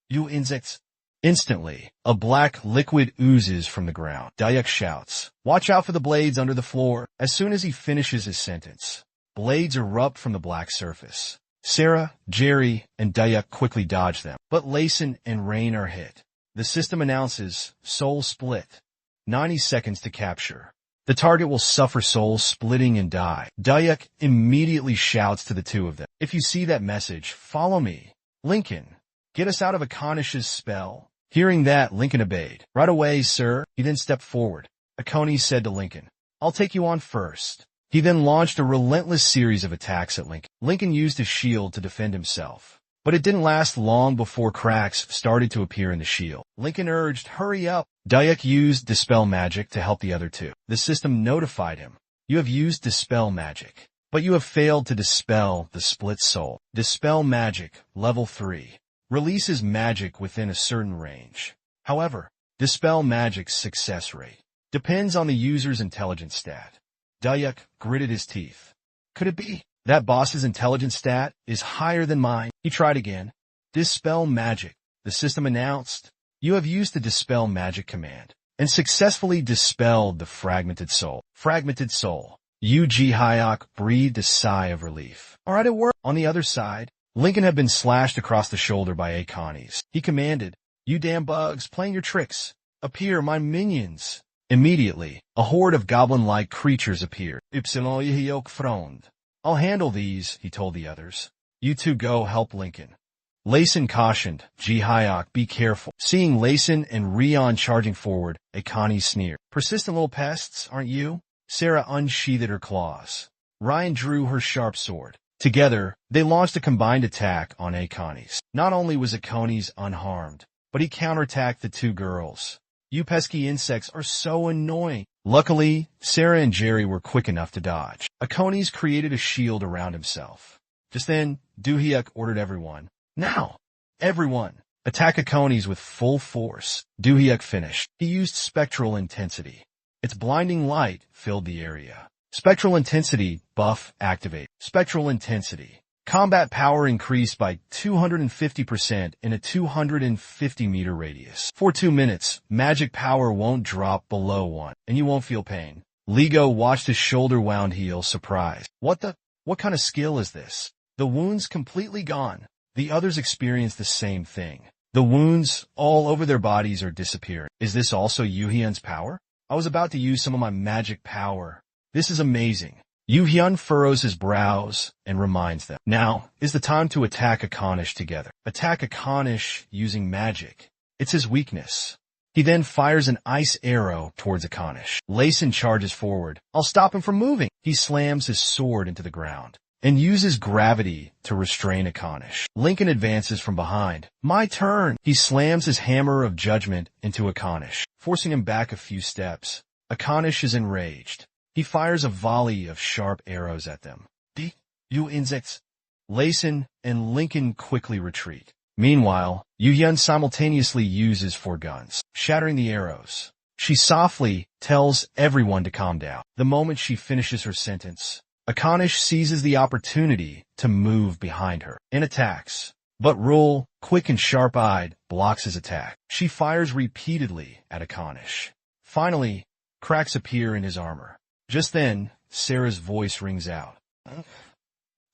Speaker 1: "You insects!" Instantly, a black liquid oozes from the ground. Dayak shouts, "Watch out for the blades under the floor." As soon as he finishes his sentence, blades erupt from the black surface. Sarah, Jerry, and Dayak quickly dodge them, but Layson and Rain are hit. The system announces, "Soul split. 90 seconds to capture. The target will suffer soul splitting and die." Dayak immediately shouts to the two of them, "If you see that message, follow me. Lincoln, get us out of Akonish's spell." Hearing that, Lincoln obeyed. "Right away, sir." He then stepped forward. Akoni said to Lincoln, "I'll take you on first." He then launched a relentless series of attacks at Lincoln. Lincoln used his shield to defend himself, but it didn't last long before cracks started to appear in the shield. Lincoln urged, "Hurry up." Dayak used Dispel Magic to help the other two. The system notified him, "You have used Dispel Magic, but you have failed to dispel the split soul." Dispel Magic, level 3. Releases magic within a certain range. However, Dispel Magic's success rate depends on the user's intelligence stat. Dayak gritted his teeth. Could it be that boss's intelligence stat is higher than mine? He tried again. "Dispel Magic." The system announced, "You have used the Dispel Magic command and successfully dispelled the fragmented soul." Fragmented soul. Yuji Hyok breathed a sigh of relief. "All right, it worked." On the other side, Lincoln had been slashed across the shoulder by Akonis. He commanded, "You damn bugs, playing your tricks. Appear, my minions." Immediately, a horde of goblin-like creatures appeared. "I'll handle these," he told the others. "You two go help Lincoln." Layson cautioned, "Ji Hyok, be careful." Seeing Layson and Rion charging forward, Akani sneered. "Persistent little pests, aren't you?" Sarah unsheathed her claws. Ryan drew her sharp sword. Together, they launched a combined attack on Akani's. Not only was Akani's unharmed, but he counterattacked the two girls. "You pesky insects are so annoying." Luckily, Sarah and Jerry were quick enough to dodge. Akoni's created a shield around himself. Just then, Duhyuk ordered everyone, "Now, everyone, attack Akoni's with full force." Duhyuk finished. He used Spectral Intensity. Its blinding light filled the area. Spectral Intensity buff activate. Spectral Intensity. Combat power increased by 250% in a 250-meter radius. For 2 minutes, magic power won't drop below 1, and you won't feel pain. Ligo watched his shoulder wound heal, surprised. What kind of skill is this? The wounds completely gone. The others experienced the same thing. The wounds all over their bodies are disappearing. Is this also Yuhyun's power? I was about to use some of my magic power. This is amazing. Yuhyun furrows his brows and reminds them, "Now is the time to attack Akonish together." Attack Akonish using magic. It's his weakness. He then fires an ice arrow towards Akanish. Layson charges forward. I'll stop him from moving. He slams his sword into the ground and uses gravity to restrain Akanish. Lincoln advances from behind. My turn! He slams his hammer of judgment into Akanish, forcing him back a few steps. Akanish is enraged. He fires a volley of sharp arrows at them. You insects! Layson and Lincoln quickly retreat. Meanwhile, Yu-Yun simultaneously uses 4 guns, shattering the arrows. She softly tells everyone to calm down. The moment she finishes her sentence, Akanish seizes the opportunity to move behind her and attacks. But Rule, quick and sharp-eyed, blocks his attack. She fires repeatedly at Akanish. Finally, cracks appear in his armor. Just then, Sarah's voice rings out.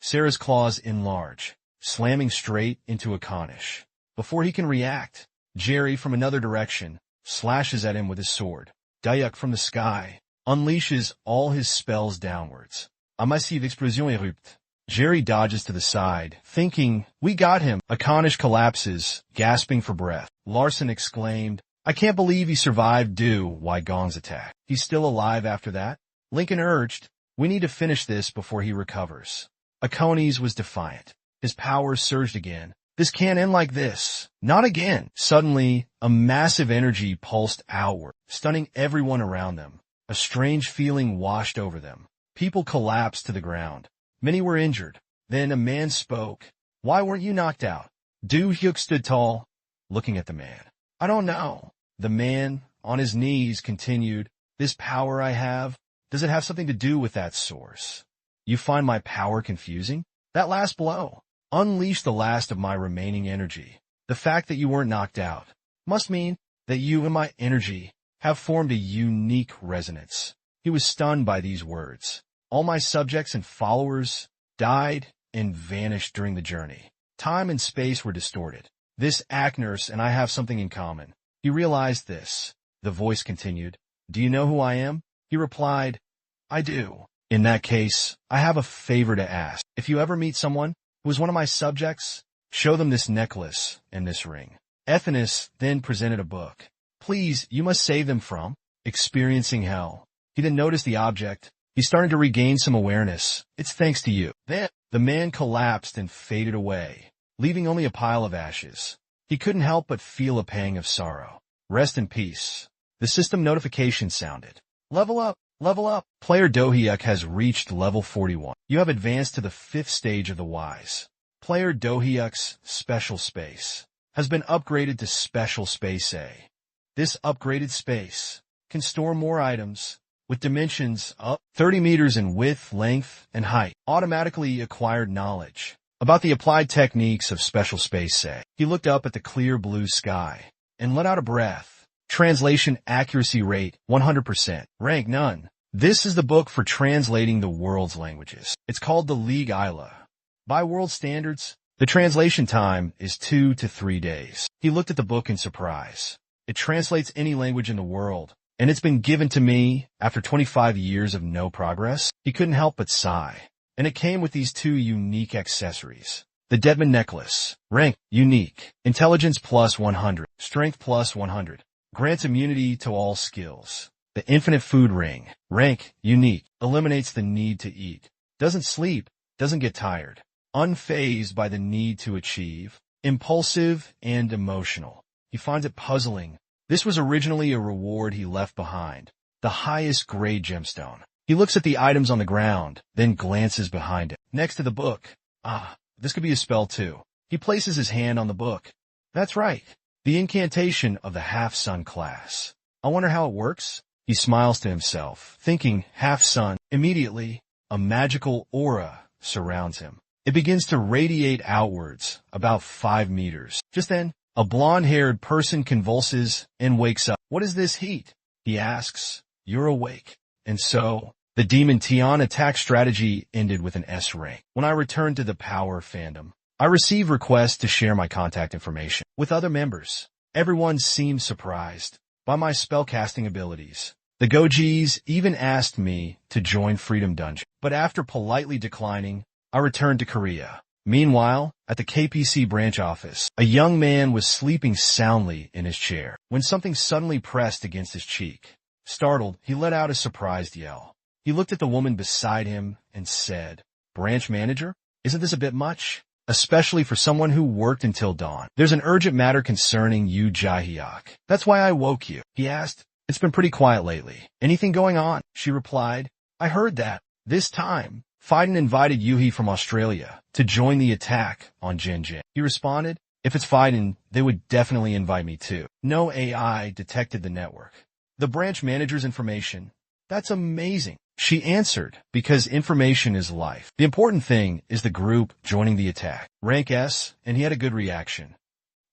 Speaker 1: Sarah's claws enlarge, slamming straight into Akanish. Before he can react, Jerry from another direction slashes at him with his sword. Doak from the sky unleashes all his spells downwards. A massive explosion erupte. Jerry dodges to the side, thinking, we got him. Akanish collapses, gasping for breath. Larson exclaimed, I can't believe he survived Wai Gong's attack. He's still alive after that? Lincoln urged, we need to finish this before he recovers. Akonis was defiant. His powers surged again. This can't end like this. Not again. Suddenly, a massive energy pulsed outward, stunning everyone around them. A strange feeling washed over them. People collapsed to the ground. Many were injured. Then a man spoke. Why weren't you knocked out? Du Hyuk stood tall, looking at the man. I don't know. The man, on his knees, continued, this power I have, does it have something to do with that source? You find my power confusing? That last blow unleashed the last of my remaining energy. The fact that you weren't knocked out must mean that you and my energy have formed a unique resonance. He was stunned by these words. All my subjects and followers died and vanished during the journey. Time and space were distorted. This Aknurse and I have something in common. He realized this. The voice continued. Do you know who I am? He replied, I do. In that case, I have a favor to ask. If you ever meet someone who is one of my subjects, show them this necklace and this ring. Ethanis then presented a book. Please, you must save them from experiencing hell. He then noticed the object. He's starting to regain some awareness. It's thanks to you. Then, the man collapsed and faded away, leaving only a pile of ashes. He couldn't help but feel a pang of sorrow. Rest in peace. The system notification sounded. Level up. Level up. Player Dohyuk has reached level 41. You have advanced to the 5th stage of the Wise. Player Dohyuk's Special Space has been upgraded to Special Space A. This upgraded space can store more items with dimensions up 30 meters in width, length, and height. Automatically acquired knowledge about the applied techniques of Special Space A. He looked up at the clear blue sky and let out a breath. Translation accuracy rate 100%. Rank none. This is the book for translating the world's languages. It's called the League Isla. By world standards, the translation time is 2 to 3 days. He looked at the book in surprise. It translates any language in the world, and it's been given to me after 25 years of no progress. He couldn't help but sigh. And it came with these 2 unique accessories. The Deadman necklace. Rank, unique. Intelligence plus 100. Strength plus 100. Grants immunity to all skills. The Infinite Food Ring. Rank, unique. Eliminates the need to eat. Doesn't sleep. Doesn't get tired. Unfazed by the need to achieve. Impulsive and emotional. He finds it puzzling. This was originally a reward he left behind. The highest grade gemstone. He looks at the items on the ground, then glances behind him. Next to the book. This could be a spell too. He places his hand on the book. That's right. The incantation of the Half-Sun class. I wonder how it works? He smiles to himself, thinking Half-Sun. Immediately, a magical aura surrounds him. It begins to radiate outwards, about 5 meters. Just then, a blonde-haired person convulses and wakes up. What is this heat? He asks. You're awake. And so, the Demon Tian attack strategy ended with an S rank. When I returned to the Power fandom, I received requests to share my contact information with other members. Everyone seemed surprised by my spellcasting abilities. The Gojis even asked me to join Freedom Dungeon. But after politely declining, I returned to Korea. Meanwhile, at the KPC branch office, a young man was sleeping soundly in his chair when something suddenly pressed against his cheek. Startled, he let out a surprised yell. He looked at the woman beside him and said, "Branch manager? Isn't this a bit much? Especially for someone who worked until dawn. There's an urgent matter concerning Yu Jae-hyuk. That's why I woke you." He asked, "It's been pretty quiet lately. Anything going on?" She replied, "I heard that. This time, Fiden invited Yuhi from Australia to join the attack on Jinjin." He responded, "If it's Fiden, they would definitely invite me too." No AI detected the network. The branch manager's information. "That's amazing." She answered, "Because information is life. The important thing is the group joining the attack. Rank S," and he had a good reaction.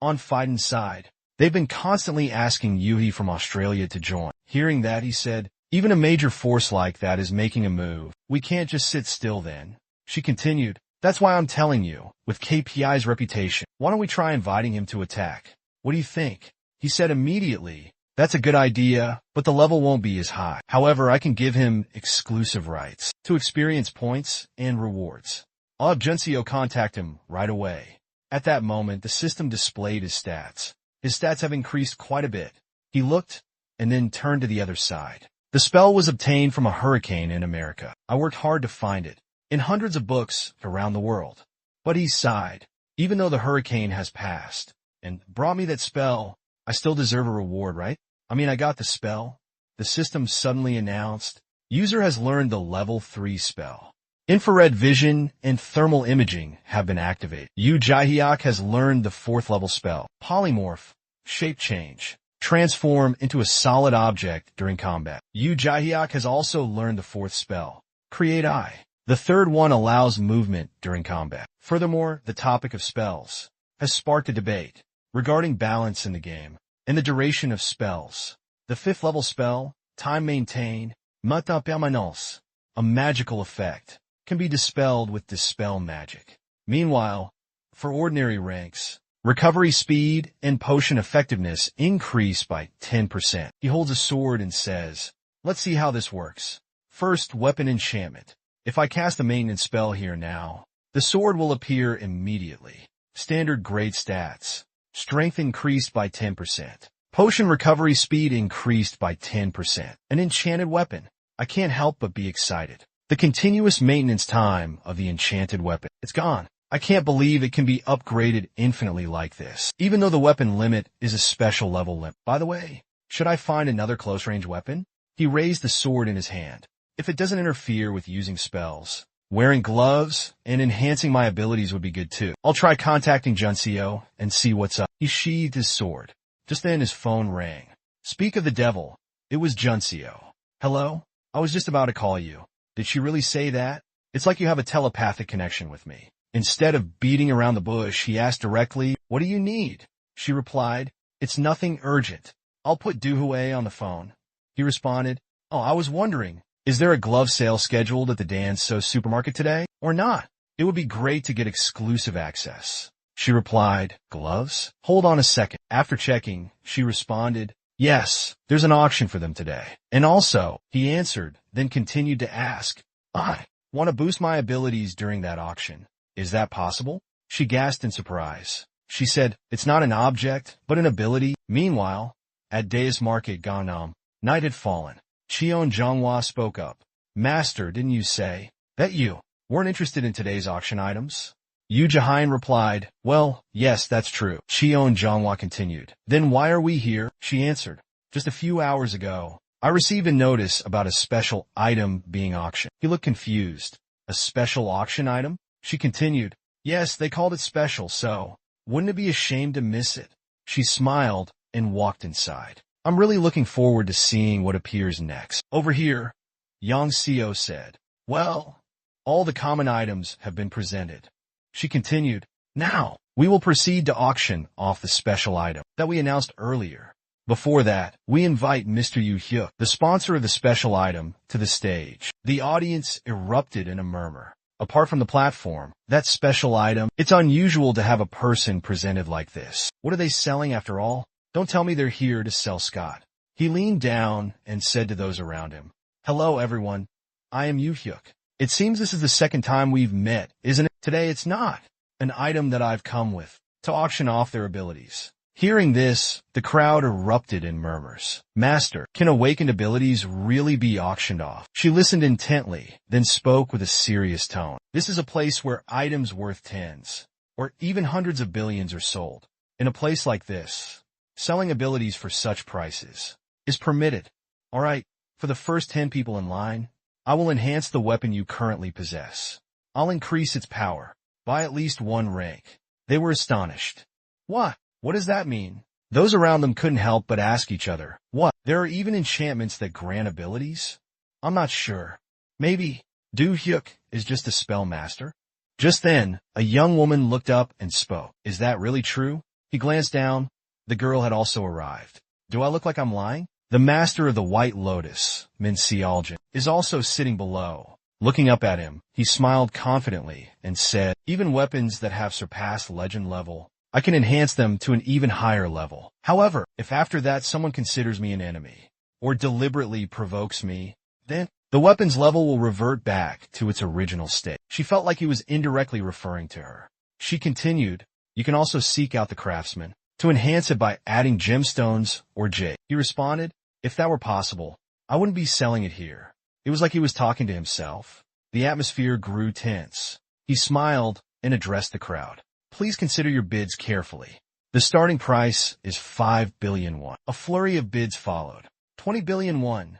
Speaker 1: On Fiden's side, they've been constantly asking Yuhi from Australia to join. Hearing that, he said, "Even a major force like that is making a move. We can't just sit still then." She continued, "That's why I'm telling you, with KPI's reputation, why don't we try inviting him to attack? What do you think?" He said immediately, "That's a good idea, but the level won't be as high. However, I can give him exclusive rights to experience points and rewards. I'll have Junseo contact him right away." At that moment, the system displayed his stats. His stats have increased quite a bit. He looked and then turned to the other side. The spell was obtained from a hurricane in America. I worked hard to find it, in hundreds of books around the world. But he sighed. Even though the hurricane has passed and brought me that spell, I still deserve a reward, right? I mean, I got the spell. The system suddenly announced, "User has learned the level 3 spell. Infrared vision and thermal imaging have been activated. Yu Jae-hyuk has learned the 4th level spell. Polymorph, shape change, transform into a solid object during combat. Yu Jae-hyuk has also learned the 4th spell, Create Eye. The 3rd one allows movement during combat." Furthermore, the topic of spells has sparked a debate regarding balance in the game and the duration of spells. The 5th level spell, Time Maintain, Mata Permanence, a magical effect, can be dispelled with Dispel Magic. Meanwhile, for ordinary ranks, recovery speed and potion effectiveness increase by 10%. He holds a sword and says, "Let's see how this works. First, weapon enchantment. If I cast a maintenance spell here now, the sword will appear immediately. Standard grade stats. Strength increased by 10%. Potion recovery speed increased by 10%. An enchanted weapon. I can't help but be excited. The continuous maintenance time of the enchanted weapon. It's gone. I can't believe it can be upgraded infinitely like this, even though the weapon limit is a special level limit. By the way, should I find another close-range weapon?" He raised the sword in his hand. "If it doesn't interfere with using spells, wearing gloves and enhancing my abilities would be good too. I'll try contacting Junseo and see what's up." He sheathed his sword. Just then his phone rang. Speak of the devil, it was Junseo. "Hello? I was just about to call you. Did she really say that? It's like you have a telepathic connection with me." Instead of beating around the bush, he asked directly, "What do you need?" She replied, "It's nothing urgent. I'll put Duhue on the phone." He responded, "Oh, I was wondering, is there a glove sale scheduled at the Danso supermarket today, or not? It would be great to get exclusive access." She replied, "Gloves? Hold on a second." After checking, she responded, "Yes, there's an auction for them today." And also, he answered, then continued to ask, "I want to boost my abilities during that auction. Is that possible?" She gasped in surprise. She said, "It's not an object, but an ability." Meanwhile, at Deus Market Gangnam, night had fallen. Cheon Jonghwa spoke up. "Master, didn't you say that you weren't interested in today's auction items?" Yu Jahain replied, "Well, yes, that's true." Cheon Jonghwa continued, "Then why are we here?" She answered, "Just a few hours ago, I received a notice about a special item being auctioned." He looked confused. "A special auction item?" She continued, "Yes, they called it special, so wouldn't it be a shame to miss it?" She smiled and walked inside. "I'm really looking forward to seeing what appears next." Over here, Yang Seo said, "Well, all the common items have been presented." She continued, "Now, we will proceed to auction off the special item that we announced earlier. Before that, we invite Mr. Yu Hyuk, the sponsor of the special item, to the stage." The audience erupted in a murmur. Apart from the platform, that special item, it's unusual to have a person presented like this. What are they selling after all? Don't tell me they're here to sell Scott. He leaned down and said to those around him, "Hello everyone, I am Yu Hyuk. It seems this is the second time we've met, isn't it?" "Today it's not. an item that I've come with to auction off their abilities. Hearing this, the crowd erupted in murmurs. Master, can awakened abilities really be auctioned off? She listened intently, then spoke with a serious tone. This is a place where items worth tens, or even hundreds of billions are sold. In a place like this, selling abilities for such prices is permitted. All right, for the first 10 people in line, I will enhance the weapon you currently possess. I'll increase its power by at least 1 rank. They were astonished. What? What does that mean? Those around them couldn't help but ask each other, what? There are even enchantments that grant abilities? I'm not sure. Maybe Doak is just a spell master? Just then, a young woman looked up and spoke. Is that really true? He glanced down. The girl had also arrived. Do I look like I'm lying? The master of the White Lotus, Minsealjan, is also sitting below. Looking up at him, he smiled confidently and said, even weapons that have surpassed legend level, I can enhance them to an even higher level. However, if after that someone considers me an enemy, or deliberately provokes me, then the weapon's level will revert back to its original state. She felt like he was indirectly referring to her. She continued, you can also seek out the craftsman to enhance it by adding gemstones or jade. He responded, if that were possible, I wouldn't be selling it here. It was like he was talking to himself. The atmosphere grew tense. He smiled and addressed the crowd. Please consider your bids carefully. The starting price is 5 billion won. A flurry of bids followed. 20 billion won.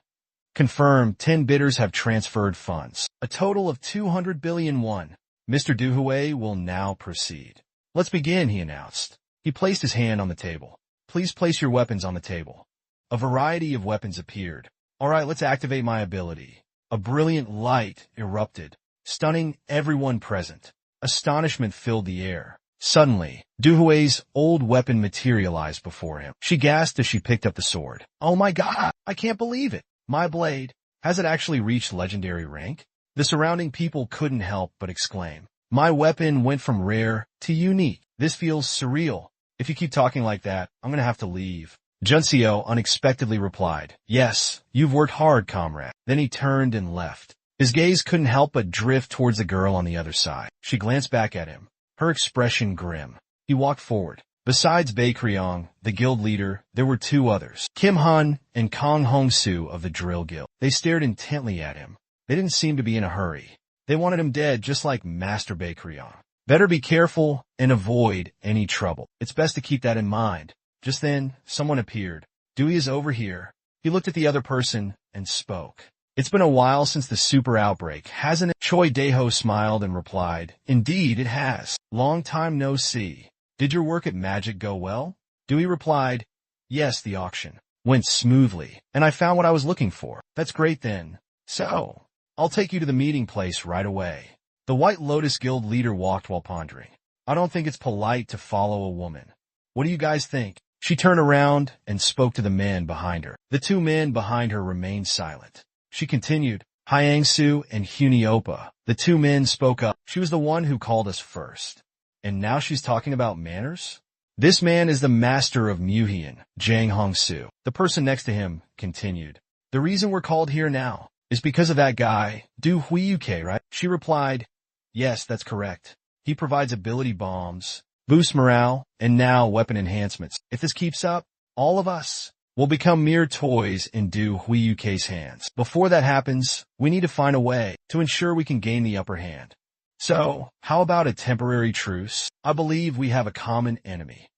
Speaker 1: Confirmed, 10 bidders have transferred funds. A total of 200 billion won. Mr. Duhue will now proceed. Let's begin, he announced. He placed his hand on the table. Please place your weapons on the table. A variety of weapons appeared. All right, let's activate my ability. A brilliant light erupted, stunning everyone present. Astonishment filled the air. Suddenly, Duhue's old weapon materialized before him. She gasped as she picked up the sword. Oh my god, I can't believe it. My blade, has it actually reached legendary rank? The surrounding people couldn't help but exclaim. My weapon went from rare to unique. This feels surreal. If you keep talking like that, I'm gonna have to leave. Junseo unexpectedly replied, yes, you've worked hard, comrade. Then he turned and left. His gaze couldn't help but drift towards the girl on the other side. She glanced back at him, her expression grim. He walked forward. Besides Bae Kryong, the guild leader, there were 2 others, Kim Hun and Kong Hong-soo of the Drill Guild. They stared intently at him. They didn't seem to be in a hurry. They wanted him dead just like Master Bae Kryong. Better be careful and avoid any trouble. It's best to keep that in mind. Just then, someone appeared. Dewey is over here. He looked at the other person and spoke. It's been a while since the super outbreak, hasn't it? Choi Daeho smiled and replied, indeed it has. Long time no see. Did your work at Magic go well? Dewey replied, yes, the auction went smoothly, and I found what I was looking for. That's great then. So, I'll take you to the meeting place right away. The White Lotus Guild leader walked while pondering. I don't think it's polite to follow a woman. What do you guys think? She turned around and spoke to the men behind her. The 2 men behind her remained silent. She continued, Hyang-soo and Huniopa. The 2 men spoke up. She was the one who called us first. And now she's talking about manners? This man is the master of Muhyun, Jang Hong-soo. The person next to him continued. The reason we're called here now is because of that guy, Du Huiyuke, right? She replied, yes, that's correct. He provides ability bombs, boost morale, and now weapon enhancements. If this keeps up, all of us will become mere toys in Du Huiyuke's hands. Before that happens, we need to find a way to ensure we can gain the upper hand. So, how about a temporary truce? I believe we have a common enemy.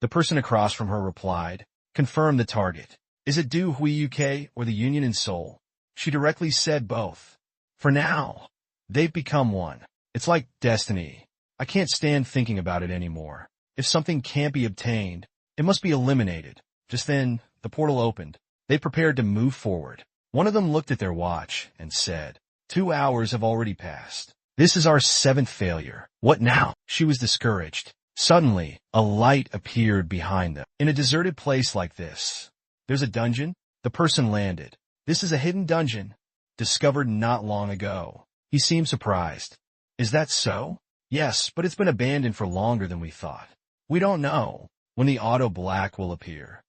Speaker 1: The person across from her replied, confirm the target. Is it Du Huiyuke or the Union in Seoul? She directly said both. For now, they've become one. It's like destiny. I can't stand thinking about it anymore. If something can't be obtained, it must be eliminated. Just then, the portal opened. They prepared to move forward. One of them looked at their watch and said, 2 hours have already passed. This is our 7th failure. What now? She was discouraged. Suddenly, a light appeared behind them. In a deserted place like this, there's a dungeon? The person landed. This is a hidden dungeon, discovered not long ago. He seemed surprised. Is that so? Yes, but it's been abandoned for longer than we thought. We don't know when the auto black will appear.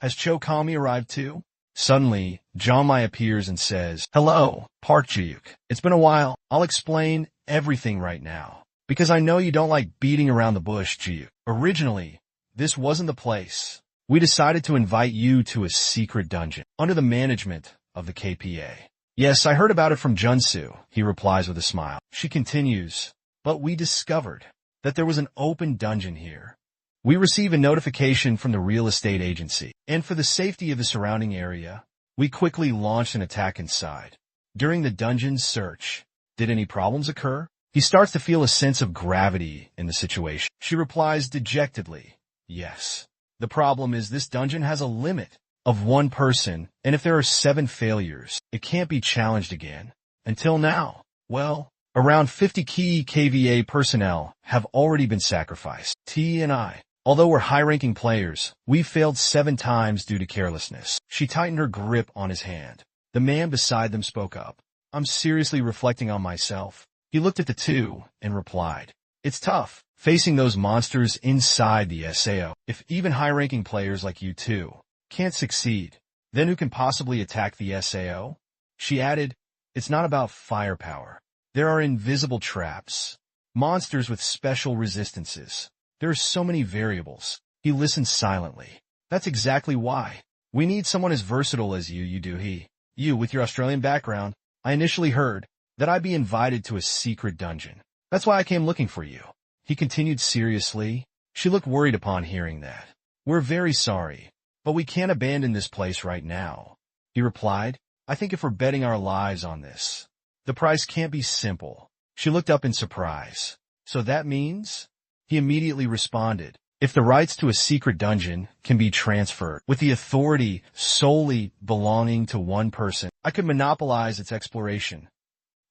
Speaker 1: Has Cho Kami arrived too? Suddenly, John Mai appears and says, hello, Park Jiuk. It's been a while. I'll explain everything right now. Because I know you don't like beating around the bush, Ji. Originally, this wasn't the place. We decided to invite you to a secret dungeon under the management of the KPA. Yes, I heard about it from Junsu, he replies with a smile. She continues, but we discovered that there was an open dungeon here. We receive a notification from the real estate agency, and for the safety of the surrounding area, we quickly launched an attack inside. During the dungeon's search, did any problems occur? He starts to feel a sense of gravity in the situation. She replies dejectedly, yes. The problem is this dungeon has a limit of 1 person, and if there are 7 failures, it can't be challenged again. Until now, well, around 50 key KVA personnel have already been sacrificed. T and I, although we're high-ranking players, we failed 7 times due to carelessness. She tightened her grip on his hand. The man beside them spoke up. I'm seriously reflecting on myself. He looked at the two and replied, it's tough, facing those monsters inside the SAO. If even high-ranking players like you two can't succeed, then who can possibly attack the SAO? She added, it's not about firepower. There are invisible traps, monsters with special resistances. There are so many variables. He listened silently. That's exactly why. We need someone as versatile as you do. You, with your Australian background, I initially heard that I'd be invited to a secret dungeon. That's why I came looking for you. He continued seriously. She looked worried upon hearing that. We're very sorry, but we can't abandon this place right now. He replied, I think if we're betting our lives on this, the price can't be simple. She looked up in surprise. So that means? He immediately responded, if the rights to a secret dungeon can be transferred with the authority solely belonging to 1 person, I could monopolize its exploration.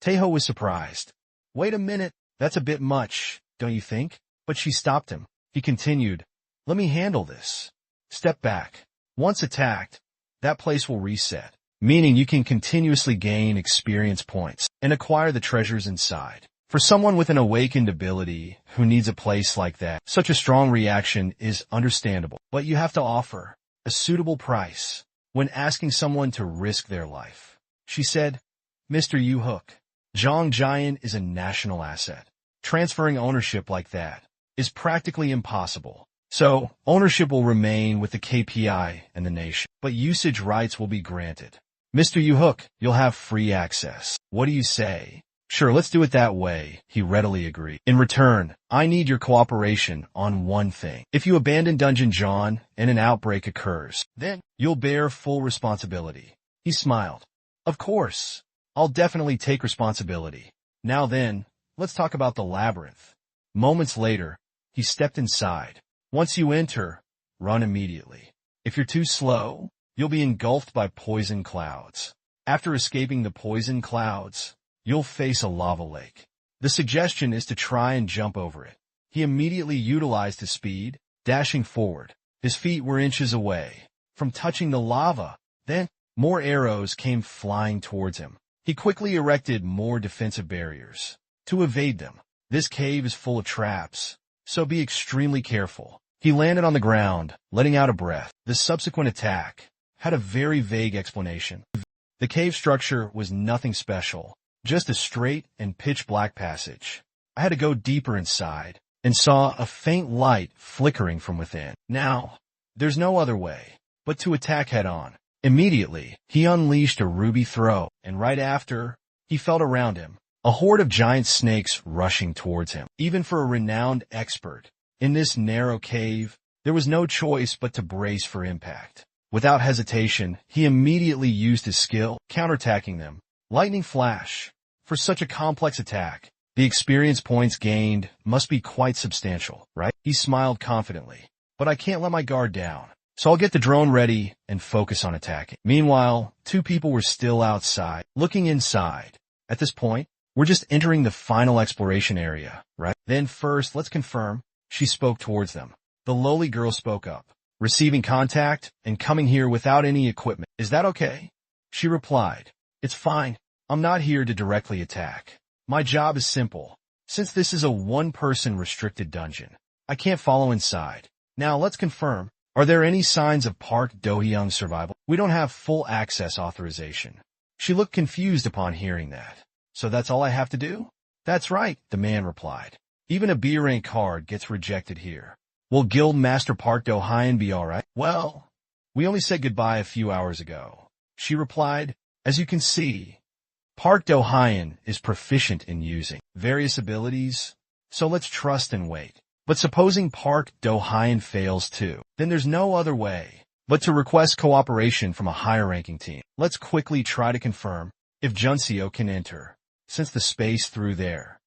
Speaker 1: Taeho was surprised. Wait a minute, that's a bit much, don't you think? But she stopped him. He continued, let me handle this. Step back. Once attacked, that place will reset, meaning you can continuously gain experience points and acquire the treasures inside. For someone with an awakened ability who needs a place like that, such a strong reaction is understandable, but you have to offer a suitable price when asking someone to risk their life. She said, Mr. Yu-hook, Zhang Jian is a national asset. Transferring ownership like that is practically impossible. So, ownership will remain with the KPI and the nation, but usage rights will be granted. Mr. Yu-hook, you'll have free access. What do you say? Sure, let's do it that way, he readily agreed. In return, I need your cooperation on one thing. If you abandon Dungeon John and an outbreak occurs, then you'll bear full responsibility. He smiled. Of course. I'll definitely take responsibility. Now then, let's talk about the labyrinth. Moments later, he stepped inside. Once you enter, run immediately. If you're too slow, you'll be engulfed by poison clouds. After escaping the poison clouds, you'll face a lava lake. The suggestion is to try and jump over it. He immediately utilized his speed, dashing forward. His feet were inches away from touching the lava. Then, more arrows came flying towards him. He quickly erected more defensive barriers to evade them. This cave is full of traps, so be extremely careful. He landed on the ground, letting out a breath. The subsequent attack had a very vague explanation. The cave structure was nothing special, just a straight and pitch-black passage. I had to go deeper inside and saw a faint light flickering from within. Now, there's no other way but to attack head-on. Immediately, he unleashed a ruby throw, and right after, he felt around him, a horde of giant snakes rushing towards him. Even for a renowned expert in this narrow cave, there was no choice but to brace for impact. Without hesitation, he immediately used his skill, counterattacking them. Lightning flash. For such a complex attack, the experience points gained must be quite substantial, right? He smiled confidently. But I can't let my guard down. So I'll get the drone ready and focus on attacking. Meanwhile, 2 people were still outside, looking inside. At this point, we're just entering the final exploration area, right? Then first, let's confirm. She spoke towards them. The lowly girl spoke up. Receiving contact and coming here without any equipment. Is that okay? She replied. It's fine. I'm not here to directly attack. My job is simple. Since this is a 1-person restricted dungeon, I can't follow inside. Now let's confirm. Are there any signs of Park Do-hyung's survival? We don't have full access authorization. She looked confused upon hearing that. So that's all I have to do? That's right, the man replied. Even a B rank card gets rejected here. Will Guild Master Park Do-hyun be alright? Well, we only said goodbye a few hours ago. She replied, as you can see, Park Do-hyun is proficient in using various abilities, so let's trust and wait. But supposing Park Do-hyun fails too, then there's no other way but to request cooperation from a higher-ranking team. Let's quickly try to confirm if Junseo can enter, since the space through there.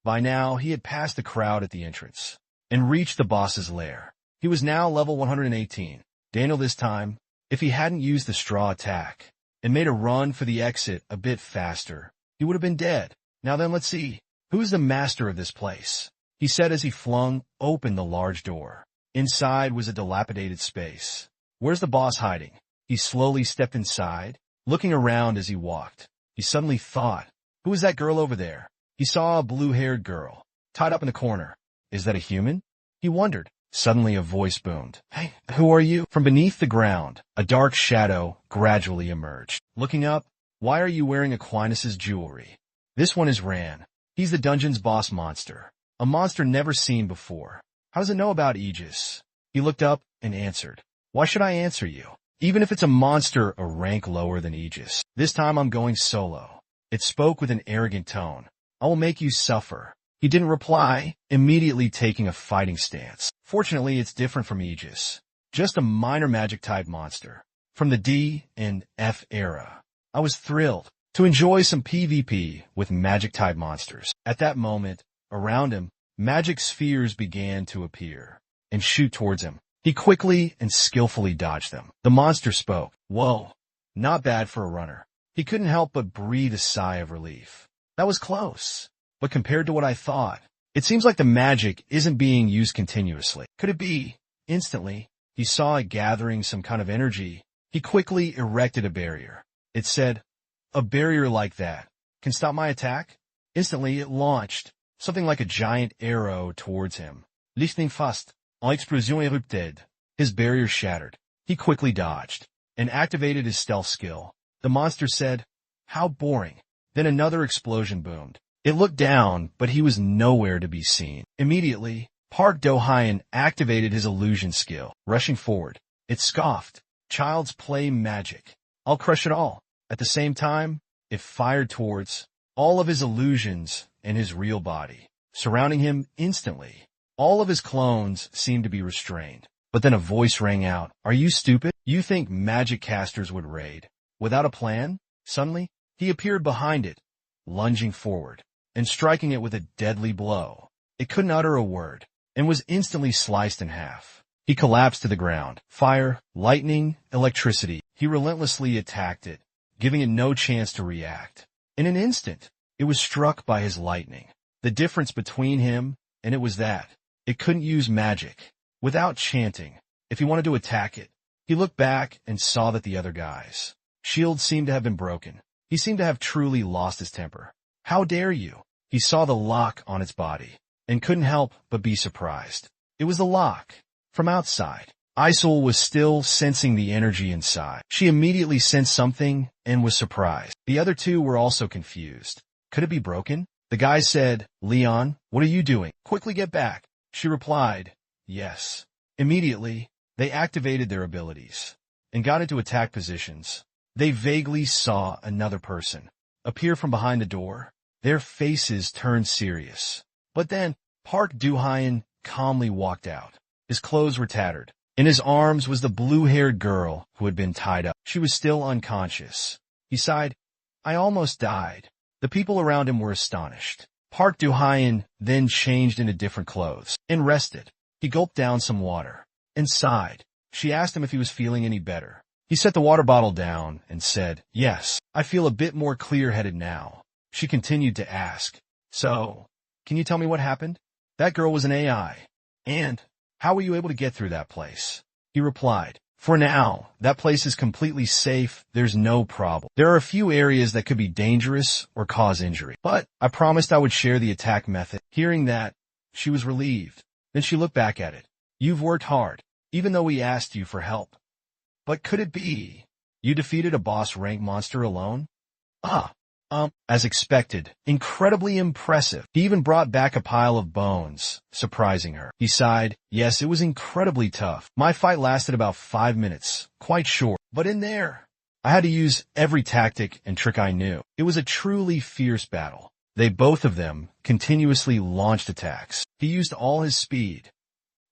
Speaker 1: By now, he had passed the crowd at the entrance and reached the boss's lair. He was now level 118. Daniel this time, if he hadn't used the straw attack and made a run for the exit a bit faster, he would have been dead. Now then, let's see. Who's the master of this place? He said as he flung open the large door. Inside was a dilapidated space. Where's the boss hiding? He slowly stepped inside, looking around as he walked. He suddenly thought, who is that girl over there? He saw a blue-haired girl, tied up in the corner. Is that a human? He wondered. Suddenly a voice boomed. Hey, who are you? From beneath the ground, a dark shadow gradually emerged. Looking up, why are you wearing Aquinas' jewelry? This one is Ran. He's the dungeon's boss monster. A monster never seen before. How does it know about Aegis? He looked up and answered. Why should I answer you? Even if it's a monster a rank lower than Aegis. This time I'm going solo. It spoke with an arrogant tone. I will make you suffer. He didn't reply, immediately taking a fighting stance. Fortunately, it's different from Aegis. Just a minor magic-type monster. From the D and F era. I was thrilled to enjoy some PvP with magic-type monsters. At that moment, around him, magic spheres began to appear and shoot towards him. He quickly and skillfully dodged them. The monster spoke. Whoa, not bad for a runner. He couldn't help but breathe a sigh of relief. That was close. But compared to what I thought, it seems like the magic isn't being used continuously. Could it be? Instantly, he saw it gathering some kind of energy. He quickly erected a barrier. It said, a barrier like that can stop my attack? Instantly, it launched, something like a giant arrow towards him. Listening fast. En explosion érupted. His barrier shattered. He quickly dodged and activated his stealth skill. The monster said, how boring. Then another explosion boomed. It looked down, but he was nowhere to be seen. Immediately, Park Do-hyun activated his illusion skill. Rushing forward, it scoffed. Child's play magic. I'll crush it all. At the same time, it fired towards all of his illusions and his real body, surrounding him instantly. All of his clones seemed to be restrained. But then a voice rang out. Are you stupid? You think magic casters would raid without a plan? Suddenly, he appeared behind it, lunging forward and striking it with a deadly blow. It couldn't utter a word and was instantly sliced in half. He collapsed to the ground. Fire, lightning, electricity. He relentlessly attacked it, giving it no chance to react. In an instant, it was struck by his lightning. The difference between him and it was that it couldn't use magic without chanting. If he wanted to attack it, he looked back and saw that the other guy's shield seemed to have been broken. He seemed to have truly lost his temper. How dare you? He saw the lock on its body and couldn't help but be surprised. It was the lock from outside. Isil was still sensing the energy inside. She immediately sensed something and was surprised. The other two were also confused. Could it be broken? The guy said, Leon, what are you doing? Quickly get back. She replied, yes. Immediately, they activated their abilities and got into attack positions. They vaguely saw another person appear from behind the door. Their faces turned serious. But then, Park Do-hyun calmly walked out. His clothes were tattered. In his arms was the blue-haired girl who had been tied up. She was still unconscious. He sighed, I almost died. The people around him were astonished. Park Do-hyun then changed into different clothes and rested. He gulped down some water and sighed. She asked him if he was feeling any better. He set the water bottle down and said, yes, I feel a bit more clear-headed now. She continued to ask, so, can you tell me what happened? That girl was an AI. And how were you able to get through that place? He replied, for now, that place is completely safe. There's no problem. There are a few areas that could be dangerous or cause injury. But I promised I would share the attack method. Hearing that, she was relieved. Then she looked back at it. You've worked hard, even though we asked you for help. But could it be you defeated a boss rank monster alone? Ah, As expected, incredibly impressive. He even brought back a pile of bones, surprising her. He sighed. Yes, it was incredibly tough. My fight lasted about 5 minutes, quite short. But in there, I had to use every tactic and trick I knew. It was a truly fierce battle. They both of them continuously launched attacks. He used all his speed,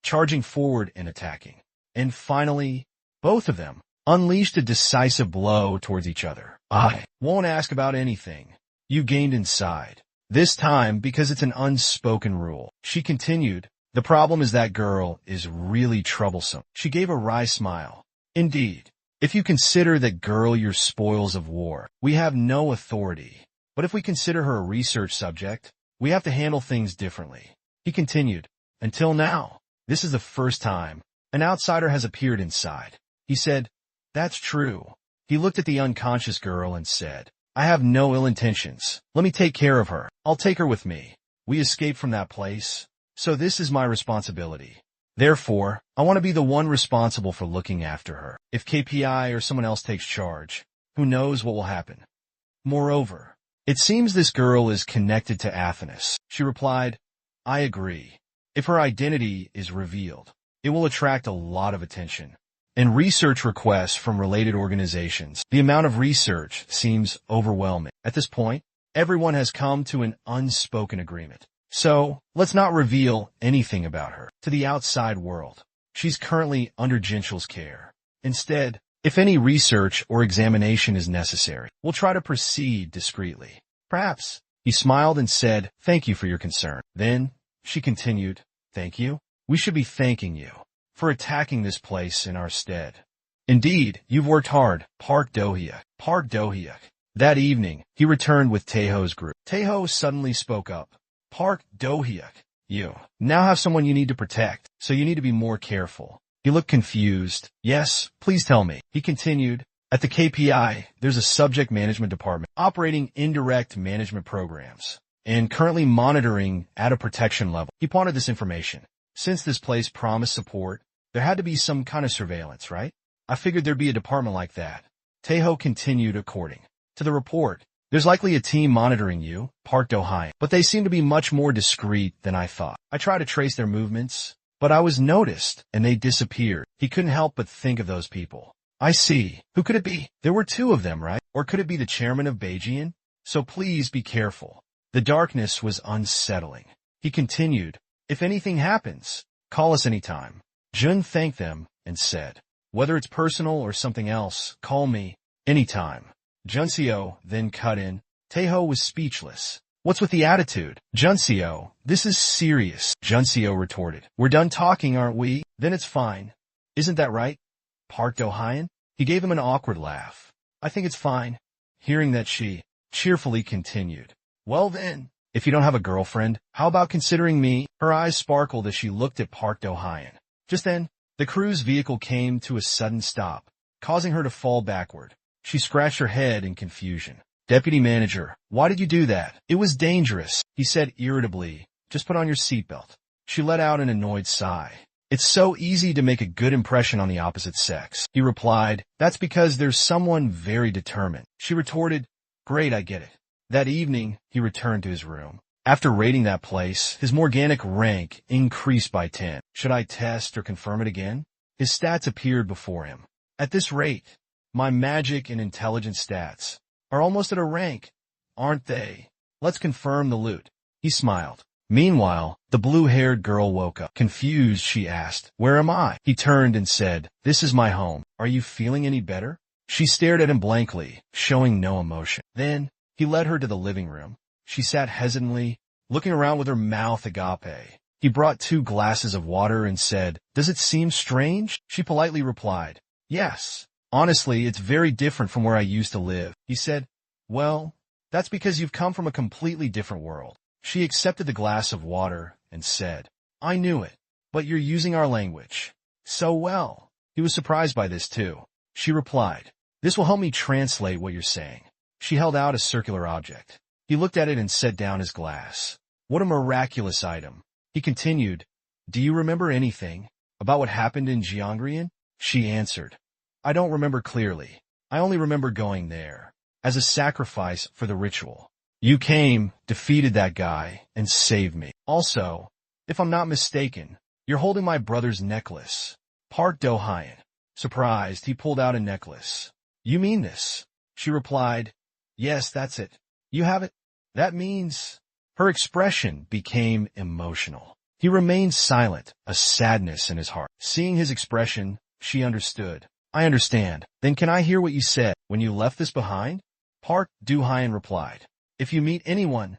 Speaker 1: charging forward and attacking. And finally, both of them unleashed a decisive blow towards each other. I won't ask about anything you gained inside. This time because it's an unspoken rule. She continued, the problem is that girl is really troublesome. She gave a wry smile. Indeed, if you consider that girl your spoils of war, we have no authority. But if we consider her a research subject, we have to handle things differently. He continued, until now, this is the first time an outsider has appeared inside. He said, that's true. He looked at the unconscious girl and said, I have no ill intentions. Let me take care of her. I'll take her with me. We escaped from that place, so this is my responsibility. Therefore, I want to be the one responsible for looking after her. If KPI or someone else takes charge, who knows what will happen. Moreover, it seems this girl is connected to Athenis. She replied, I agree. If her identity is revealed, it will attract a lot of attention and research requests from related organizations. The amount of research seems overwhelming. At this point, everyone has come to an unspoken agreement. So, let's not reveal anything about her to the outside world. She's currently under Jinchul's care. Instead, if any research or examination is necessary, we'll try to proceed discreetly. Perhaps. He smiled and said, thank you for your concern. Then, she continued, thank you? We should be thanking you for attacking this place in our stead. Indeed, you've worked hard. Park Do-hyuk. That evening, he returned with Taeho's group. Taeho suddenly spoke up. Park Do-hyuk, you now have someone you need to protect, so you need to be more careful. He looked confused. Yes, please tell me. He continued, at the KPI, there's a subject management department operating indirect management programs and currently monitoring at a protection level. He pondered this information. Since this place promised support, there had to be some kind of surveillance, right? I figured there'd be a department like that. Taeho continued according to the report. There's likely a team monitoring you, Park Do-hyuk, but they seem to be much more discreet than I thought. I tried to trace their movements, but I was noticed, and they disappeared. He couldn't help but think of those people. I see. Who could it be? There were 2 of them, right? Or could it be the chairman of Beijing? So please be careful. The darkness was unsettling. He continued, if anything happens, call us anytime. Jun thanked them and said, whether it's personal or something else, call me anytime. Junseo then cut in. Taeho was speechless. What's with the attitude? Junseo, this is serious. Junseo retorted. We're done talking, aren't we? Then it's fine. Isn't that right? Park Do-hyuk? He gave him an awkward laugh. I think it's fine. Hearing that, she cheerfully continued. Well then, if you don't have a girlfriend, how about considering me? Her eyes sparkled as she looked at Park Do-hyuk. Just then, the crew's vehicle came to a sudden stop, causing her to fall backward. She scratched her head in confusion. Deputy manager, why did you do that? It was dangerous, he said irritably. Just put on your seatbelt. She let out an annoyed sigh. It's so easy to make a good impression on the opposite sex. He replied, that's because there's someone very determined. She retorted, great, I get it. That evening, he returned to his room. After raiding that place, his Morganic rank increased by 10. Should I test or confirm it again? His stats appeared before him. At this rate, my magic and intelligence stats are almost at a rank, aren't they? Let's confirm the loot. He smiled. Meanwhile, the blue-haired girl woke up. Confused, she asked, where am I? He turned and said, this is my home. Are you feeling any better? She stared at him blankly, showing no emotion. Then, he led her to the living room. She sat hesitantly, looking around with her mouth agape. He brought 2 glasses of water and said, does it seem strange? She politely replied, yes. Honestly, it's very different from where I used to live. He said, well, that's because you've come from a completely different world. She accepted the glass of water and said, I knew it, but you're using our language so well. He was surprised by this too. She replied, this will help me translate what you're saying. She held out a circular object. He looked at it and set down his glass. What a miraculous item. He continued, do you remember anything about what happened in Jiangrian? She answered, I don't remember clearly. I only remember going there. as a sacrifice for the ritual. You came, defeated that guy, and saved me. Also, if I'm not mistaken, you're holding my brother's necklace. Park Do-hyun. Surprised, he pulled out a necklace. You mean this? She replied, yes, that's it. You have it? That means... Her expression became emotional. He remained silent, a sadness in his heart. Seeing his expression, she understood. I understand. Then can I hear what you said when you left this behind? Park Do-hyun replied. If you meet anyone,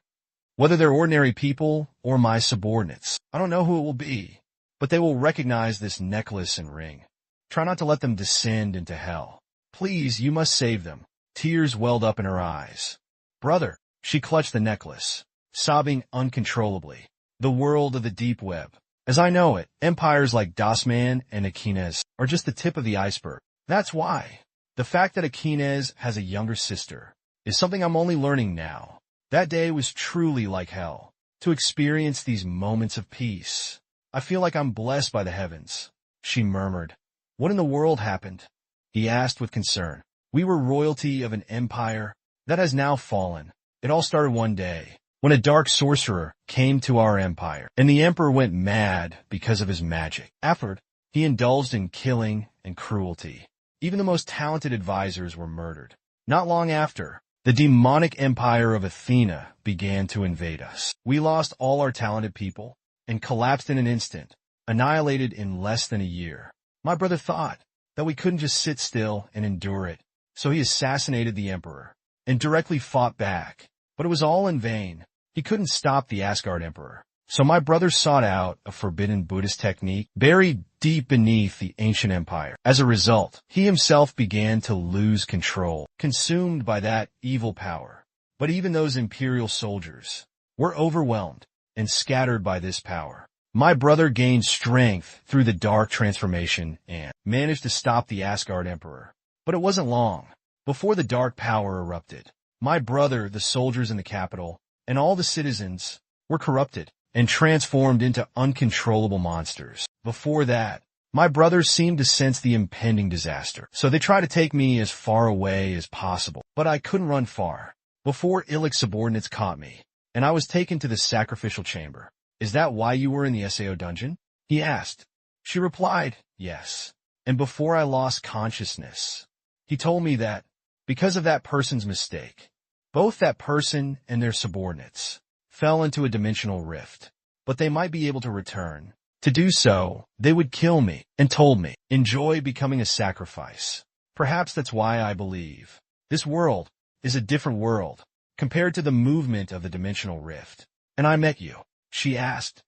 Speaker 1: whether they're ordinary people or my subordinates, I don't know who it will be, but they will recognize this necklace and ring. Try not to let them descend into hell. Please, you must save them. Tears welled up in her eyes. Brother, she clutched the necklace, sobbing uncontrollably. The world of the deep web. As I know it, empires like Dasman and Akines are just the tip of the iceberg. That's why. The fact that Akines has a younger sister is something I'm only learning now. That day was truly like hell. To experience these moments of peace. I feel like I'm blessed by the heavens. She murmured. What in the world happened? He asked with concern. We were royalty of an empire that has now fallen. It all started one day, when a dark sorcerer came to our empire, and the emperor went mad because of his magic. Afterward, he indulged in killing and cruelty. Even the most talented advisors were murdered. Not long after, the demonic empire of Athena began to invade us. We lost all our talented people and collapsed in an instant, annihilated in less than a year. My brother thought that we couldn't just sit still and endure it, so he assassinated the emperor and directly fought back. But it was all in vain. He couldn't stop the Asgard emperor. So my brother sought out a forbidden Buddhist technique buried deep beneath the ancient empire. As a result, he himself began to lose control, consumed by that evil power. But even those imperial soldiers were overwhelmed and scattered by this power. My brother gained strength through the dark transformation and managed to stop the Asgard emperor. But it wasn't long before the dark power erupted. My brother, the soldiers in the capital, and all the citizens were corrupted and transformed into uncontrollable monsters. Before that, my brothers seemed to sense the impending disaster, so they tried to take me as far away as possible. But I couldn't run far before Ilik's subordinates caught me, and I was taken to the sacrificial chamber. Is that why you were in the SAO dungeon? He asked. She replied, yes. And before I lost consciousness, he told me that, because of that person's mistake, both that person and their subordinates fell into a dimensional rift, but they might be able to return. To do so, they would kill me, and told me, enjoy becoming a sacrifice. Perhaps that's why I believe this world is a different world compared to the movement of the dimensional rift. And I met you. She asked,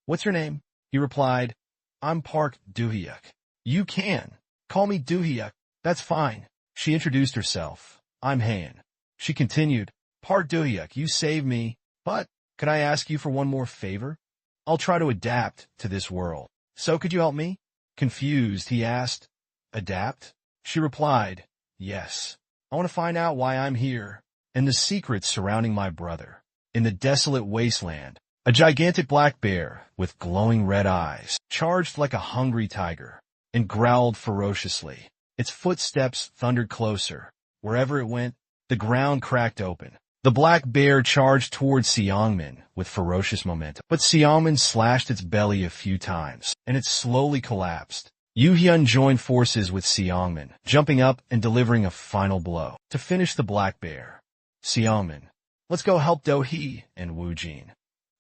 Speaker 1: what's your name? He replied, I'm Park Do-hyun. You can call me Do-hyun. That's fine. She introduced herself. I'm Han. She continued, Park Do-hyun, you saved me, but could I ask you for one more favor? I'll try to adapt to this world. So could you help me? Confused, he asked, adapt? She replied, yes. I want to find out why I'm here and the secrets surrounding my brother. In the desolate wasteland, a gigantic black bear with glowing red eyes charged like a hungry tiger and growled ferociously. Its footsteps thundered closer. Wherever it went, the ground cracked open. The black bear charged towards Seongmin with ferocious momentum, but Seongmin slashed its belly a few times, and it slowly collapsed. Yoo-hyun joined forces with Seongmin, jumping up and delivering a final blow to finish the black bear. Seongmin, let's go help Do-hee and Woo-jin.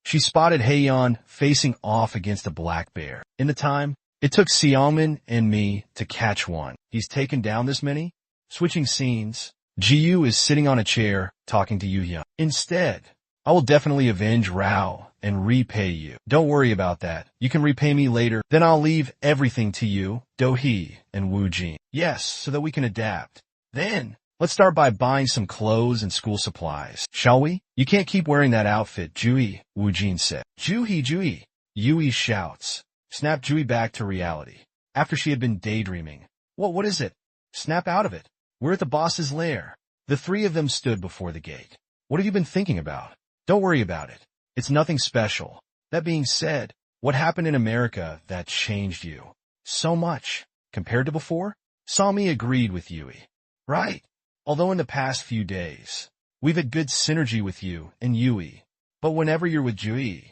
Speaker 1: She spotted Haeyeon facing off against the black bear. In the time it took Seongmin and me to catch one, he's taken down this many? Switching scenes, Ji-yu is sitting on a chair talking to Yoo-hyun. Instead, I will definitely avenge Rao and repay you. Don't worry about that. You can repay me later. Then I'll leave everything to you, Do-hee and Woo-jin. Yes, so that we can adapt. Then, let's start by buying some clothes and school supplies, shall we? You can't keep wearing that outfit, Jui, Woo-jin said. Jui. Yui shouts. Snap Jui back to reality. After she had been daydreaming. What is it? Snap out of it. We're at the boss's lair. The three of them stood before the gate. What have you been thinking about? Don't worry about it. It's nothing special. That being said, what happened in America that changed you so much compared to before? Sami agreed with Yui. Right. Although in the past few days, we've had good synergy with you and Yui. But whenever you're with Jui,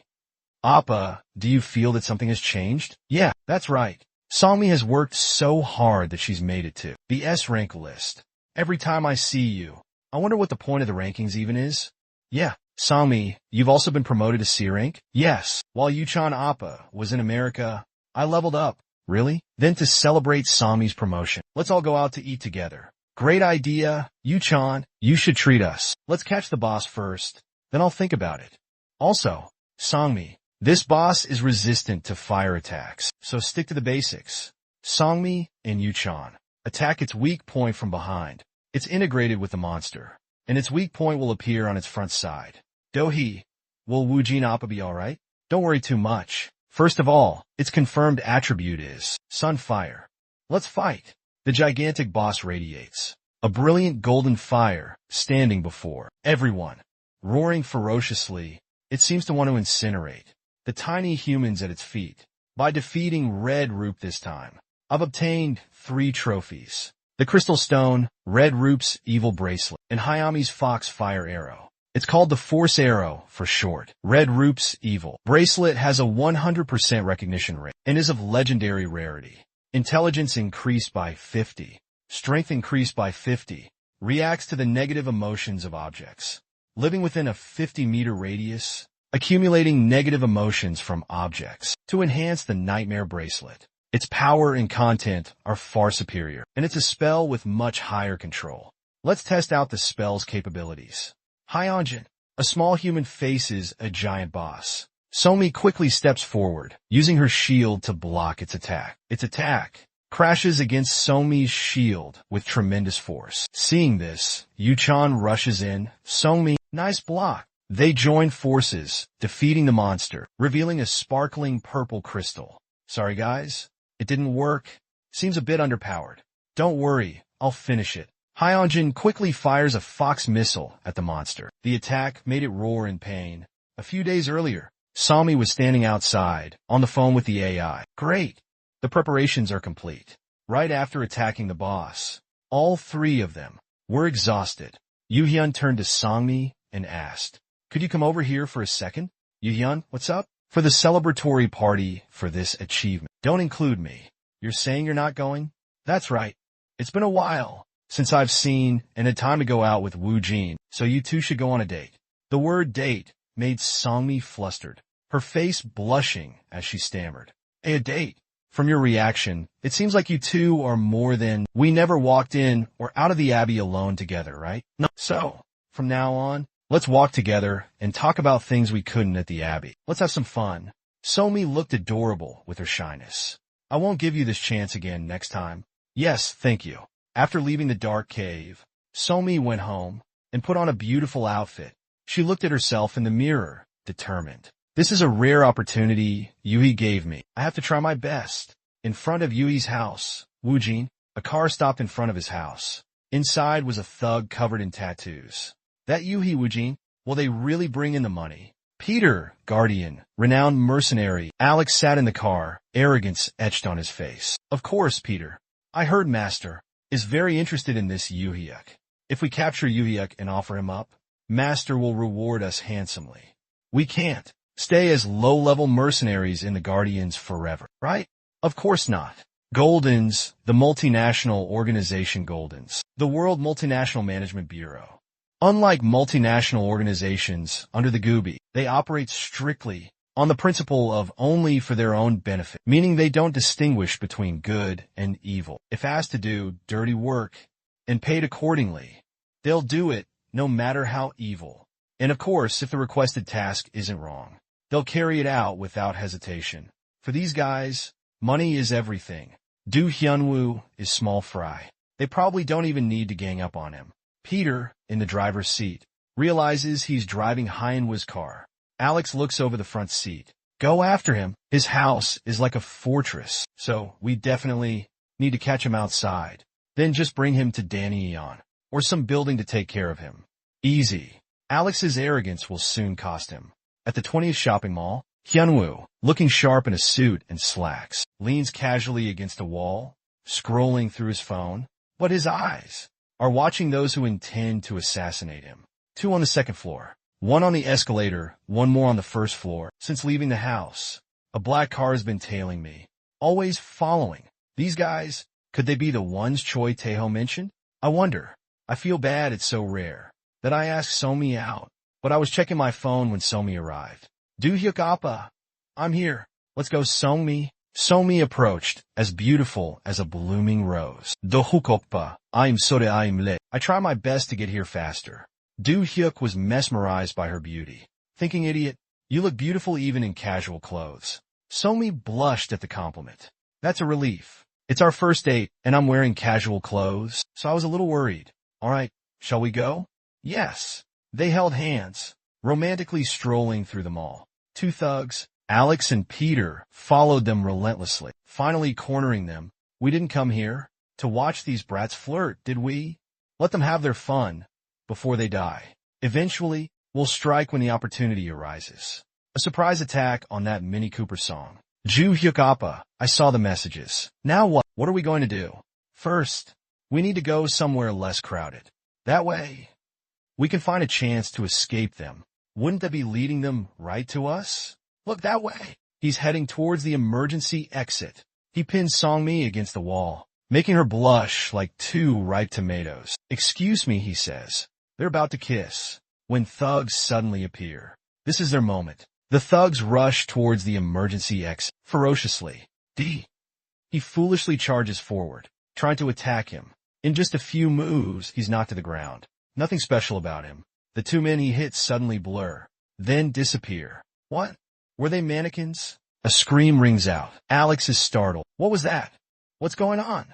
Speaker 1: Appa, do you feel that something has changed? Yeah, that's right. Songmi has worked so hard that she's made it to the S rank list. Every time I see you, I wonder what the point of the rankings even is. Yeah, Songmi, you've also been promoted to C rank? Yes, while Yuchan Appa was in America, I leveled up. Really? Then to celebrate Songmi's promotion, let's all go out to eat together. Great idea, Yuchan, you should treat us. Let's catch the boss first, then I'll think about it. Also, Songmi, this boss is resistant to fire attacks, so stick to the basics. Songmi and Yuchan. Attack its weak point from behind. It's integrated with the monster, and its weak point will appear on its front side. Dohi, will Wujin Appa be alright? Don't worry too much. First of all, its confirmed attribute is Sunfire. Let's fight. The gigantic boss radiates a brilliant golden fire standing before everyone. Roaring ferociously, it seems to want to incinerate the tiny humans at its feet. By defeating Red Roop this time, I've obtained 3 trophies. The Crystal Stone, Red Roop's Evil Bracelet, and Hayami's Fox Fire Arrow. It's called the Force Arrow for short. Red Roop's Evil Bracelet has a 100% recognition rate and is of legendary rarity. Intelligence increased by 50. Strength increased by 50. Reacts to the negative emotions of objects. Living within a 50-meter radius, accumulating negative emotions from objects to enhance the Nightmare Bracelet. Its power and content are far superior, and it's a spell with much higher control. Let's test out the spell's capabilities. Hyunjin, a small human faces a giant boss. Somi quickly steps forward, using her shield to block its attack. Its attack crashes against Somi's shield with tremendous force. Seeing this, Yuchan rushes in. Somi, nice block. They join forces, defeating the monster, revealing a sparkling purple crystal. Sorry guys, it didn't work. Seems a bit underpowered. Don't worry, I'll finish it. Hyunjin quickly fires a fox missile at the monster. The attack made it roar in pain. A few days earlier, Somi was standing outside, on the phone with the AI. Great! The preparations are complete. Right after attacking the boss, all 3 of them were exhausted. Yuhyun turned to Songmi and asked, could you come over here for a second? Yuhyun, what's up? For the celebratory party for this achievement. Don't include me. You're saying you're not going? That's right. It's been a while since I've seen and had time to go out with Wu Jin, so you two should go on a date. The word date made Songmi flustered, her face blushing as she stammered. Hey, a date? From your reaction, it seems like you two are more than we never walked in or out of the Abbey alone together, right? No. So, from now on, let's walk together and talk about things we couldn't at the Abbey. Let's have some fun. Somi looked adorable with her shyness. I won't give you this chance again next time. Yes, thank you. After leaving the dark cave, Somi went home and put on a beautiful outfit. She looked at herself in the mirror, determined. This is a rare opportunity Yui gave me. I have to try my best. In front of Yui's house, Wujin, a car stopped in front of his house. Inside was a thug covered in tattoos. That Yui, Wujin? Will they really bring in the money? Peter, guardian, renowned mercenary. Alex sat in the car, arrogance etched on his face. Of course, Peter. I heard Master is very interested in this Yuhyuk. If we capture Yuhyuk and offer him up, Master will reward us handsomely. We can't stay as low-level mercenaries in the Guardians forever, right? Of course not. Goldens, the multinational organization Goldens, the World Multinational Management Bureau. Unlike multinational organizations under the Gooby, they operate strictly on the principle of only for their own benefit, meaning they don't distinguish between good and evil. If asked to do dirty work and paid accordingly, they'll do it no matter how evil. And of course, if the requested task isn't wrong, they'll carry it out without hesitation. For these guys, money is everything. Du Hyunwoo is small fry. They probably don't even need to gang up on him. Peter, in the driver's seat, realizes he's driving Hyunwoo's car. Alex looks over the front seat. Go after him. His house is like a fortress, so we definitely need to catch him outside. Then just bring him to Danyeon, or some building to take care of him. Easy. Alex's arrogance will soon cost him. At the 20th shopping mall, Hyunwoo, looking sharp in a suit and slacks, leans casually against a wall, scrolling through his phone. But his eyes are watching those who intend to assassinate him. 2 on the second floor. 1 on the escalator, 1 more on the first floor. Since leaving the house, a black car has been tailing me, always following. These guys, could they be the ones Choi Taeho mentioned? I wonder. I feel bad it's so rare that I asked Somi out, but I was checking my phone when Somi arrived. Do hyuk appa. I'm here. Let's go, Somi. Somi approached, as beautiful as a blooming rose. Do hyuk oppa. I'm sorry I'm late. I try my best to get here faster. Do Hyuk was mesmerized by her beauty. Thinking, idiot, you look beautiful even in casual clothes. Somi blushed at the compliment. That's a relief. It's our first date, and I'm wearing casual clothes, so I was a little worried. All right, shall we go? Yes. They held hands, romantically strolling through the mall. 2 thugs, Alex and Peter, followed them relentlessly, finally cornering them. We didn't come here to watch these brats flirt, did we? Let them have their fun before they die. Eventually, we'll strike when the opportunity arises. A surprise attack on that Mini Cooper song. Ju Hyuk appa. I saw the messages. Now what? What are we going to do? First, we need to go somewhere less crowded. That way, we can find a chance to escape them. Wouldn't that be leading them right to us? Look that way. He's heading towards the emergency exit. He pins Songmi against the wall, making her blush like 2 ripe tomatoes. Excuse me, he says. They're about to kiss when thugs suddenly appear. This is their moment. The thugs rush towards the emergency exit ferociously. He foolishly charges forward, trying to attack him. In just a few moves, he's knocked to the ground. Nothing special about him. The 2 men he hits suddenly blur, then disappear. What? Were they mannequins? A scream rings out. Alex is startled. What was that? What's going on?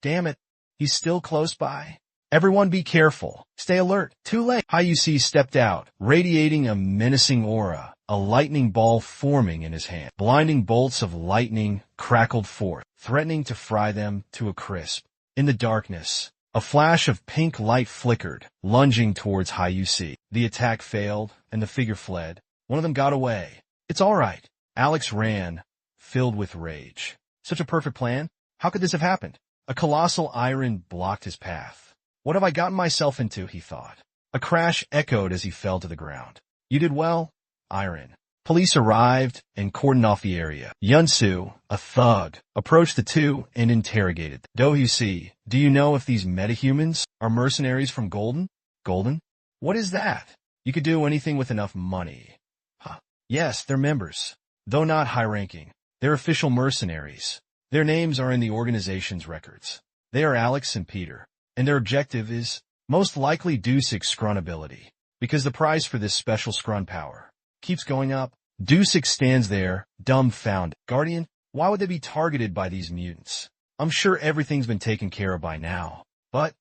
Speaker 1: Damn it. He's still close by. Everyone be careful. Stay alert. Too late. Hyusi stepped out, radiating a menacing aura, a lightning ball forming in his hand. Blinding bolts of lightning crackled forth, threatening to fry them to a crisp. In the darkness, a flash of pink light flickered, lunging towards Hyusi. The attack failed, and the figure fled. One of them got away. It's all right. Alex ran, filled with rage. Such a perfect plan? How could this have happened? A colossal iron blocked his path. What have I gotten myself into, he thought. A crash echoed as he fell to the ground. You did well, Iron. Police arrived and cordoned off the area. Yunsu, a thug, approached the 2 and interrogated them. Do-hyusi, do you know if these metahumans are mercenaries from Golden? Golden? What is that? You could do anything with enough money. Huh. Yes, they're members. Though not high-ranking, they're official mercenaries. Their names are in the organization's records. They are Alex and Peter. And their objective is most likely Dusik Scrun ability, because the price for this special Scrun power keeps going up. Dusik stands there, dumbfounded. Guardian, why would they be targeted by these mutants? I'm sure everything's been taken care of by now. But,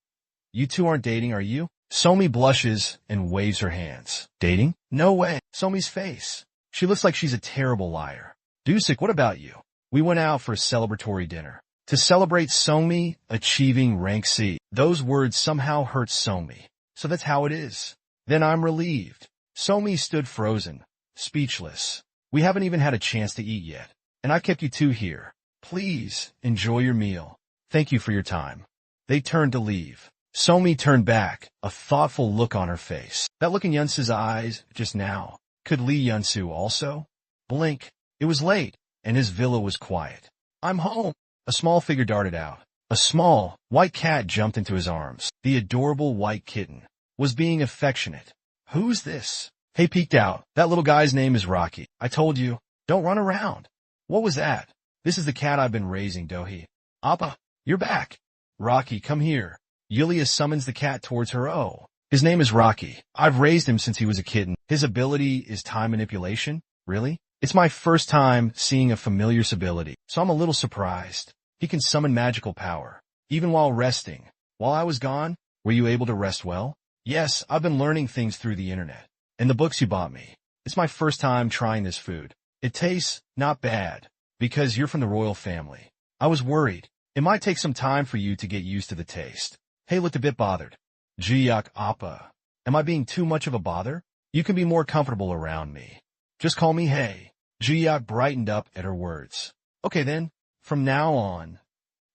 Speaker 1: you 2 aren't dating, are you? Somi blushes and waves her hands. Dating? No way. Somi's face. She looks like she's a terrible liar. Dusik, what about you? We went out for a celebratory dinner. To celebrate Somi achieving rank C. Those words somehow hurt Somi. So that's how it is. Then I'm relieved. Somi stood frozen, speechless. We haven't even had a chance to eat yet. And I kept you 2 here. Please, enjoy your meal. Thank you for your time. They turned to leave. Somi turned back, a thoughtful look on her face. That look in Yunsu's eyes just now. Could Lee Yunsu also? Blink. It was late, and his villa was quiet. I'm home. A small figure darted out. A small, white cat jumped into his arms. The adorable white kitten was being affectionate. Who's this? He peeked out. That little guy's name is Rocky. I told you, don't run around. What was that? This is the cat I've been raising, Dohi. Appa, you're back. Rocky, come here. Yulia summons the cat towards her. Oh, his name is Rocky. I've raised him since he was a kitten. His ability is time manipulation? Really? It's my first time seeing a familiar's ability, so I'm a little surprised. He can summon magical power, even while resting. While I was gone, were you able to rest well? Yes, I've been learning things through the internet and the books you bought me. It's my first time trying this food. It tastes not bad, because you're from the royal family. I was worried. It might take some time for you to get used to the taste. Hey looked a bit bothered. Jiyak Appa. Am I being too much of a bother? You can be more comfortable around me. Just call me Hey. Jiyak brightened up at her words. Okay then, from now on,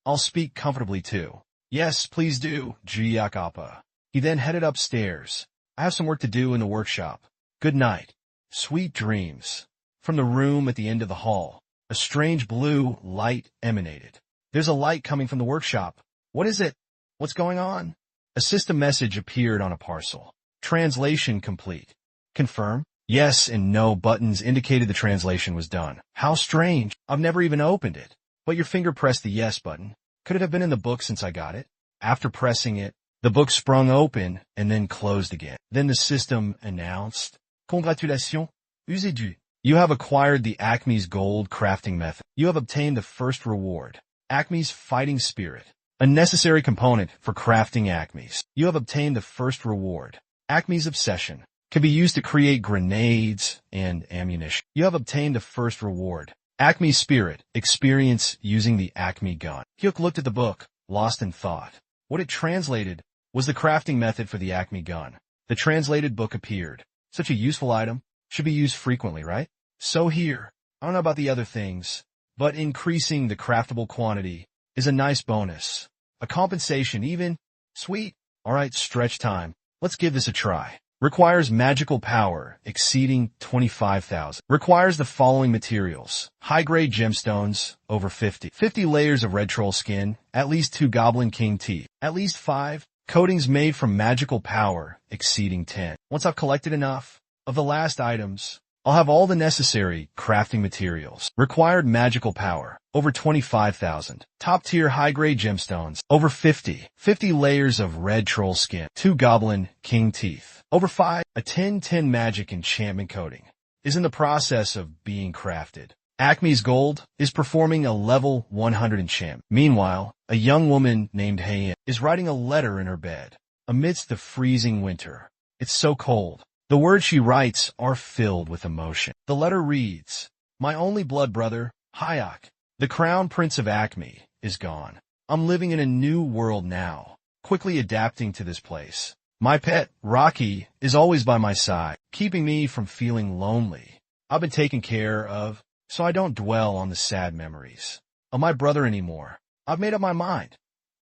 Speaker 1: I'll speak comfortably too. Yes, please do, Jiyakapa. He then headed upstairs. I have some work to do in the workshop. Good night. Sweet dreams. From the room at the end of the hall, a strange blue light emanated. There's a light coming from the workshop. What is it? What's going on? A system message appeared on a parcel. Translation complete. Confirm? Yes and no buttons indicated the translation was done. How strange. I've never even opened it. But your finger pressed the yes button. Could it have been in the book since I got it? After pressing it, the book sprung open and then closed again. Then the system announced, Congratulations, usez-du. You have acquired the Acme's gold crafting method. You have obtained the first reward, Acme's fighting spirit, a necessary component for crafting Acme's. You have obtained the first reward, Acme's obsession, can be used to create grenades and ammunition. You have obtained the first reward, Acme's spirit, experience using the Acme gun. Hyuk looked at the book, lost in thought. What it translated was the crafting method for the Acme gun. The translated book appeared. Such a useful item should be used frequently, right? So here, I don't know about the other things, but increasing the craftable quantity is a nice bonus. A compensation even. Sweet. Alright, stretch time. Let's give this a try. Requires magical power exceeding 25,000. Requires the following materials. High-grade gemstones, over 50. 50 layers of red troll skin, at least 2 goblin king teeth. At least 5 coatings made from magical power exceeding 10. Once I've collected enough of the last items, I'll have all the necessary crafting materials. Required magical power, over 25,000. Top-tier high-grade gemstones, over 50. 50 layers of red troll skin, 2 goblin king teeth, over 5. A 10/10 magic enchantment coating is in the process of being crafted. Acme's Gold is performing a level 100 enchantment. Meanwhile, a young woman named Heian is writing a letter in her bed. Amidst the freezing winter, it's so cold. The words she writes are filled with emotion. The letter reads, My only blood brother, Hyuk, the crown prince of Acme, is gone. I'm living in a new world now, quickly adapting to this place. My pet, Rocky, is always by my side, keeping me from feeling lonely. I've been taken care of, so I don't dwell on the sad memories of my brother anymore. I've made up my mind.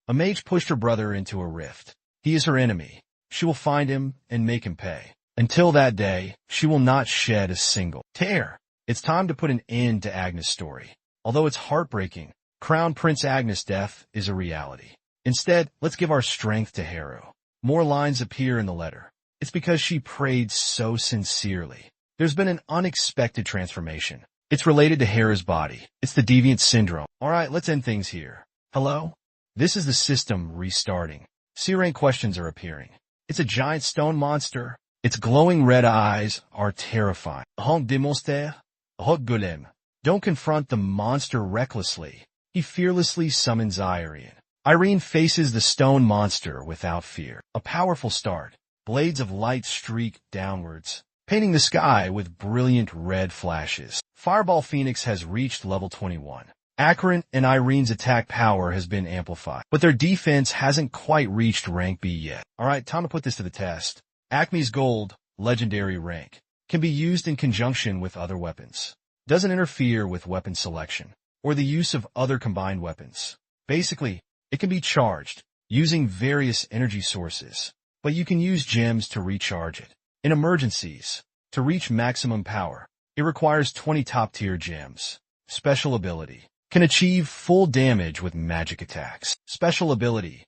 Speaker 1: A mage pushed her brother into a rift. He is her enemy. She will find him and make him pay. Until that day, she will not shed a single tear. It's time to put an end to Agnes' story. Although it's heartbreaking, Crown Prince Agnes' death is a reality. Instead, let's give our strength to Haru. More lines appear in the letter. It's because she prayed so sincerely. There's been an unexpected transformation. It's related to Haru's body. It's the deviant syndrome. Alright, let's end things here. Hello? This is the system restarting. C-rank questions are appearing. It's a giant stone monster. Its glowing red eyes are terrifying. Honk de monster, Hok golem. Don't confront the monster recklessly. He fearlessly summons Irene. Irene faces the stone monster without fear. A powerful start. Blades of light streak downwards, painting the sky with brilliant red flashes. Fireball Phoenix has reached level 21. Akron and Irene's attack power has been amplified, but their defense hasn't quite reached rank B yet. Alright, time to put this to the test. Acme's Gold, legendary rank, can be used in conjunction with other weapons. Doesn't interfere with weapon selection, or the use of other combined weapons. Basically, it can be charged, using various energy sources, but you can use gems to recharge it. In emergencies, to reach maximum power, it requires 20 top-tier gems. Special ability. Can achieve full damage with magic attacks. Special ability.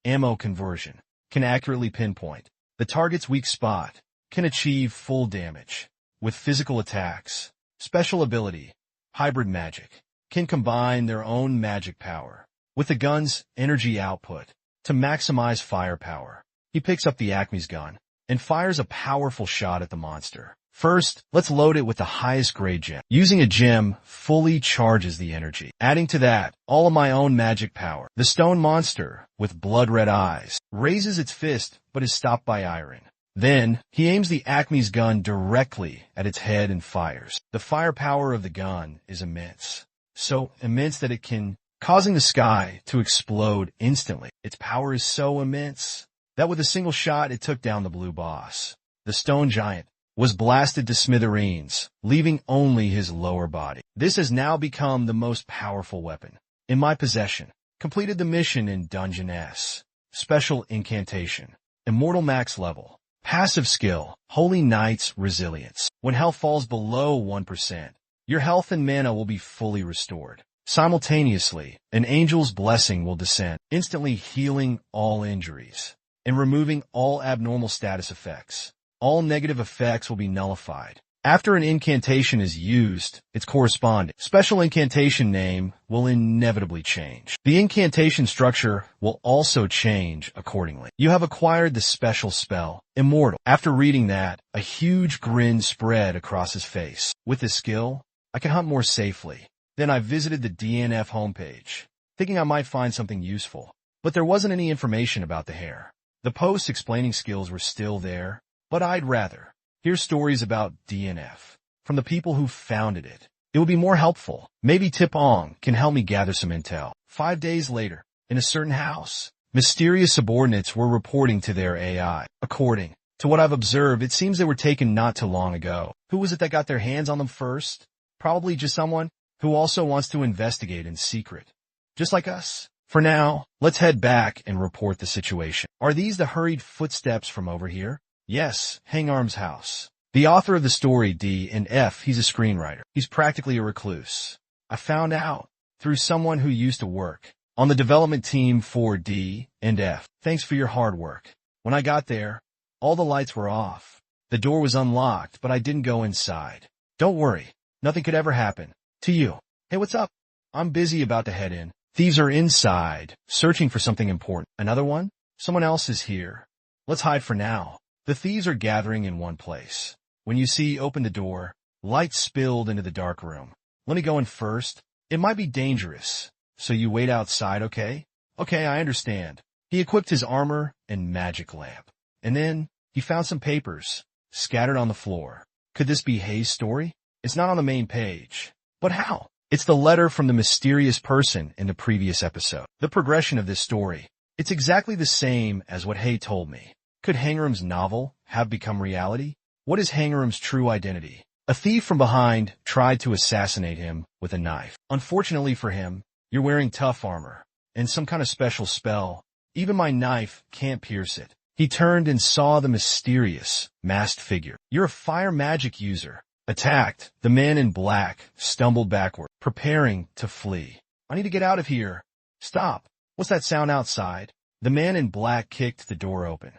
Speaker 1: Ammo conversion. Can accurately pinpoint the target's weak spot. Can achieve full damage with physical attacks. Special ability. Hybrid magic. Can combine their own magic power with the gun's energy output to maximize firepower. He picks up the Acme's gun and fires a powerful shot at the monster. First, let's load it with the highest grade gem. Using a gem fully charges the energy. Adding to that, all of my own magic power. The stone monster, with blood-red eyes, raises its fist but is stopped by Irene. Then, he aims the Acme's gun directly at its head and fires. The firepower of the gun is immense. So immense that it can, causing the sky to explode instantly. Its power is so immense that with a single shot it took down the blue boss. The stone giant was blasted to smithereens, leaving only his lower body. This has now become the most powerful weapon in my possession. Completed the mission in Dungeon S. Special incantation. Immortal max level. Passive skill. Holy Knight's Resilience. When health falls below 1%, your health and mana will be fully restored. Simultaneously, an angel's blessing will descend, instantly healing all injuries and removing all abnormal status effects. All negative effects will be nullified. After an incantation is used, its corresponding special incantation name will inevitably change. The incantation structure will also change accordingly. You have acquired the special spell, Immortal. After reading that, a huge grin spread across his face. With this skill, I can hunt more safely. Then I visited the DNF homepage, thinking I might find something useful. But there wasn't any information about the hair. The posts explaining skills were still there, but I'd rather hear stories about DNF from the people who founded it. It would be more helpful. Maybe Tipong can help me gather some intel. 5 days later, in a certain house, mysterious subordinates were reporting to their AI. According to what I've observed, it seems they were taken not too long ago. Who was it that got their hands on them first? Probably just someone who also wants to investigate in secret. Just like us. For now, let's head back and report the situation. Are these the hurried footsteps from over here? Yes, Hangarm's house. The author of the story D and F, he's a screenwriter. He's practically a recluse. I found out through someone who used to work on the development team for D and F. Thanks for your hard work. When I got there, all the lights were off. The door was unlocked, but I didn't go inside. Don't worry, nothing could ever happen to you. Hey, what's up? I'm busy about to head in. Thieves are inside, searching for something important. Another one? Someone else is here. Let's hide for now. The thieves are gathering in one place. When you see open the door, light spilled into the dark room. Let me go in first. It might be dangerous, so you wait outside, okay? Okay, I understand. He equipped his armor and magic lamp. And then, he found some papers, scattered on the floor. Could this be Hayes' story? It's not on the main page. But how? It's the letter from the mysterious person in the previous episode. The progression of this story. It's exactly the same as what Hay told me. Could Hangaram's novel have become reality? What is Hangaram's true identity? A thief from behind tried to assassinate him with a knife. Unfortunately for him, you're wearing tough armor and some kind of special spell. Even my knife can't pierce it. He turned and saw the mysterious, masked figure. You're a fire magic user. Attacked, the man in black stumbled backward, preparing to flee. I need to get out of here. Stop. What's that sound outside? The man in black kicked the door open.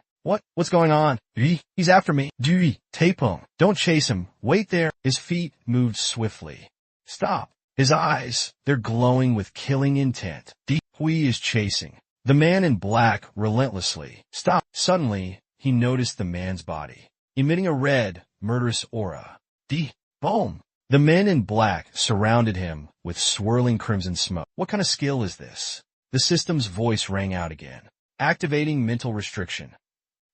Speaker 1: What's going on? He's after me. Tapung. Don't chase him. Wait there. His feet moved swiftly. Stop. His eyes, they're glowing with killing intent. Hui is chasing. The man in black relentlessly. Stop. Suddenly, he noticed the man's body, emitting a red, murderous aura. Boom. The men in black surrounded him with swirling crimson smoke. What kind of skill is this? The system's voice rang out again. Activating mental restriction.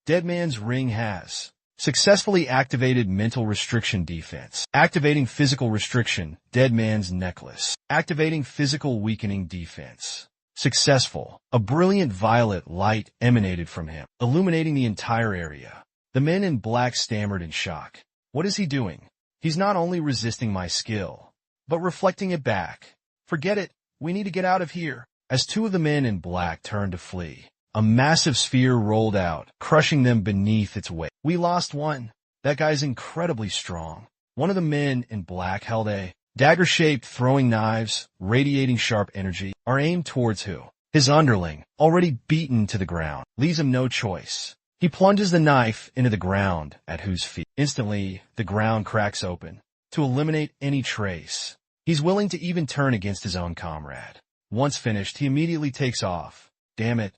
Speaker 1: Deadman's ring has successfully activated mental restriction defense. Activating physical restriction, Deadman's necklace. Activating physical weakening defense. Successful. A brilliant violet light emanated from him, illuminating the entire area. The men in black stammered in shock. What is he doing? He's not only resisting my skill, but reflecting it back. Forget it. We need to get out of here. As two of the men in black turned to flee, a massive sphere rolled out, crushing them beneath its weight. We lost one. That guy's incredibly strong. One of the men in black held a dagger-shaped throwing knives, radiating sharp energy, are aimed towards Hu. His underling, already beaten to the ground, leaves him no choice. He plunges the knife into the ground at Hu's feet. Instantly, the ground cracks open to eliminate any trace. He's willing to even turn against his own comrade. Once finished, he immediately takes off. Damn it.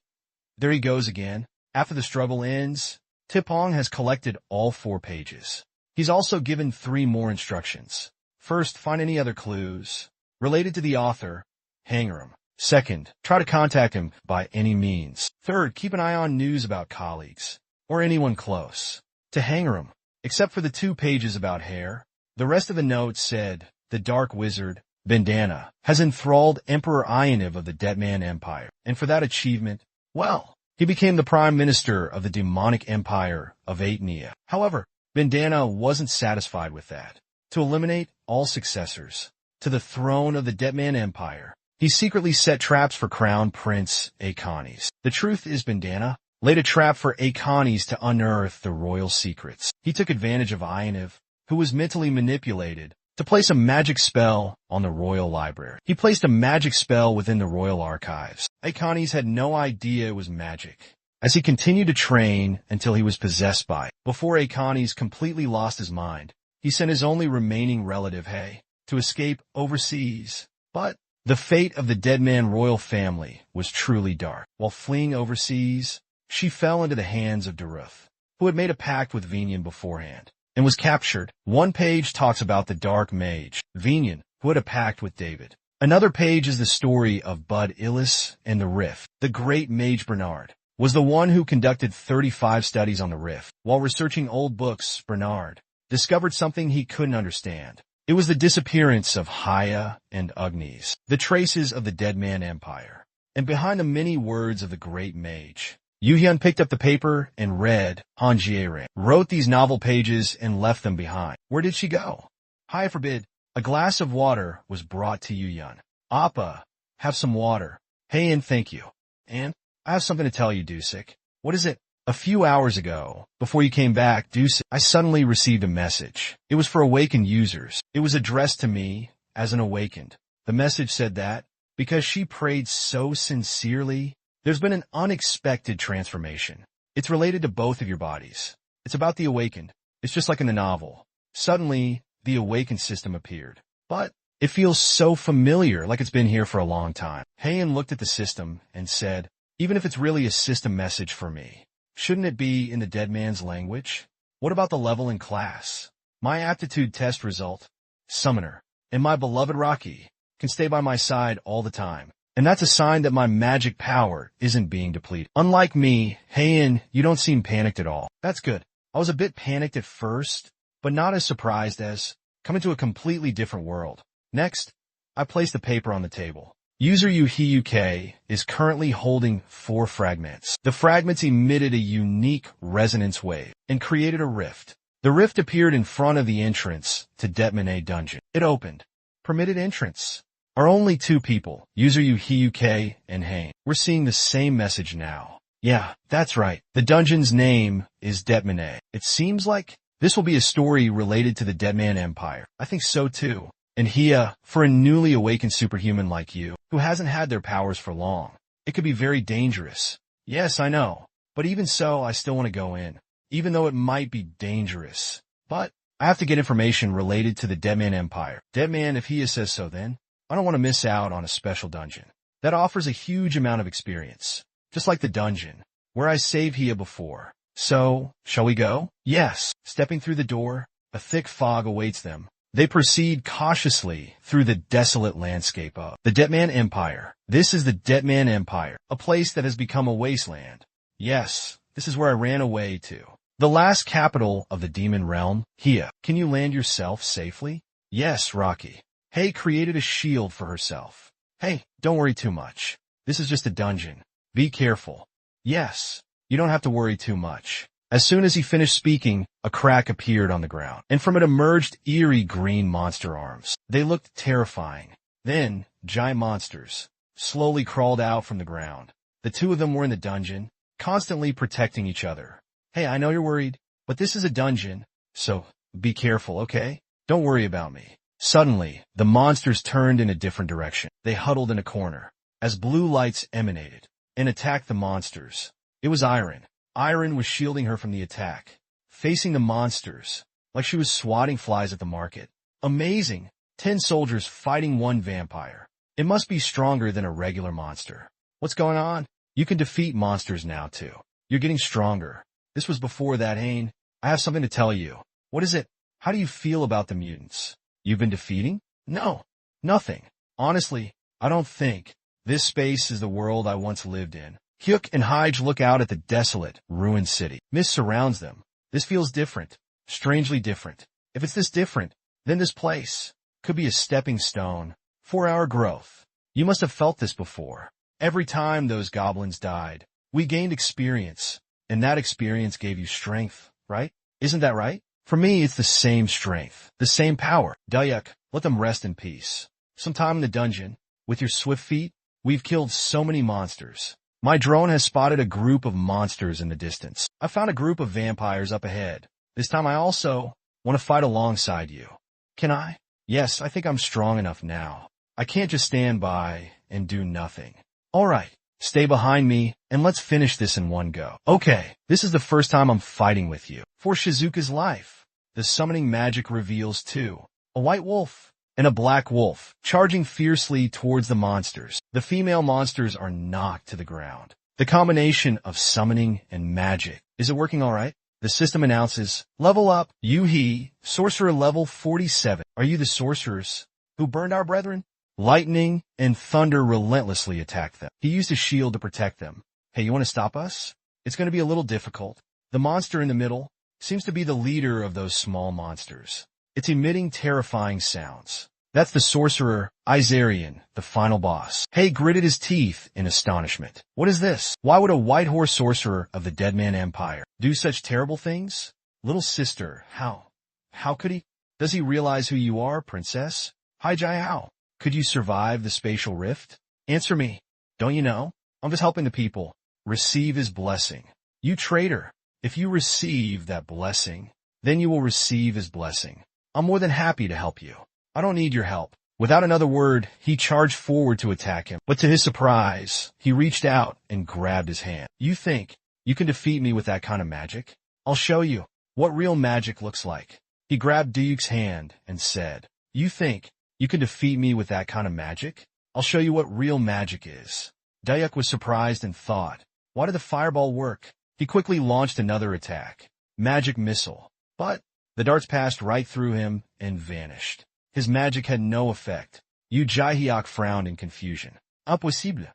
Speaker 1: There he goes again. After the struggle ends, Tipong has collected all 4 pages. He's also given 3 more instructions. First, find any other clues related to the author, Hangaram. Second, try to contact him by any means. Third, keep an eye on news about colleagues or anyone close to Hangaram. Except for the 2 pages about hair, the rest of the notes said the Dark Wizard, Bandana, has enthralled Emperor Ioniv of the Deadman Empire, and for that achievement, well, he became the Prime Minister of the demonic empire of Aetnia. However, Bandana wasn't satisfied with that. To eliminate all successors to the throne of the Deadman Empire, He secretly set traps for Crown Prince Akanis. The truth is Bandana laid a trap for Akanis to unearth the royal secrets. He took advantage of Ioniv, who was mentally manipulated, to place a magic spell on the royal library. He placed a magic spell within the royal archives. Akanis had no idea it was magic, as he continued to train until he was possessed by it. Before Akanis completely lost his mind, he sent his only remaining relative, Hay, to escape overseas. But the fate of the deadman royal family was truly dark. While fleeing overseas, she fell into the hands of Daruth, who had made a pact with Venyan beforehand, and was captured. One page talks about the dark mage, Venyan, who had a pact with David. Another page is the story of Bud Illis and the Rift. The great mage Bernard was the one who conducted 35 studies on the Rift. While researching old books, Bernard discovered something he couldn't understand. It was the disappearance of Haya and Ugnis, the traces of the Deadman Empire. And behind the many words of the great mage, Yuhyun picked up the paper and read. Han Jieran wrote these novel pages and left them behind. Where did she go? Haya forbid. A glass of water was brought to Yuhyun. Appa, have some water. Hey, and thank you. And I have something to tell you, Dusik. What is it? A few hours ago, before you came back, Dusik, I suddenly received a message. It was for awakened users. It was addressed to me as an awakened. The message said that, because she prayed so sincerely, there's been an unexpected transformation. It's related to both of your bodies. It's about the awakened. It's just like in the novel. Suddenly, the awakened system appeared. But it feels so familiar, like it's been here for a long time. Heian looked at the system and said, even if it's really a system message for me, shouldn't it be in the dead man's language? What about the level in class? My aptitude test result, Summoner, and my beloved Rocky can stay by my side all the time. And that's a sign that my magic power isn't being depleted. Unlike me, Heian, you don't seem panicked at all. That's good. I was a bit panicked at first, but not as surprised as coming to a completely different world. Next, I placed the paper on the table. User Yuhiyuke is currently holding 4 fragments. The fragments emitted a unique resonance wave and created a rift. The rift appeared in front of the entrance to Detman dungeon. It opened. Permitted entrance are only 2 people, User Yuhiyuke and Hain. We're seeing the same message now. Yeah, that's right. The dungeon's name is Detman. It seems like this will be a story related to the Deadman Empire. I think so too. And Hia, for a newly awakened superhuman like you, who hasn't had their powers for long, it could be very dangerous. Yes, I know. But even so, I still want to go in, even though it might be dangerous. But I have to get information related to the Deadman Empire. Deadman, if Hia says so, then I don't want to miss out on a special dungeon that offers a huge amount of experience, just like the dungeon where I saved Hia before. So, shall we go? Yes. Stepping through the door, a thick fog awaits them. They proceed cautiously through the desolate landscape of the Deadman Empire. This is the Deadman Empire, a place that has become a wasteland. Yes, this is where I ran away to. The last capital of the demon realm. Hia, can you land yourself safely? Yes, Rocky. Hey created a shield for herself. Hey, don't worry too much. This is just a dungeon. Be careful. Yes, you don't have to worry too much. As soon as he finished speaking, a crack appeared on the ground, and from it emerged eerie green monster arms. They looked terrifying. Then, giant monsters slowly crawled out from the ground. The 2 of them were in the dungeon, constantly protecting each other. Hey, I know you're worried, but this is a dungeon, so be careful, okay? Don't worry about me. Suddenly, the monsters turned in a different direction. They huddled in a corner, as blue lights emanated, and attacked the monsters. It was Iron. Iron was shielding her from the attack, facing the monsters, like she was swatting flies at the market. Amazing! 10 soldiers fighting 1 vampire. It must be stronger than a regular monster. What's going on? You can defeat monsters now, too. You're getting stronger. This was before that, Hain. I have something to tell you. What is it? How do you feel about the mutants? You've been defeating? No. Nothing. Honestly, I don't think this space is the world I once lived in. Hyuk and Hyge look out at the desolate, ruined city. Mist surrounds them. This feels different. Strangely different. If it's this different, then this place could be a stepping stone for our growth. You must have felt this before. Every time those goblins died, we gained experience, and that experience gave you strength, right? Isn't that right? For me, it's the same strength, the same power. Dayak, let them rest in peace. Sometime in the dungeon, With your swift feet, we've killed so many monsters. My drone has spotted a group of monsters in the distance. I found a group of vampires up ahead. This time I also want to fight alongside you. Can I? Yes, I think I'm strong enough now. I can't just stand by and do nothing. All right, stay behind me and let's finish this in one go. Okay, this is the first time I'm fighting with you. For Shizuka's life, the summoning magic reveals two: a white wolf and a black wolf, charging fiercely towards the monsters. The female monsters are knocked to the ground. The combination of summoning and magic. Is it working all right? The system announces, level up, Yuhi, sorcerer level 47. Are you the sorcerers who burned our brethren? Lightning and thunder relentlessly attacked them. He used a shield to protect them. Hey, you want to stop us? It's going to be a little difficult. The monster in the middle seems to be the leader of those small monsters. It's emitting terrifying sounds. That's the sorcerer, Izarian, the final boss. Hay gritted his teeth in astonishment. What is this? Why would a white horse sorcerer of the Deadman Empire do such terrible things? Little sister, how? How could he? Does he realize who you are, princess? Hi Jai, how? Could you survive the spatial rift? Answer me. Don't you know? I'm just helping the people. Receive his blessing. You traitor. If you receive that blessing, then you will receive his blessing. I'm more than happy to help you. I don't need your help. Without another word, he charged forward to attack him. But to his surprise, he reached out and grabbed his hand. You think you can defeat me with that kind of magic? I'll show you what real magic looks like. He grabbed Doak's hand and said, you think you can defeat me with that kind of magic? I'll show you what real magic is. Doak was surprised and thought, why did the fireball work? He quickly launched another attack. Magic missile. But the darts passed right through him and vanished. His magic had no effect. Yu Jaehyuk frowned in confusion. Impossible.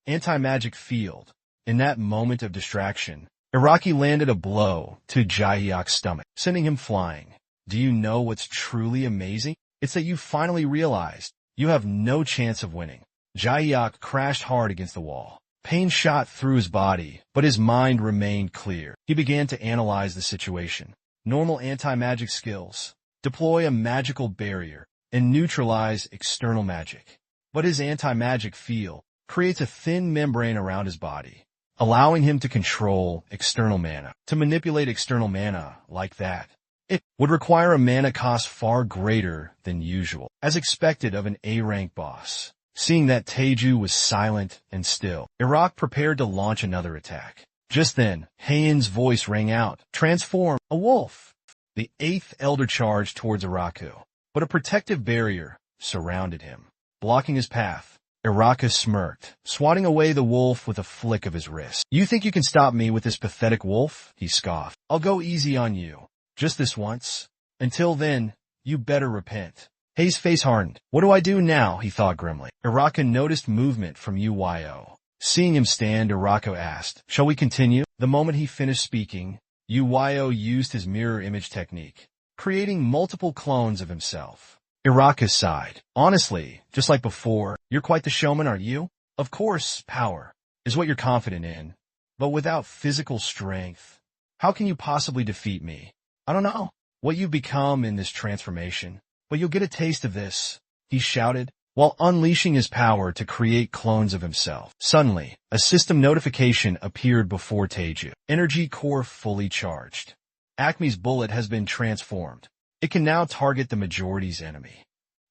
Speaker 1: Anti-magic field. In that moment of distraction, Araki landed a blow to Jaehyuk's stomach, sending him flying. Do you know what's truly amazing? It's that you finally realized you have no chance of winning. Jaehyuk crashed hard against the wall. Pain shot through his body, but his mind remained clear. He began to analyze the situation. Normal anti-magic skills. Deploy a magical barrier and neutralize external magic. But his anti-magic field creates a thin membrane around his body, allowing him to control external mana. To manipulate external mana like that, it would require a mana cost far greater than usual, as expected of an A-rank boss. Seeing that Taeju was silent and still, Iraq prepared to launch another attack. Just then, Heian's voice rang out, transform, a wolf. The 8th elder charged towards Iraku, but a protective barrier surrounded him, blocking his path. Iraku smirked, swatting away the wolf with a flick of his wrist. You think you can stop me with this pathetic wolf? He scoffed. I'll go easy on you. Just this once. Until then, you better repent. Hei's face hardened. What do I do now? He thought grimly. Iraku noticed movement from Uyo. Seeing him stand, Iraku asked, shall we continue? The moment he finished speaking, Uyo used his mirror image technique, creating multiple clones of himself. Iraku sighed. Honestly, just like before, you're quite the showman, aren't you? Of course, power is what you're confident in, but without physical strength, how can you possibly defeat me? I don't know what you've become in this transformation, but you'll get a taste of this, he shouted, while unleashing his power to create clones of himself. Suddenly, a system notification appeared before Taeju. Energy core fully charged. Acme's bullet has been transformed. It can now target the majority's enemy.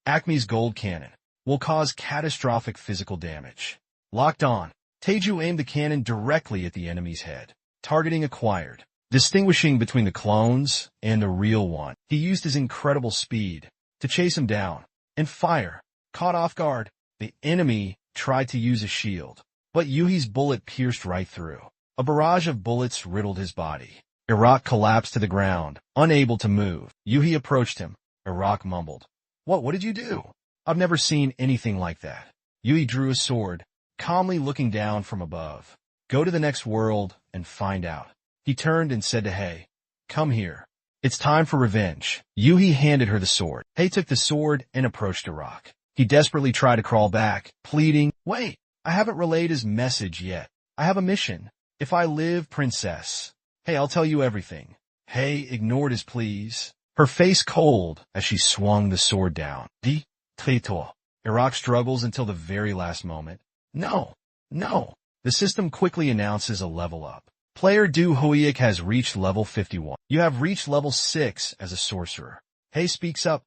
Speaker 1: Acme's gold cannon will cause catastrophic physical damage. Locked on, Taeju aimed the cannon directly at the enemy's head. Targeting acquired. Distinguishing between the clones and the real one, he used his incredible speed to chase him down and fire. Caught off guard, the enemy tried to use a shield, but Yuhi's bullet pierced right through. A barrage of bullets riddled his body. Iraq collapsed to the ground, unable to move. Yuhi approached him. Iraq mumbled, What did you do? I've never seen anything like that. Yuhi drew his sword, calmly looking down from above. Go to the next world and find out. He turned and said to Hei, come here. It's time for revenge. Yuhi handed her the sword. Hei took the sword and approached Iraq. He desperately tried to crawl back, pleading, wait, I haven't relayed his message yet. I have a mission. If I live, princess. Hey, I'll tell you everything. Hei ignored his pleas, her face cold as she swung the sword down. Di, traitor. Iraq struggles until the very last moment. No, no. The system quickly announces a level up. Player Du Huiyak has reached level 51. You have reached level 6 as a sorcerer. Hei speaks up.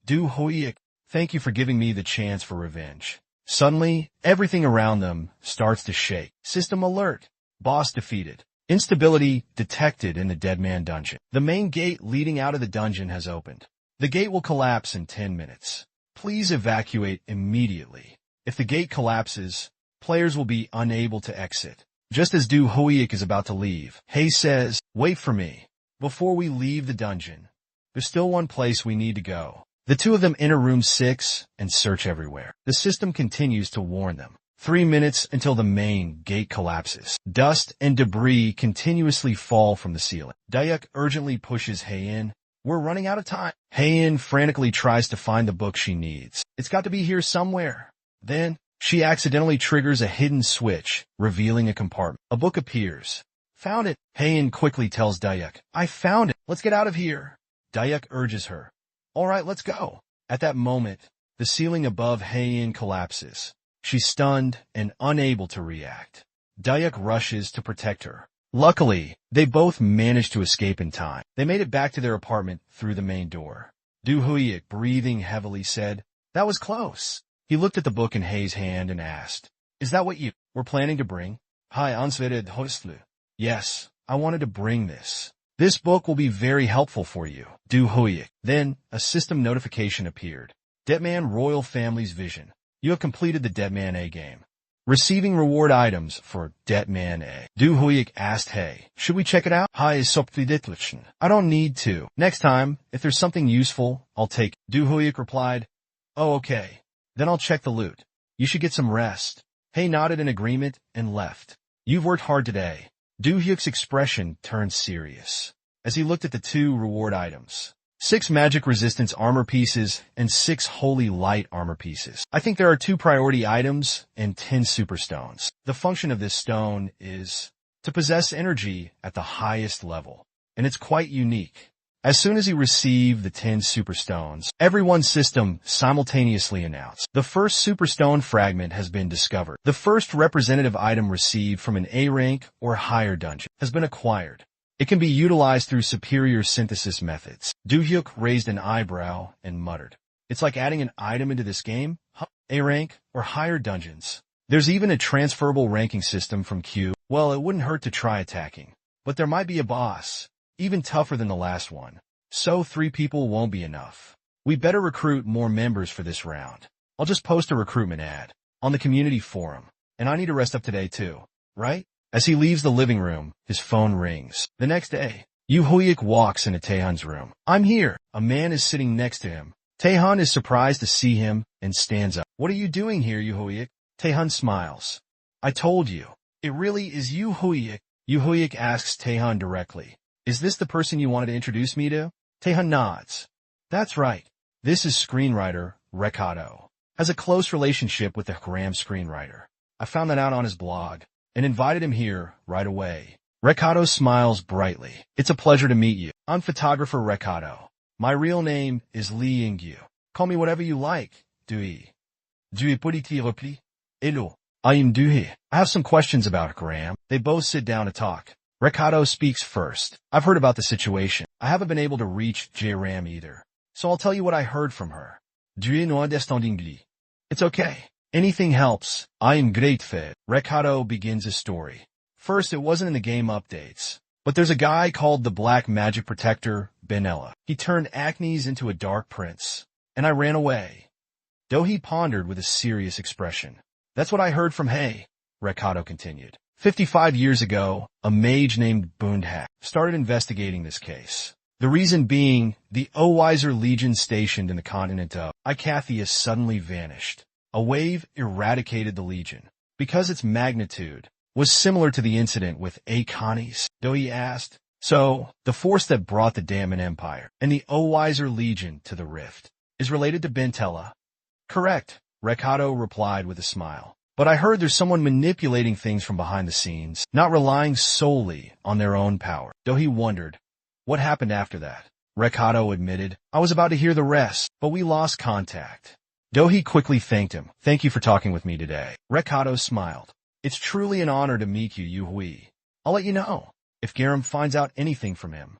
Speaker 1: Du Huiyak, thank you for giving me the chance for revenge. Suddenly, everything around them starts to shake. System alert. Boss defeated. Instability detected in the deadman dungeon. The main gate leading out of the dungeon has opened. The gate will collapse in 10 minutes. Please evacuate immediately. If the gate collapses, players will be unable to exit. Just as Du Huiyak is about to leave, Hei says, wait for me. Before we leave the dungeon, there's still one place we need to go. The two of them enter room 6 and search everywhere. The system continues to warn them. 3 minutes until the main gate collapses. Dust and debris continuously fall from the ceiling. Doak urgently pushes Hei in. We're running out of time. Hei in frantically tries to find the book she needs. It's got to be here somewhere. Then, she accidentally triggers a hidden switch, revealing a compartment. A book appears. Found it. Hei in quickly tells Doak, I found it. Let's get out of here. Doak urges her. All right, let's go. At that moment, the ceiling above Hei in collapses. She's stunned and unable to react. Doak rushes to protect her. Luckily, they both managed to escape in time. They made it back to their apartment through the main door. Du Huiyak, breathing heavily, said, that was close. He looked at the book in Hei's hand and asked, is that what you were planning to bring? Hi, ansvaret hostlu. Yes, I wanted to bring this. This book will be very helpful for you, Du Huiyak. Then, a system notification appeared. Deadman Royal Family's Vision. You have completed the Deadman A game. Receiving reward items for Deadman A. Du Huiyak asked Hei, should we check it out? Hi is subtitlichen. I don't need to. Next time, if there's something useful, I'll take it. Du Huiyak replied, oh okay. Then I'll check the loot. You should get some rest. Hei nodded in agreement and left. You've worked hard today. Du Huiяк's expression turned serious as he looked at the 2 reward items. 6 magic resistance armor pieces and 6 holy light armor pieces. I think there are 2 priority items and 10 superstones. The function of this stone is to possess energy at the highest level, and it's quite unique. As soon as he received the 10 superstones, everyone's system simultaneously announced, the first superstone fragment has been discovered. The first representative item received from an A rank or higher dungeon has been acquired. It can be utilized through superior synthesis methods. Du Huiyak raised an eyebrow and muttered, it's like adding an item into this game? Huh? A rank or higher dungeons. There's even a transferable ranking system from Q. Well, it wouldn't hurt to try attacking. But there might be a boss, even tougher than the last one. So 3 people won't be enough. We better recruit more members for this round. I'll just post a recruitment ad on the community forum. And I need to rest up today too, right? As he leaves the living room, his phone rings. The next day, Du Huiyak walks into Taehan's room. I'm here. A man is sitting next to him. Taehan is surprised to see him and stands up. What are you doing here, Du Huiyak? Taehan smiles. I told you. It really is Du Huiyak. Du Huiyak asks Taehan directly. Is this the person you wanted to introduce me to? Taehan nods. That's right. This is screenwriter Recado. Has a close relationship with the Gram screenwriter. I found that out on his blog and invited him here right away. Recado smiles brightly. It's a pleasure to meet you. I'm photographer Recado. My real name is Lee Ingyu. Call me whatever you like, Dewey. Dewey petit repli. Hello. I am Dewey. I have some questions about Gram. They both sit down to talk. Recado speaks first. I've heard about the situation. I haven't been able to reach J-Ram either. So I'll tell you what I heard from her. Dewey no understand English. It's okay. Anything helps. I am grateful. Recado begins his story. First, it wasn't in the game updates. But there's a guy called the Black Magic Protector, Benella. He turned Acnes into a Dark Prince. And I ran away. Dohi pondered with a serious expression. That's what I heard from Hei, Recado continued. 55 years ago, a mage named Bundhak started investigating this case. The reason being, the Owiser Legion stationed in the continent of Icathius suddenly vanished. A wave eradicated the Legion, because its magnitude was similar to the incident with Aconis. Doi asked, so, the force that brought the Daemon Empire and the Owiser Legion to the Rift is related to Bentella? Correct, Recado replied with a smile. But I heard there's someone manipulating things from behind the scenes, not relying solely on their own power. Dohi wondered, what happened after that? Recado admitted, I was about to hear the rest, but we lost contact. Dohee quickly thanked him. Thank you for talking with me today. Recado smiled. It's truly an honor to meet you, Yuhui. I'll let you know if Garam finds out anything from him.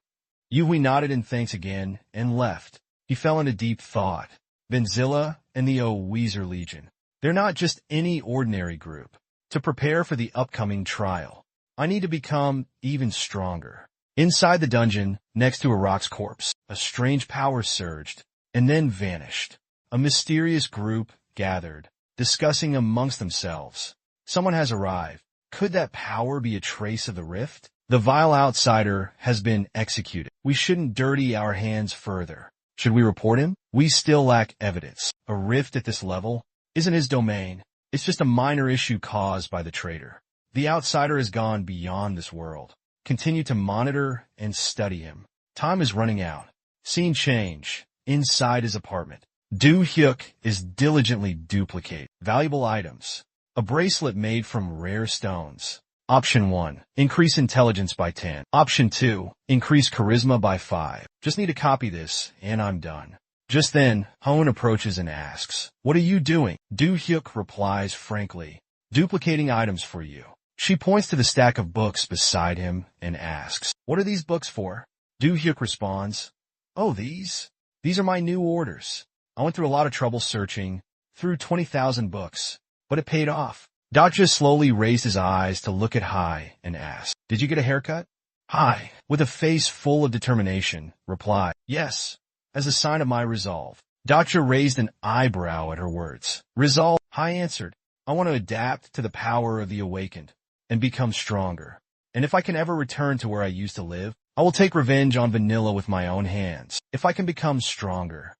Speaker 1: Yuhui nodded in thanks again and left. He fell into deep thought. Benzilla and the Weezer Legion. They're not just any ordinary group. To prepare for the upcoming trial, I need to become even stronger. Inside the dungeon, next to Arak's corpse, a strange power surged and then vanished. A mysterious group gathered, discussing amongst themselves. Someone has arrived. Could that power be a trace of the rift? The vile outsider has been executed. We shouldn't dirty our hands further. Should we report him? We still lack evidence. A rift at this level isn't his domain. It's just a minor issue caused by the traitor. The outsider has gone beyond this world. Continue to monitor and study him. Time is running out. Scene change. Inside his apartment. Do Hyuk is diligently duplicating valuable items. A bracelet made from rare stones. Option 1. Increase intelligence by 10. Option 2. Increase charisma by 5. Just need to copy this, and I'm done. Just then, Hoen approaches and asks, "What are you doing?" Do Hyuk replies frankly, "Duplicating items for you." She points to the stack of books beside him and asks, "What are these books for?" Do Hyuk responds, "Oh, these are my new orders. I went through a lot of trouble searching through 20,000 books, but it paid off." Dacha slowly raised his eyes to look at Hai and asked, "Did you get a haircut?" Hai, with a face full of determination, replied, "Yes, as a sign of my resolve." Dacha raised an eyebrow at her words. "Resolve?" Hai answered, "I want to adapt to the power of the awakened and become stronger. And if I can ever return to where I used to live, I will take revenge on Vanilla with my own hands. If I can become stronger,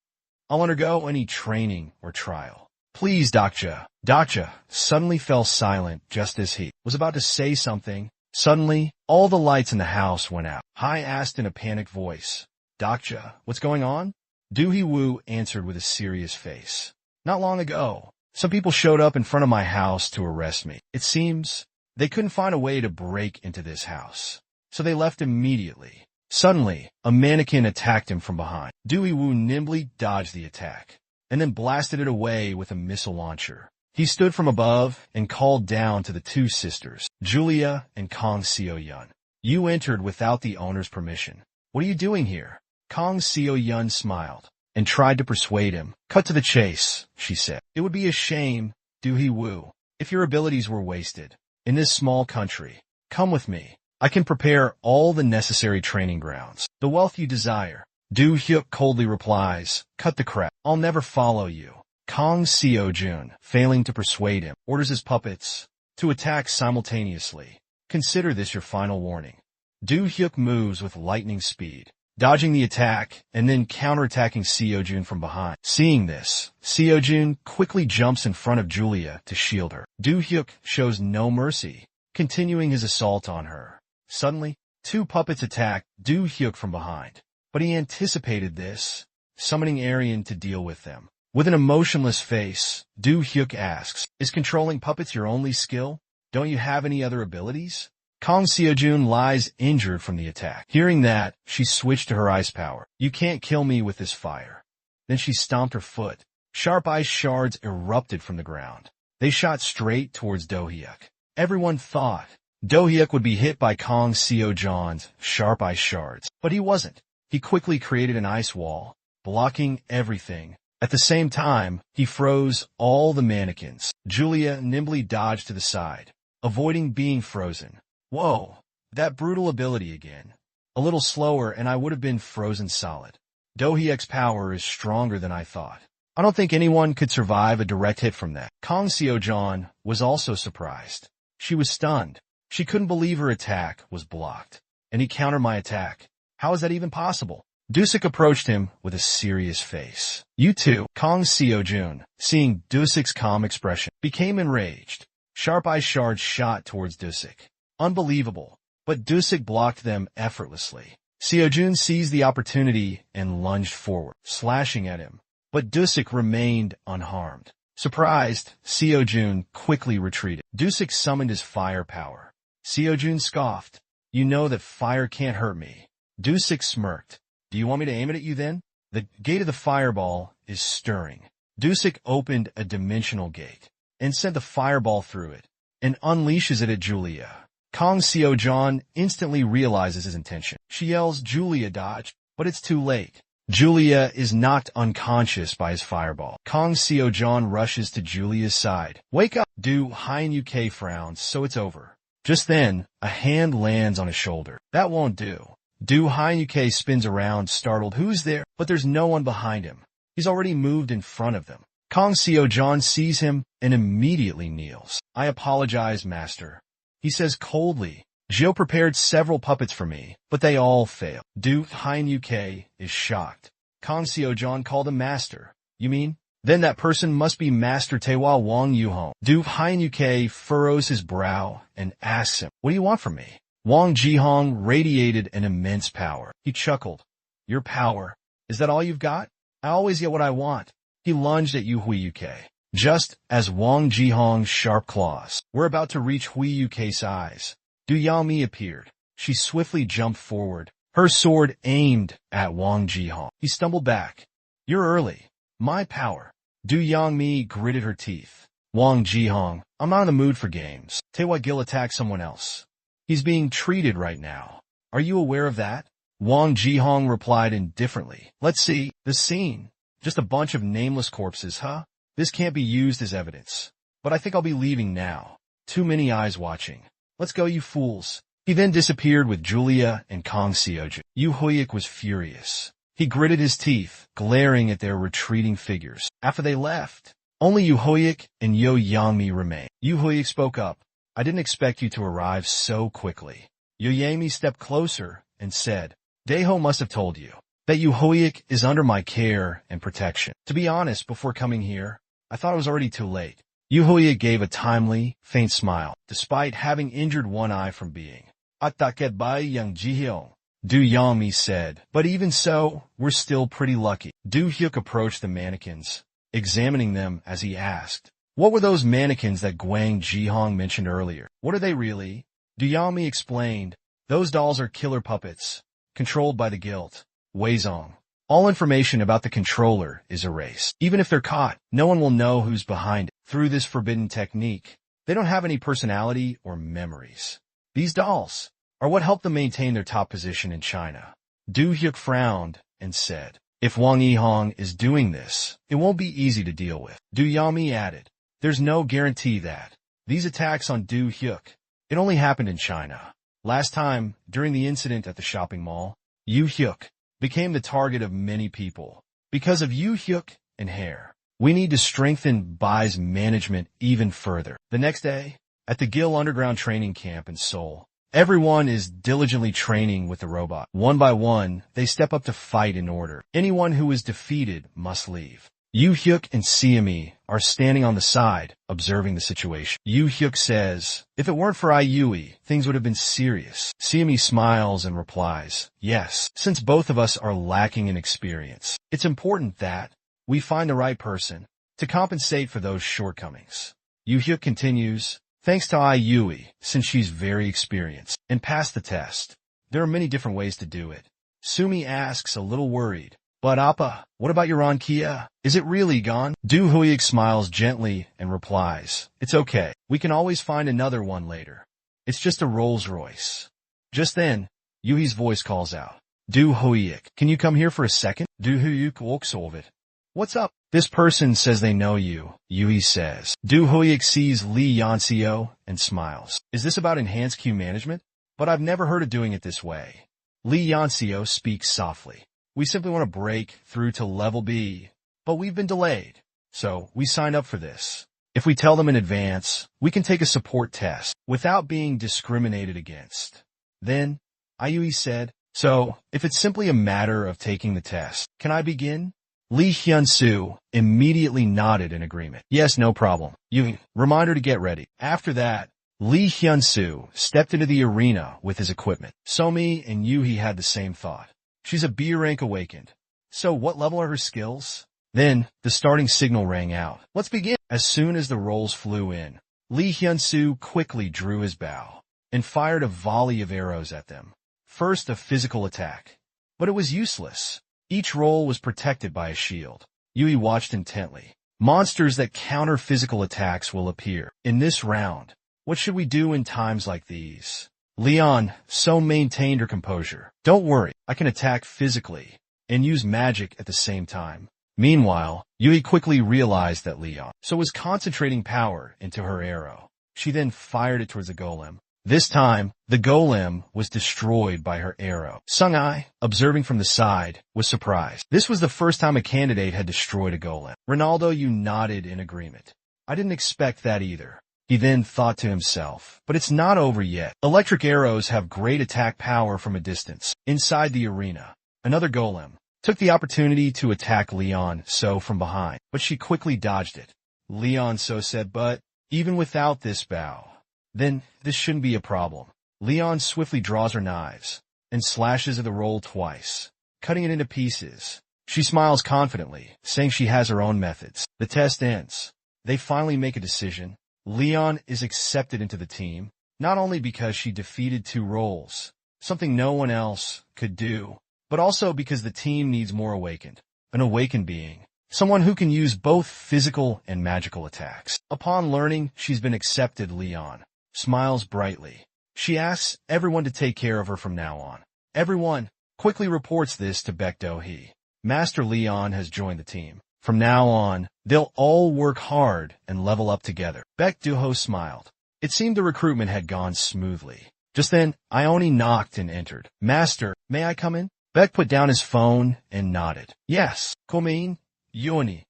Speaker 1: I'll undergo any training or trial. Please, Dacha." Dacha suddenly fell silent just as he was about to say something. Suddenly, all the lights in the house went out. Hai asked in a panicked voice, "Dacha, what's going on?" Doohee Woo answered with a serious face. "Not long ago, some people showed up in front of my house to arrest me. It seems they couldn't find a way to break into this house, so they left immediately. Suddenly, a mannequin attacked him from behind. Doohee Woo nimbly dodged the attack, and then blasted it away with a missile launcher. He stood from above and called down to the two sisters, Julia and Kong Seo-yun. "You entered without the owner's permission. What are you doing here?" Kong Seo-yun smiled and tried to persuade him. "Cut to the chase," she said. "It would be a shame, Doohee Woo, if your abilities were wasted in this small country. Come with me. I can prepare all the necessary training grounds. The wealth you desire." Do Hyuk coldly replies, "Cut the crap. I'll never follow you." Kong Seo-jun, failing to persuade him, orders his puppets to attack simultaneously. "Consider this your final warning." Do Hyuk moves with lightning speed, dodging the attack and then counterattacking Seo-jun from behind. Seeing this, Seo-jun quickly jumps in front of Julia to shield her. Do Hyuk shows no mercy, continuing his assault on her. Suddenly, two puppets attack Do Hyuk from behind, but he anticipated this, summoning Aryan to deal with them. With an emotionless face, Do Hyuk asks, "Is controlling puppets your only skill? Don't you have any other abilities?" Kong Seo-jun lies injured from the attack. Hearing that, she switched to her ice power. "You can't kill me with this fire." Then she stomped her foot. Sharp ice shards erupted from the ground. They shot straight towards Do Hyuk. Everyone thought Do Hyuk would be hit by Kong Seo-jun's sharp ice shards, but he wasn't. He quickly created an ice wall, blocking everything. At the same time, he froze all the mannequins. Julia nimbly dodged to the side, avoiding being frozen. Whoa, that brutal ability again. A little slower and I would have been frozen solid. Do Hyuk's power is stronger than I thought. I don't think anyone could survive a direct hit from that. Kong Seo-jun was also surprised. She was stunned. She couldn't believe her attack was blocked. And he countered my attack. How is that even possible? Dusik approached him with a serious face. "You too." Kong Seo-jun, seeing Dusik's calm expression, became enraged. Sharp ice shards shot towards Dusik. Unbelievable, but Dusik blocked them effortlessly. Seo-jun seized the opportunity and lunged forward, slashing at him, but Dusik remained unharmed. Surprised, Seo-jun quickly retreated. Dusik summoned his fire power. Seo-jun scoffed. "You know that fire can't hurt me." Dusik smirked. "Do you want me to aim it at you then?" The gate of the fireball is stirring. Doak opened a dimensional gate and sent the fireball through it and unleashes it at Julia. Kang Seo-jeon instantly realizes his intention. She yells, "Julia, dodge," but it's too late. Julia is knocked unconscious by his fireball. Kang Seo-jeon rushes to Julia's side. "Wake up!" Do Hyun-UK frowns, so it's over. Just then, a hand lands on his shoulder. "That won't do." Do Hyun-UK spins around, startled. "Who's there?" But there's no one behind him. He's already moved in front of them. Kang Seo-jeon sees him and immediately kneels. "I apologize, master," he says coldly. "Jill prepared several puppets for me, but they all failed." Do Hyun-UK is shocked. Kang Seo-jeon called him master. "You mean? Then that person must be Master Taewha Wang Yuhong." Do Hyun-UK furrows his brow and asks him, "What do you want from me?" Wang Jihong radiated an immense power. He chuckled. "Your power? Is that all you've got? I always get what I want." He lunged at Hui UK. Just as Wang Jihong's sharp claws were about to reach Hui UK's eyes, Du Yangmi appeared. She swiftly jumped forward, her sword aimed at Wang Jihong. He stumbled back. "You're early. My power." Du Yangmi gritted her teeth. "Wang Jihong, I'm not in the mood for games. Taewha Gil attacked someone else. He's being treated right now. Are you aware of that?" Wang Jihong replied indifferently. "Let's see. The scene. Just a bunch of nameless corpses, huh? This can't be used as evidence. But I think I'll be leaving now. Too many eyes watching. Let's go, you fools." He then disappeared with Julia and Kang Seo-jeon. Yu Huyuk was furious. He gritted his teeth, glaring at their retreating figures. After they left, only Yu Huyuk and Yo Yangmi remained. Yu Huyuk spoke up. "I didn't expect you to arrive so quickly." Yo Yangmi stepped closer and said, "Daeho must have told you that Yu Huyuk is under my care and protection. To be honest, before coming here, I thought it was already too late." Yu Huyuk gave a timely, faint smile, despite having injured one eye from being attacked by Young Jihyung. Du Yangmi said, "But even so, we're still pretty lucky." Du Hyuk approached the mannequins, examining them as he asked, "What were those mannequins that Gwang Jihong mentioned earlier? What are they really?" Du Yangmi explained, "Those dolls are killer puppets, controlled by the guild, Weizong. All information about the controller is erased. Even if they're caught, no one will know who's behind it. Through this forbidden technique, they don't have any personality or memories. These dolls are what help them maintain their top position in China." Du Hyuk frowned and said, "If Wang Yihong is doing this, it won't be easy to deal with." Du Yangmi added, "There's no guarantee that these attacks on Du Hyuk, it only happened in China. Last time, during the incident at the shopping mall, Yu Hyuk became the target of many people. Because of Yu Hyuk and Hair, we need to strengthen Bai's management even further." The next day, at the Gil Underground Training Camp in Seoul, everyone is diligently training with the robot. One by one, they step up to fight in order. Anyone who is defeated must leave. Yu Hyuk and CME are standing on the side, observing the situation. Yu Hyuk says, "If it weren't for IUE, things would have been serious." CME smiles and replies, "Yes, since both of us are lacking in experience, it's important that we find the right person to compensate for those shortcomings." Yu Hyuk continues, "Thanks to IUE, since she's very experienced and passed the test. There are many different ways to do it." Sumi asks, a little worried, "But Appa, what about your Kia? Is it really gone?" Du Huyuk smiles gently and replies, "It's okay. We can always find another one later. It's just a Rolls Royce." Just then, Yui's voice calls out, "Du Huyuk, can you come here for a second?" Du Huyuk walks over it. "What's up?" "This person says they know you," Yui says. Du Huyuk sees Lee Yanseo and smiles. "Is this about enhanced queue management? But I've never heard of doing it this way." Lee Yanseo speaks softly. "We simply want to break through to level B, but we've been delayed. So we signed up for this. If we tell them in advance, we can take a support test without being discriminated against." Then, Ayui said, "So, if it's simply a matter of taking the test, can I begin?" Lee Hyun-soo immediately nodded in agreement. "Yes, no problem. Yui, remind her to get ready." After that, Lee Hyun-soo stepped into the arena with his equipment. Somi and Yuhi had the same thought. She's a B rank awakened. So what level are her skills? Then, the starting signal rang out. "Let's begin." As soon as the rolls flew in, Lee Hyun-soo quickly drew his bow and fired a volley of arrows at them. First, a physical attack. But it was useless. Each roll was protected by a shield. Yui watched intently. Monsters that counter physical attacks will appear. In this round, what should we do in times like these? Leon so maintained her composure. Don't worry, I can attack physically and use magic at the same time. Meanwhile, Yui quickly realized that Leon was concentrating power into her arrow. She then fired it towards the golem. This time, the golem was destroyed by her arrow. Sung-ai, observing from the side, was surprised. This was the first time a candidate had destroyed a golem. Ronaldo nodded in agreement. I didn't expect that either. He then thought to himself, but it's not over yet. Electric arrows have great attack power from a distance. Inside the arena, another golem took the opportunity to attack Leon So from behind, but she quickly dodged it. Leon So said, but even without this bow, then this shouldn't be a problem. Leon swiftly draws her knives and slashes at the roll twice, cutting it into pieces. She smiles confidently, saying she has her own methods. The test ends. They finally make a decision. Leon is accepted into the team, not only because she defeated 2 rolls, something no one else could do, but also because the team needs more awakened. An awakened being, someone who can use both physical and magical attacks. Upon learning she's been accepted, Leon smiles brightly. She asks everyone to take care of her from now on. Everyone quickly reports this to Baek Do-hee. Master Leon has joined the team. From now on, they'll all work hard and level up together. Baek Do-ho smiled. It seemed the recruitment had gone smoothly. Just then, Ione knocked and entered. Master, may I come in? Baek put down his phone and nodded. Yes, come in, Ione.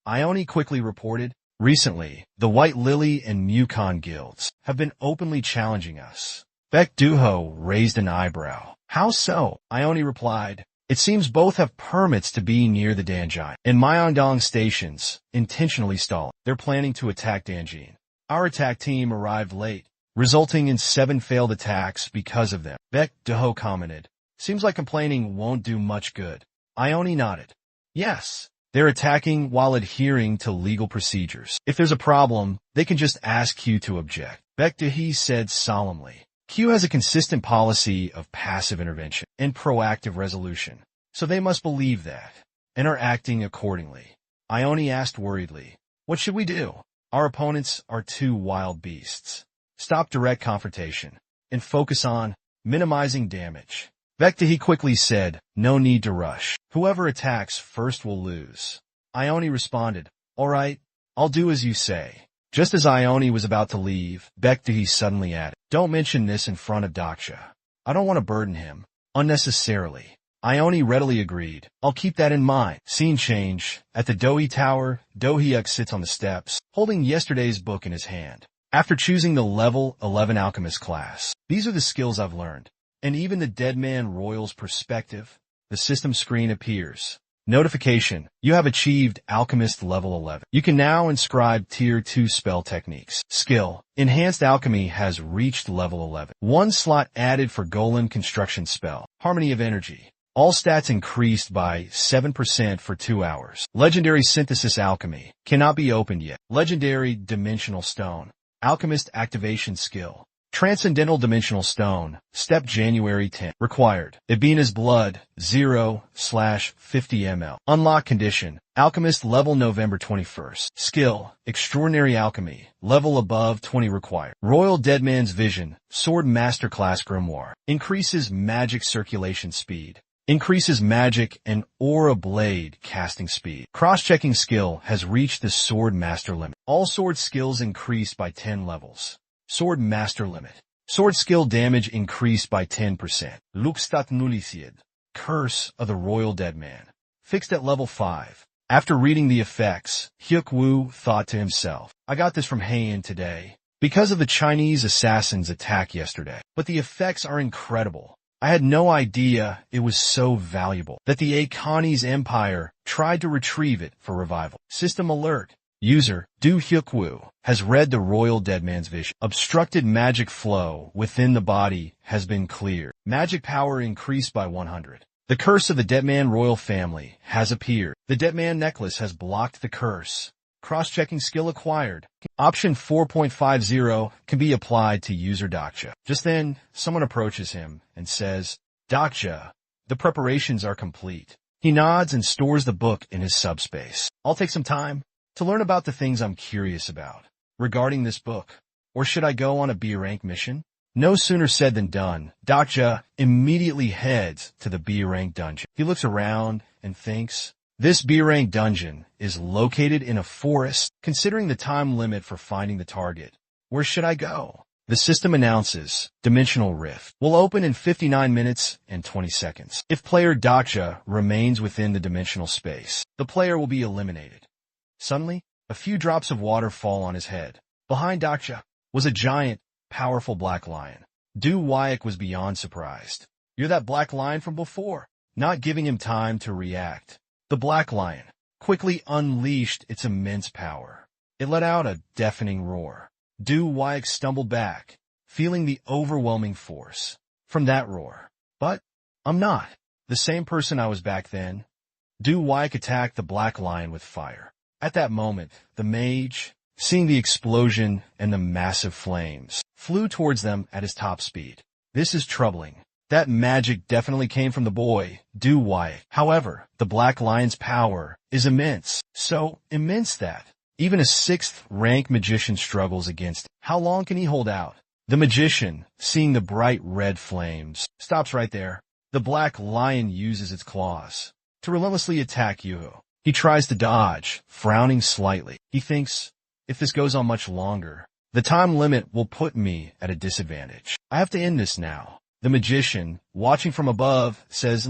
Speaker 1: Ione quickly reported. Recently, the White Lily and Mukon guilds have been openly challenging us. Baek Do-ho raised an eyebrow. How so? Ione replied. It seems both have permits to be near the Danjin and Myeongdong stations, intentionally stalling. They're planning to attack Danjin. Our attack team arrived late, resulting in 7 failed attacks because of them. Baek Do-ho commented. Seems like complaining won't do much good. Ione nodded. Yes. They're attacking while adhering to legal procedures. If there's a problem, they can just ask Q to object. Baek Do-hee said solemnly. Q has a consistent policy of passive intervention and proactive resolution, so they must believe that, and are acting accordingly. Ione asked worriedly, what should we do? Our opponents are 2 wild beasts. Stop direct confrontation, and focus on minimizing damage. Baek Do-hee quickly said, no need to rush. Whoever attacks first will lose. Ione responded, all right, I'll do as you say. Just as Ione was about to leave, Baek Do-hee suddenly added, don't mention this in front of Daksha. I don't want to burden him unnecessarily. Ione readily agreed. I'll keep that in mind. Scene change. At the Do-hee Tower, Do-hyuk sits on the steps, holding yesterday's book in his hand. After choosing the level 11 alchemist class, these are the skills I've learned. And even the Deadman Royal's perspective, the system screen appears. Notification. You have achieved Alchemist level 11. You can now inscribe Tier 2 spell techniques. Skill. Enhanced Alchemy has reached level 11. 1 slot added for Golem Construction spell. Harmony of Energy. All stats increased by 7% for 2 hours. Legendary Synthesis Alchemy. Cannot be opened yet. Legendary Dimensional Stone. Alchemist Activation Skill. Transcendental Dimensional Stone, Step January 10. Required. Ibina's Blood, 0/50 ml. Unlock Condition. Alchemist level November 21st. Skill. Extraordinary Alchemy. Level above 20 required. Royal Deadman's Vision. Sword Masterclass Grimoire. Increases magic circulation speed. Increases magic and aura blade casting speed. Cross-checking skill has reached the Sword Master limit. All sword skills increased by 10 levels. Sword Master limit. Sword skill damage increased by 10%. Lukstat Nulisiad. Curse of the Royal Deadman. Fixed at level 5. After reading the effects, Hyuk-woo thought to himself, I got this from Heian today, because of the Chinese assassin's attack yesterday. But the effects are incredible. I had no idea it was so valuable that the Akanis Empire tried to retrieve it for revival. System alert. User, Do Hyuk-woo, has read the Royal Deadman's Vision. Obstructed magic flow within the body has been cleared. Magic power increased by 100. The curse of the Deadman royal family has appeared. The Deadman necklace has blocked the curse. Cross-checking skill acquired. Option 4.50 can be applied to user Daksha. Just then, someone approaches him and says, Daksha, the preparations are complete. He nods and stores the book in his subspace. I'll take some time to learn about the things I'm curious about regarding this book. Or should I go on a B-rank mission? No sooner said than done. Doak immediately heads to the B-rank dungeon. He looks around and thinks, this B-rank dungeon is located in a forest. Considering the time limit for finding the target, where should I go? The system announces, Dimensional Rift will open in 59 minutes and 20 seconds. If player Doak remains within the dimensional space, the player will be eliminated. Suddenly, a few drops of water fall on his head. Behind Doak was a giant, powerful black lion. Doak was beyond surprised. You're that black lion from before. Not giving him time to react, the black lion quickly unleashed its immense power. It let out a deafening roar. Doak stumbled back, feeling the overwhelming force from that roar. But I'm not the same person I was back then. Doak attacked the black lion with fire. At that moment, the mage, seeing the explosion and the massive flames, flew towards them at his top speed. This is troubling. That magic definitely came from the boy, Doak. However, the black lion's power is immense. So immense that even a 6th rank magician struggles against it. How long can he hold out? The magician, seeing the bright red flames, stops right there. The black lion uses its claws to relentlessly attack Yuhu. He tries to dodge, frowning slightly. He thinks, if this goes on much longer, the time limit will put me at a disadvantage. I have to end this now. The magician, watching from above, says,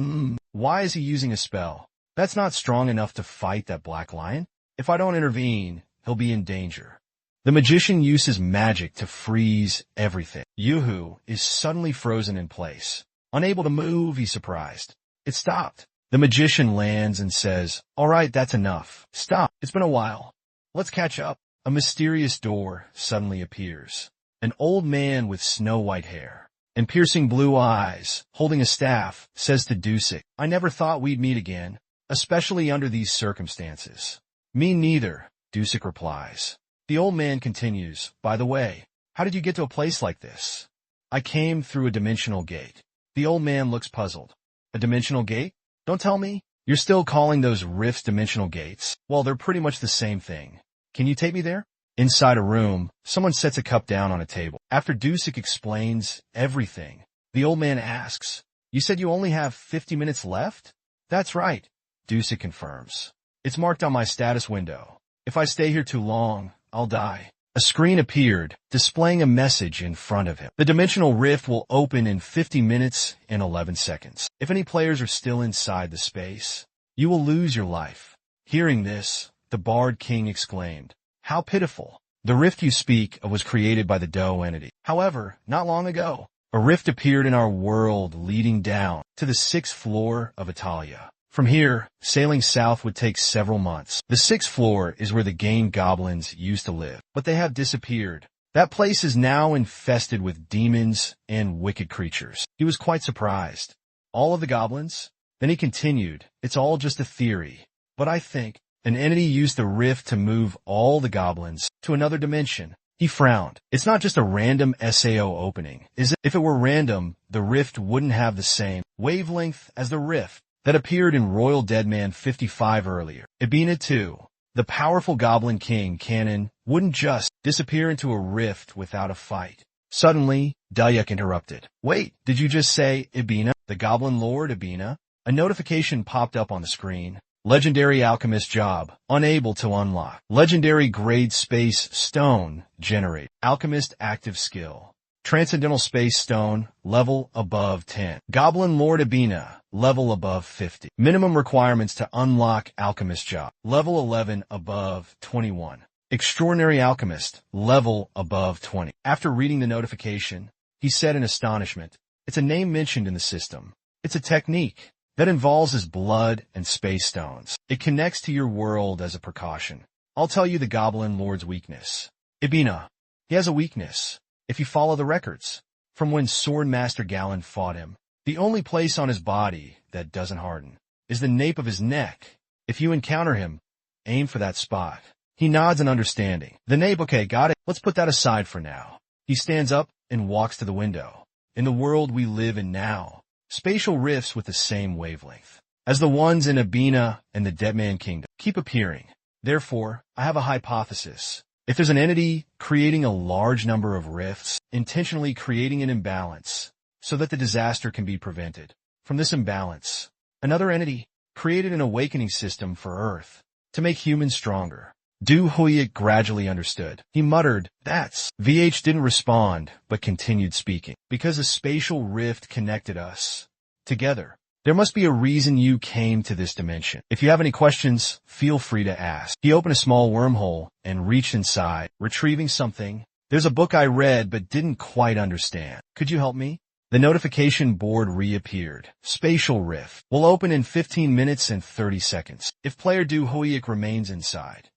Speaker 1: why is he using a spell? That's not strong enough to fight that black lion. If I don't intervene, he'll be in danger. The magician uses magic to freeze everything. Yuhu is suddenly frozen in place. Unable to move, he's surprised. It stopped. The magician lands and says, all right, that's enough. Stop. It's been a while. Let's catch up. A mysterious door suddenly appears. An old man with snow-white hair and piercing blue eyes, holding a staff, says to Doak, I never thought we'd meet again, especially under these circumstances. Me neither, Doak replies. The old man continues, by the way, how did you get to a place like this? I came through a dimensional gate. The old man looks puzzled. A dimensional gate? Don't tell me. You're still calling those rifts dimensional gates? Well, they're pretty much the same thing. Can you take me there? Inside a room, someone sets a cup down on a table. After Doak explains everything, the old man asks, you said you only have 50 minutes left? That's right, Doak confirms. It's marked on my status window. If I stay here too long, I'll die. A screen appeared, displaying a message in front of him. The dimensional rift will open in 50 minutes and 11 seconds. If any players are still inside the space, you will lose your life. Hearing this, the Bard King exclaimed, how pitiful. The rift you speak of was created by the Doe entity. However, not long ago, a rift appeared in our world leading down to the 6th floor of Italia. From here, sailing south would take several months. The 6th floor is where the game goblins used to live, but they have disappeared. That place is now infested with demons and wicked creatures. He was quite surprised. All of the goblins? Then he continued, it's all just a theory, but I think an entity used the rift to move all the goblins to another dimension. He frowned. It's not just a random SAO opening, is it? If it were random, the rift wouldn't have the same wavelength as the rift that appeared in Royal Deadman 55 earlier. Ibina too, the powerful Goblin King Cannon, wouldn't just disappear into a rift without a fight. Suddenly, Doak interrupted. Wait, did you just say Ibina? The Goblin Lord Ibina? A notification popped up on the screen. Legendary Alchemist job, unable to unlock. Legendary Grade Space Stone, generate. Alchemist active skill. Transcendental Space Stone, level above 10. Goblin Lord Ibina, level above 50. Minimum requirements to unlock Alchemist job, level 11 above 21. Extraordinary Alchemist, level above 20. After reading the notification, he said in astonishment, it's a name mentioned in the system. It's a technique that involves his blood and space stones. It connects to your world as a precaution. I'll tell you the Goblin Lord's weakness. Ibina, he has a weakness. If you follow the records, from when Swordmaster Galen fought him, the only place on his body that doesn't harden is the nape of his neck. If you encounter him, aim for that spot. He nods in understanding. The nape, okay, got it. Let's put that aside for now. He stands up and walks to the window. In the world we live in now, spatial rifts with the same wavelength as the ones in Ibina and the Deadman Kingdom keep appearing. Therefore, I have a hypothesis. If there's an entity creating a large number of rifts, intentionally creating an imbalance so that the disaster can be prevented. From this imbalance, another entity created an awakening system for Earth to make humans stronger. Du Huiyik gradually understood. He muttered, "That's..." VH didn't respond, but continued speaking. "Because a spatial rift connected us together. There must be a reason you came to this dimension. If you have any questions, feel free to ask." He opened a small wormhole and reached inside, retrieving something. "There's a book I read but didn't quite understand. Could you help me?" The notification board reappeared. "Spatial rift will open in 15 minutes and 30 seconds. If player Du Huiyik remains inside,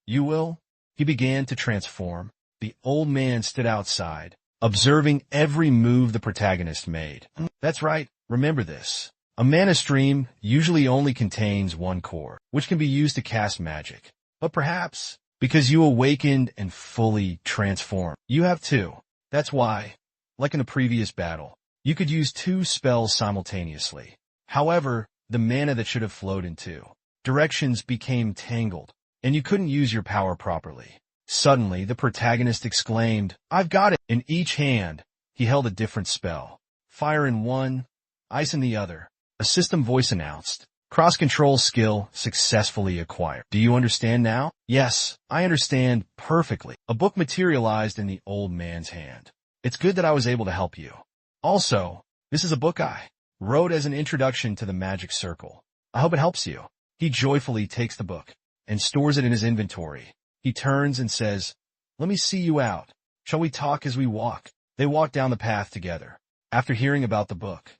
Speaker 1: you will..." He began to transform. The old man stood outside, observing every move the protagonist made. "That's right. Remember this. A mana stream usually only contains one core, which can be used to cast magic. But perhaps, because you awakened and fully transformed, you have two. That's why, like in the previous battle, you could use 2 spells simultaneously. However, the mana that should have flowed in 2 directions became tangled, and you couldn't use your power properly." Suddenly, the protagonist exclaimed, "I've got it!" In each hand, he held a different spell. Fire in one, ice in the other. A system voice announced, "Cross-control skill successfully acquired. Do you understand now?" "Yes, I understand perfectly." A book materialized in the old man's hand. "It's good that I was able to help you. Also, this is a book I wrote as an introduction to the magic circle. I hope it helps you." He joyfully takes the book and stores it in his inventory. He turns and says, "Let me see you out. Shall we talk as we walk?" They walk down the path together. "After hearing about the book,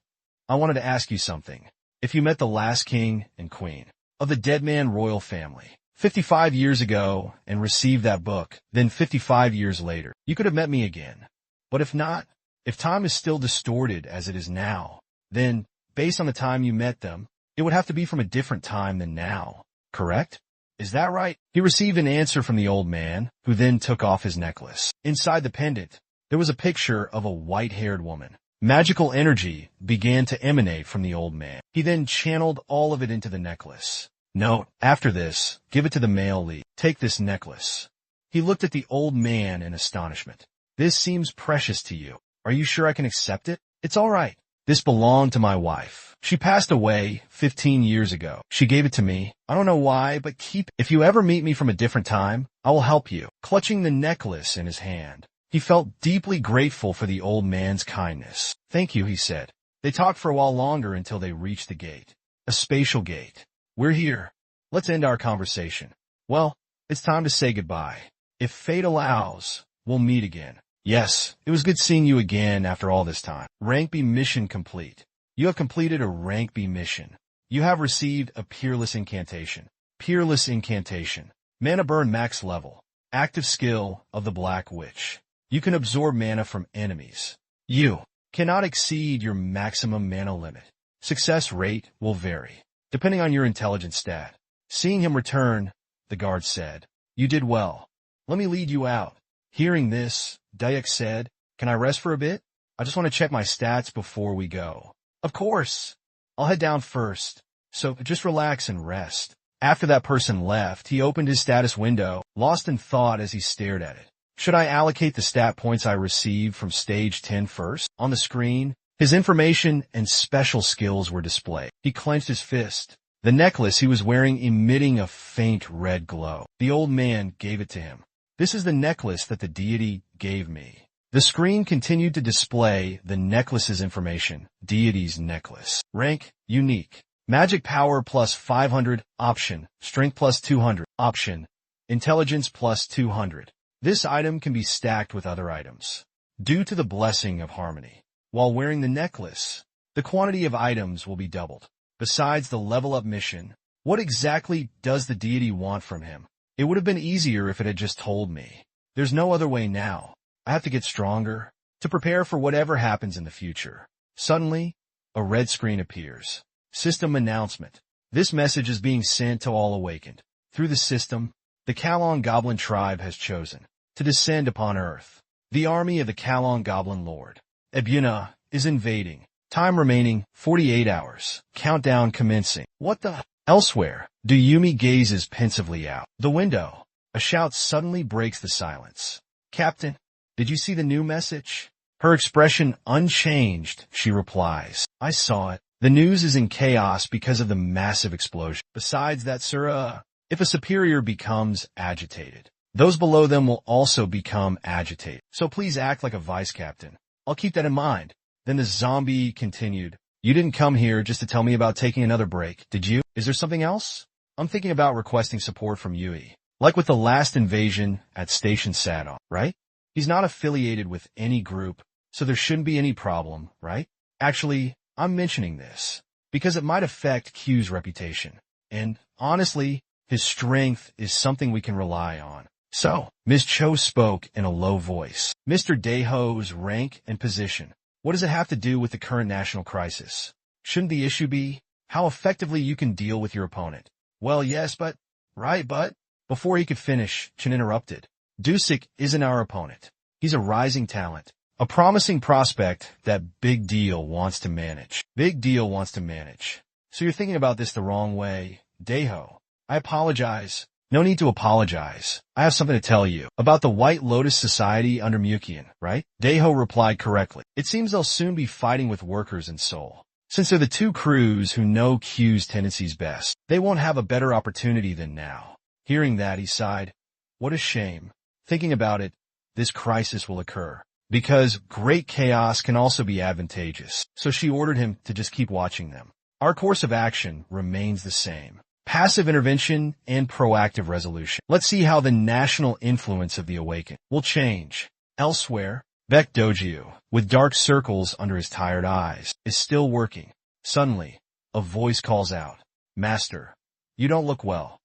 Speaker 1: I wanted to ask you something. If you met the last king and queen of the deadman royal family 55 years ago and received that book, then 55 years later, you could have met me again. But if not, if time is still distorted as it is now, then, based on the time you met them, it would have to be from a different time than now. Correct? Is that right?" He received an answer from the old man, who then took off his necklace. Inside the pendant, there was a picture of a white-haired woman. Magical energy began to emanate from the old man. He then channeled all of it into the necklace. "Note, after this, give it to the male lead. Take this necklace." He looked at the old man in astonishment. "This seems precious to you. Are you sure I can accept it?" "It's all right. This belonged to my wife. She passed away 15 years ago. She gave it to me. I don't know why, but keep it. If you ever meet me from a different time, I will help you." Clutching the necklace in his hand, he felt deeply grateful for the old man's kindness. "Thank you," he said. They talked for a while longer until they reached the gate. A spatial gate. "We're here. Let's end our conversation. Well, it's time to say goodbye. If fate allows, we'll meet again." "Yes, it was good seeing you again after all this time." Rank B mission complete. You have completed a Rank B mission. You have received a Peerless Incantation. Peerless Incantation. Mana burn max level. Active skill of the Black Witch. You can absorb mana from enemies. You cannot exceed your maximum mana limit. Success rate will vary, depending on your intelligence stat. Seeing him return, the guard said, "You did well. Let me lead you out." Hearing this, Doak said, "Can I rest for a bit? I just want to check my stats before we go." "Of course. I'll head down first, so just relax and rest." After that person left, he opened his status window, lost in thought as he stared at it. Should I allocate the stat points I received from stage 10 first? On the screen, his information and special skills were displayed. He clenched his fist, the necklace he was wearing emitting a faint red glow. The old man gave it to him. "This is the necklace that the deity gave me." The screen continued to display the necklace's information. Deity's necklace. Rank, unique. Magic power plus 500, option. Strength plus 200, option. Intelligence plus 200. This item can be stacked with other items. Due to the blessing of harmony, while wearing the necklace, the quantity of items will be doubled. Besides the level up mission, what exactly does the deity want from him? It would have been easier if it had just told me. There's no other way now. I have to get stronger to prepare for whatever happens in the future. Suddenly, a red screen appears. System announcement. This message is being sent to all awakened. Through the system, the Kalong Goblin tribe has chosen to descend upon Earth. The army of the Kalong Goblin Lord, Ebuna, is invading. Time remaining, 48 hours. Countdown commencing. What the? Elsewhere, Yumi gazes pensively out the window. A shout suddenly breaks the silence. Captain, did you see the new message? Her expression unchanged, she replies. I saw it. The news is in chaos because of the massive explosion. Besides that, sir, if a superior becomes agitated, those below them will also become agitated. So please act like a vice captain. I'll keep that in mind. Then the zombie continued. You didn't come here just to tell me about taking another break, did you? Is there something else? I'm thinking about requesting support from Yui. Like with the last invasion at Station Sadon, right? He's not affiliated with any group, so there shouldn't be any problem, right? Actually, I'm mentioning this because it might affect Q's reputation. And honestly, his strength is something we can rely on. So, Ms. Cho spoke in a low voice. Mr. Daeho's rank and position. What does it have to do with the current national crisis? Shouldn't the issue be how effectively you can deal with your opponent? Well, yes, but... Right, but... Before he could finish, Chen interrupted. Dusik isn't our opponent. He's a rising talent. A promising prospect that Big Deal wants to manage. Big Deal wants to manage. So you're thinking about this the wrong way. Daeho, I apologize. No need to apologize. I have something to tell you about the White Lotus Society under Mukian, right? Daeho replied correctly. It seems they'll soon be fighting with workers in Seoul. Since they're the two crews who know Q's tendencies best, they won't have a better opportunity than now. Hearing that, he sighed. What a shame. Thinking about it, this crisis will occur. Because great chaos can also be advantageous. So she ordered him to just keep watching them. Our course of action remains the same. Passive intervention and proactive resolution. Let's see how the national influence of the Awaken will change. Elsewhere, Baek Dojiu, with dark circles under his tired eyes, is still working. Suddenly, a voice calls out, Master, you don't look well.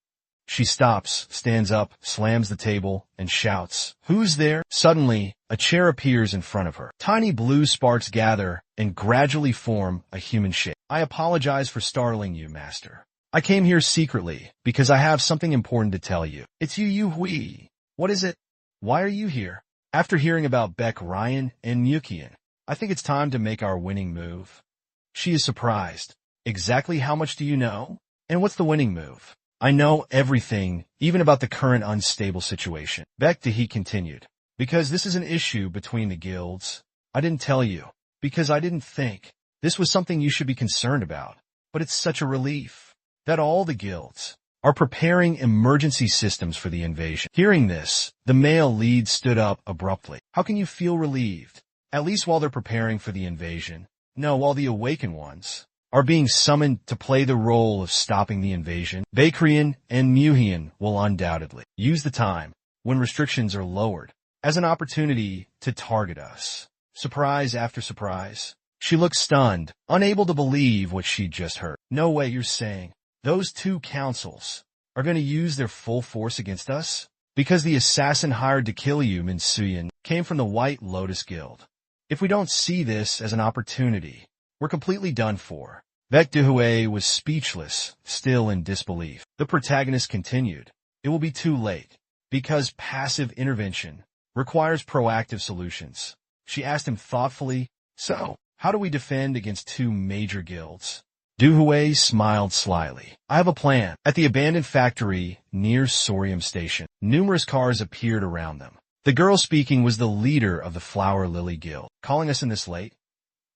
Speaker 1: She stops, stands up, slams the table, and shouts, Who's there? Suddenly, a chair appears in front of her. Tiny blue sparks gather and gradually form a human shape. I apologize for startling you, Master. I came here secretly because I have something important to tell you. It's you Hui. What is it? Why are you here? After hearing about Baek Ryan and Mukian, I think it's time to make our winning move. She is surprised. Exactly how much do you know? And what's the winning move? I know everything, even about the current unstable situation. Baek Dahi continued. Because this is an issue between the guilds. I didn't tell you. Because I didn't think this was something you should be concerned about. But it's such a relief that all the guilds are preparing emergency systems for the invasion. Hearing this, the male lead stood up abruptly. How can you feel relieved? At least while they're preparing for the invasion. No, while the awakened ones are being summoned to play the role of stopping the invasion, Bakrian and Muhian will undoubtedly use the time when restrictions are lowered as an opportunity to target us. Surprise after surprise. She looked stunned, unable to believe what she'd just heard. No way you're saying those two councils are going to use their full force against us? Because the assassin hired to kill you, Min Suyin, came from the White Lotus Guild. If we don't see this as an opportunity, we're completely done for. Baek Duhue was speechless, still in disbelief. The protagonist continued. It will be too late, because passive intervention requires proactive solutions. She asked him thoughtfully, So, how do we defend against two major guilds? Duhue smiled slyly. I have a plan. At the abandoned factory near Sorium Station, numerous cars appeared around them. The girl speaking was the leader of the Flower Lily Guild. Calling us in this late?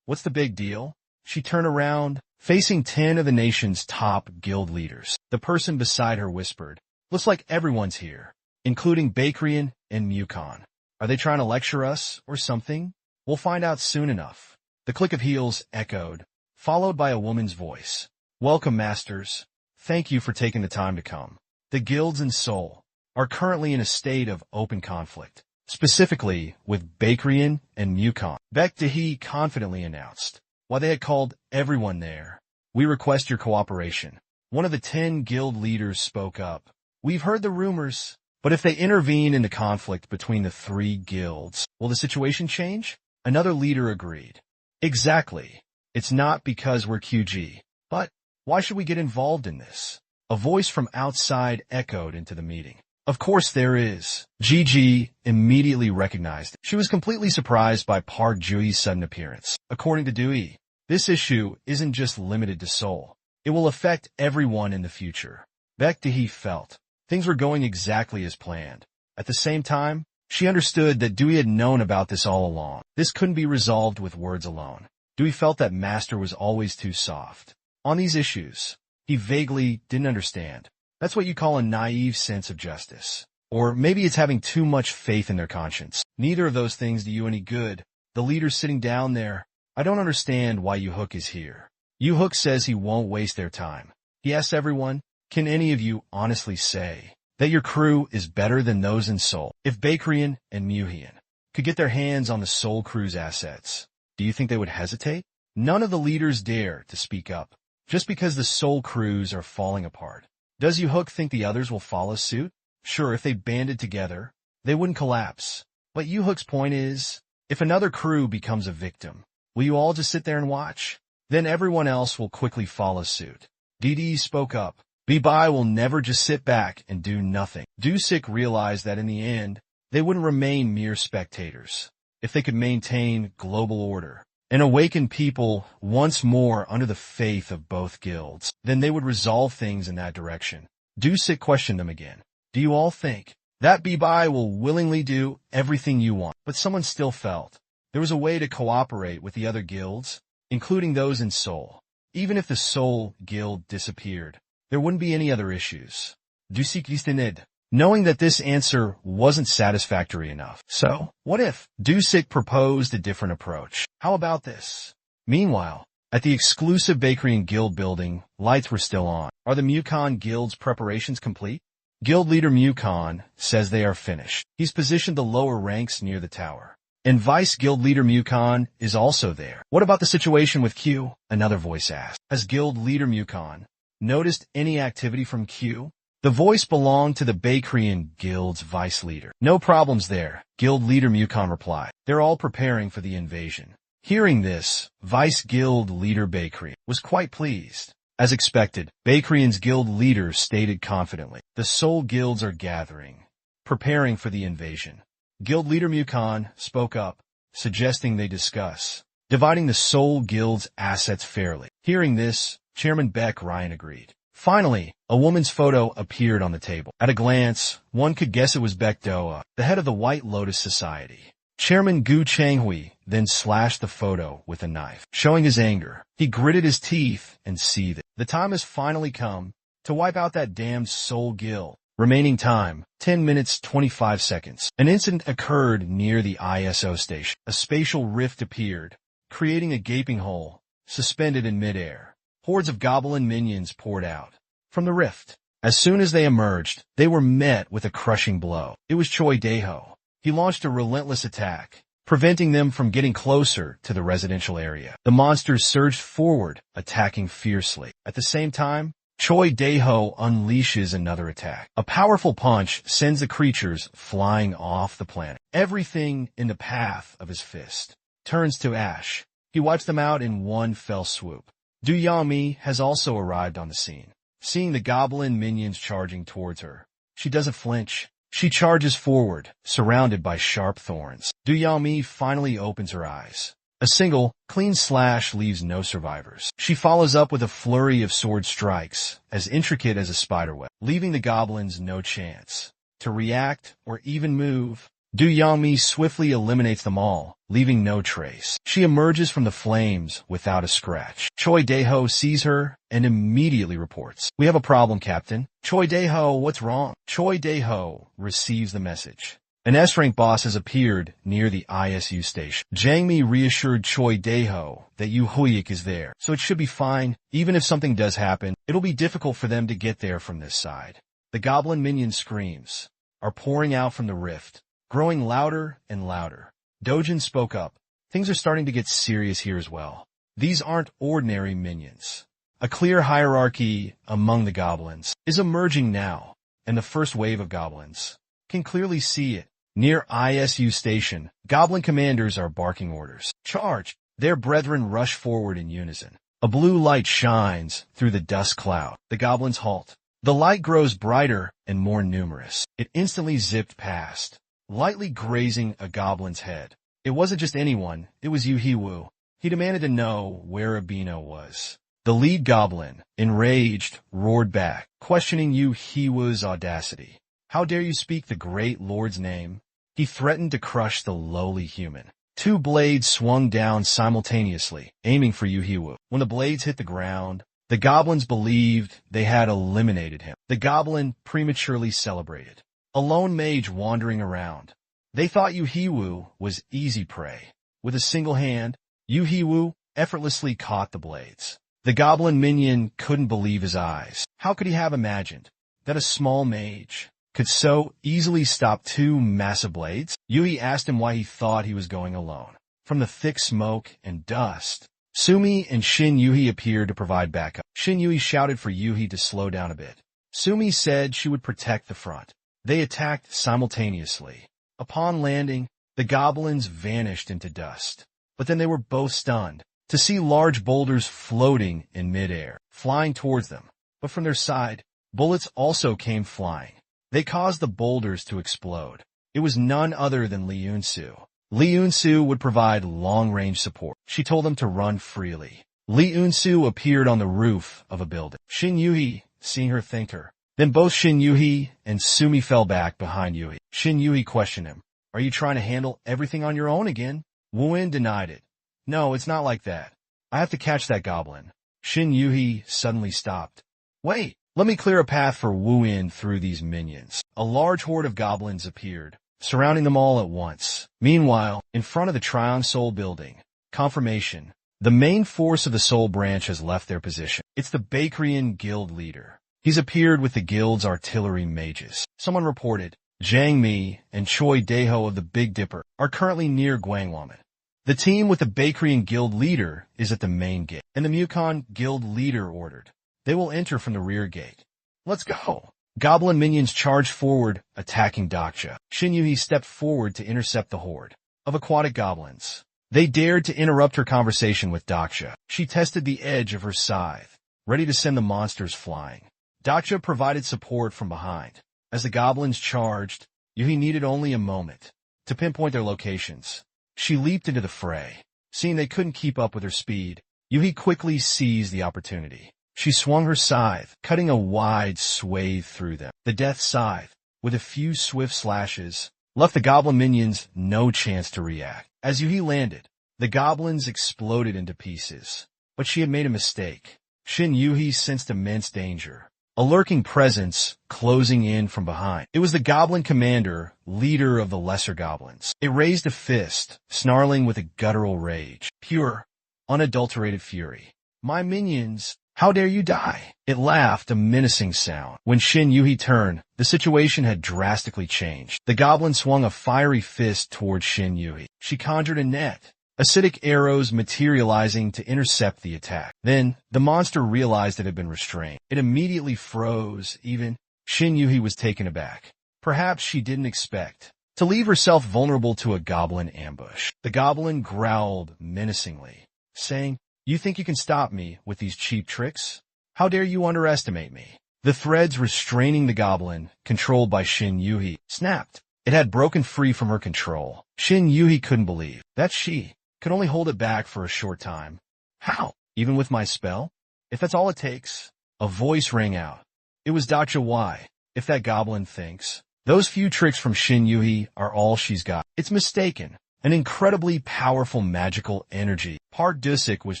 Speaker 1: What's the big deal? She turned around, facing 10 of the nation's top guild leaders. The person beside her whispered, Looks like everyone's here, including Bakrian and Mukon. Are they trying to lecture us or something? We'll find out soon enough. The click of heels echoed, followed by a woman's voice. Welcome, masters. Thank you for taking the time to come. The guilds in Seoul are currently in a state of open conflict, specifically with Bakrian and Mukon. Baek Dahi confidently announced. While they had called everyone there, we request your cooperation. One of the 10 guild leaders spoke up. We've heard the rumors, but if they intervene in the conflict between the three guilds, will the situation change? Another leader agreed. Exactly. It's not because we're QG. But why should we get involved in this? A voice from outside echoed into the meeting. Of course there is. Gigi immediately recognized it. She was completely surprised by Park Jui's sudden appearance. According to Dewey, this issue isn't just limited to Seoul. It will affect everyone in the future. Baekdae felt things were going exactly as planned. At the same time, she understood that Dewey had known about this all along. This couldn't be resolved with words alone. Dewey felt that Master was always too soft on these issues. He vaguely didn't understand. That's what you call a naive sense of justice. Or maybe it's having too much faith in their conscience. Neither of those things do you any good. The leader's sitting down there. I don't understand why Yu-hook is here. Yu-hook says he won't waste their time. He asks everyone, can any of you honestly say that your crew is better than those in Seoul? If Bakerian and Muhyun could get their hands on the Seoul crew's assets, do you think they would hesitate? None of the leaders dare to speak up, just because the Seoul crews are falling apart. Does Yu-hook think the others will follow suit? Sure, if they banded together, they wouldn't collapse. But Yu-hook's point is, if another crew becomes a victim, will you all just sit there and watch? Then everyone else will quickly follow suit. Dee spoke up. Bi will never just sit back and do nothing. Doak realized that in the end, they wouldn't remain mere spectators. If they could maintain global order and awaken people once more under the faith of both guilds, then they would resolve things in that direction. Doak questioned them again. Do you all think that Bi will willingly do everything you want? But someone still felt there was a way to cooperate with the other guilds, including those in Seoul. Even if the Seoul guild disappeared, there wouldn't be any other issues. Doak distined, knowing that this answer wasn't satisfactory enough. So, what if Doak proposed a different approach? How about this? Meanwhile, at the exclusive bakery and guild building, lights were still on. Are the Mukon guild's preparations complete? Guild leader Mukon says they are finished. He's positioned the lower ranks near the tower. And Vice Guild Leader Mukon is also there. What about the situation with Q? Another voice asked. Has Guild Leader Mukon noticed any activity from Q? The voice belonged to the Bakerian Guild's vice leader. No problems there, Guild Leader Mukon replied. They're all preparing for the invasion. Hearing this, Vice Guild Leader Bakerian was quite pleased. As expected, Bakerian's guild leader stated confidently, the Seoul guilds are gathering, preparing for the invasion. Guild leader Mukon spoke up, suggesting they discuss dividing the Seoul guild's assets fairly. Hearing this, Chairman Beck Ryan agreed. Finally, a woman's photo appeared on the table. At a glance, one could guess it was Baekdae, the head of the White Lotus Society. Chairman Gu Changhui then slashed the photo with a knife. Showing his anger, he gritted his teeth and seethed. The time has finally come to wipe out that damned Seoul guild. Remaining time, 10 minutes 25 seconds. An incident occurred near the ISO station. A spatial rift appeared, creating a gaping hole, suspended in midair. Hordes of goblin minions poured out from the rift. As soon as they emerged, they were met with a crushing blow. It was Choi Daeho. He launched a relentless attack, preventing them from getting closer to the residential area. The monsters surged forward, attacking fiercely. At the same time, Choi Daeho unleashes another attack. A powerful punch sends the creatures flying off the planet. Everything in the path of his fist turns to ash. He wipes them out in one fell swoop. Du Yami has also arrived on the scene. Seeing the goblin minions charging towards her, she doesn't flinch. She charges forward, surrounded by sharp thorns. Du Yami finally opens her eyes. A single, clean slash leaves no survivors. She follows up with a flurry of sword strikes, as intricate as a spiderweb, leaving the goblins no chance to react or even move. Du Yami swiftly eliminates them all, leaving no trace. She emerges from the flames without a scratch. Choi Daeho sees her and immediately reports. We have a problem, Captain. Choi Daeho, what's wrong? Choi Daeho receives the message. An S-rank boss has appeared near the ISU station. Jangmi reassured Choi Daeho that Yu-hook is there, so it should be fine. Even if something does happen, it'll be difficult for them to get there from this side. The goblin minion screams are pouring out from the rift, growing louder and louder. Dojin spoke up. Things are starting to get serious here as well. These aren't ordinary minions. A clear hierarchy among the goblins is emerging now, and the first wave of goblins can clearly see it. Near ISU station, goblin commanders are barking orders. Charge! Their brethren rush forward in unison. A blue light shines through the dust cloud. The goblins halt. The light grows brighter and more numerous. It instantly zipped past, lightly grazing a goblin's head. It wasn't just anyone, it was Yu He-woo. He demanded to know where Abino was. The lead goblin, enraged, roared back, questioning Yu Hiwu's audacity. How dare you speak the great lord's name? He threatened to crush the lowly human. Two blades swung down simultaneously, aiming for Yu Hiwu. When the blades hit the ground, the goblins believed they had eliminated him. The goblin prematurely celebrated. A lone mage wandering around. They thought Yu Hiwu was easy prey. With a single hand, Yu Hiwu effortlessly caught the blades. The goblin minion couldn't believe his eyes. How could he have imagined that a small mage could so easily stop two massive blades? Yui asked him why he thought he was going alone. From the thick smoke and dust, Sumi and Shin Yuhi appeared to provide backup. Shin Yuhi shouted for Yuhi to slow down a bit. Sumi said she would protect the front. They attacked simultaneously. Upon landing, the goblins vanished into dust. But then they were both stunned to see large boulders floating in midair, flying towards them. But from their side, bullets also came flying. They caused the boulders to explode. It was none other than Li Yunsu. Li Yunsu would provide long-range support. She told them to run freely. Li Yunsu appeared on the roof of a building. Shin Yuhi, seeing her, thanked her. Then both Shin Yuhi and Sumi fell back behind Yuhi. Shin Yuhi questioned him. Are you trying to handle everything on your own again? Wu-In denied it. No, it's not like that. I have to catch that goblin. Shin Yuhi suddenly stopped. Wait, let me clear a path for Wu-In through these minions. A large horde of goblins appeared, surrounding them all at once. Meanwhile, in front of the Tryon Soul building, Confirmation, the main force of the Soul branch has left their position. It's the Bakrian guild leader. He's appeared with the guild's artillery mages. Someone reported, Zhang Mi and Choi Daeho of the Big Dipper are currently near Guangwaman. The team with the Bakrian guild leader is at the main gate, and the Mukon guild leader ordered. They will enter from the rear gate. Let's go. Goblin minions charged forward, attacking Daksha. Shin Yuhi stepped forward to intercept the horde of aquatic goblins. They dared to interrupt her conversation with Daksha. She tested the edge of her scythe, ready to send the monsters flying. Daksha provided support from behind. As the goblins charged, Yuhi needed only a moment to pinpoint their locations. She leaped into the fray. Seeing they couldn't keep up with her speed, Yuhi quickly seized the opportunity. She swung her scythe, cutting a wide swathe through them. The death scythe, with a few swift slashes, left the goblin minions no chance to react. As Yuhi landed, the goblins exploded into pieces. But she had made a mistake. Shin Yuhi sensed immense danger. A lurking presence closing in from behind. It was the goblin commander, leader of the lesser goblins. It raised a fist, snarling with a guttural rage. Pure, unadulterated fury. My minions, how dare you die? It laughed, a menacing sound. When Shin Yuhi turned, the situation had drastically changed. The goblin swung a fiery fist toward Shin Yuhi. She conjured a net, acidic arrows materializing to intercept the attack. Then, the monster realized it had been restrained. It immediately froze, even. Shin Yuhi was taken aback. Perhaps she didn't expect to leave herself vulnerable to a goblin ambush. The goblin growled menacingly, saying, You think you can stop me with these cheap tricks? How dare you underestimate me? The threads restraining the goblin, controlled by Shin Yuhi, snapped. It had broken free from her control. Shin Yuhi couldn't believe that she could only hold it back for a short time. How? Even with my spell? If that's all it takes? A voice rang out. It was Daksha. Why? If that goblin thinks those few tricks from Shin Yuhi are all she's got, it's mistaken. An incredibly powerful magical energy. Park Dusik was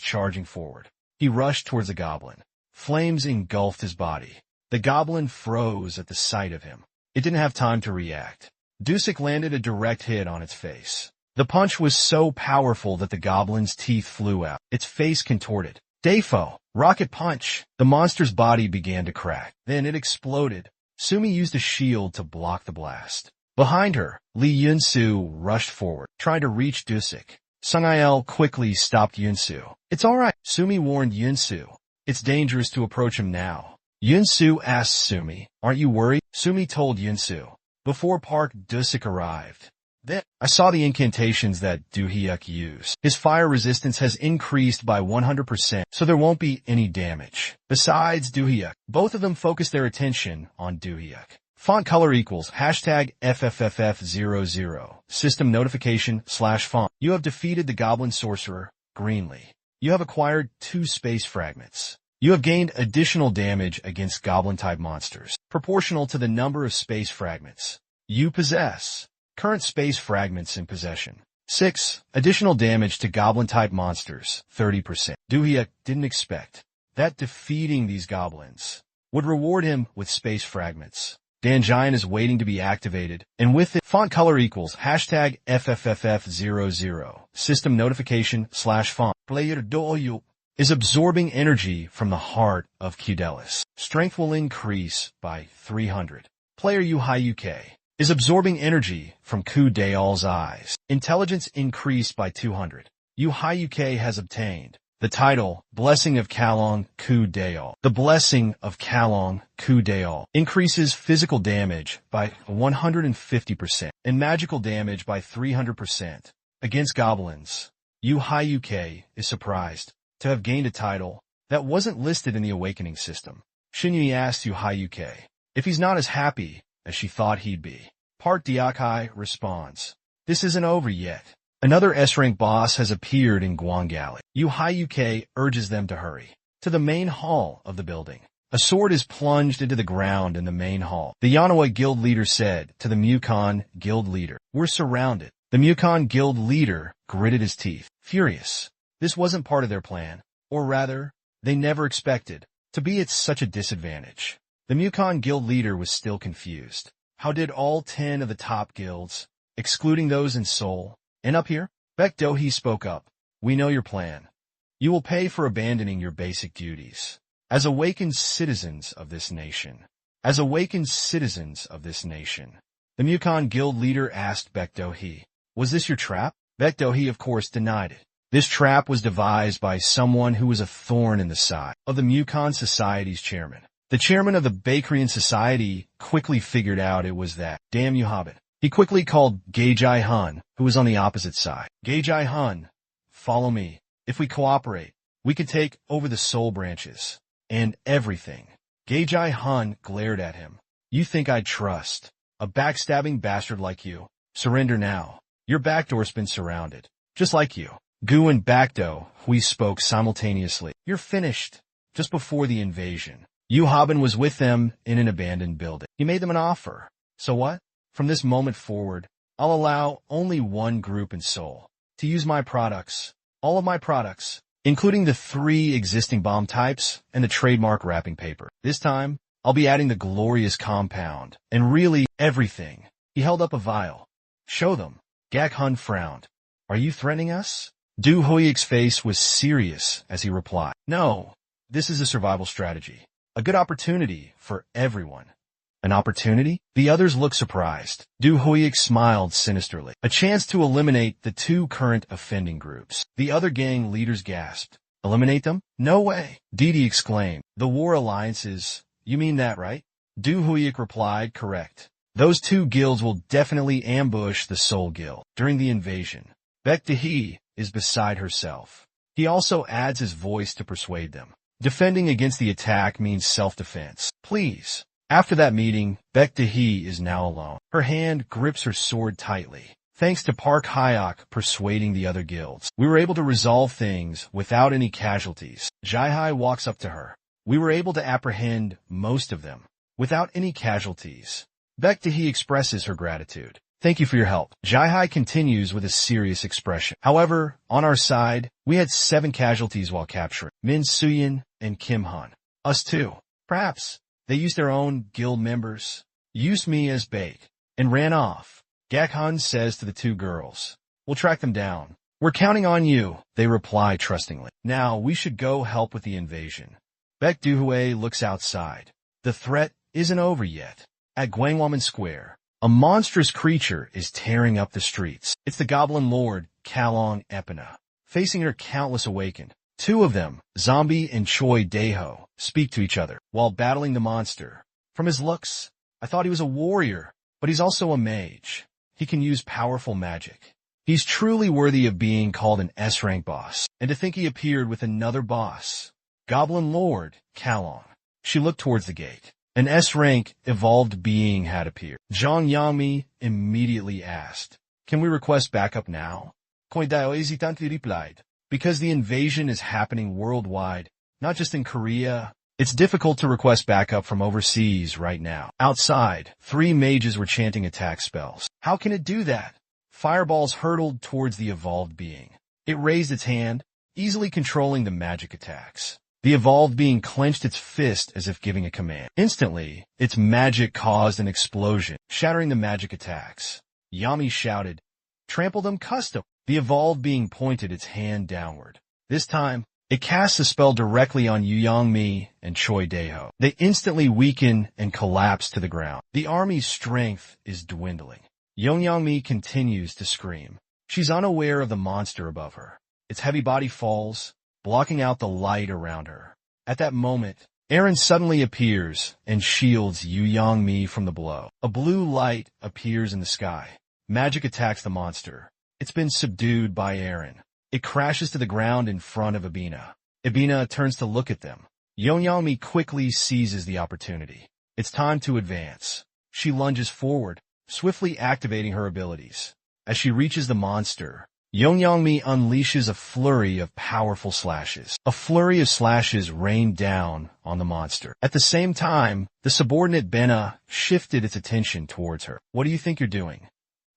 Speaker 1: charging forward. He rushed towards the goblin. Flames engulfed his body. The goblin froze at the sight of him. It didn't have time to react. Dusik landed a direct hit on its face. The punch was so powerful that the goblin's teeth flew out. Its face contorted. Defo! Rocket punch! The monster's body began to crack. Then it exploded. Sumi used a shield to block the blast. Behind her, Li Yunsu rushed forward, trying to reach Dusik. Sung-Il quickly stopped Yunsu. It's all right, Sumi warned Yunsu. It's dangerous to approach him now. Yunsu asked Sumi, Aren't you worried? Sumi told Yunsu. Before Park Dusik arrived. Then, I saw the incantations that Duhyuk used. His fire resistance has increased by 100%, so there won't be any damage. Besides Duhyuk, both of them focused their attention on Duhyuk. Font color equals #FFFF00. System notification /font. You have defeated the goblin sorcerer, Greenlee. You have acquired 2 space fragments. You have gained additional damage against goblin-type monsters, proportional to the number of space fragments you possess. Current space fragments in possession. 6. Additional damage to goblin-type monsters, 30%. Doak didn't expect that defeating these goblins would reward him with space fragments. Dangiant is waiting to be activated, and with it, font color equals hashtag FFFF00, system notification /font. Player Doak is absorbing energy from the heart of Cudelis. Strength will increase by 300. Player Yuhayuk is absorbing energy from Kudeal's eyes. Intelligence increased by 200. Yuhayuk has obtained the title Blessing of Kalong Kudeal. The Blessing of Kalong Kudeal increases physical damage by 150% and magical damage by 300% against goblins. Yuhayuk is surprised to have gained a title that wasn't listed in the awakening system. Shinyui asked Yuhayuk if he's not as happy as she thought he'd be. Part Diakai responds, "This isn't over yet." Another S-rank boss has appeared in Guangali. Yuhayuk urges them to hurry to the main hall of the building. A sword is plunged into the ground in the main hall. The Yanoa guild leader said to the Mukon guild leader, "We're surrounded." The Mukon guild leader gritted his teeth, furious. This wasn't part of their plan, or rather, they never expected to be at such a disadvantage. The Mukon guild leader was still confused. How did all 10 of the top guilds, excluding those in Seoul, end up here? Baekdohi spoke up. "We know your plan. You will pay for abandoning your basic duties. As awakened citizens of this nation. As awakened citizens of this nation." The Mukon guild leader asked Baekdohi, "Was this your trap?" Baekdohi, of course, denied it. This trap was devised by someone who was a thorn in the side of the Mukon Society's chairman. The chairman of the Bakrian Society quickly figured out it was that damn Yuhabit. He quickly called Gaejai Hun, who was on the opposite side. "Gaejai Hun, follow me. If we cooperate, we could take over the soul branches and everything." Gaejai Hun glared at him. "You think I'd trust a backstabbing bastard like you? Surrender now. Your backdoor's been surrounded. Just like you." Gu and Baekdo, we spoke simultaneously. "You're finished." Just before the invasion, Yuhabin was with them in an abandoned building. He made them an offer. "So what? From this moment forward, I'll allow only one group in Seoul to use my products, all of my products, including the 3 existing bomb types and the trademark wrapping paper. This time, I'll be adding the glorious compound, and really everything." He held up a vial. "Show them." Gak Hun frowned. "Are you threatening us?" Du Hoyik's face was serious as he replied, "No, this is a survival strategy. A good opportunity for everyone." "An opportunity?" The others looked surprised. Du Hoyik smiled sinisterly. "A chance to eliminate the 2 current offending groups." The other gang leaders gasped. "Eliminate them? No way!" Didi exclaimed. "The war alliances, you mean that, right?" Du Hoyik replied, "Correct. Those 2 guilds will definitely ambush the Soul Guild during the invasion." Baekdohi is beside herself. He also adds his voice to persuade them. Defending against the attack means self-defense. Please. After that meeting, Baekdohi is now alone. Her hand grips her sword tightly. Thanks to Park Hyok persuading the other guilds, we were able to resolve things without any casualties. Jaihai walks up to her. "We were able to apprehend most of them without any casualties." Baekdohi expresses her gratitude. "Thank you for your help." Jaihai continues with a serious expression. "However, on our side, we had 7 casualties while capturing Min Suyin and Kim Han. Us too. Perhaps they used their own guild members, used me as bait, and ran off." Gak Han says to the 2 girls, "We'll track them down." "We're counting on you," they reply trustingly. "Now we should go help with the invasion." Baek Duhue looks outside. The threat isn't over yet. At Gwangwaman Square, a monstrous creature is tearing up the streets. It's the Goblin Lord, Kalong Epina. Facing her countless awakened, 2 of them, Zombie and Choi Daeho, speak to each other while battling the monster. From his looks, I thought he was a warrior, but he's also a mage. He can use powerful magic. He's truly worthy of being called an S-rank boss, and to think he appeared with another boss. Goblin Lord, Kalong. She looked towards the gate. An S-rank evolved being had appeared. Zhang Yangmi immediately asked, "Can we request backup now?" Koidaio hesitantly replied, Because the invasion is happening worldwide, not just in Korea. It's difficult to request backup from overseas right now. Outside, 3 mages were chanting attack spells. How can it do that? Fireballs hurtled towards the evolved being. It raised its hand, easily controlling the magic attacks. The evolved being clenched its fist as if giving a command. Instantly, its magic caused an explosion, shattering the magic attacks. Yami shouted, "Trample them custom." The evolved being pointed its hand downward. This time, it cast the spell directly on Youngmi and Choi Daeho. They instantly weaken and collapse to the ground. The army's strength is dwindling. Youngmi continues to scream. She's unaware of the monster above her. Its heavy body falls, blocking out the light around her. At that moment, Aaron suddenly appears and shields Youngmi from the blow. A blue light appears in the sky. Magic attacks the monster. It's been subdued by Aaron. It crashes to the ground in front of Ibina. Ibina turns to look at them. Youngmi quickly seizes the opportunity. It's time to advance. She lunges forward, swiftly activating her abilities. As she reaches the monster, Youngmi unleashes a flurry of powerful slashes. A flurry of slashes rained down on the monster. At the same time, the subordinate Bena shifted its attention towards her. "What do you think you're doing?"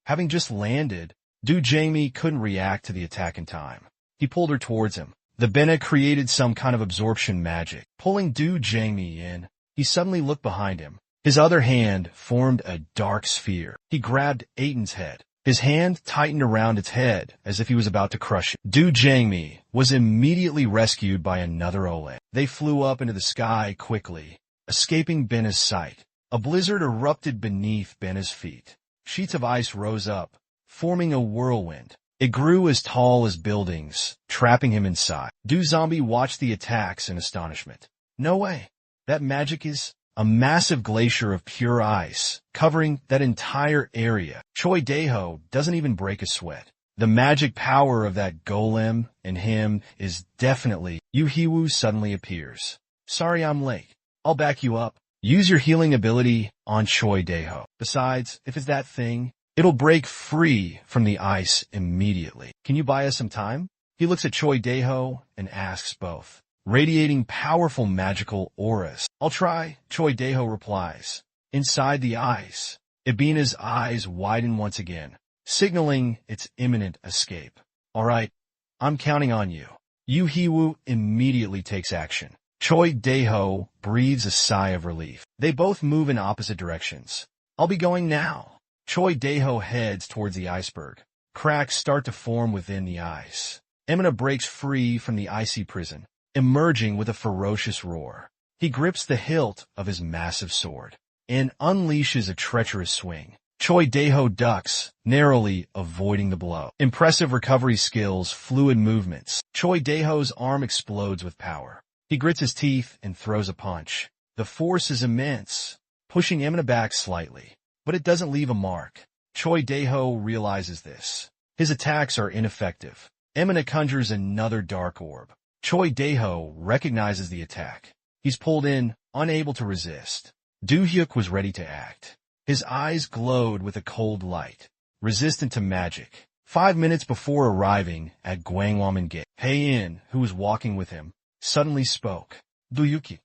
Speaker 1: Having just landed, Du Jamie couldn't react to the attack in time. He pulled her towards him. The Bena created some kind of absorption magic. Pulling Du Jamie in, he suddenly looked behind him. His other hand formed a dark sphere. He grabbed Aiton's head. His hand tightened around its head as if he was about to crush it. Du Jamie was immediately rescued by another Ole. They flew up into the sky quickly, escaping Bena's sight. A blizzard erupted beneath Bena's feet. Sheets of ice rose up, forming a whirlwind. It grew as tall as buildings, trapping him inside. Du Zombie watched the attacks in astonishment. "No way. That magic is..." A massive glacier of pure ice, covering that entire area. Choi Daeho doesn't even break a sweat. The magic power of that golem and him is definitely... Yu suddenly appears. "Sorry I'm late. I'll back you up." Use your healing ability on Choi Daeho. Besides, if it's that thing, it'll break free from the ice immediately. "Can you buy us some time?" He looks at Choi Daeho and asks both, radiating powerful magical auras. "I'll try," Choi Daeho replies. Inside the ice, Ibina's eyes widen once again, signaling its imminent escape. "All right, I'm counting on you." Yu immediately takes action. Choi Daeho breathes a sigh of relief. They both move in opposite directions. "I'll be going now." Choi Daeho heads towards the iceberg. Cracks start to form within the ice. Emina breaks free from the icy prison, emerging with a ferocious roar. He grips the hilt of his massive sword and unleashes a treacherous swing. Choi Daeho ducks, narrowly avoiding the blow. Impressive recovery skills, fluid movements. Choi Daeho's arm explodes with power. He grits his teeth and throws a punch. The force is immense, pushing Emina back slightly, but it doesn't leave a mark. Choi Daeho realizes this. His attacks are ineffective. Emina conjures another dark orb. Choi Daeho recognizes the attack. He's pulled in, unable to resist. Do-hyuk was ready to act. His eyes glowed with a cold light, resistant to magic. 5 minutes before arriving at Gwanghwamun Gate, Hae-in, who was walking with him, suddenly spoke. "Do-yuki,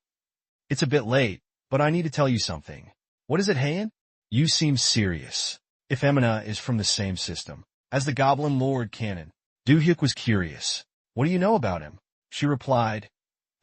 Speaker 1: it's a bit late, but I need to tell you something." "What is it, Hae-in?" "You seem serious. If Emina is from the same system as the Goblin Lord Canon." Do-hyuk was curious. "What do you know about him?" She replied,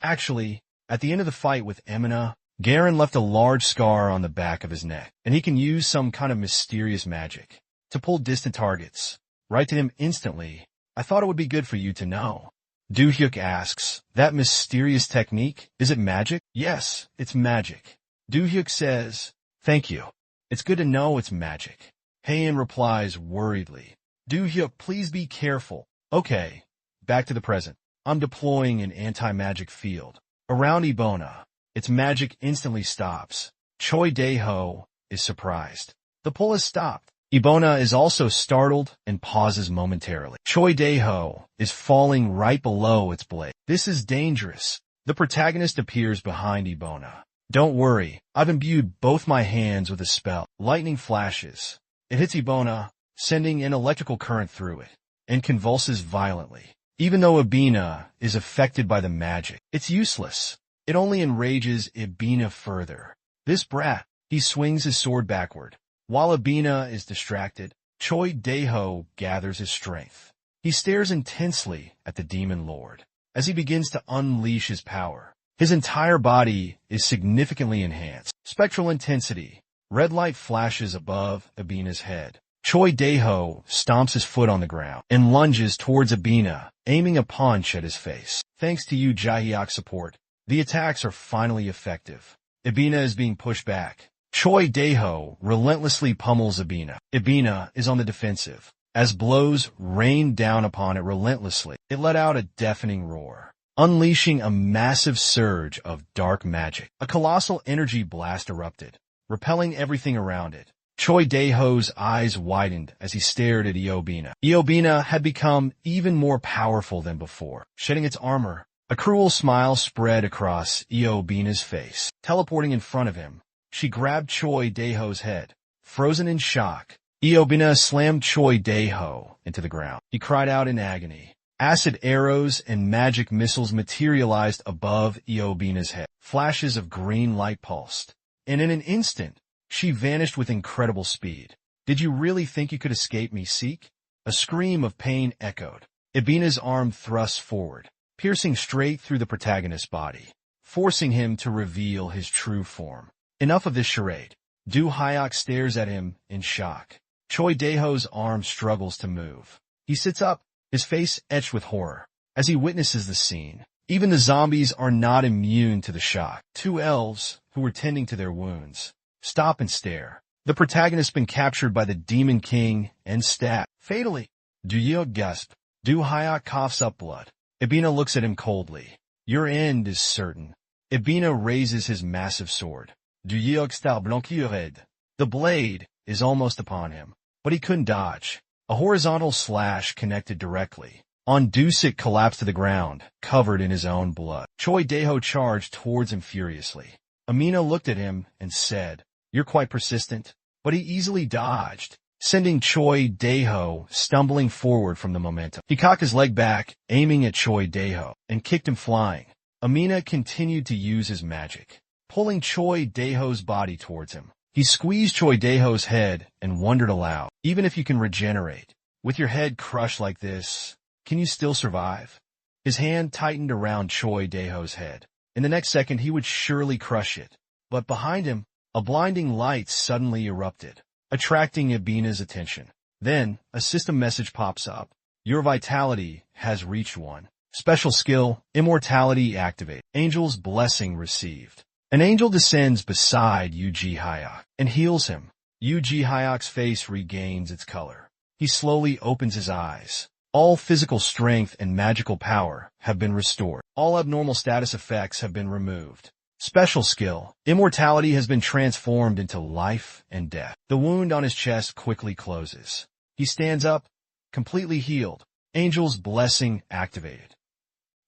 Speaker 1: "Actually, at the end of the fight with Emina, Garen left a large scar on the back of his neck, and he can use some kind of mysterious magic to pull distant targets right to him instantly. I thought it would be good for you to know." Do-hyuk asks, "That mysterious technique, is it magic?" "Yes, it's magic." Do-hyuk says, "Thank you. It's good to know it's magic." Hae-in replies worriedly, "Do-hyuk, please be careful." "Okay, back to the present. I'm deploying an anti-magic field around Ibona. Its magic instantly stops." Choi Daeho is surprised. The pull has stopped. Ibona is also startled and pauses momentarily. Choi Daeho is falling right below its blade. This is dangerous. The protagonist appears behind Ibona. "Don't worry, I've imbued both my hands with a spell." Lightning flashes. It hits Ibona, sending an electrical current through it, and convulses violently. Even though Ibina is affected by the magic, it's useless. It only enrages Ibina further. This brat, he swings his sword backward. While Ibina is distracted, Choi Daeho gathers his strength. He stares intensely at the demon lord. As he begins to unleash his power, his entire body is significantly enhanced. Spectral intensity. Red light flashes above Ibina's head. Choi Daeho stomps his foot on the ground and lunges towards Ibina, aiming a punch at his face. Thanks to you Jaehyuk's support, the attacks are finally effective. Ibina is being pushed back. Choi Daeho relentlessly pummels Ibina. Ibina is on the defensive. As blows rained down upon it relentlessly, it let out a deafening roar, unleashing a massive surge of dark magic. A colossal energy blast erupted, repelling everything around it. Choi Daeho's eyes widened as he stared at Iobina. Iobina had become even more powerful than before. Shedding its armor, a cruel smile spread across Iobina's face. Teleporting in front of him, she grabbed Choi Daeho's head. Frozen in shock, Iobina slammed Choi Daeho into the ground. He cried out in agony. Acid arrows and magic missiles materialized above Iobina's head. Flashes of green light pulsed, and in an instant, she vanished with incredible speed. Did you really think you could escape me, Seek? A scream of pain echoed. Ibina's arm thrust forward, piercing straight through the protagonist's body, forcing him to reveal his true form. Enough of this charade. Do Hyuk stares at him in shock. Choi Daeho's arm struggles to move. He sits up, his face etched with horror. As he witnesses the scene, even the zombies are not immune to the shock. Two elves, who were tending to their wounds, stop and stare. The protagonist's been captured by the Demon King and stabbed fatally. Do Yeok gasp. Do Hyuk coughs up blood. Ibina looks at him coldly. Your end is certain. Ibina raises his massive sword. Du Yeok style blanquiered. The blade is almost upon him, but he couldn't dodge. A horizontal slash connected directly. On Dusik collapsed to the ground, covered in his own blood. Choi Daeho charged towards him furiously. Amina looked at him and said, You're quite persistent. But he easily dodged, sending Choi Daeho stumbling forward from the momentum. He cocked his leg back, aiming at Choi Daeho, and kicked him flying. Amina continued to use his magic, pulling Choi Daeho's body towards him. He squeezed Choi Daeho's head and wondered aloud, even if you can regenerate, with your head crushed like this, can you still survive? His hand tightened around Choi Daeho's head. In the next second, he would surely crush it. But behind him, a blinding light suddenly erupted, attracting Ibina's attention. Then, a system message pops up. Your vitality has reached 1. Special skill, immortality activate. Angel's blessing received. An angel descends beside Yuji Hyuk and heals him. Yuji Hyuk's face regains its color. He slowly opens his eyes. All physical strength and magical power have been restored. All abnormal status effects have been removed. Special skill, immortality has been transformed into life and death. The wound on his chest quickly closes. He stands up, completely healed. Angel's blessing activated.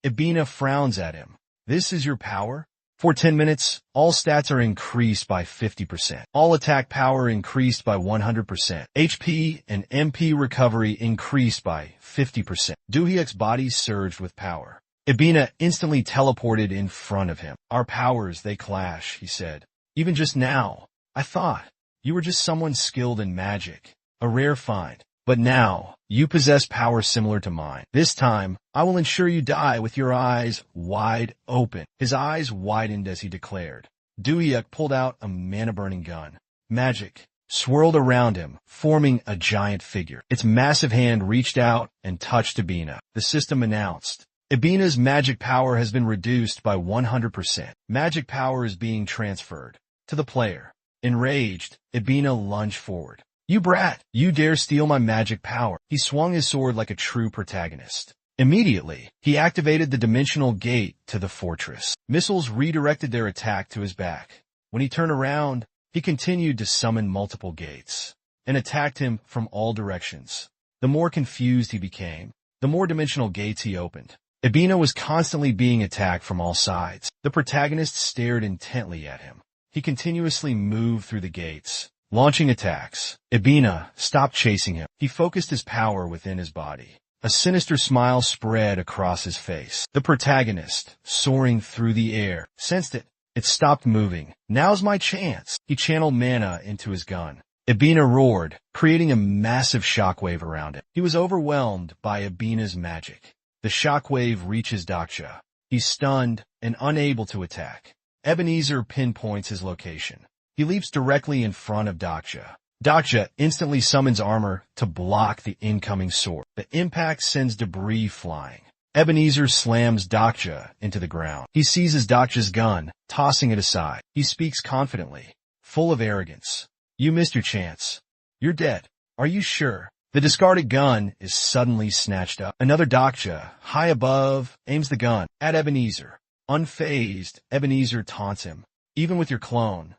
Speaker 1: Ibina frowns at him. This is your power? For 10 minutes, all stats are increased by 50%. All attack power increased by 100%. HP and MP recovery increased by 50%. Doohyuk's body surged with power. Ibina instantly teleported in front of him. Our powers, they clash, he said. Even just now, I thought you were just someone skilled in magic, a rare find. But now, you possess power similar to mine. This time, I will ensure you die with your eyes wide open. His eyes widened as he declared. Doohyuk pulled out a mana-burning gun. Magic swirled around him, forming a giant figure. Its massive hand reached out and touched Ibina. The system announced, Ibina's magic power has been reduced by 100%. Magic power is being transferred to the player. Enraged, Ibina lunged forward. You brat! You dare steal my magic power! He swung his sword like a true protagonist. Immediately, he activated the dimensional gate to the fortress. Missiles redirected their attack to his back. When he turned around, he continued to summon multiple gates and attacked him from all directions. The more confused he became, the more dimensional gates he opened. Ibina was constantly being attacked from all sides. The protagonist stared intently at him. He continuously moved through the gates, launching attacks. Ibina stopped chasing him. He focused his power within his body. A sinister smile spread across his face. The protagonist, soaring through the air, sensed it. It stopped moving. Now's my chance. He channeled mana into his gun. Ibina roared, creating a massive shockwave around it. He was overwhelmed by Ibina's magic. The shockwave reaches Daksha. He's stunned and unable to attack. Ebenezer pinpoints his location. He leaps directly in front of Daksha. Daksha instantly summons armor to block the incoming sword. The impact sends debris flying. Ebenezer slams Daksha into the ground. He seizes Daksha's gun, tossing it aside. He speaks confidently, full of arrogance. You missed your chance. You're dead. Are you sure? The discarded gun is suddenly snatched up. Another Daksha, high above, aims the gun at Ebenezer. Unfazed, Ebenezer taunts him. Even with your clone,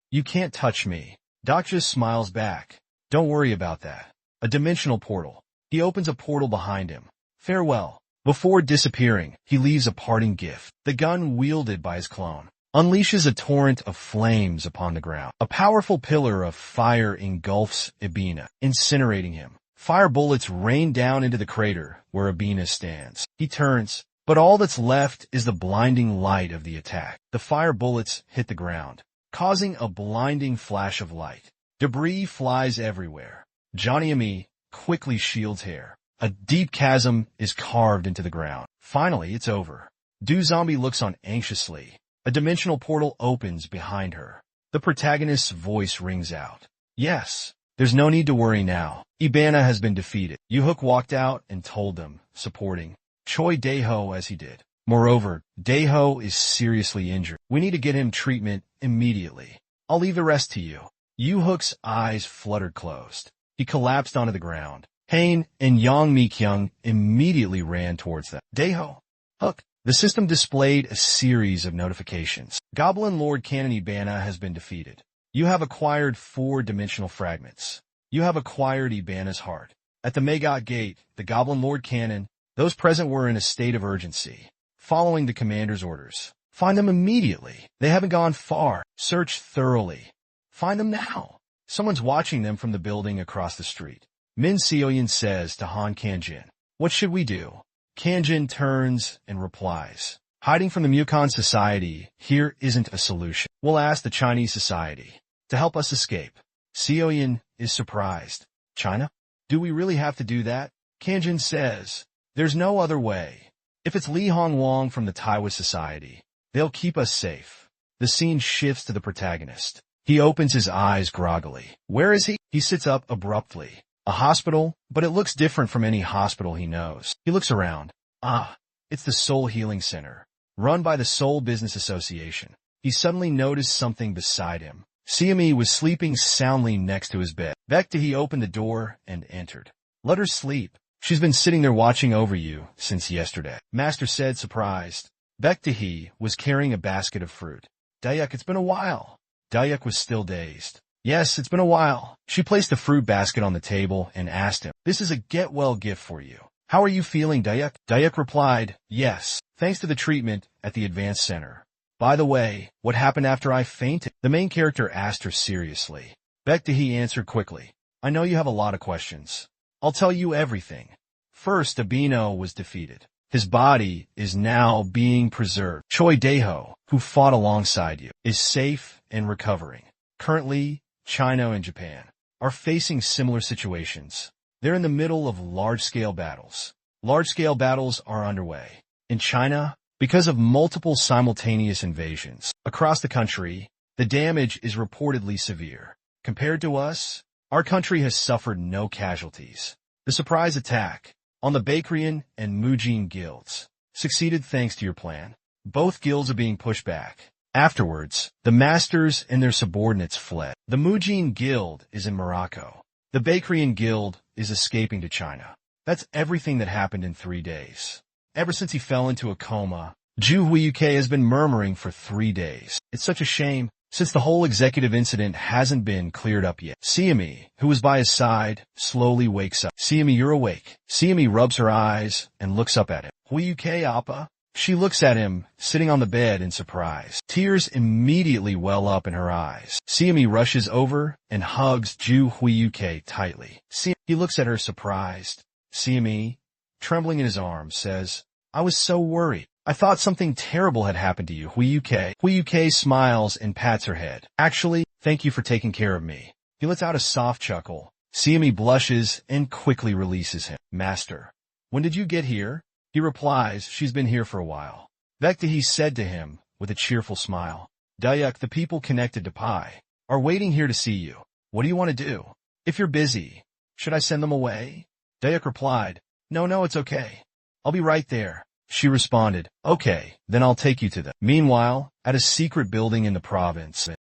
Speaker 1: you can't touch me. Daksha smiles back. Don't worry about that. A dimensional portal. He opens a portal behind him. Farewell. Before disappearing, he leaves a parting gift. The gun wielded by his clone unleashes a torrent of flames upon the ground. A powerful pillar of fire engulfs Ibina, incinerating him. Fire bullets rain down into the crater where Ibina stands. He turns, but all that's left is the blinding light of the attack. The fire bullets hit the ground, causing a blinding flash of light. Debris flies everywhere. Johnny Ami quickly shields hair. A deep chasm is carved into the ground. Finally, it's over. Do Zombie looks on anxiously. A dimensional portal opens behind her. The protagonist's voice rings out. Yes, there's no need to worry now. Ibana has been defeated. Yuhook walked out and told them, supporting Choi Daeho as he did. Moreover, Daeho is seriously injured. We need to get him treatment immediately. I'll leave the rest to you. Yuhook's eyes fluttered closed. He collapsed onto the ground. Hain and Yang Mi-kyung immediately ran towards them. Daeho, Hook. The system displayed a series of notifications. Goblin Lord Canon Ibana has been defeated. You have acquired 4 dimensional fragments. You have acquired Ibana's heart. At the Magot Gate, the Goblin Lord Canon, those present were in a state of urgency, following the commander's orders. Find them immediately. They haven't gone far. Search thoroughly. Find them now. Someone's watching them from the building across the street. Min Seoyin says to Han Kanjin, what should we do? Kanjin turns and replies, hiding from the Mukon Society here isn't a solution. We'll ask the Chinese Society to help us escape. Seoyin is surprised. China? Do we really have to do that? Kanjin says, there's no other way. If it's Li Hongwang from the Taiwan Society, they'll keep us safe. The scene shifts to the protagonist. He opens his eyes groggily. Where is he? He sits up abruptly. A hospital, but it looks different from any hospital he knows. He looks around. Ah, it's the Seoul Healing Center, run by the Seoul Business Association. He suddenly noticed something beside him. Siami was sleeping soundly next to his bed. Baek-tae opened the door and entered. Let her sleep. She's been sitting there watching over you since yesterday. Master said, surprised. Baek-tae was carrying a basket of fruit. Dayak, it's been a while. Dayak was still dazed. Yes, it's been a while. She placed the fruit basket on the table and asked him, this is a get-well gift for you. How are you feeling, Dayak? Dayak replied, yes, thanks to the treatment at the advanced center. By the way, what happened after I fainted? The main character asked her seriously. Baek-tae answered quickly, I know you have a lot of questions. I'll tell you everything. First, Abino was defeated. His body is now being preserved. Choi Daeho, who fought alongside you, is safe and recovering. Currently, China and Japan are facing similar situations. They're in the middle of large-scale battles. Large-scale battles are underway. In China, because of multiple simultaneous invasions across the country, the damage is reportedly severe. Compared to us, our country has suffered no casualties. The surprise attack on the Bakrian and Mujin guilds succeeded thanks to your plan. Both guilds are being pushed back. Afterwards, the masters and their subordinates fled. The Mujin Guild is in Morocco. The Bakrian Guild is escaping to China. That's everything that happened in 3 days. Ever since he fell into a coma, Ju Huiyuke has been murmuring for 3 days. It's such a shame, since the whole executive incident hasn't been cleared up yet. Siami, who was by his side, slowly wakes up. Siami, you're awake. Siami rubs her eyes and looks up at him. Huiyuke, Appa? She looks at him, sitting on the bed in surprise. Tears immediately well up in her eyes. Siami rushes over and hugs Ju Huiyuke tightly. He looks at her surprised. Siami, trembling in his arms, says, "I was so worried. I thought something terrible had happened to you, Hui-Uk." Hui-Uk smiles and pats her head. "Actually, thank you for taking care of me." He lets out a soft chuckle. Siami blushes and quickly releases him. "Master, when did you get here?" He replies, "She's been here for a while." Vektahi said to him with a cheerful smile, "Dayak, the people connected to Pi are waiting here to see you. What do you want to do? If you're busy, should I send them away?" Dayak replied, No, it's okay. I'll be right there." She responded, "Okay, then I'll take you to them." Meanwhile, at a secret building in the province,